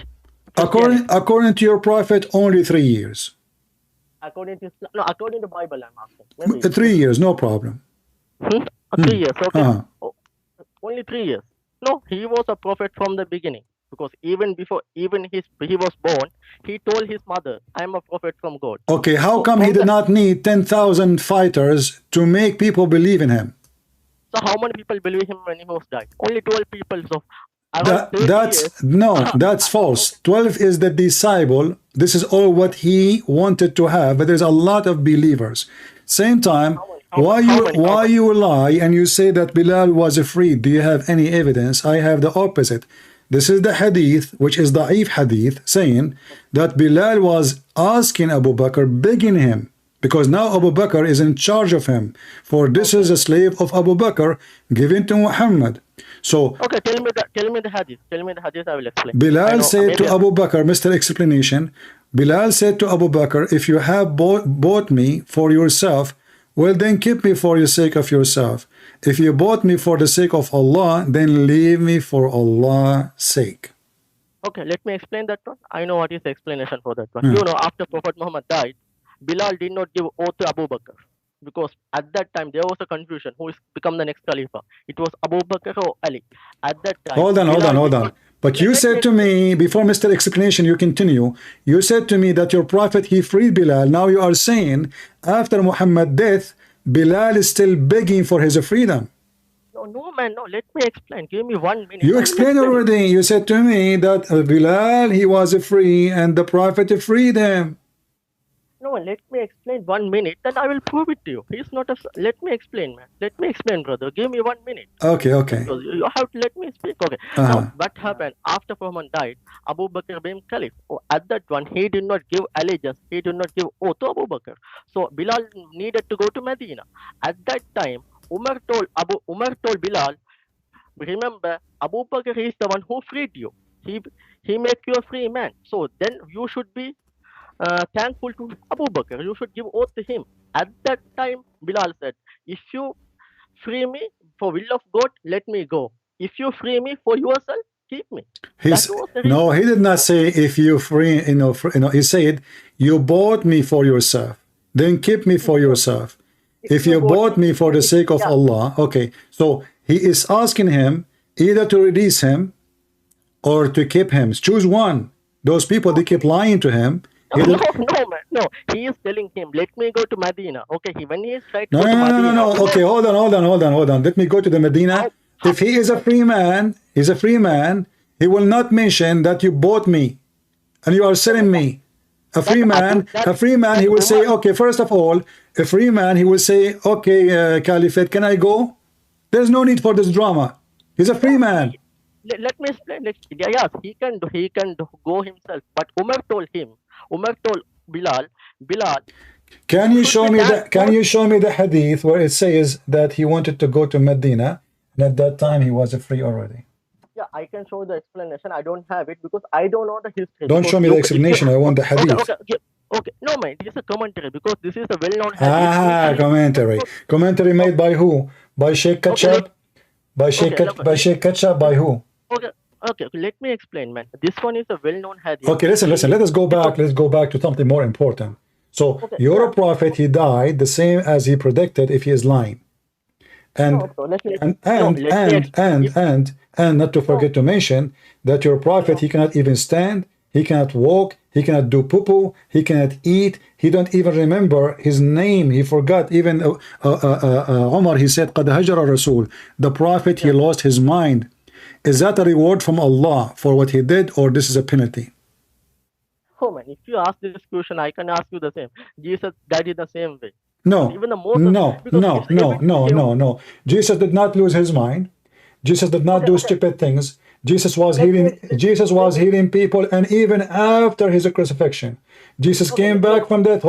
Christianity? According to your prophet, only 3 years. According to Islam, no, according to the Bible, I'm asking. 3 years, no problem. 3 years, okay. Only 3 years. No, he was a prophet from the beginning. Because even before he was born, he told his mother, I am a prophet from God. Okay, how come he did not need 10,000 fighters to make people believe in him? So how many people believe him when he was died? Only 12 people. So that's false. 12 is the disciple. This is all what he wanted to have, but there's a lot of believers. Same time, why you lie and you say that Bilal was free? Do you have any evidence? I have the opposite. This is the hadith, which is da'if hadith, saying that Bilal was asking Abu Bakr, begging him, because now Abu Bakr is in charge of him, for this is a slave of Abu Bakr given to Muhammad. So Okay, tell me the hadith. Tell me the hadith, I will explain. I Bilal know, said to maybe Abu Bakr, Mr. Explanation, Bilal said to Abu Bakr, if you have bought me for yourself, well then keep me for the sake of yourself. If you bought me for the sake of Allah, then leave me for Allah's sake. Okay, let me explain that one. I know what is the explanation for that one. You know, after Prophet Muhammad died, Bilal did not give oath to Abu Bakr because at that time there was a confusion who is become the next Khalifa. It was Abu Bakr or Ali. At that time, Hold on. But you said to me, before Mr. Explanation, you continue, you said to me that your prophet, he freed Bilal. Now you are saying, after Muhammad's death, Bilal is still begging for his freedom. No, man, no. Let me explain. Give me 1 minute. You explained already. You said to me that Bilal, he was free and the prophet freed him. No, let me explain 1 minute, then I will prove it to you. He's not a. Let me explain, man. Let me explain, brother. Give me 1 minute. Okay. Because you have to let me speak. Okay. Now, what happened after Muhammad died? Abu Bakr became Caliph. At that one, he did not give allegiance. He did not give oath to Abu Bakr. So Bilal needed to go to Medina. At that time, Umar told Bilal, remember, Abu Bakr is the one who freed you. He make you a free man. So then you should be thankful to Abu Bakr. You should give oath to him. At that time, Bilal said, if you free me for will of God, let me go. If you free me for yourself, keep me. No, he did not say if you free, he said, you bought me for yourself, then keep me for yourself. If you bought me for the sake of Allah, okay. So he is asking him either to release him or to keep him. Choose one. Those people, they keep lying to him. No. He is telling him, let me go to Medina. Okay, when he is trying to go to Medina. No. Okay, hold on. Let me go to the Medina. If he is a free man, he will not mention that you bought me and you are selling me. A free man, he will say, okay, first of all, a free man, he will say, okay, Caliphate, can I go? There's no need for this drama. He's a free man. Let me explain. Yes, he can go himself. But Umar told Bilal, can you show me the hadith where it says that he wanted to go to Medina and at that time he was free already? Yeah, I can show the explanation. I don't have it because I don't know the history. Don't show me the explanation. I want the hadith. Okay. No, man, this is a commentary because this is a well-known hadith. Commentary made by who? By Sheikh Ketchup? By Sheikh Ketchup? By who? Okay, let me explain, man. This one is a well-known hadith. Okay, listen. Let us go back. Let's go back to something more important. So, your prophet, he died the same as he predicted if he is lying. And not to forget to mention that your prophet, he cannot even stand, he cannot walk, he cannot do poo-poo, he cannot eat, he don't even remember his name, he forgot. Even Umar, he said, قَدْ هَجَرَ الرَّسُولِ. The prophet, he lost his mind. Is that a reward from Allah for what he did, or this is a penalty? Oh man, if you ask this question, I can ask you the same. Jesus died in the same way. No. Jesus did not lose his mind. Jesus did not do stupid things. Jesus was healing people, and even after his crucifixion, Jesus came back from death.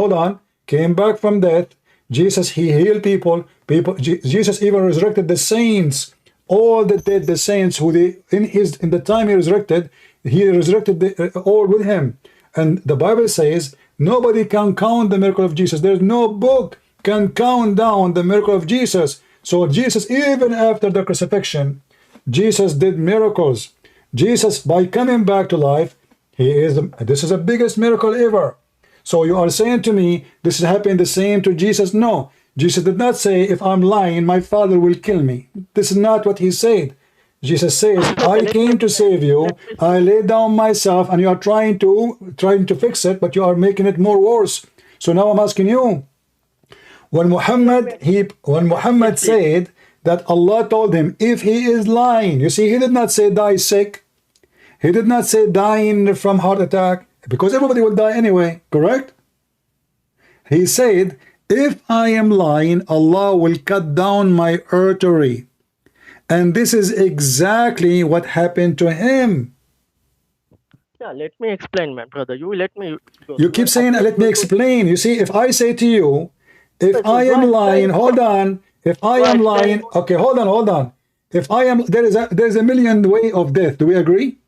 Came back from death. Jesus, he healed people. Jesus even resurrected the saints. All the dead, the saints who in the time he resurrected all with him. And the Bible says nobody can count the miracle of Jesus. There's no book can count down the miracle of Jesus. So Jesus, even after the crucifixion, Jesus did miracles. Jesus, by coming back to life, this is the biggest miracle ever. So you are saying to me, this is happening the same to Jesus? No. Jesus did not say, if I'm lying, my Father will kill me. This is not what he said. Jesus says, I came to save you. I laid down myself, and you are trying to fix it, but you are making it more worse. So now I'm asking you, when Muhammad said that Allah told him, if he is lying, you see, he did not say die sick. He did not say dying from heart attack, because everybody will die anyway, correct? He said, if I am lying, Allah will cut down my artery. And this is exactly what happened to him. Yeah, let me explain, my brother. You let me... You keep saying, let me explain. You see, if I say to you, if I am lying, hold on. If I am lying, okay, hold on. If I am, there's a million way of death. Do we agree?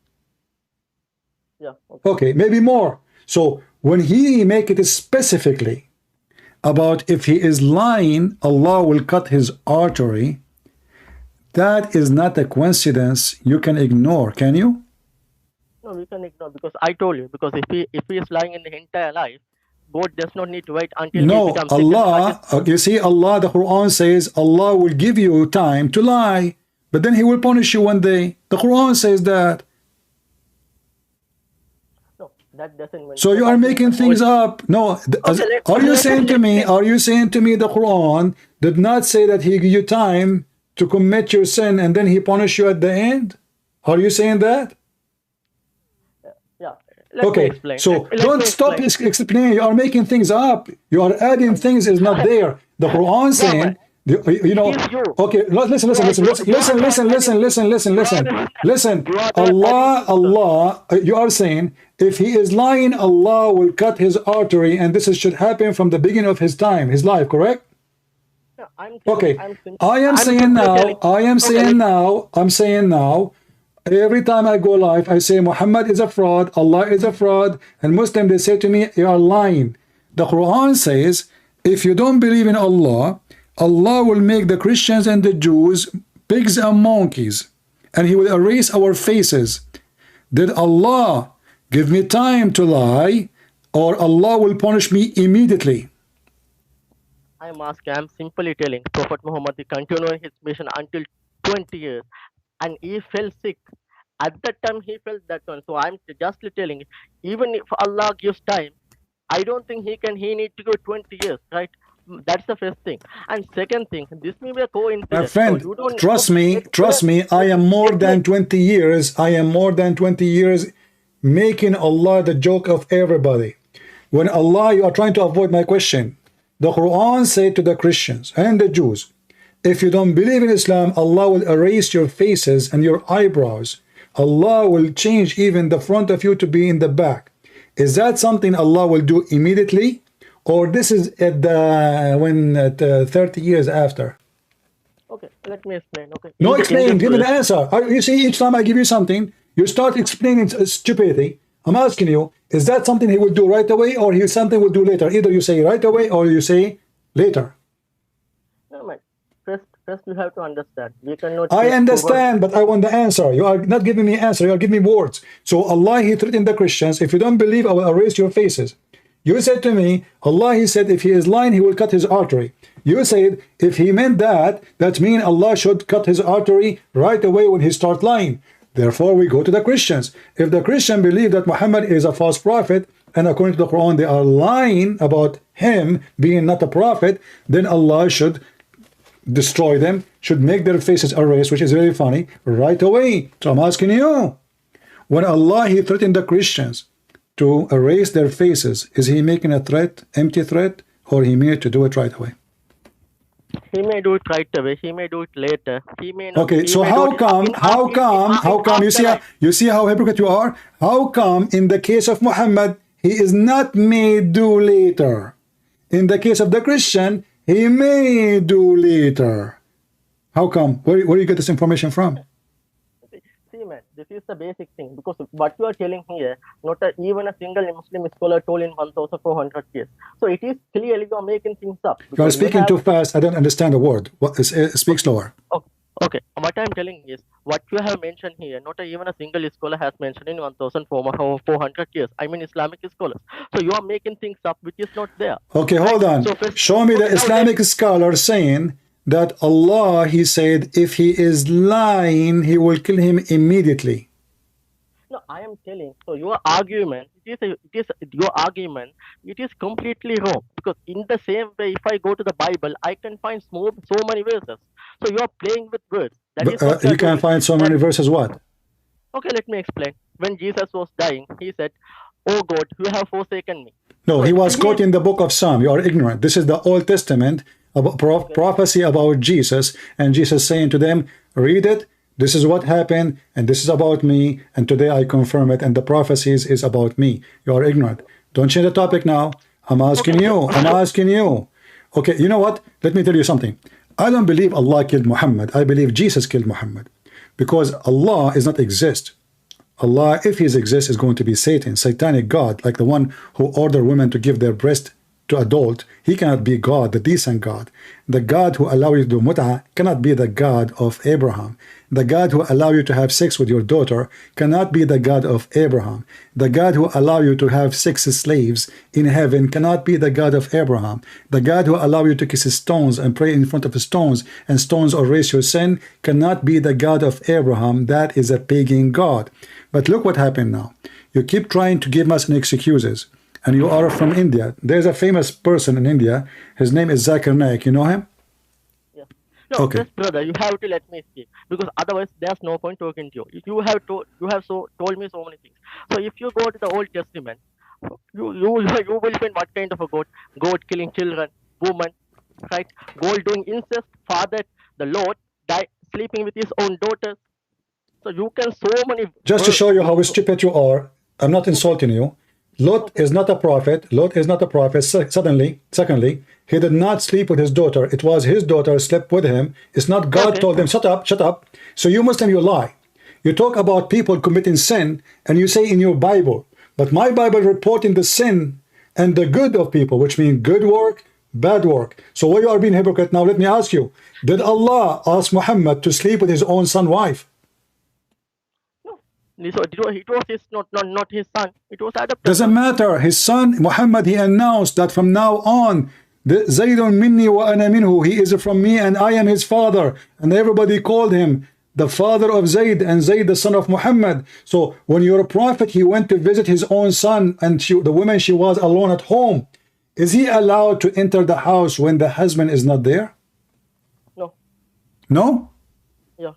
Yeah. Okay. Okay, maybe more. So when he make it specifically about if he is lying, Allah will cut his artery. That is not a coincidence you can ignore, can you? No, we can ignore, because I told you, because if he is lying in the entire life, God does not need to wait until he No, becomes Allah, you see, Allah, the Quran says Allah will give you time to lie, but then he will punish you one day. The Quran says that. No, that doesn't mean. So you are making things up. No, are you saying to me the Quran did not say that he give you time to commit your sin and then he punish you at the end? Are you saying that? Yeah. Let me explain. So don't stop explaining. You are making things up. You are adding things is not there. The Quran saying, you know. Okay, listen. Allah. You are saying if he is lying, Allah will cut his artery, and this should happen from the beginning of his time, his life. Correct? Okay. I am saying now. Every time I go live, I say Muhammad is a fraud, Allah is a fraud, and Muslim they say to me, you are lying. The Quran says, if you don't believe in Allah, Allah will make the Christians and the Jews pigs and monkeys, and he will erase our faces. Did Allah give me time to lie, or Allah will punish me immediately? I'm asking, I'm simply telling Prophet Muhammad he continued his mission until 20 years. And he fell sick. At that time, he felt that one. So I'm just telling, even if Allah gives time, I don't think he need to go 20 years, right? That's the first thing. And second thing, this may be a coincidence. My friend, so trust me, I am more than 20 years. I am more than 20 years making Allah the joke of everybody. When Allah, you are trying to avoid my question. The Quran said to the Christians and the Jews, if you don't believe in Islam, Allah will erase your faces and your eyebrows. Allah will change even the front of you to be in the back. Is that something Allah will do immediately? Or this is at 30 years after? Okay, let me explain. Okay. No, explain. Give me the answer. You see, each time I give you something, you start explaining stupidity. I'm asking you, is that something he will do right away or something will do later? Either you say right away or you say later. No, man. First, you have to understand. We cannot. I understand, but I want the answer. You are not giving me an answer. You are giving me words. So Allah, he threatened the Christians. If you don't believe, I will erase your faces. You said to me, Allah, he said, if he is lying, he will cut his artery. You said, if he meant that, that means Allah should cut his artery right away when he starts lying. Therefore, we go to the Christians. If the Christian believe that Muhammad is a false prophet, and according to the Quran, they are lying about him being not a prophet, then Allah should destroy them, should make their faces erased, which is very funny, right away. So I'm asking you, when Allah, he threatened the Christians to erase their faces, is he making a threat, empty threat, or he meant to do it right away? He may do it right away, he may do it later, he may not. Okay, so how come, you see how hypocrite you are? How come in the case of Muhammad, he is not made do later? In the case of the Christian, he may do later. How come? Where do you get this information from? See, man, this is the basic thing. Because what you are telling here, not even a single Muslim scholar told in 1,400 years. So it is clearly you are making things up. You are speaking too fast. I don't understand a word. Speak slower. Okay. What I am telling is, what you have mentioned here, not even a single scholar has mentioned in 1,400 years. I mean Islamic scholars. So you are making things up which is not there. Okay, hold on. So show me the Islamic scholar saying that Allah, he said, if he is lying, he will kill him immediately. No, I am telling. So your argument, it is completely wrong. Because in the same way, if I go to the Bible, I can find so many verses. So you are playing with words. You can find so many verses what? Okay, let me explain. When Jesus was dying, he said, "Oh God, you have forsaken me." No, he was quoting the book of Psalm. You are ignorant. This is the Old Testament about prophecy about Jesus, and Jesus saying to them, read it. This is what happened, and this is about me, and today I confirm it, and the prophecies is about me. You are ignorant. Don't change the topic now. I'm asking you. Okay, you know what? Let me tell you something. I don't believe Allah killed Muhammad. I believe Jesus killed Muhammad. Because Allah is not exist. Allah, if he exists, is going to be Satan, satanic God, like the one who ordered women to give their breast to adult. He cannot be God, the decent God. The God who allow you to do mut'ah cannot be the God of Abraham. The God who allow you to have sex with your daughter cannot be the God of Abraham. The God who allow you to have 6 slaves in heaven cannot be the God of Abraham. The God who allow you to kiss stones and pray in front of stones and stones erase your sin cannot be the God of Abraham. That is a pagan God. But look what happened now. You keep trying to give us excuses. And you are from India. There's a famous person in India. His name is Zakir Naik. You know him? Yeah. No, Okay. just brother, you have to let me speak, because otherwise there's no point talking to you. You have told me so many things. So if you go to the Old Testament, you will find what kind of a goat killing children, woman, right? Goat doing incest, father, the Lord sleeping with his own daughters. So you can so many. Just to show you how stupid you are, I'm not insulting you. Lot is not a prophet. Lot is not a prophet. Secondly, he did not sleep with his daughter. It was his daughter slept with him. It's not God told him, shut up. So you Muslim, you lie. You talk about people committing sin, and you say in your Bible, but my Bible reporting the sin and the good of people, which means good work, bad work. So why you are being hypocrite now? Let me ask you, did Allah ask Muhammad to sleep with his own son's wife? So it was his, not his son. It was adopted. Doesn't matter. His son Muhammad, he announced that from now on, Zaydun minni wa ana minhu, he is from me and I am his father. And everybody called him the father of Zayd, and Zayd the son of Muhammad. So when you're a prophet, he went to visit his own son, and the woman, she was alone at home. Is he allowed to enter the house when the husband is not there? No. No? Yeah.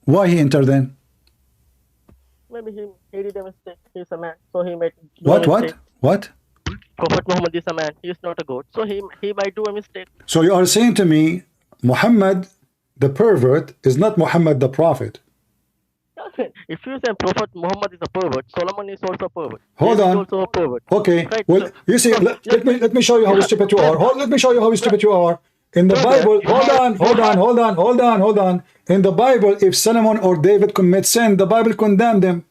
Why he entered then? Maybe he did a mistake. He's a man, so he might do What? a mistake. What? Prophet Muhammad is a man. He is not a goat, so he might do a mistake. So you are saying to me, Muhammad the pervert is not Muhammad the prophet? If you say Prophet Muhammad is a pervert, Solomon is also a pervert. Hold David on. is also a pervert. Okay. Right, Well, so- you see, let me show you how stupid you are. Let me show you how stupid you are. In the Bible, hold on. In the Bible, if Solomon or David commit sin, the Bible condemned them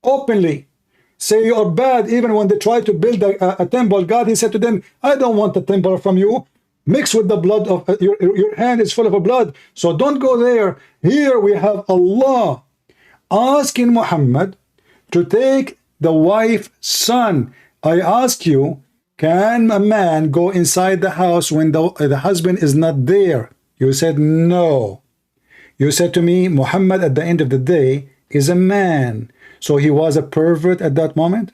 openly. Say you are bad. Even when they tried to build a temple, God, he said to them, I don't want the temple from you. Mix with the blood of your hand is full of blood. So don't go there. Here we have Allah asking Muhammad to take the wife's son. I ask you, can a man go inside the house when the husband is not there? You said no. You said to me, Muhammad at the end of the day is a man. So he was a pervert at that moment?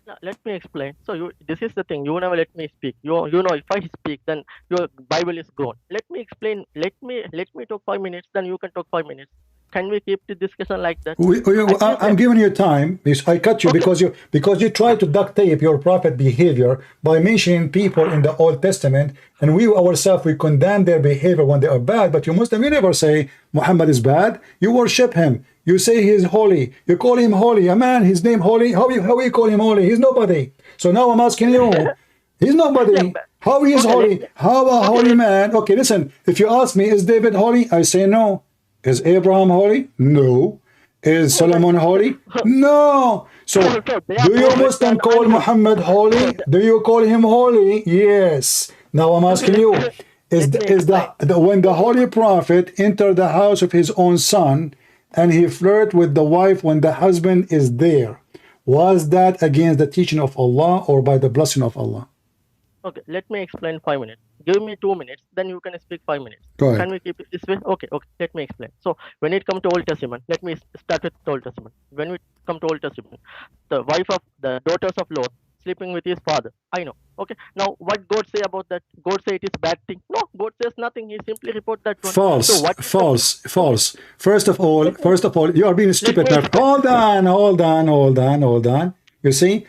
Yeah, let me explain. So this is the thing. You never let me speak. You know, if I speak, then your Bible is gone. Let me explain. Let me talk 5 minutes. Then you can talk 5 minutes. Can we keep the discussion like that? I'm giving you time. I cut you because you try to duct tape your prophet behavior by mentioning people in the Old Testament, and we ourselves we condemn their behavior when they are bad. But you Muslim, you never say Muhammad is bad. You worship him. You say he is holy. You call him holy. A man, his name holy. How you call him holy? He's nobody. So now I'm asking you, he's nobody. How he is holy? How a holy man? Okay, listen. If you ask me, is David holy? I say no. Is Abraham holy? No. Is Solomon holy? No. So, do you Muslim call Muhammad holy? Do you call him holy? Yes. Now I'm asking you, when the holy prophet entered the house of his own son and he flirt with the wife when the husband is there, was that against the teaching of Allah or by the blessing of Allah? Okay, let me explain 5 minutes. Give me 2 minutes, then you can speak 5 minutes. Go ahead. Can we keep it this way? Okay, let me explain. So, when it comes to Old Testament, let me start with the Old Testament. When we come to Old Testament, the daughters of Lot sleeping with his father. I know. Okay, now what God say about that? God say it is bad thing. No, God says nothing. He simply report that one. False, So what false. First of all, you are being stupid now. Hold on. You see?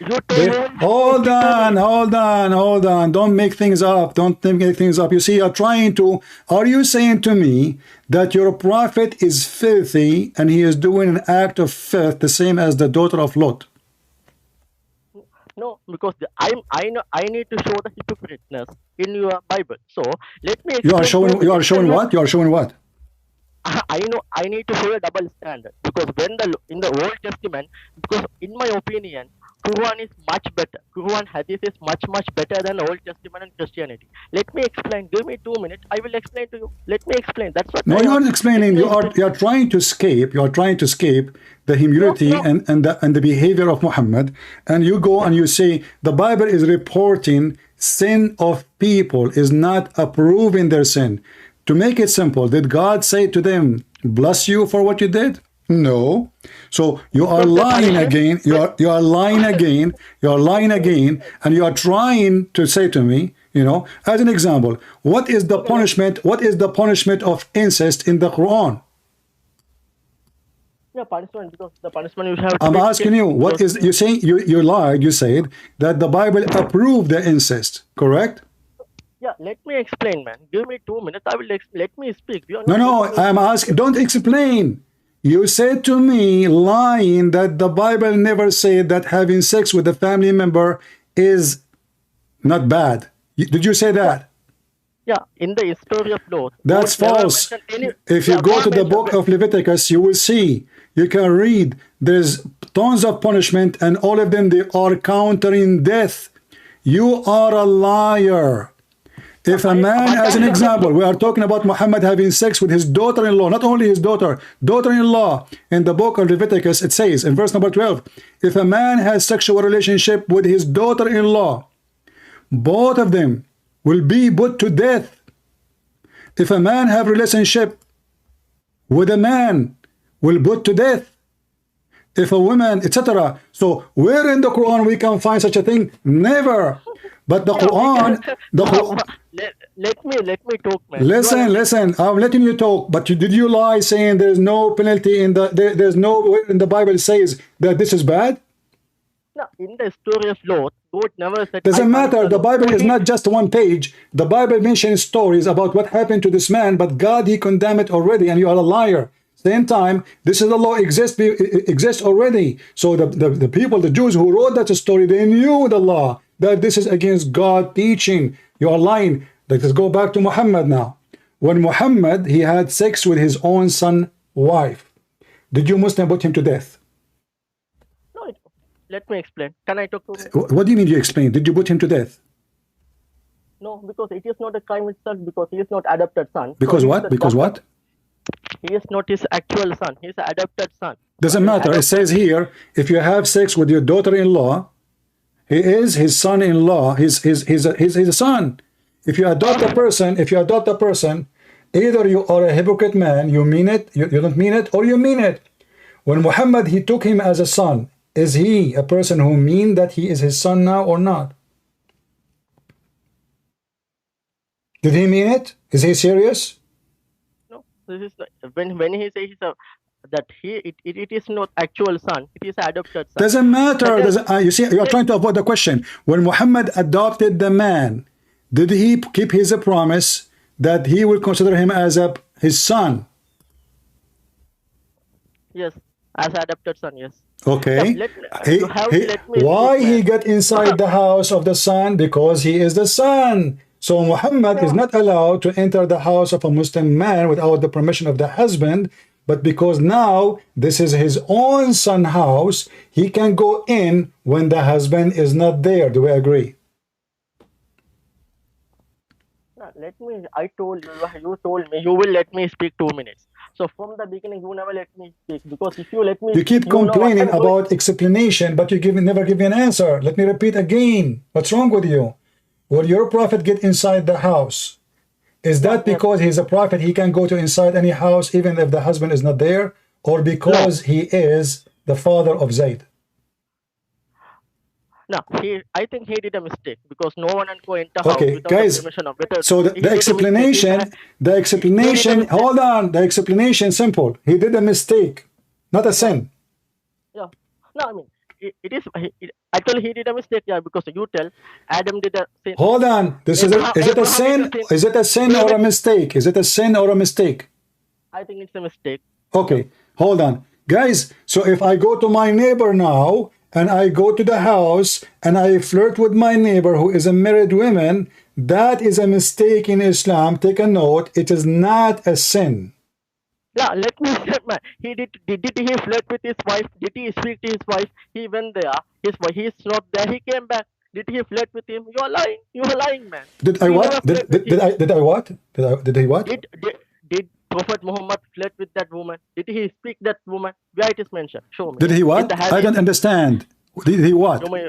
Hold on. Don't make things up. You see, are you saying to me that your prophet is filthy and he is doing an act of filth the same as the daughter of Lot? No, because I need to show the hypocriteness in your Bible. So let me You are explain to showing, you are showing what? You are showing what? I know I need to show a double standard, because when in the Old Testament, because in my opinion, Quran is much better. Quran Hadith is much better than Old Testament and Christianity. Let me explain. Give me 2 minutes. I will explain to you. Let me explain. That's what No, I you ask. aren't explaining. You are trying to escape. You are trying to escape the humility No. and the behavior of Muhammad, and you go and you say the Bible is reporting sin of people, is not approving their sin. To make it simple, did God say to them, bless you for what you did? No. So you are lying again. You are lying again. You are lying again, and you are trying to say to me, you know, as an example, what is the punishment? What is the punishment of incest in the Quran? Yeah, punishment, because the punishment you have to I'm take asking it, you, what because- is you saying? You lied. You said that the Bible approved the incest, correct? Yeah, let me explain, man. Give me 2 minutes. I will let me speak. You are No, not no, letting me I'm speak. asking, don't explain. You said to me, lying, that the Bible never said that having sex with a family member is not bad. Did you say that? Yeah, in the history of law, That's God never false. mentioned any. If you Yeah, go God to the book mentioned- of Leviticus, you will see, you can read, there's tons of punishment, and all of them, they are countering death. You are a liar. If a man, as an example, we are talking about Muhammad having sex with his daughter-in-law, not only his daughter-in-law. In the book of Leviticus, it says in verse number 12, if a man has sexual relationship with his daughter-in-law, both of them will be put to death. If a man have relationship with a man, will put to death. If a woman, etc. So where in the Quran we can find such a thing? Never. But the Quran, let me talk, man. Listen, I'm letting you talk, but did you lie saying there's no penalty in there's no in the Bible says that this is bad? No, in the story of Lot, God never said. Doesn't matter. The Bible is not just one page. The Bible mentions stories about what happened to this man, but God, he condemned it already, and you are a liar. Same time, this is the law exists already. So the people, the Jews who wrote that story, they knew the law, that this is against God teaching. You are lying. Let's go back to Muhammad now. When Muhammad, he had sex with his own son wife, did you Muslim put him to death? No, let me explain. Can I talk to him? What do you mean you explain? Did you put him to death? No, because it is not a crime itself, because he is not adopted son. Because so what? Because what? He is not his actual son. He is an adopted son. Doesn't matter. It says here, if you have sex with your daughter-in-law, he is his son-in-law. He's a son. If you adopt a person, either you are a hypocrite man, you mean it, you don't mean it, or you mean it. When Muhammad, he took him as a son, is he a person who mean that he is his son now or not? Did he mean it? Is he serious? No, this is not, when he says that it is not actual son, it is adopted son. Doesn't matter. You see, you are trying to avoid the question. When Muhammad adopted the man, did he keep his promise that he will consider him as his son? Yes, as adopted son, yes. Okay. Yeah, why he got inside the house of the son? Because he is the son. So Muhammad is not allowed to enter the house of a Muslim man without the permission of the husband. But because now this is his own son's house, he can go in when the husband is not there. Do we agree? I told you, you told me you will let me speak 2 minutes. So from the beginning, you never let me speak, because if you let me, you keep complaining about explanation, but you never give me an answer. Let me repeat again. What's wrong with you? Will your prophet get inside the house? Is that because he's a prophet, he can go to inside any house even if the husband is not there? Or because he is the father of Zayd? No, I think he did a mistake, because no one can go into house without guys, the permission of so the explanation, hold on, the explanation simple. He did a mistake, not a sin. Yeah. No, I mean, actually he did a mistake, yeah, because you tell Adam did a sin. Hold on, is it a sin? Is it a sin or a mistake? Is it a sin or a mistake? I think it's a mistake. Okay, hold on. Guys, so if I go to my neighbor now and I go to the house and I flirt with my neighbor who is a married woman, that is a mistake in Islam. Take a note. It is not a sin. Yeah, let me say, man. Did he flirt with his wife? Did he speak to his wife? He went there. His wife, he's not there. He came back. Did he flirt with him? You are lying. You are lying, man. Did I He what? never flirt with him. Did I what? Did he what? Did Prophet Muhammad flirt with that woman? Did he speak that woman? Where it is mentioned? Show me. Did he In what? the I hadith. don't understand. Did he what? Show me.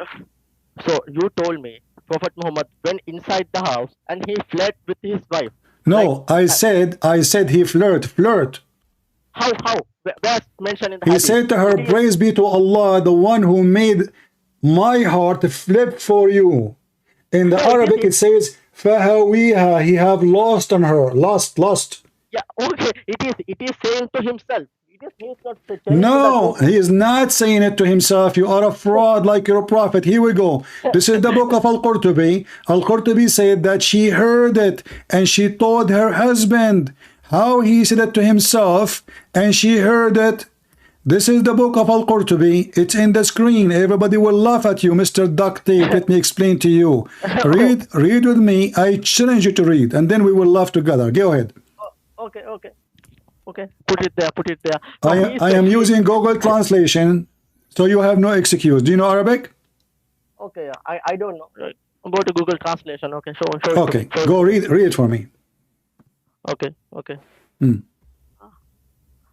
So you told me Prophet Muhammad went inside the house and he flirted with his wife. No, I said he flirt. How? Where's mentioned in the He hadith? said to her, praise be to Allah, the one who made my heart flip for you. In the Arabic it says, فَهَوِيهَا, he have lost on her. Lost. Yeah, okay. It is saying to himself. He's not telling No, to that he is not saying it to himself. You are a fraud like you're a prophet. Here we go. This is the book of Al-Qurtubi. Al-Qurtubi said that she heard it and she told her husband. How he said it to himself and she heard it. This is the book of Al-Qurtubi. It's in the screen. Everybody will laugh at you, Mr. Duct Tape. Let me explain to you. Read with me. I challenge you to read, and then we will laugh together. Go ahead. Okay. Put it there. I am using Google Translation, so you have no excuse. Do you know Arabic? Okay, I don't know. Go to Google Translation. Okay, show it. Okay, go read it for me. Okay.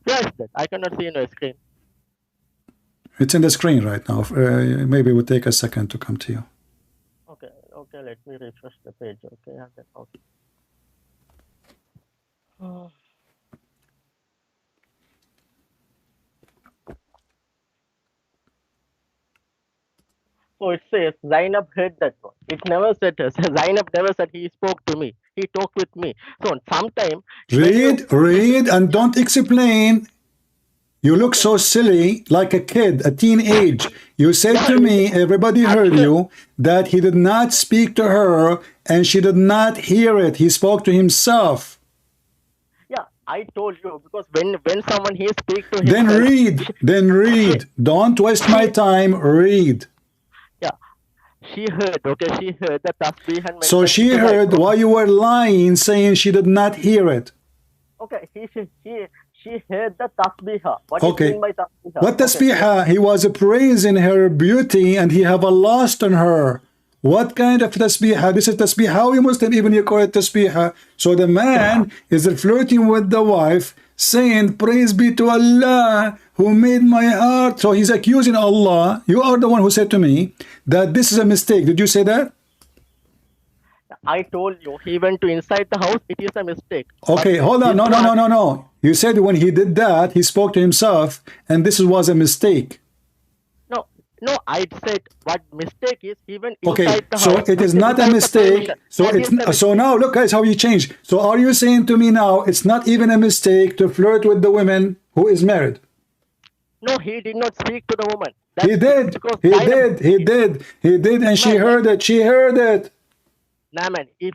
Where is that? I cannot see in the screen. It's in the screen right now. Maybe it will take a second to come to you. Okay. Let me refresh the page. Okay. So it says Zainab heard that one. It never said Zainab never said he spoke to me. He talked with me. So sometime Read and don't explain. You look so silly, like a kid, a teenage. You said to me, everybody heard you, that he did not speak to her and she did not hear it. He spoke to himself. Yeah, I told you, because when someone he speaks to himself. Then read. Don't waste my time. Read. Yeah, she heard. Okay, she heard the tasbih and. So she heard why you were lying, saying she did not hear it. Okay, she heard the tasbihah. What Okay. do you mean by tasbihah? What tasbihah? He was praising her beauty and he have a lust on her. What kind of tasbihah? This is tasbihah. How you Muslim even you call it tasbihah? So the man is flirting with the wife, saying, praise be to Allah who made my heart. So he's accusing Allah. You are the one who said to me that this is a mistake. Did you say that? I told you he went to inside the house. It is a mistake. Okay, hold on. No. You said when he did that, he spoke to himself, and this was a mistake. No. I said what mistake is he went Okay, inside the so house. it is not a mistake. So now look, guys, how you change. So are you saying to me now it's not even a mistake to flirt with the woman who is married? No, he did not speak to the woman. He did, and she heard it. Nah, man, if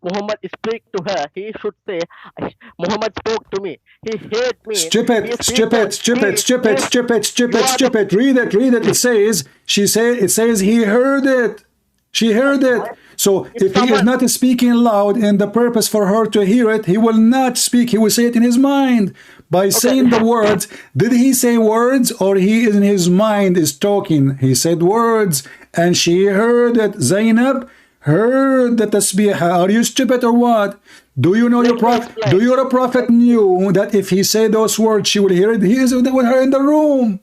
Muhammad speak to her, he should say, Muhammad spoke to me. He heard me. Strip it. Read it. It says he heard it. She heard it. So if he is not speaking loud in the purpose for her to hear it, he will not speak. He will say it in his mind by saying the words. Did he say words, or he in his mind is talking? He said words and she heard it. Zainab heard the tasbih. Are you stupid or what? Do you know your prophet? Do your prophet knew that if he said those words, she will hear it? He is with her in the room.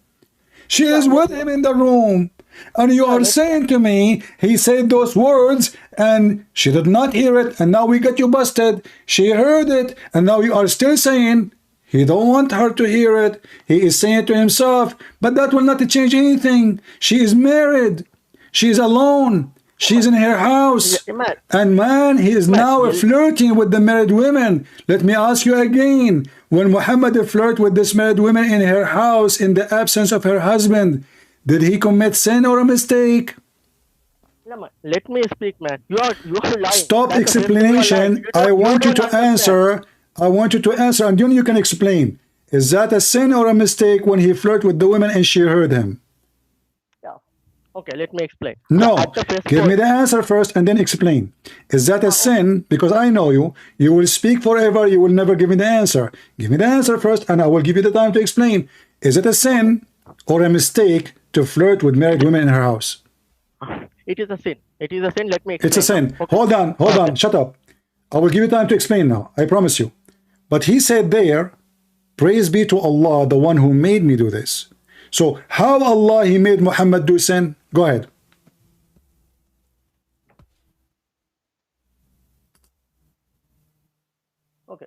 She is with him in the room. And you are saying to me, he said those words and she did not hear it, and now we got you busted. She heard it, and now you are still saying he don't want her to hear it. He is saying it to himself, but that will not change anything. She is married. She is alone. She's in her house. And man, he is now flirting with the married women. Let me ask you again. When Muhammad flirted with this married woman in her house in the absence of her husband, did he commit sin or a mistake? Let me speak, man. You are lying. Stop explanation. I want you to answer. And then you can explain. Is that a sin or a mistake when he flirted with the woman and she heard him? Okay, let me explain. No, At the first give me point, the answer first and then explain. Is that a sin? Because I know you. You will speak forever. You will never give me the answer. Give me the answer first and I will give you the time to explain. Is it a sin or a mistake to flirt with married women in her house? it is a sin. It is a sin. Let me explain. It's a sin. Okay. Hold on. Shut up. I will give you time to explain now. I promise you. But he said there, praise be to Allah, the one who made me do this. So how Allah he made Muhammad do sin? Go ahead. Okay.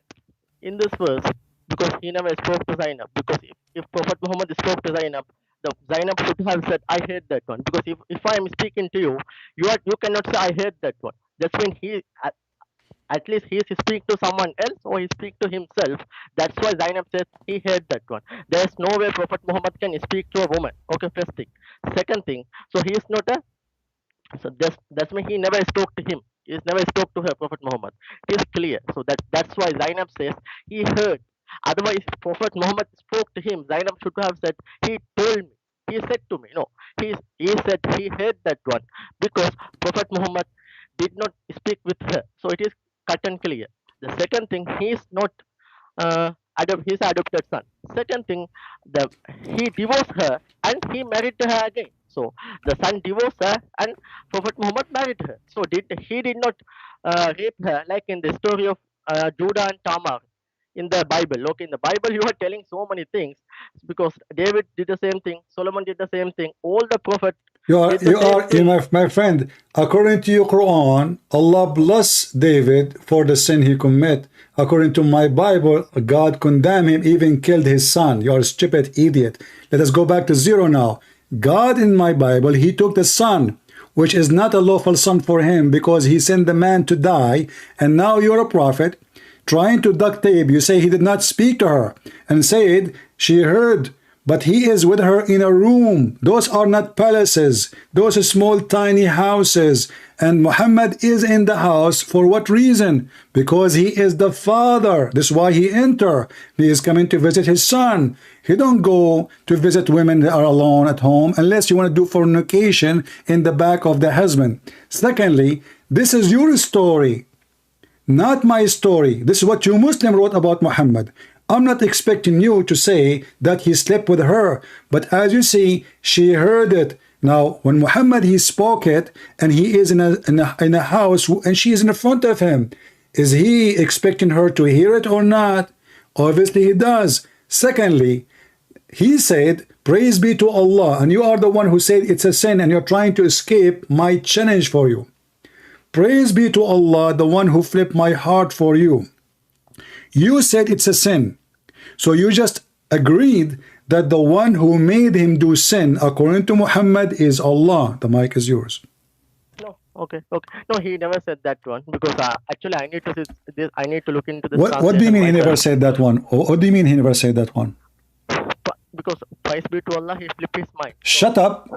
In this verse, because he never spoke to Zainab, because if Prophet Muhammad spoke to Zainab, the Zainab should have said, I hate that one. Because if I am speaking to you, you cannot say I hate that one. That's when he at least he speak to someone else or he speak to himself. That's why Zainab says he hate that one. There's no way Prophet Muhammad can speak to a woman. Okay, first thing. Second thing, so he is not a, so that's why he never spoke to him. He never spoke to her, Prophet Muhammad. It is clear. So that's why Zainab says he heard. Otherwise, if Prophet Muhammad spoke to him, Zainab should have said, he told me. He said to me. No, he said he heard that one because Prophet Muhammad did not speak with her. So it is cut and clear. The second thing, he is not his adopted son. Second thing, he divorced her and he married her again. So the son divorced her and Prophet Muhammad married her. So he did not rape her like in the story of Judah and Tamar in the Bible. Okay, in the Bible you are telling so many things because David did the same thing, Solomon did the same thing, all the prophets. My friend, according to your Quran, Allah bless David for the sin he commit. According to my Bible, God condemned him, even killed his son. You are a stupid idiot. Let us go back to zero now. God in my Bible, he took the son, which is not a lawful son for him because he sent the man to die. And now you're a prophet trying to duct tape. You say he did not speak to her and said she heard. But he is with her in a room. Those are not palaces. Those are small, tiny houses. And Muhammad is in the house. For what reason? Because he is the father. That's why he enter. He is coming to visit his son. He don't go to visit women that are alone at home unless you want to do fornication in the back of the husband. Secondly, this is your story, not my story. This is what you Muslim wrote about Muhammad. I'm not expecting you to say that he slept with her, but as you see, she heard it. Now, when Muhammad, he spoke it, and he is in a house, and she is in front of him, is he expecting her to hear it or not? Obviously, he does. Secondly, he said, praise be to Allah, and you are the one who said it's a sin, and you're trying to escape my challenge for you. Praise be to Allah, the one who flipped my heart for you. You said it's a sin. So you just agreed that the one who made him do sin, according to Muhammad, is Allah. The mic is yours. No, okay. No, he never said that one because actually I need to this. I need to look into this. What do you mean he never said that one? What do you mean he never said that one? Because praise be to Allah, he flipped his mind. Shut up.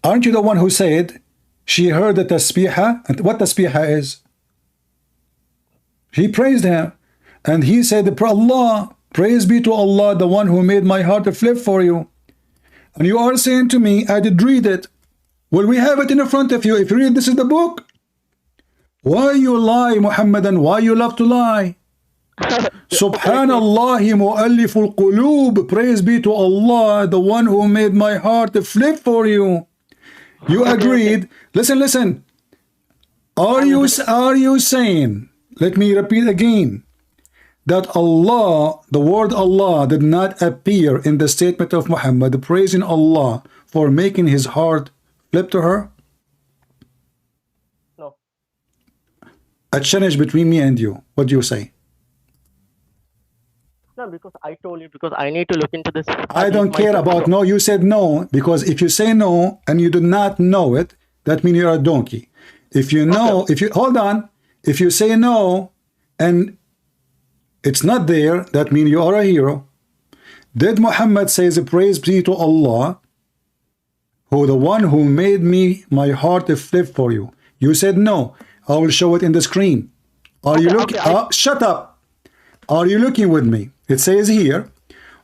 Aren't you the one who said she heard the tasbihah? And what tasbihah is? He praised him. And he said, Allah, praise be to Allah, the one who made my heart to flip for you. And you are saying to me, I did read it. Well, we have it in front of you. If you read, this is the book. Why you lie, Muhammadan? Why you love to lie? Subhanallah, mu'alliful qulub. Praise be to Allah, the one who made my heart to flip for you. You agreed. Listen. Are you saying, let me repeat again, that Allah, the word Allah, did not appear in the statement of Muhammad, praising Allah for making his heart flip to her? No. A challenge between me and you. What do you say? No, because I told you, because I need to look into this. I don't care about no. You said no, because if you say no and you do not know it, that means you're a donkey. If you know, okay. Hold on, if you say no and it's not there, that means you are a hero. Did Muhammad says, praise be to Allah, who the one who made me my heart to flip for you? You said no. I will show it in the screen. Are you looking? Shut up. Are you looking with me? It says here,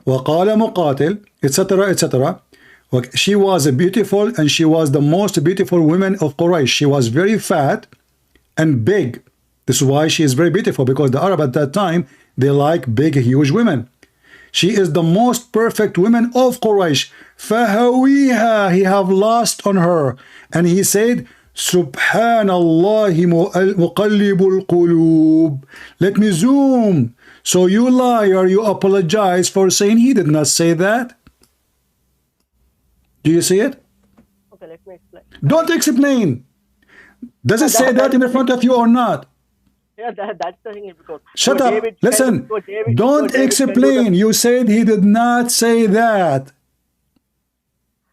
وقال مقاتل, etc., etc. Okay, she was a beautiful, and she was the most beautiful woman of Quraysh. She was very fat and big. This is why she is very beautiful, because the Arab at that time, they like big, huge women. She is the most perfect woman of Quraysh. فَهَوِيهَا, he have lost on her. And he said, Subhanallah muqallibul qulub. Let me zoom. So you liar, you apologize for saying he did not say that. Do you see it? Okay, let me explain. Don't explain. Does it say that in front of you or not? Yeah, that's the thing, because Shut so up. David Listen. so David, Don't so David explain. You said he did not say that.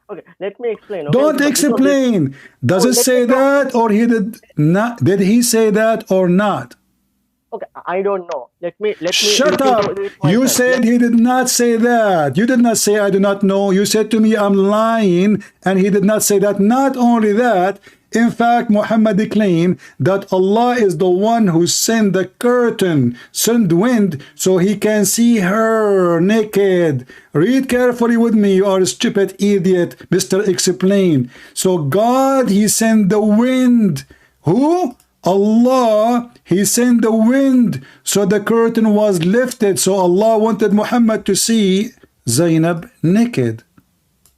Okay, let me explain. Okay? Don't explain. Does it say that, or he did not? Did he say that or not? Okay, I don't know. Let me Shut look up. into it You myself. said he did not say that. You did not say I do not know. You said to me I'm lying, and he did not say that. Not only that, in fact, Muhammad claimed that Allah is the one who sent the curtain, sent wind, so he can see her naked. Read carefully with me, you are a stupid idiot, Mr. Explain. So God, he sent the wind. Who? Allah, he sent the wind, so the curtain was lifted. So Allah wanted Muhammad to see Zainab naked.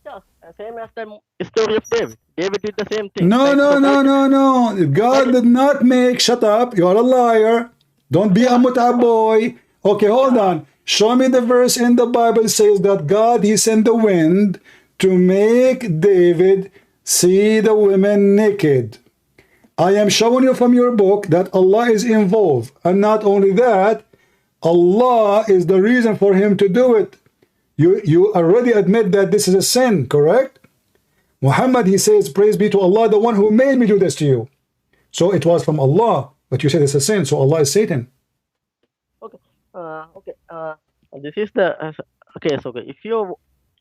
Yeah, same as the story of David. David did the same thing. No, Right? no, So no, that- no, no. God did not make. Shut up. You are a liar. Don't be a muta boy. Okay, hold on. Show me the verse in the Bible says that God, he sent the wind to make David see the women naked. I am showing you from your book that Allah is involved. And not only that, Allah is the reason for him to do it. You already admit that this is a sin, correct? Muhammad, he says, praise be to Allah, the one who made me do this to you. So it was from Allah, but you said it's a sin, so Allah is Satan. Okay, this is the case. Okay, if you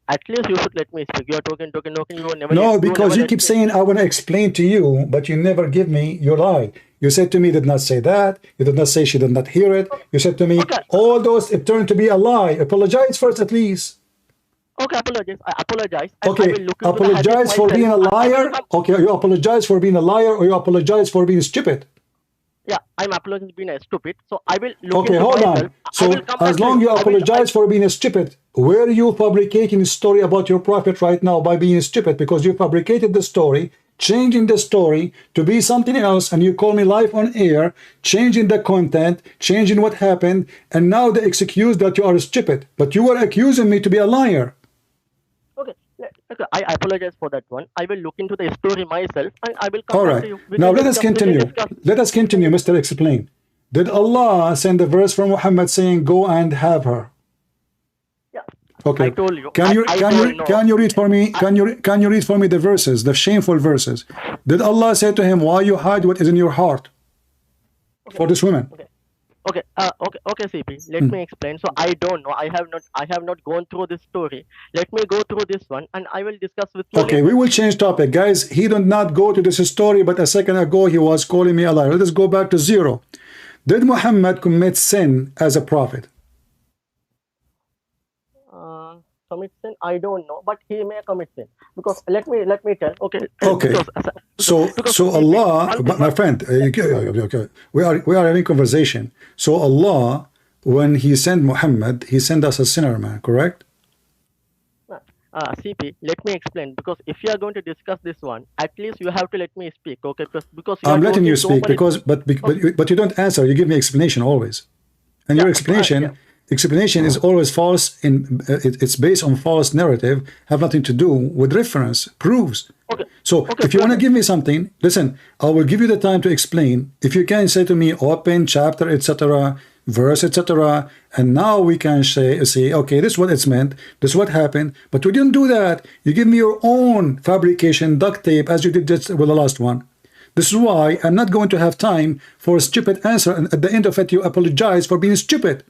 at least you should let me speak. You are talking. You will never. No, you because never you keep let me- saying, I want to explain to you, but you never give me your lie. You said to me, did not say that. You did not say she did not hear it. You said to me, Okay. all those, it turned to be a lie. Apologize first, at least. Okay, apologize. I apologize. And I Okay, will look into the apologize hadith for being a myself. I will liar. come- Okay, you apologize for being a liar, or you apologize for being stupid. Yeah, I'm apologizing for being stupid. So I will look Okay, into hold myself. on. I So will come back as to long you I will- apologize for being stupid, were you fabricating a story about your prophet right now by being stupid? Because you fabricated the story, changing the story to be something else, and you call me live on air, changing the content, changing what happened, and now the excuse that you are stupid. But you were accusing me to be a liar. Okay, I apologize for that one. I will look into the story myself, and I will come All back right. to you. We Now can let us discuss- we can continue. discuss. Let us continue, Mr. Explain. Did Allah send a verse from Muhammad saying, go and have her? Yeah. Okay. I told you. Can you I can don't you know. can you read for me? Can you read for me the verses, the shameful verses? Did Allah say to him, why you hide what is in your heart for this woman? Okay, CP. Let me explain. So I don't know. I have not gone through this story. Let me go through this one, and I will discuss with you. Okay, later. we will change topic, guys. He did not go to this story, but a second ago he was calling me a liar. Let us go back to zero. Did Muhammad commit sin as a prophet? Commit sin? I don't know, but he may commit sin, because let me tell. Okay. Okay. So Allah, my friend, okay. We are having conversation. So Allah, when He sent Muhammad, He sent us a sinner, man. Correct? CP, let me explain, because if you are going to discuss this one, at least you have to let me speak, okay? Because I'm letting talking you so speak many- because, but you don't answer. You give me explanation always, and your explanation is always false. It's based on false narrative, have nothing to do with reference, proofs. Okay. So if you want to give me something, listen, I will give you the time to explain. If you can say to me, open chapter, etc., verse, etc., and now we can say, okay, this is what it's meant, this is what happened, but we didn't do that. You give me your own fabrication, duct tape, as you did just with the last one. This is why I'm not going to have time for a stupid answer, and at the end of it, you apologize for being stupid.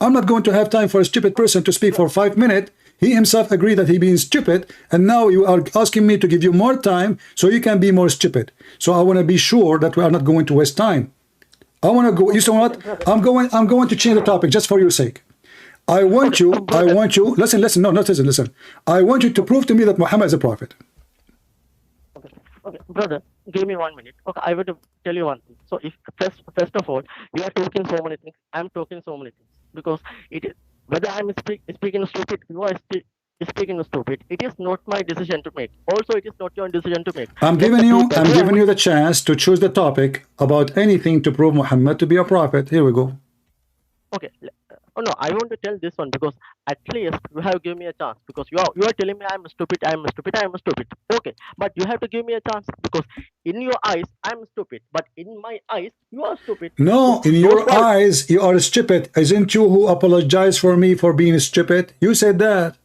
I'm not going to have time for a stupid person to speak for 5 minutes. He himself agreed that he being stupid, and now you are asking me to give you more time so you can be more stupid. So I want to be sure that we are not going to waste time. I want to go. You know what? I'm going to change the topic just for your sake. I want you, listen, no, not listen. I want you to prove to me that Muhammad is a prophet. Okay, brother, give me 1 minute. Okay, I will tell you one thing. So, if first of all, you are talking so many things, I'm talking so many things, because it is whether I'm speaking stupid, you are speaking stupid. It is not my decision to make. Also, it is not your decision to make. I'm giving you the chance to choose the topic about anything to prove Muhammad to be a prophet. Here we go. Okay. Oh no, I want to tell this one because at least you have given me a chance, because you are telling me I'm stupid. Okay, but you have to give me a chance, because in your eyes I'm stupid, but in my eyes you are stupid. No, So in your eyes you are stupid. Isn't you who apologized for me for being stupid? You said that.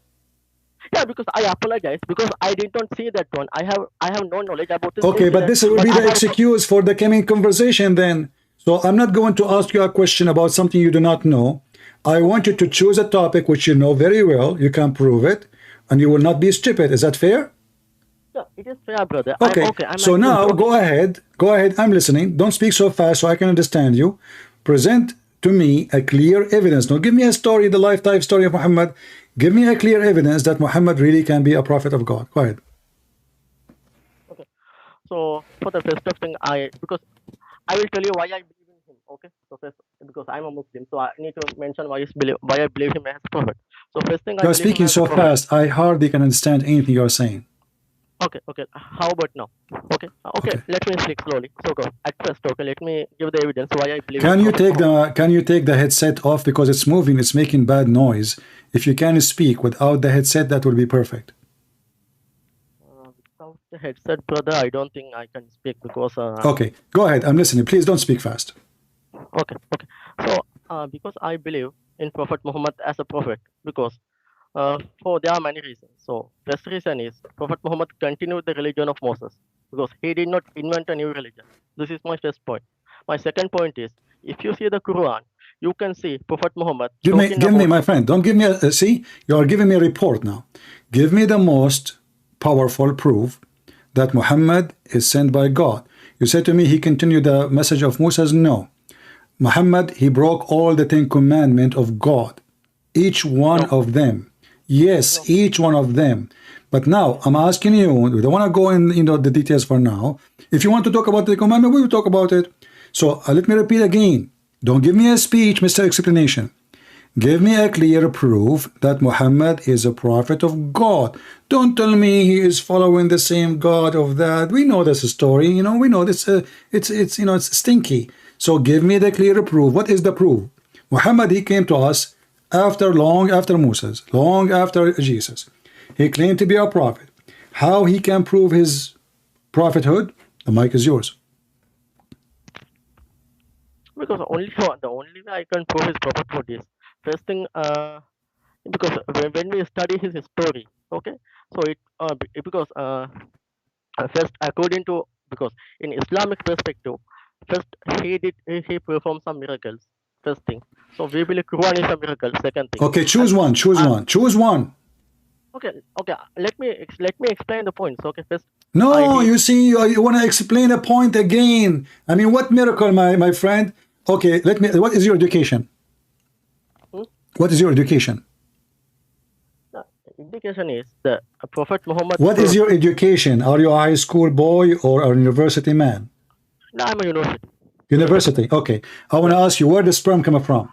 Yeah, because I apologize, because I did not see that one. I have no knowledge about this. Okay, but this will be the excuse for the coming conversation then. So I'm not going to ask you a question about something you do not know. I want you to choose a topic which you know very well, you can prove it, and you will not be stupid. Is that fair? Yeah, it is fair, brother. Okay, so now go ahead, I'm listening. Don't speak so fast so I can understand you. Present to me a clear evidence. Don't give me a story, the lifetime story of Muhammad. Give me a clear evidence that Muhammad really can be a prophet of God. Go ahead. Okay, so for the first of thing, because I will tell you why I believe in him. Okay, so first, because I'm a Muslim, so I need to mention why I believe him as a prophet. So first thing, you're speaking so fast, I hardly can understand anything you're saying. Okay. How about now? Okay. Let me speak slowly. So go at first. Okay, let me give the evidence why I believe. Can you take the headset off, because it's moving, it's making bad noise. If you can speak without the headset, that will be perfect. Without the headset, brother, I don't think I can speak, because. Okay, go ahead. I'm listening. Please don't speak fast. Okay. So, because I believe in Prophet Muhammad as a prophet, because there are many reasons. So, first reason is Prophet Muhammad continued the religion of Moses, because he did not invent a new religion. This is my first point. My second point is, if you see the Quran, you can see Prophet Muhammad. Give me, my friend. Don't give me see. You are giving me a report now. Give me the most powerful proof that Muhammad is sent by God. You said to me he continued the message of Moses. No, Muhammad, he broke all the 10 commandments of God, each one of them. Yes, each one of them. But now I'm asking you, we don't want to go in the details for now. If you want to talk about the commandment, we will talk about it. So let me repeat again. Don't give me a speech, Mr. Explanation. Give me a clear proof that Muhammad is a prophet of God. Don't tell me he is following the same God of that. We know this story. We know this. It's stinky. So give me the clear proof. What is the proof? Muhammad, he came to us long after Moses, long after Jesus. He claimed to be a prophet. How he can prove his prophethood? The mic is yours. Because the only way I can prove his prophethood is, first thing, because when we study his story, okay, so because first, according to, because in Islamic perspective, first he performed some miracles. First thing, so we believe Quran is a miracle. Second thing, okay, choose one. Okay, let me explain the points. Okay, first. No, you see, you want to explain a point again. I mean, what miracle, my friend? Okay, what is your education? What is your education? Education is the Prophet Muhammad. What is your education? Are you a high school boy or a university man? No, I'm a university. University, okay. I want to ask you, where the sperm come from?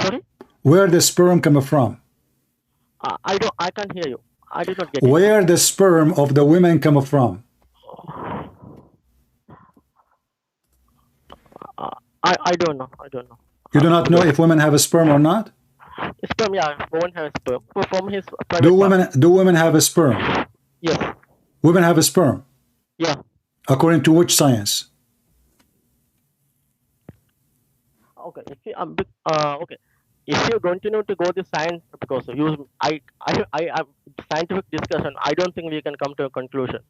Sorry? Where the sperm come from? I can't hear you. I did not get it. Where the sperm of the women come from? I don't know. You do not know if women have a sperm or not? Sperm, yeah. Women have a sperm. From his do women have a sperm? Yes. Women have a sperm? Yeah. According to which science? Okay. If you continue to go to science, because scientific discussion, I don't think we can come to a conclusion.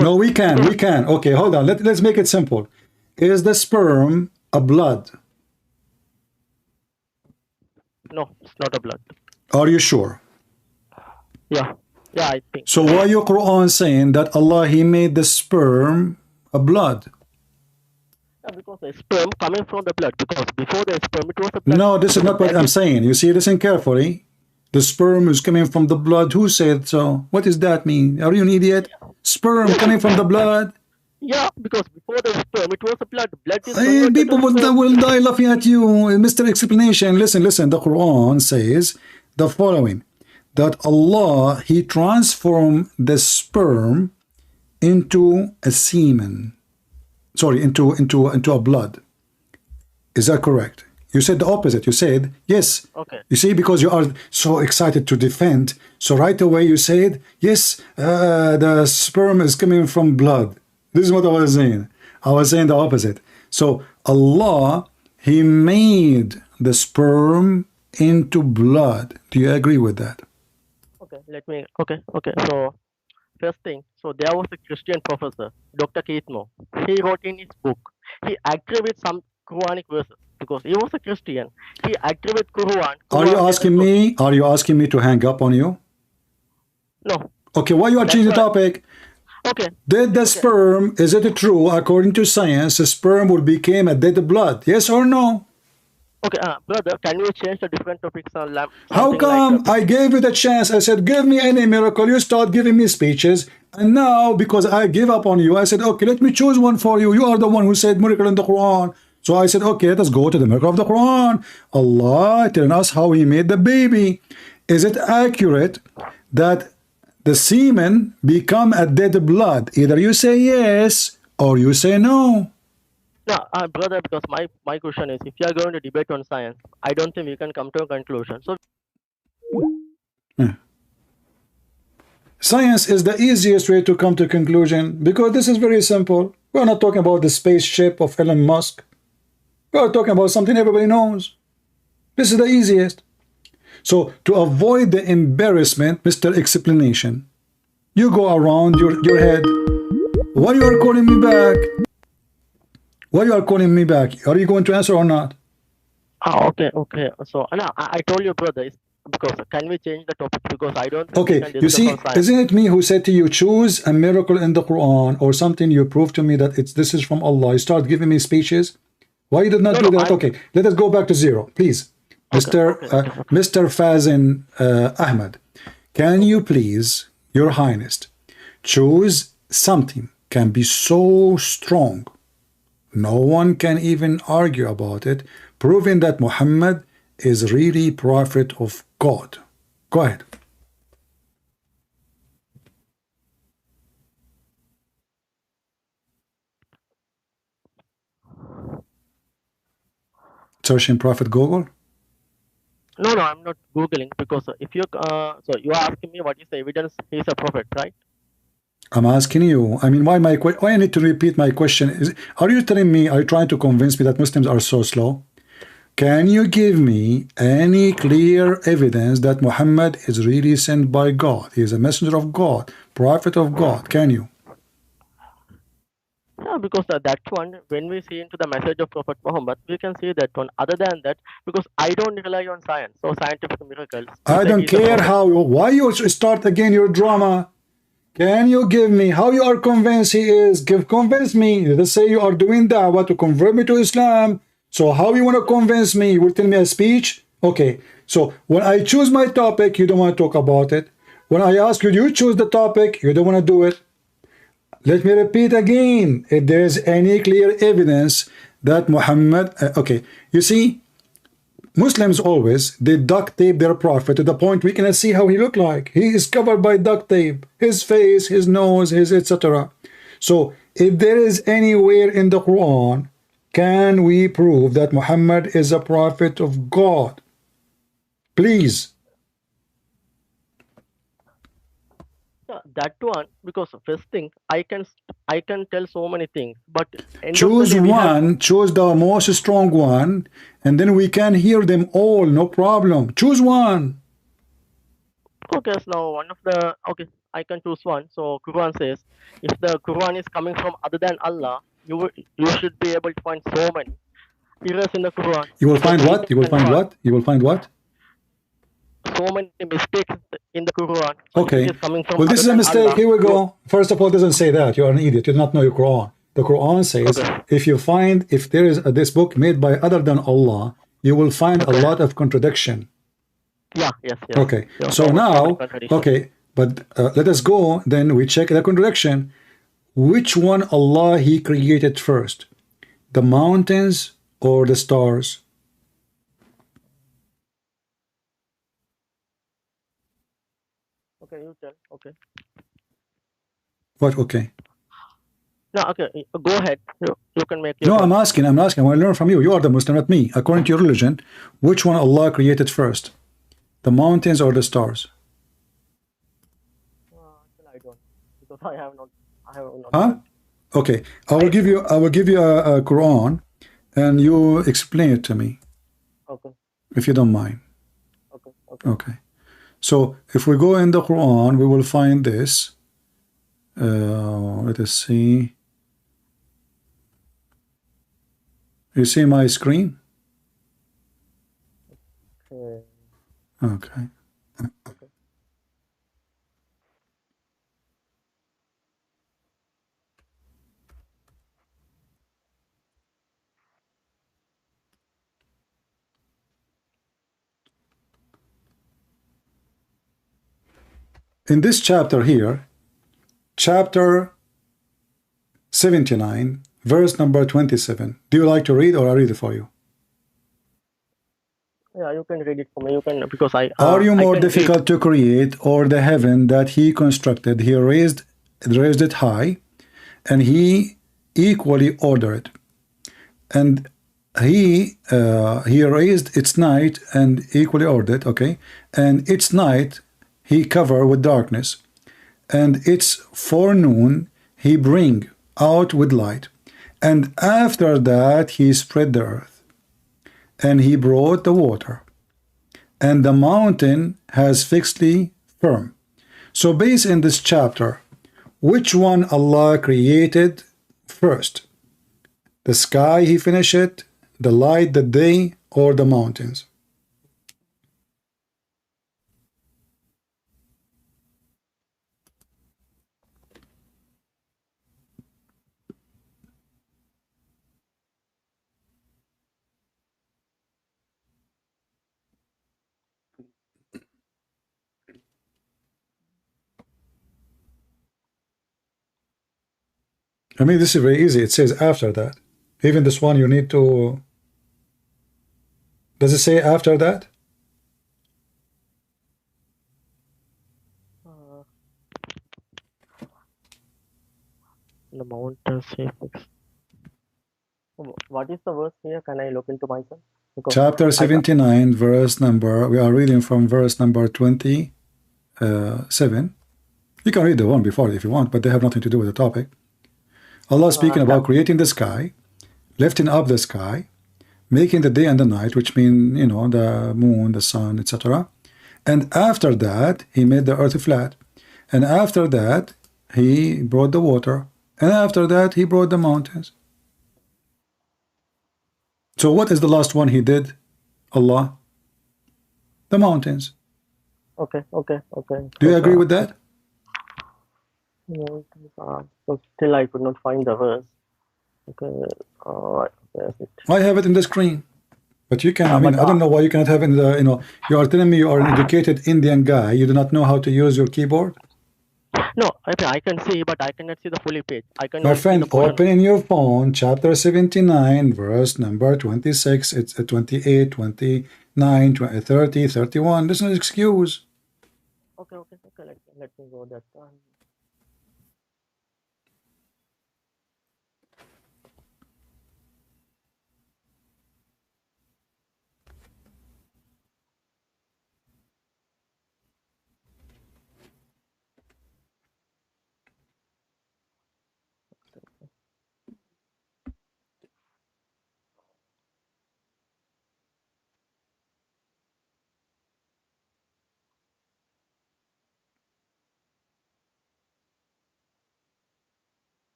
No, we can. Okay, hold on. Let's make it simple. Is the sperm a blood? No, it's not a blood. Are you sure? Yeah, I think. So why your Quran saying that Allah, he made the sperm a blood? Because the sperm coming from the blood. Because before the sperm, it was a blood. No, this is not what I'm saying. You see, listen carefully. The sperm is coming from the blood. Who said so? What does that mean? Are you an idiot? Sperm coming from the blood? Yeah, because before the sperm, it was a blood. Blood is Hey, converted people to sperm. will die laughing at you. Mr. Explanation. Listen. The Quran says the following. That Allah, He transformed the sperm into a semen. Sorry, into a blood. Is that correct? You said the opposite. You said, yes. Okay. You see, because you are so excited to defend, so right away you said, yes, the sperm is coming from blood. This is what I was saying. I was saying the opposite. So Allah, He made the sperm into blood. Do you agree with that? Okay, okay. So, first thing, so there was a Christian professor, Dr. Keith Moore. He wrote in his book, he agreed with some Quranic verses because he was a Christian. He agreed with Quran. Are you asking me? Are you asking me to hang up on you? No. Okay, why you are changing the topic? Okay. Did the sperm, is it true, according to science, the sperm will become a dead blood? Yes or no? Okay, brother, can we change the different topics on lab? How come I gave you the chance? I said, give me any miracle. You start giving me speeches. And now, because I give up on you, I said, okay, let me choose one for you. You are the one who said miracle in the Quran. So I said, okay, let us go to the miracle of the Quran. Allah telling us how He made the baby. Is it accurate that the semen become a dead blood? Either you say yes or you say no. No, brother, because my question is, if you are going to debate on science, I don't think we can come to a conclusion. So, science is the easiest way to come to a conclusion because this is very simple. We're not talking about the spaceship of Elon Musk. We're talking about something everybody knows. This is the easiest. So to avoid the embarrassment, Mr. Explanation, you go around your head. Why you are calling me back? Why you are calling me back? Are you going to answer or not? okay. So, no, I told you, brother, it's because can we change the topic? Because I don't think we Okay, can you see, discuss on science. isn't it me who said to you, choose a miracle in the Quran or something you prove to me that this is from Allah. You start giving me speeches. Why you did not do that? Okay, let us go back to zero, please. Mr. Fazin Ahmed, can you please, Your Highness, choose something can be so strong, no one can even argue about it, proving that Muhammad is really prophet of God. Go ahead. Searching Prophet Google? No, I'm not Googling because if you, so you are asking me what is the evidence he is a prophet, right? I'm asking you. I mean, why I need to repeat my question? Are you telling me, are you trying to convince me that Muslims are so slow? Can you give me any clear evidence that Muhammad is really sent by God? He is a messenger of God, prophet of God. Can you? Yeah, because that one, when we see into the message of Prophet Muhammad, we can see that one. Other than that, because I don't rely on science or scientific miracles. I don't care how. Why you start again your drama? Can you give me how you are convinced he is? Convince me. Let's say you are doing da'wah to convert me to Islam. So how you want to convince me? You will tell me a speech? Okay. So when I choose my topic, you don't want to talk about it. When I ask you, you choose the topic, you don't want to do it. Let me repeat again. If there is any clear evidence that Muhammad, okay, you see, Muslims always, they duct tape their prophet to the point we cannot see how he looked like. He is covered by duct tape, his face, his nose, his etc. So if there is anywhere in the Quran, can we prove that Muhammad is a prophet of God? Please. Yeah, that one, because first thing, I can tell so many things, but choose one, choose the most strong one, and then we can hear them all, no problem. Choose one. Okay, so now one of the, okay, I can choose one. So Quran says, if the Quran is coming from other than Allah, you should be able to find so many errors in the Quran. You will find what? You will find what? You will find what? So many mistakes in the Quran. Okay. Well, this is a mistake. Allah, here we go. First of all, it doesn't say that. You are an idiot. You do not know your Quran. The Quran says, Okay. if there is this book made by other than Allah, you will find a Okay. lot of contradiction. Yeah. Yes. Yes. Okay, Yeah, so so many now, contradictions. okay, but let us go, then we check the contradiction. Which one Allah He created first? The mountains or the stars? Okay, you tell. Okay. What, okay? No. Okay. Go ahead. You can make your No, point. I'm asking, I want to learn from you. You are the Muslim, not me. According to your religion, which one Allah created first? The mountains or the stars? Still I don't, because I have not. Huh? Heard. Okay, I will give you a Quran and you explain it to me, Okay. if you don't mind. Okay. Okay. Okay. So if we go in the Quran, we will find this. Let us see. You see my screen? Okay. Okay. Okay. In this chapter here, chapter 79, verse number 27. Do you like to read or I read it for you? Yeah, you can read it for me. You can, because Are you I more can read. difficult to create, or the heaven that he constructed? He raised it high, and he equally ordered. And he raised its night and equally ordered, okay? And its night he covered with darkness, and its forenoon he bring out with light. And after that he spread the earth, and he brought the water, and the mountain has fixedly firm. So based in this chapter, which one Allah created first? The sky he finished it, the light, the day, or the mountains? I mean, this is very easy. It says after that. Even this one, you need to. Does it say after that? Uh, the mountains. What is the verse here? Can I look into myself? Because Chapter 79, verse number. We are reading from verse number 27. You can read the one before if you want, but they have nothing to do with the topic. Allah speaking about creating the sky, lifting up the sky, making the day and the night, which mean, you know, the moon, the sun, etc. And after that, he made the earth flat. And after that, he brought the water. And after that, he brought the mountains. So what is the last one he did? Allah? The mountains. Okay. Do you agree with that? So still I could not find the verse. Okay. There's it. I have it in the screen. But you can, I mean, but, I don't know why you cannot have it in the, you know, you are telling me you are an educated Indian guy. You do not know how to use your keyboard? No, I can see, but I cannot see the fully page. I can My only see friend, the portion. open in your phone, chapter 79, verse number 26. It's 28, 29, 20, 30, 31. There's no excuse. Okay. Let me go that one.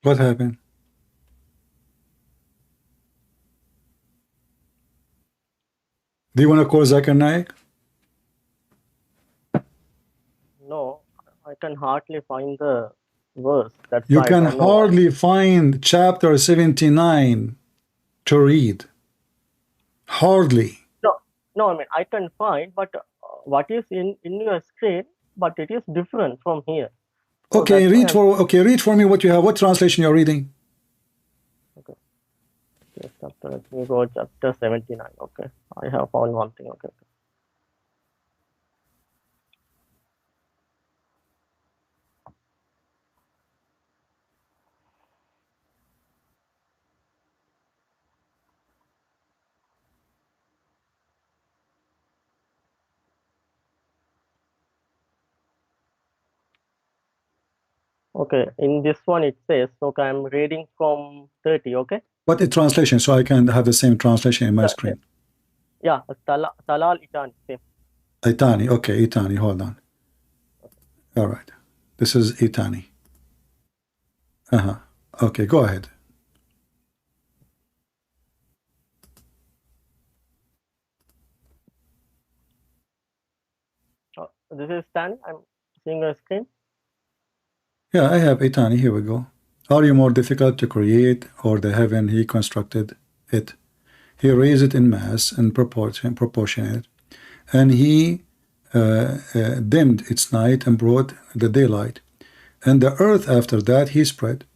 What happened? Do you want to call Zakir Naik? No, I can hardly find the verse. That's You why I can don't know why. hardly find chapter 79 to read. Hardly. No, I mean, I can find, but what is in your screen, but it is different from here. So Okay, that's why read for me what you have. What translation you're reading? okay. Just after let me go chapter 79. Okay, I have found one thing. Okay. Okay, in this one it says, okay, I'm reading from 30, okay? What is translation so I can have the same translation in my screen? Yeah, Talal Itani, same. Itani, okay, Itani, hold on. All right, this is Itani. Okay, go ahead. This is Tani, I'm seeing your screen. Yeah, I have Itani, here we go. Are you more difficult to create, or the heaven he constructed it? He raised it in mass and proportionate, and he dimmed its night and brought the daylight. And the earth after that he spread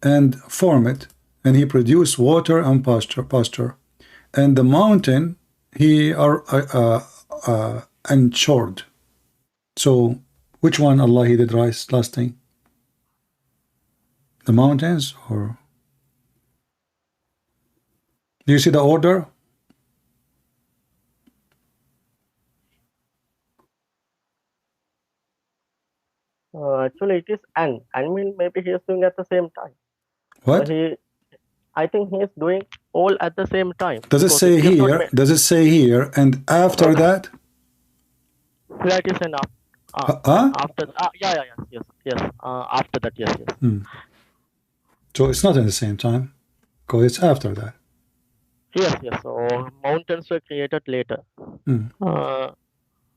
and formed it, and he produced water and pasture. And the mountain he ensured. So which one Allah he did rise last thing? The mountains, or do you see the order? Actually, it is and. I mean, maybe he is doing at the same time. What? I think he is doing all at the same time. Does it say here? Does it say here? And after that? That is enough. After yes. After that, yes. So it's not at the same time, because it's after that. Yes. So mountains were created later. Before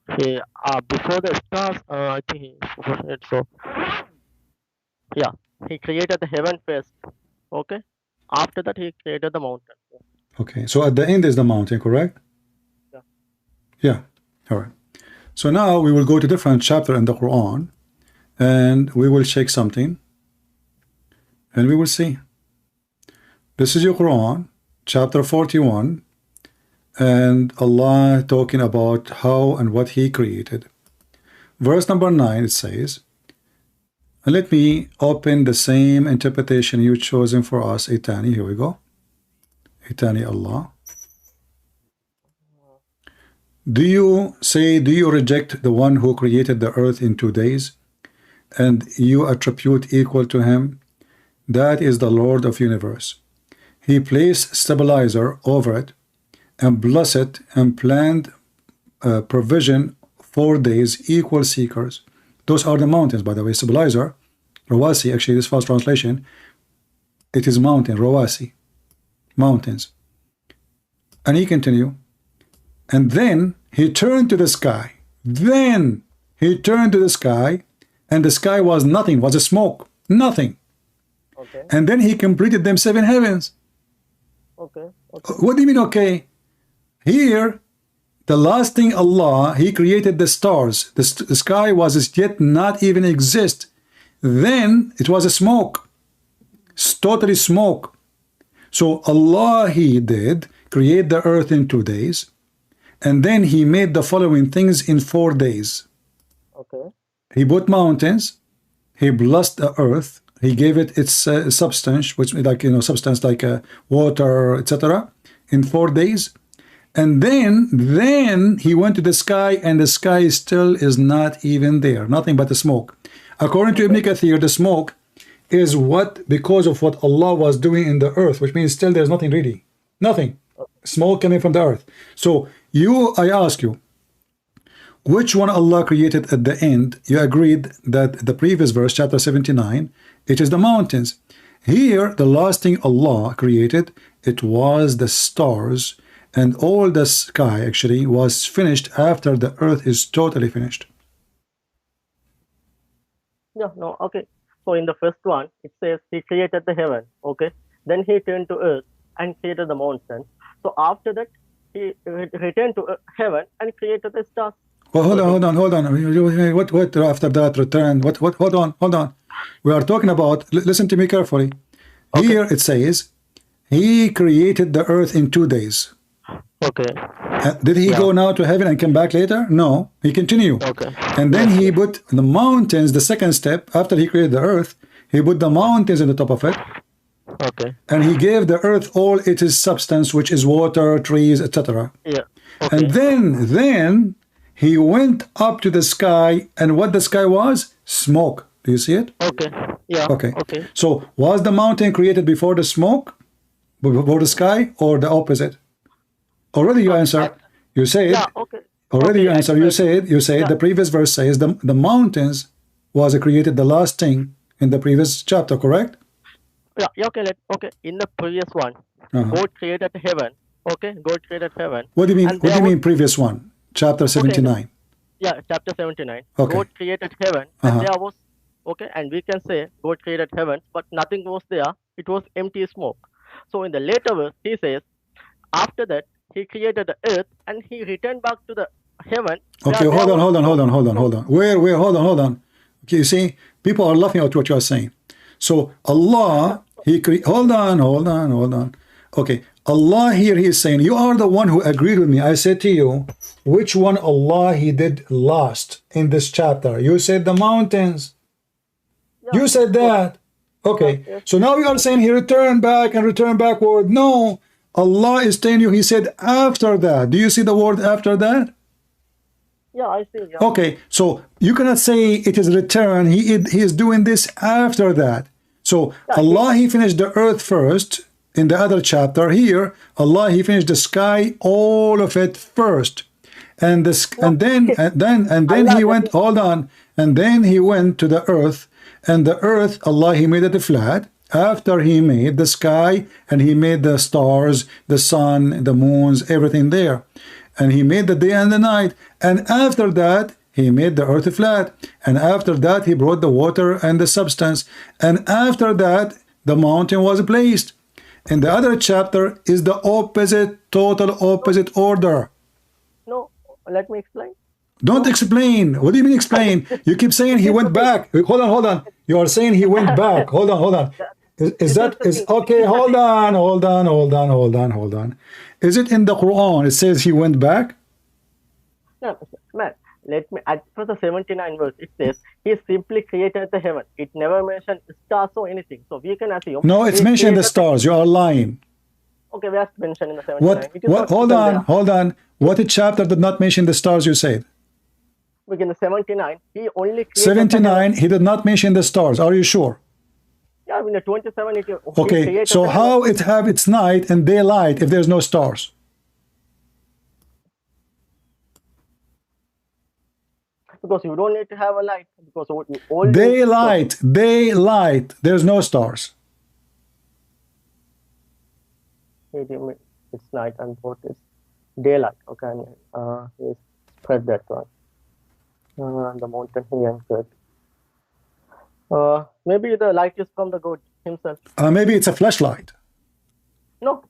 the stars, I think so. Yeah, he created the heaven first. Okay. After that, he created the mountain. Okay. So at the end is the mountain, correct? Yeah. Yeah. All right. So now we will go to different chapter in the Quran, and we will check something, and we will see. This is your Quran, chapter 41, and Allah talking about how and what He created. Verse number 9, it says, and let me open the same interpretation you chosen for us, Itani. Here we go. Itani Allah. Do you reject the one who created the earth in 2 days, and you attribute equal to him? That is the Lord of universe. He placed stabilizer over it, and blessed it, and planned provision 4 days, equal seekers. Those are the mountains, by the way. Stabilizer, Rawasi, actually this false translation, it is mountain, Rawasi, mountains. And he continue, and then he turned to the sky. Then he turned to the sky, and the sky was nothing, was a smoke, nothing. Okay. And then he completed them 7 heavens. Okay. What do you mean, okay? Here, the last thing Allah, He created the stars. The sky was yet not even exist. Then it was a smoke. It's totally smoke. So Allah, He did create the earth in 2 days. And then He made the following things in 4 days. Okay. He put mountains. He blessed the earth. He gave it its substance, which substance like water, etc. in 4 days. And then he went to the sky, and the sky still is not even there, nothing but the smoke. According to Ibn Kathir, the smoke is because of what Allah was doing in the earth, which means still there's nothing really, nothing, smoke coming from the earth. So I ask you, which one Allah created at the end? You agreed that the previous verse, chapter 79, it is the mountains. Here, the last thing Allah created, it was the stars. and all the sky actually was finished after the earth is totally finished. Yeah, no, okay. So in the first one, it says he created the heaven, okay? Then he turned to earth and created the mountains. So after that, he returned to heaven and created the stars. Well, hold on. What after that return? What? Hold on. We are talking about. Listen to me carefully. Okay. Here it says, he created the earth in 2 days. Okay. Did he go now to heaven and come back later? No, he continued. Okay. And then he put the mountains. The second step after he created the earth, he put the mountains on the top of it. Okay. And he gave the earth all its substance, which is water, trees, etc. Yeah. Okay. And then he went up to the sky, and what the sky was? Smoke. Do you see it? Okay. Yeah. Okay. Okay. So was the mountain created before the smoke, before the sky, or the opposite? Already you answered. You said. Yeah. Okay. Already okay, you answered. You said. Yeah. The previous verse says the mountains was created the last thing in the previous chapter. Correct? Yeah. Okay. Okay. In the previous one, God created heaven. Okay. God created heaven. What do you mean? And What do you mean? Previous one, chapter 79. Yeah, chapter 79. Okay. God created heaven, and there was, okay, and we can say God created heaven, but nothing was there. It was empty smoke. So in the later verse, he says, after that, he created the earth, and he returned back to the heaven. Okay, hold on. Where? Hold on. Okay, you see, people are laughing at what you are saying. So Allah, hold on. Okay, Allah here, he is saying, you are the one who agreed with me. I said to you, which one Allah he did last in this chapter? You said the mountains. Yeah. You said that. Okay, yeah. So now you are saying he returned back and returned backward. No, Allah is telling you, he said after that. Do you see the word after that? Yeah, I see. Yeah. Okay, so you cannot say it is return. He is doing this after that. So yeah, Allah, he finished the earth first. In the other chapter here, Allah, he finished the sky, all of it first, and then he went. Hold on, and then he went to the earth, and the earth, Allah, he made it flat. After he made the sky, and he made the stars, the sun, the moons, everything there, and he made the day and the night, and after that he made the earth flat, and after that he brought the water and the substance, and after that the mountain was placed. In the other chapter is the opposite, total opposite order. No, let me explain. Don't explain. What do you mean explain? You keep saying he went back. Hold on. You are saying he went back. Hold on. Is okay? Hold on. Is it in the Quran? It says he went back? No, man. Let me, at first the 79 verse, it says, he simply created the heaven. It never mentioned stars or anything. So we can assume. No, it's mentioned the stars. You are lying. Okay, we have to mention in the 79. What? Hold on. What chapter did not mention the stars you said? Within the 79, he only created 79, he did not mention the stars. Are you sure? Yeah, in the 27, okay, so how it have its night and daylight if there's no stars? Because you don't need to have a light. Because all daylight, there's no stars. It's night and both is daylight. Okay, let's spread that one. The mountain here and good. Maybe the light is from the God himself. Maybe it's a flashlight. No.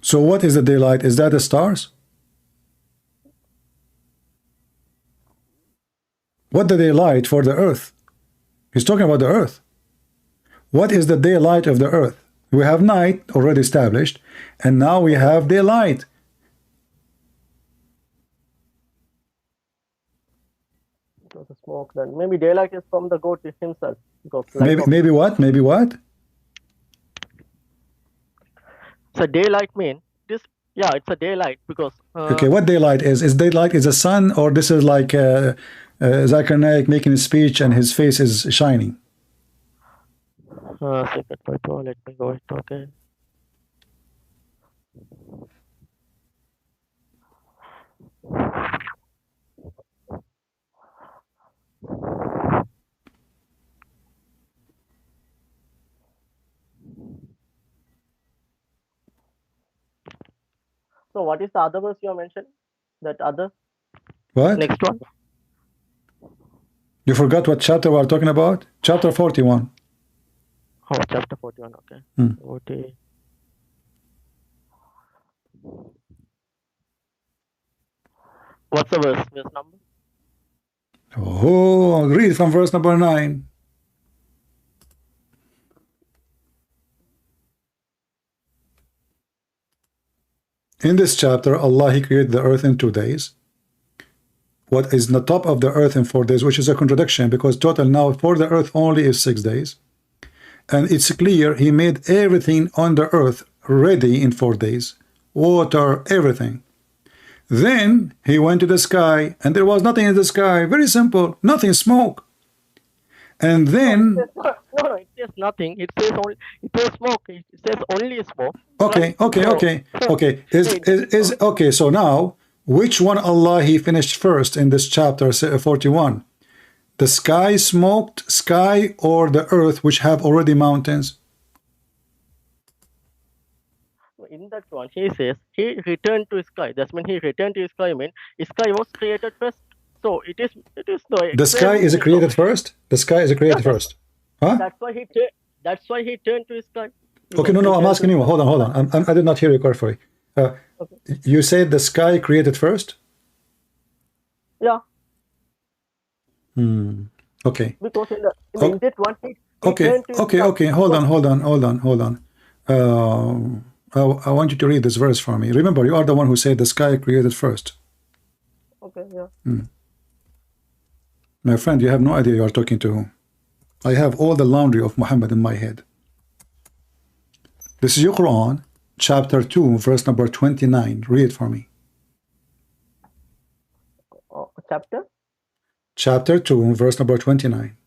So what is the daylight? Is that the stars? What the daylight for the earth? He's talking about the earth. What is the daylight of the earth? We have night already established, and now we have daylight. Because the smoke, then maybe daylight is from the God himself. Maybe what? So daylight mean this? Yeah, it's a daylight because. Okay, what daylight is? Is daylight is the sun, or this is like Zakir Naik making a speech and his face is shining? Second, let me go. Okay. So what is the other verse you mentioned? That other What? next one? You forgot what chapter we are talking about? Chapter 41. Oh, chapter 41. Okay. Hmm. 40. What's the verse? Verse number? Oh, read from verse number 9. In this chapter, Allah, He created the earth in 2 days. What is in the top of the earth in 4 days, which is a contradiction, because total now for the earth only is 6 days. And it's clear He made everything on the earth ready in 4 days. Water, everything. Then He went to the sky, and there was nothing in the sky. Very simple. Nothing, smoke. And then... No, it says nothing. It says only. It says smoke. It says only smoke. Okay, okay, So- okay, okay. Okay, so now, which one Allah He finished first in this chapter 41? The sky smoked, sky, or the earth, which have already mountains? In that one, he says he returned to sky. That's when he returned to sky. Mean sky was created first. So it is no. The sky is created first? The sky is created Yeah, first. Huh? That's why he turned to sky. Okay, no, I'm asking you. Hold on. I did not hear you correctly. You said the sky created first? Yeah, Okay. because in that one, he Okay, turned to okay, sky. okay. Hold on. I want you to read this verse for me. Remember, you are the one who said the sky created first. Okay, yeah. My friend, you have no idea you are talking to whom. I have all the laundry of Muhammad in my head. This is your Quran, chapter 2, verse number 29. Read it for me. Chapter. Chapter 2, verse number 29.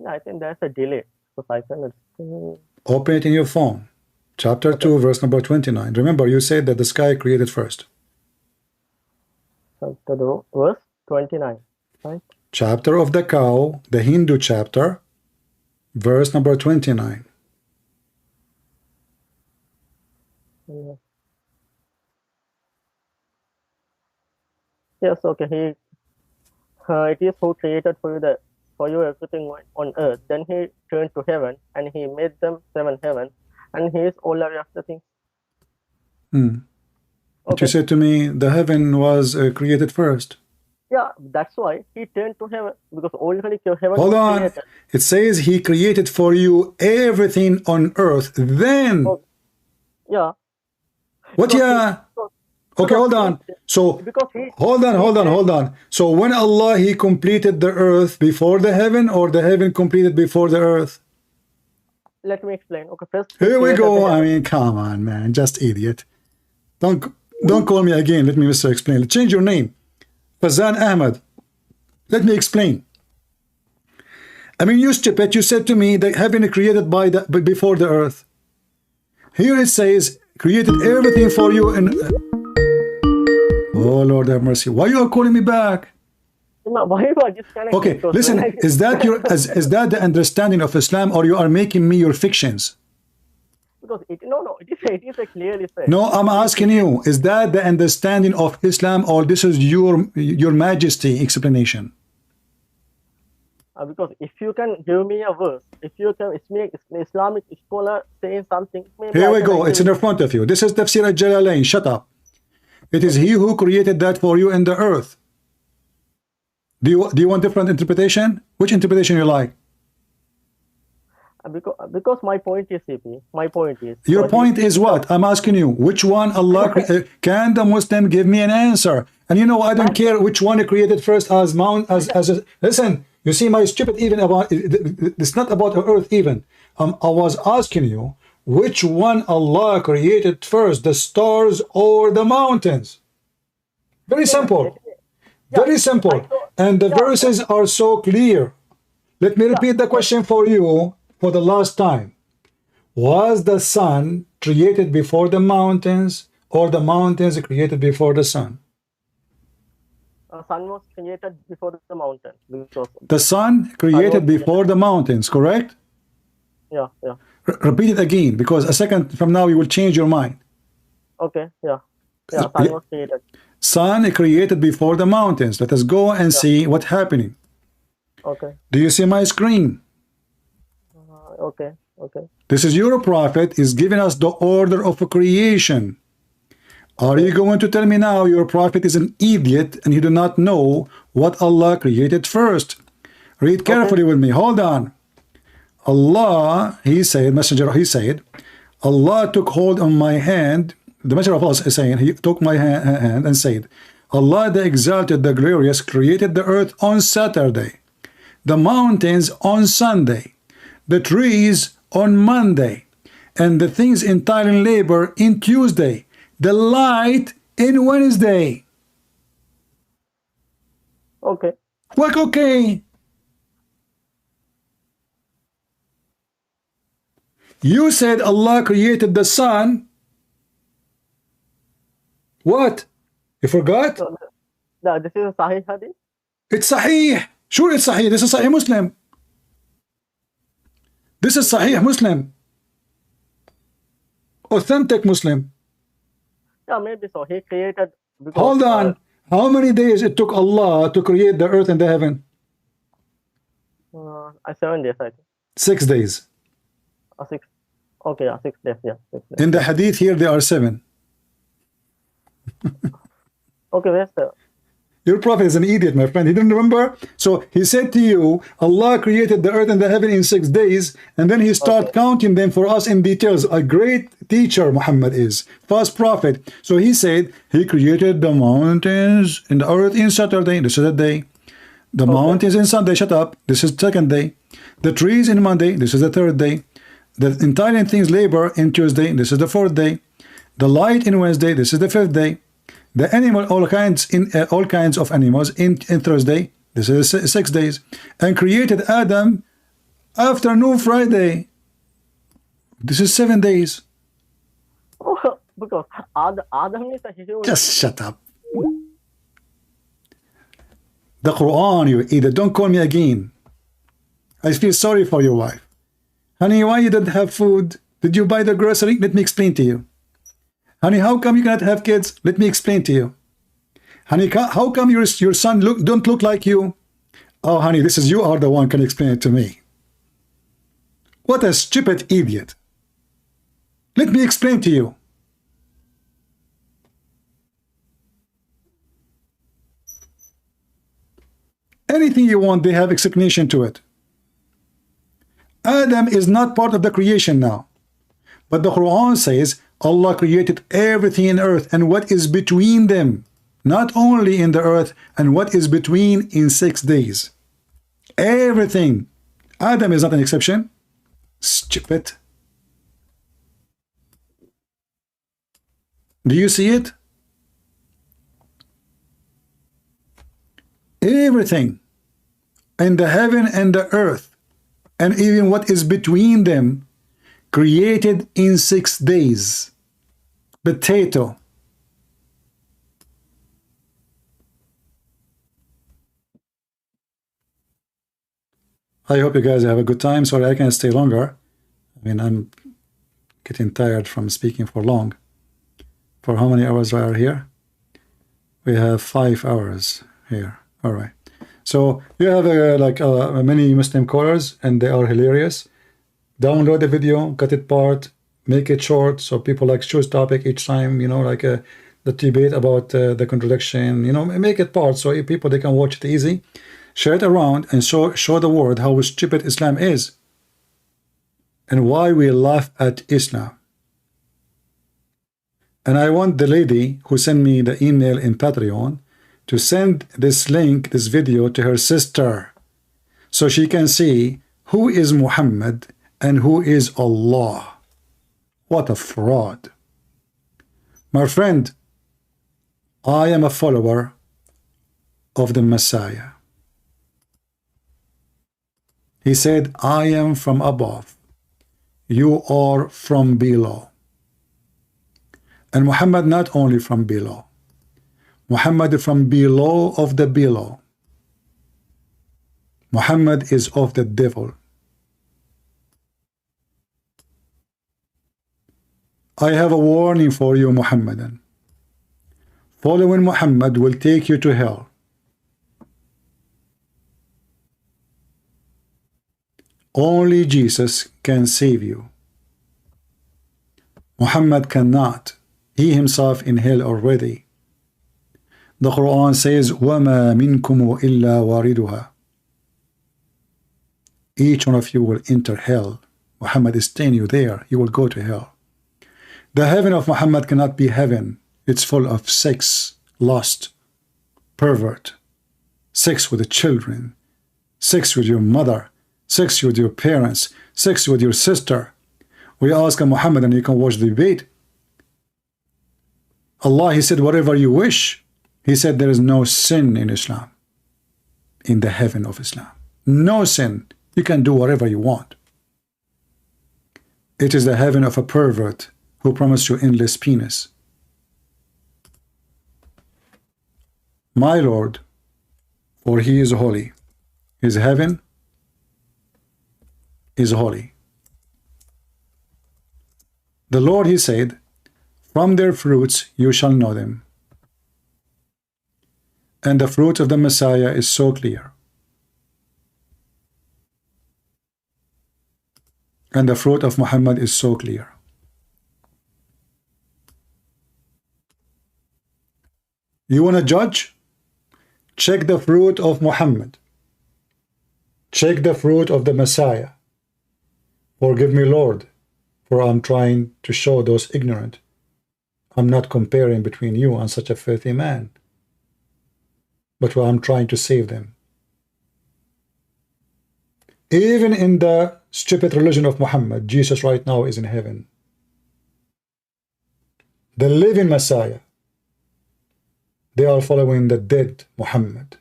I think there's a delay. So I can. Open it in your phone. Chapter 2, verse number 29. Remember, you said that the sky created first. Chapter verse 29. Right. Chapter of the cow, the Hindu chapter, verse number 29. Yeah. Yes, okay. It is who created for you everything on earth. Then he turned to heaven and he made them 7 heavens, and he is all aware of the things. But you said to me the heaven was created first. Yeah, that's why he turned to heaven, because already heaven Hold was on. created. It says He created for you everything on earth. Then Oh, yeah. what? Because Yeah. Okay, hold on. So Because he hold on. So when Allah He completed the earth before the heaven, or the heaven completed before the earth? let me explain. Okay, first he Here we created go. the I heaven. mean, come on, man. Just idiot. Don't call me again. Let me explain. Change your name. Fazan Ahmed. Let me explain. I mean, you stupid. You said to me that heaven created before the earth. Here it says created everything for you. And oh Lord have mercy. Why you are calling me back? Why you are disconnected? Okay, Because listen. when Is that the understanding of Islam, or you are making me your fictions? because it is a clearly said. No, I'm asking you, is that the understanding of Islam, or this is your majesty explanation? Because if you can give me a verse, if you can, it's me, Islamic scholar saying something. Maybe Here I we can go. agree It's in with front of you. This is Tafsir al-Jalalain. Shut up. It is He who created that for you in the earth. Do you want different interpretation? Which interpretation you like? Because my point is, CP, my point is. Your so point he- is what? I'm asking you. Which one Allah can the Muslim give me an answer? And you know, I don't care which one he created first as mount as a, listen. You see my stupid even about it's not about the earth even. I was asking you which one Allah created first, the stars or the mountains? Very simple. Very simple. And the verses are so clear. Let me repeat the question for you for the last time. Was the sun created before the mountains, or the mountains created before the sun? sun was created before the mountain. Because The sun created before the mountains, correct? yeah. Repeat it again, because a second from now you will change your mind. Okay, yeah. Yeah, sun was created. Sun created before the mountains. Let us go and see what's happening. Okay. Do you see my screen? Okay, okay. This is your prophet is giving us the order of creation. Are you going to tell me now your prophet is an idiot and he do not know what Allah created first? Read carefully with me. Hold on. Allah, he said, messenger, he said, Allah took hold on my hand. The messenger of Allah is saying, he took my hand and said, Allah the exalted, the glorious, created the earth on Saturday, the mountains on Sunday, the trees on Monday, and the things entire in labor in Tuesday, the light in Wednesday. Okay. Like, okay. You said Allah created the sun. What? You forgot? So, this is a Sahih Hadith? It's Sahih. Sure, it's Sahih. This is Sahih Muslim. This is Sahih Muslim. Authentic Muslim. Yeah, maybe so. He created... Because, Hold on. How many days it took Allah to create the earth and the heaven? 7 days, I think. 6 days. 6. Okay, 6 days, yeah. 6 days. In the hadith here, there are 7. Okay, where's the... Your prophet is an idiot, my friend. He didn't remember? So he said to you, Allah created the earth and the heaven in 6 days, and then he started counting them for us in details. A great teacher, Muhammad is. First prophet. So he said, he created the mountains and the earth in Saturday. This is the day. The mountains in Sunday. Shut up. This is the second day. The trees in Monday. This is the third day. The entire things labor in Tuesday. This is the fourth day. The light in Wednesday. This is the fifth day. The animal, all kinds of animals in Thursday. This is 6 days. And created Adam afternoon Friday. This is 7 days. Oh, because Adam is a human. Just shut up. The Quran, you idiot. Don't call me again. I feel sorry for your wife. Honey, why you don't have food? Did you buy the grocery? Let me explain to you. Honey, how come you cannot have kids? Let me explain to you. Honey, how come your son don't look like you? Oh, honey, this is you are the one can explain it to me. What a stupid idiot. Let me explain to you. Anything you want, they have explanation to it. Adam is not part of the creation now. But the Quran says Allah created everything in earth and what is between them. Not only in the earth and what is between in 6 days. Everything. Adam is not an exception. Stupid. Do you see it? Everything. In the heaven and the earth. And even what is between them. Created in 6 days. Potato. I hope you guys have a good time. Sorry, I can't stay longer. I mean, I'm getting tired from speaking for long. For how many hours we are here? We have 5 hours here. All right. So you have many Muslim callers, and they are hilarious. Download the video, cut it part, make it short, so people choose topic each time. You know, the debate about the contradiction. You know, make it part so people they can watch it easy. Share it around and show the world how stupid Islam is and why we laugh at Islam. And I want the lady who sent me the email in Patreon to send this link, this video, to her sister so she can see who is Muhammad and who is Allah. What a fraud. My friend, I am a follower of the Messiah. He said, I am from above. You are from below. And Muhammad not only from below. Muhammad from below of the below. Muhammad is of the devil. I have a warning for you, Muhammadan. Following Muhammad will take you to hell. Only Jesus can save you. Muhammad cannot. He himself in hell already. The Quran says, وَمَا مِنْكُمُ إِلَّا وَارِدُهَا. Each one of you will enter hell. Muhammad is telling you there, you will go to hell. The heaven of Muhammad cannot be heaven. It's full of sex, lust, pervert, sex with the children, sex with your mother, sex with your parents, sex with your sister. We ask Muhammad, and you can watch the debate. Allah, he said, whatever you wish. He said there is no sin in Islam, in the heaven of Islam. No sin. You can do whatever you want. It is the heaven of a pervert who promised you endless penis. My Lord, for he is holy. His heaven is holy. The Lord, he said, from their fruits you shall know them. And the fruit of the Messiah is so clear. And the fruit of Muhammad is so clear. You want to judge? Check the fruit of Muhammad. Check the fruit of the Messiah. Forgive me, Lord, for I'm trying to show those ignorant. I'm not comparing between you and such a filthy man, but I'm trying to save them. Even in the stupid religion of Muhammad, Jesus right now is in heaven. The living Messiah, they are following the dead Muhammad.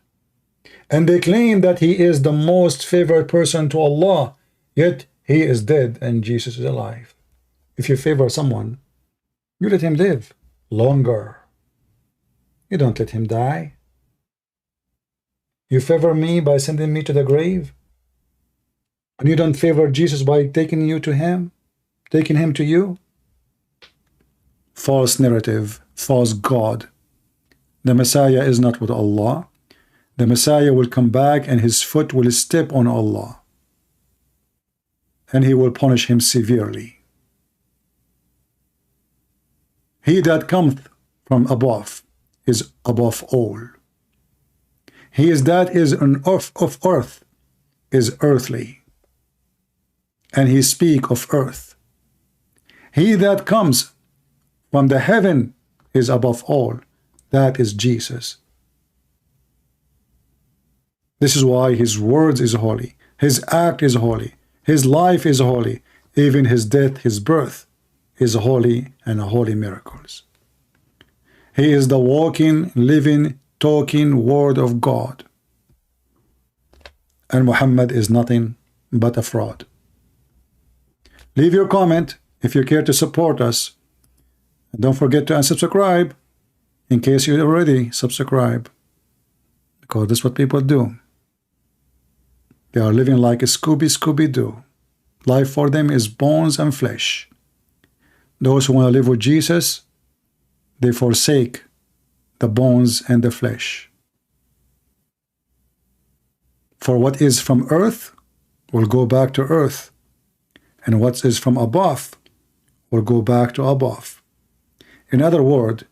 And they claim that he is the most favored person to Allah, yet he is dead and Jesus is alive. If you favor someone, you let him live longer. You don't let him die. You favor me by sending me to the grave, and you don't favor Jesus by taking you to him, taking him to you. False narrative, false God. The Messiah is not with Allah. The Messiah will come back and his foot will step on Allah, and he will punish him severely. He that cometh from above is above all. He is that is an of earth is earthly, and he speak of earth. He that comes from the heaven is above all. That is Jesus. This is why his words is holy, his act is holy, his life is holy, even his death, his birth is holy, and holy miracles. He is the walking, living, talking word of God. And Muhammad is nothing but a fraud. Leave your comment if you care to support us. And don't forget to unsubscribe in case you already subscribe, because that's what people do. They are living like a Scooby-Doo. Life for them is bones and flesh. Those who want to live with Jesus, they forsake the bones and the flesh. For what is from earth will go back to earth, and what is from above will go back to above. In other words,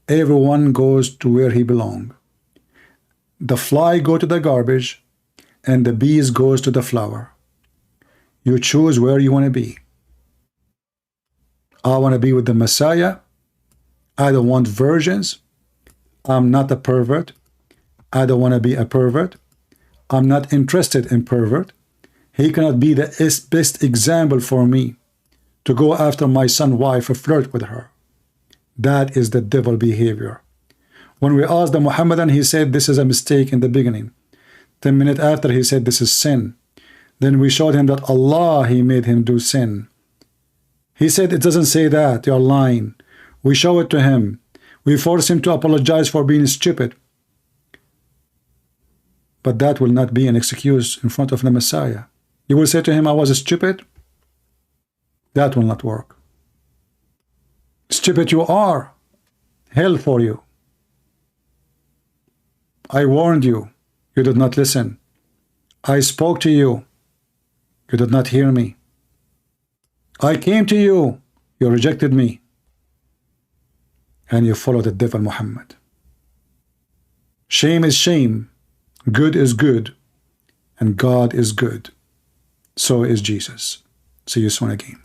everyone goes to where he belongs. The fly go to the garbage, and the bees goes to the flower. You choose where you want to be. I want to be with the Messiah. I don't want virgins. I'm not a pervert. I don't want to be a pervert. I'm not interested in pervert. He cannot be the best example for me to go after my son's wife or flirt with her. That is the devil behavior. When we asked the Muhammadan, he said this is a mistake in the beginning. 10 minutes after, he said this is sin. Then we showed him that Allah, he made him do sin. He said it doesn't say that, you're lying. We show it to him. We force him to apologize for being stupid. But that will not be an excuse in front of the Messiah. You will say to him, I was stupid. That will not work. Stupid you are. Hell for you. I warned you. You did not listen. I spoke to you. You did not hear me. I came to you. You rejected me. And you followed the devil Muhammad. Shame is shame. Good is good. And God is good. So is Jesus. See you soon again.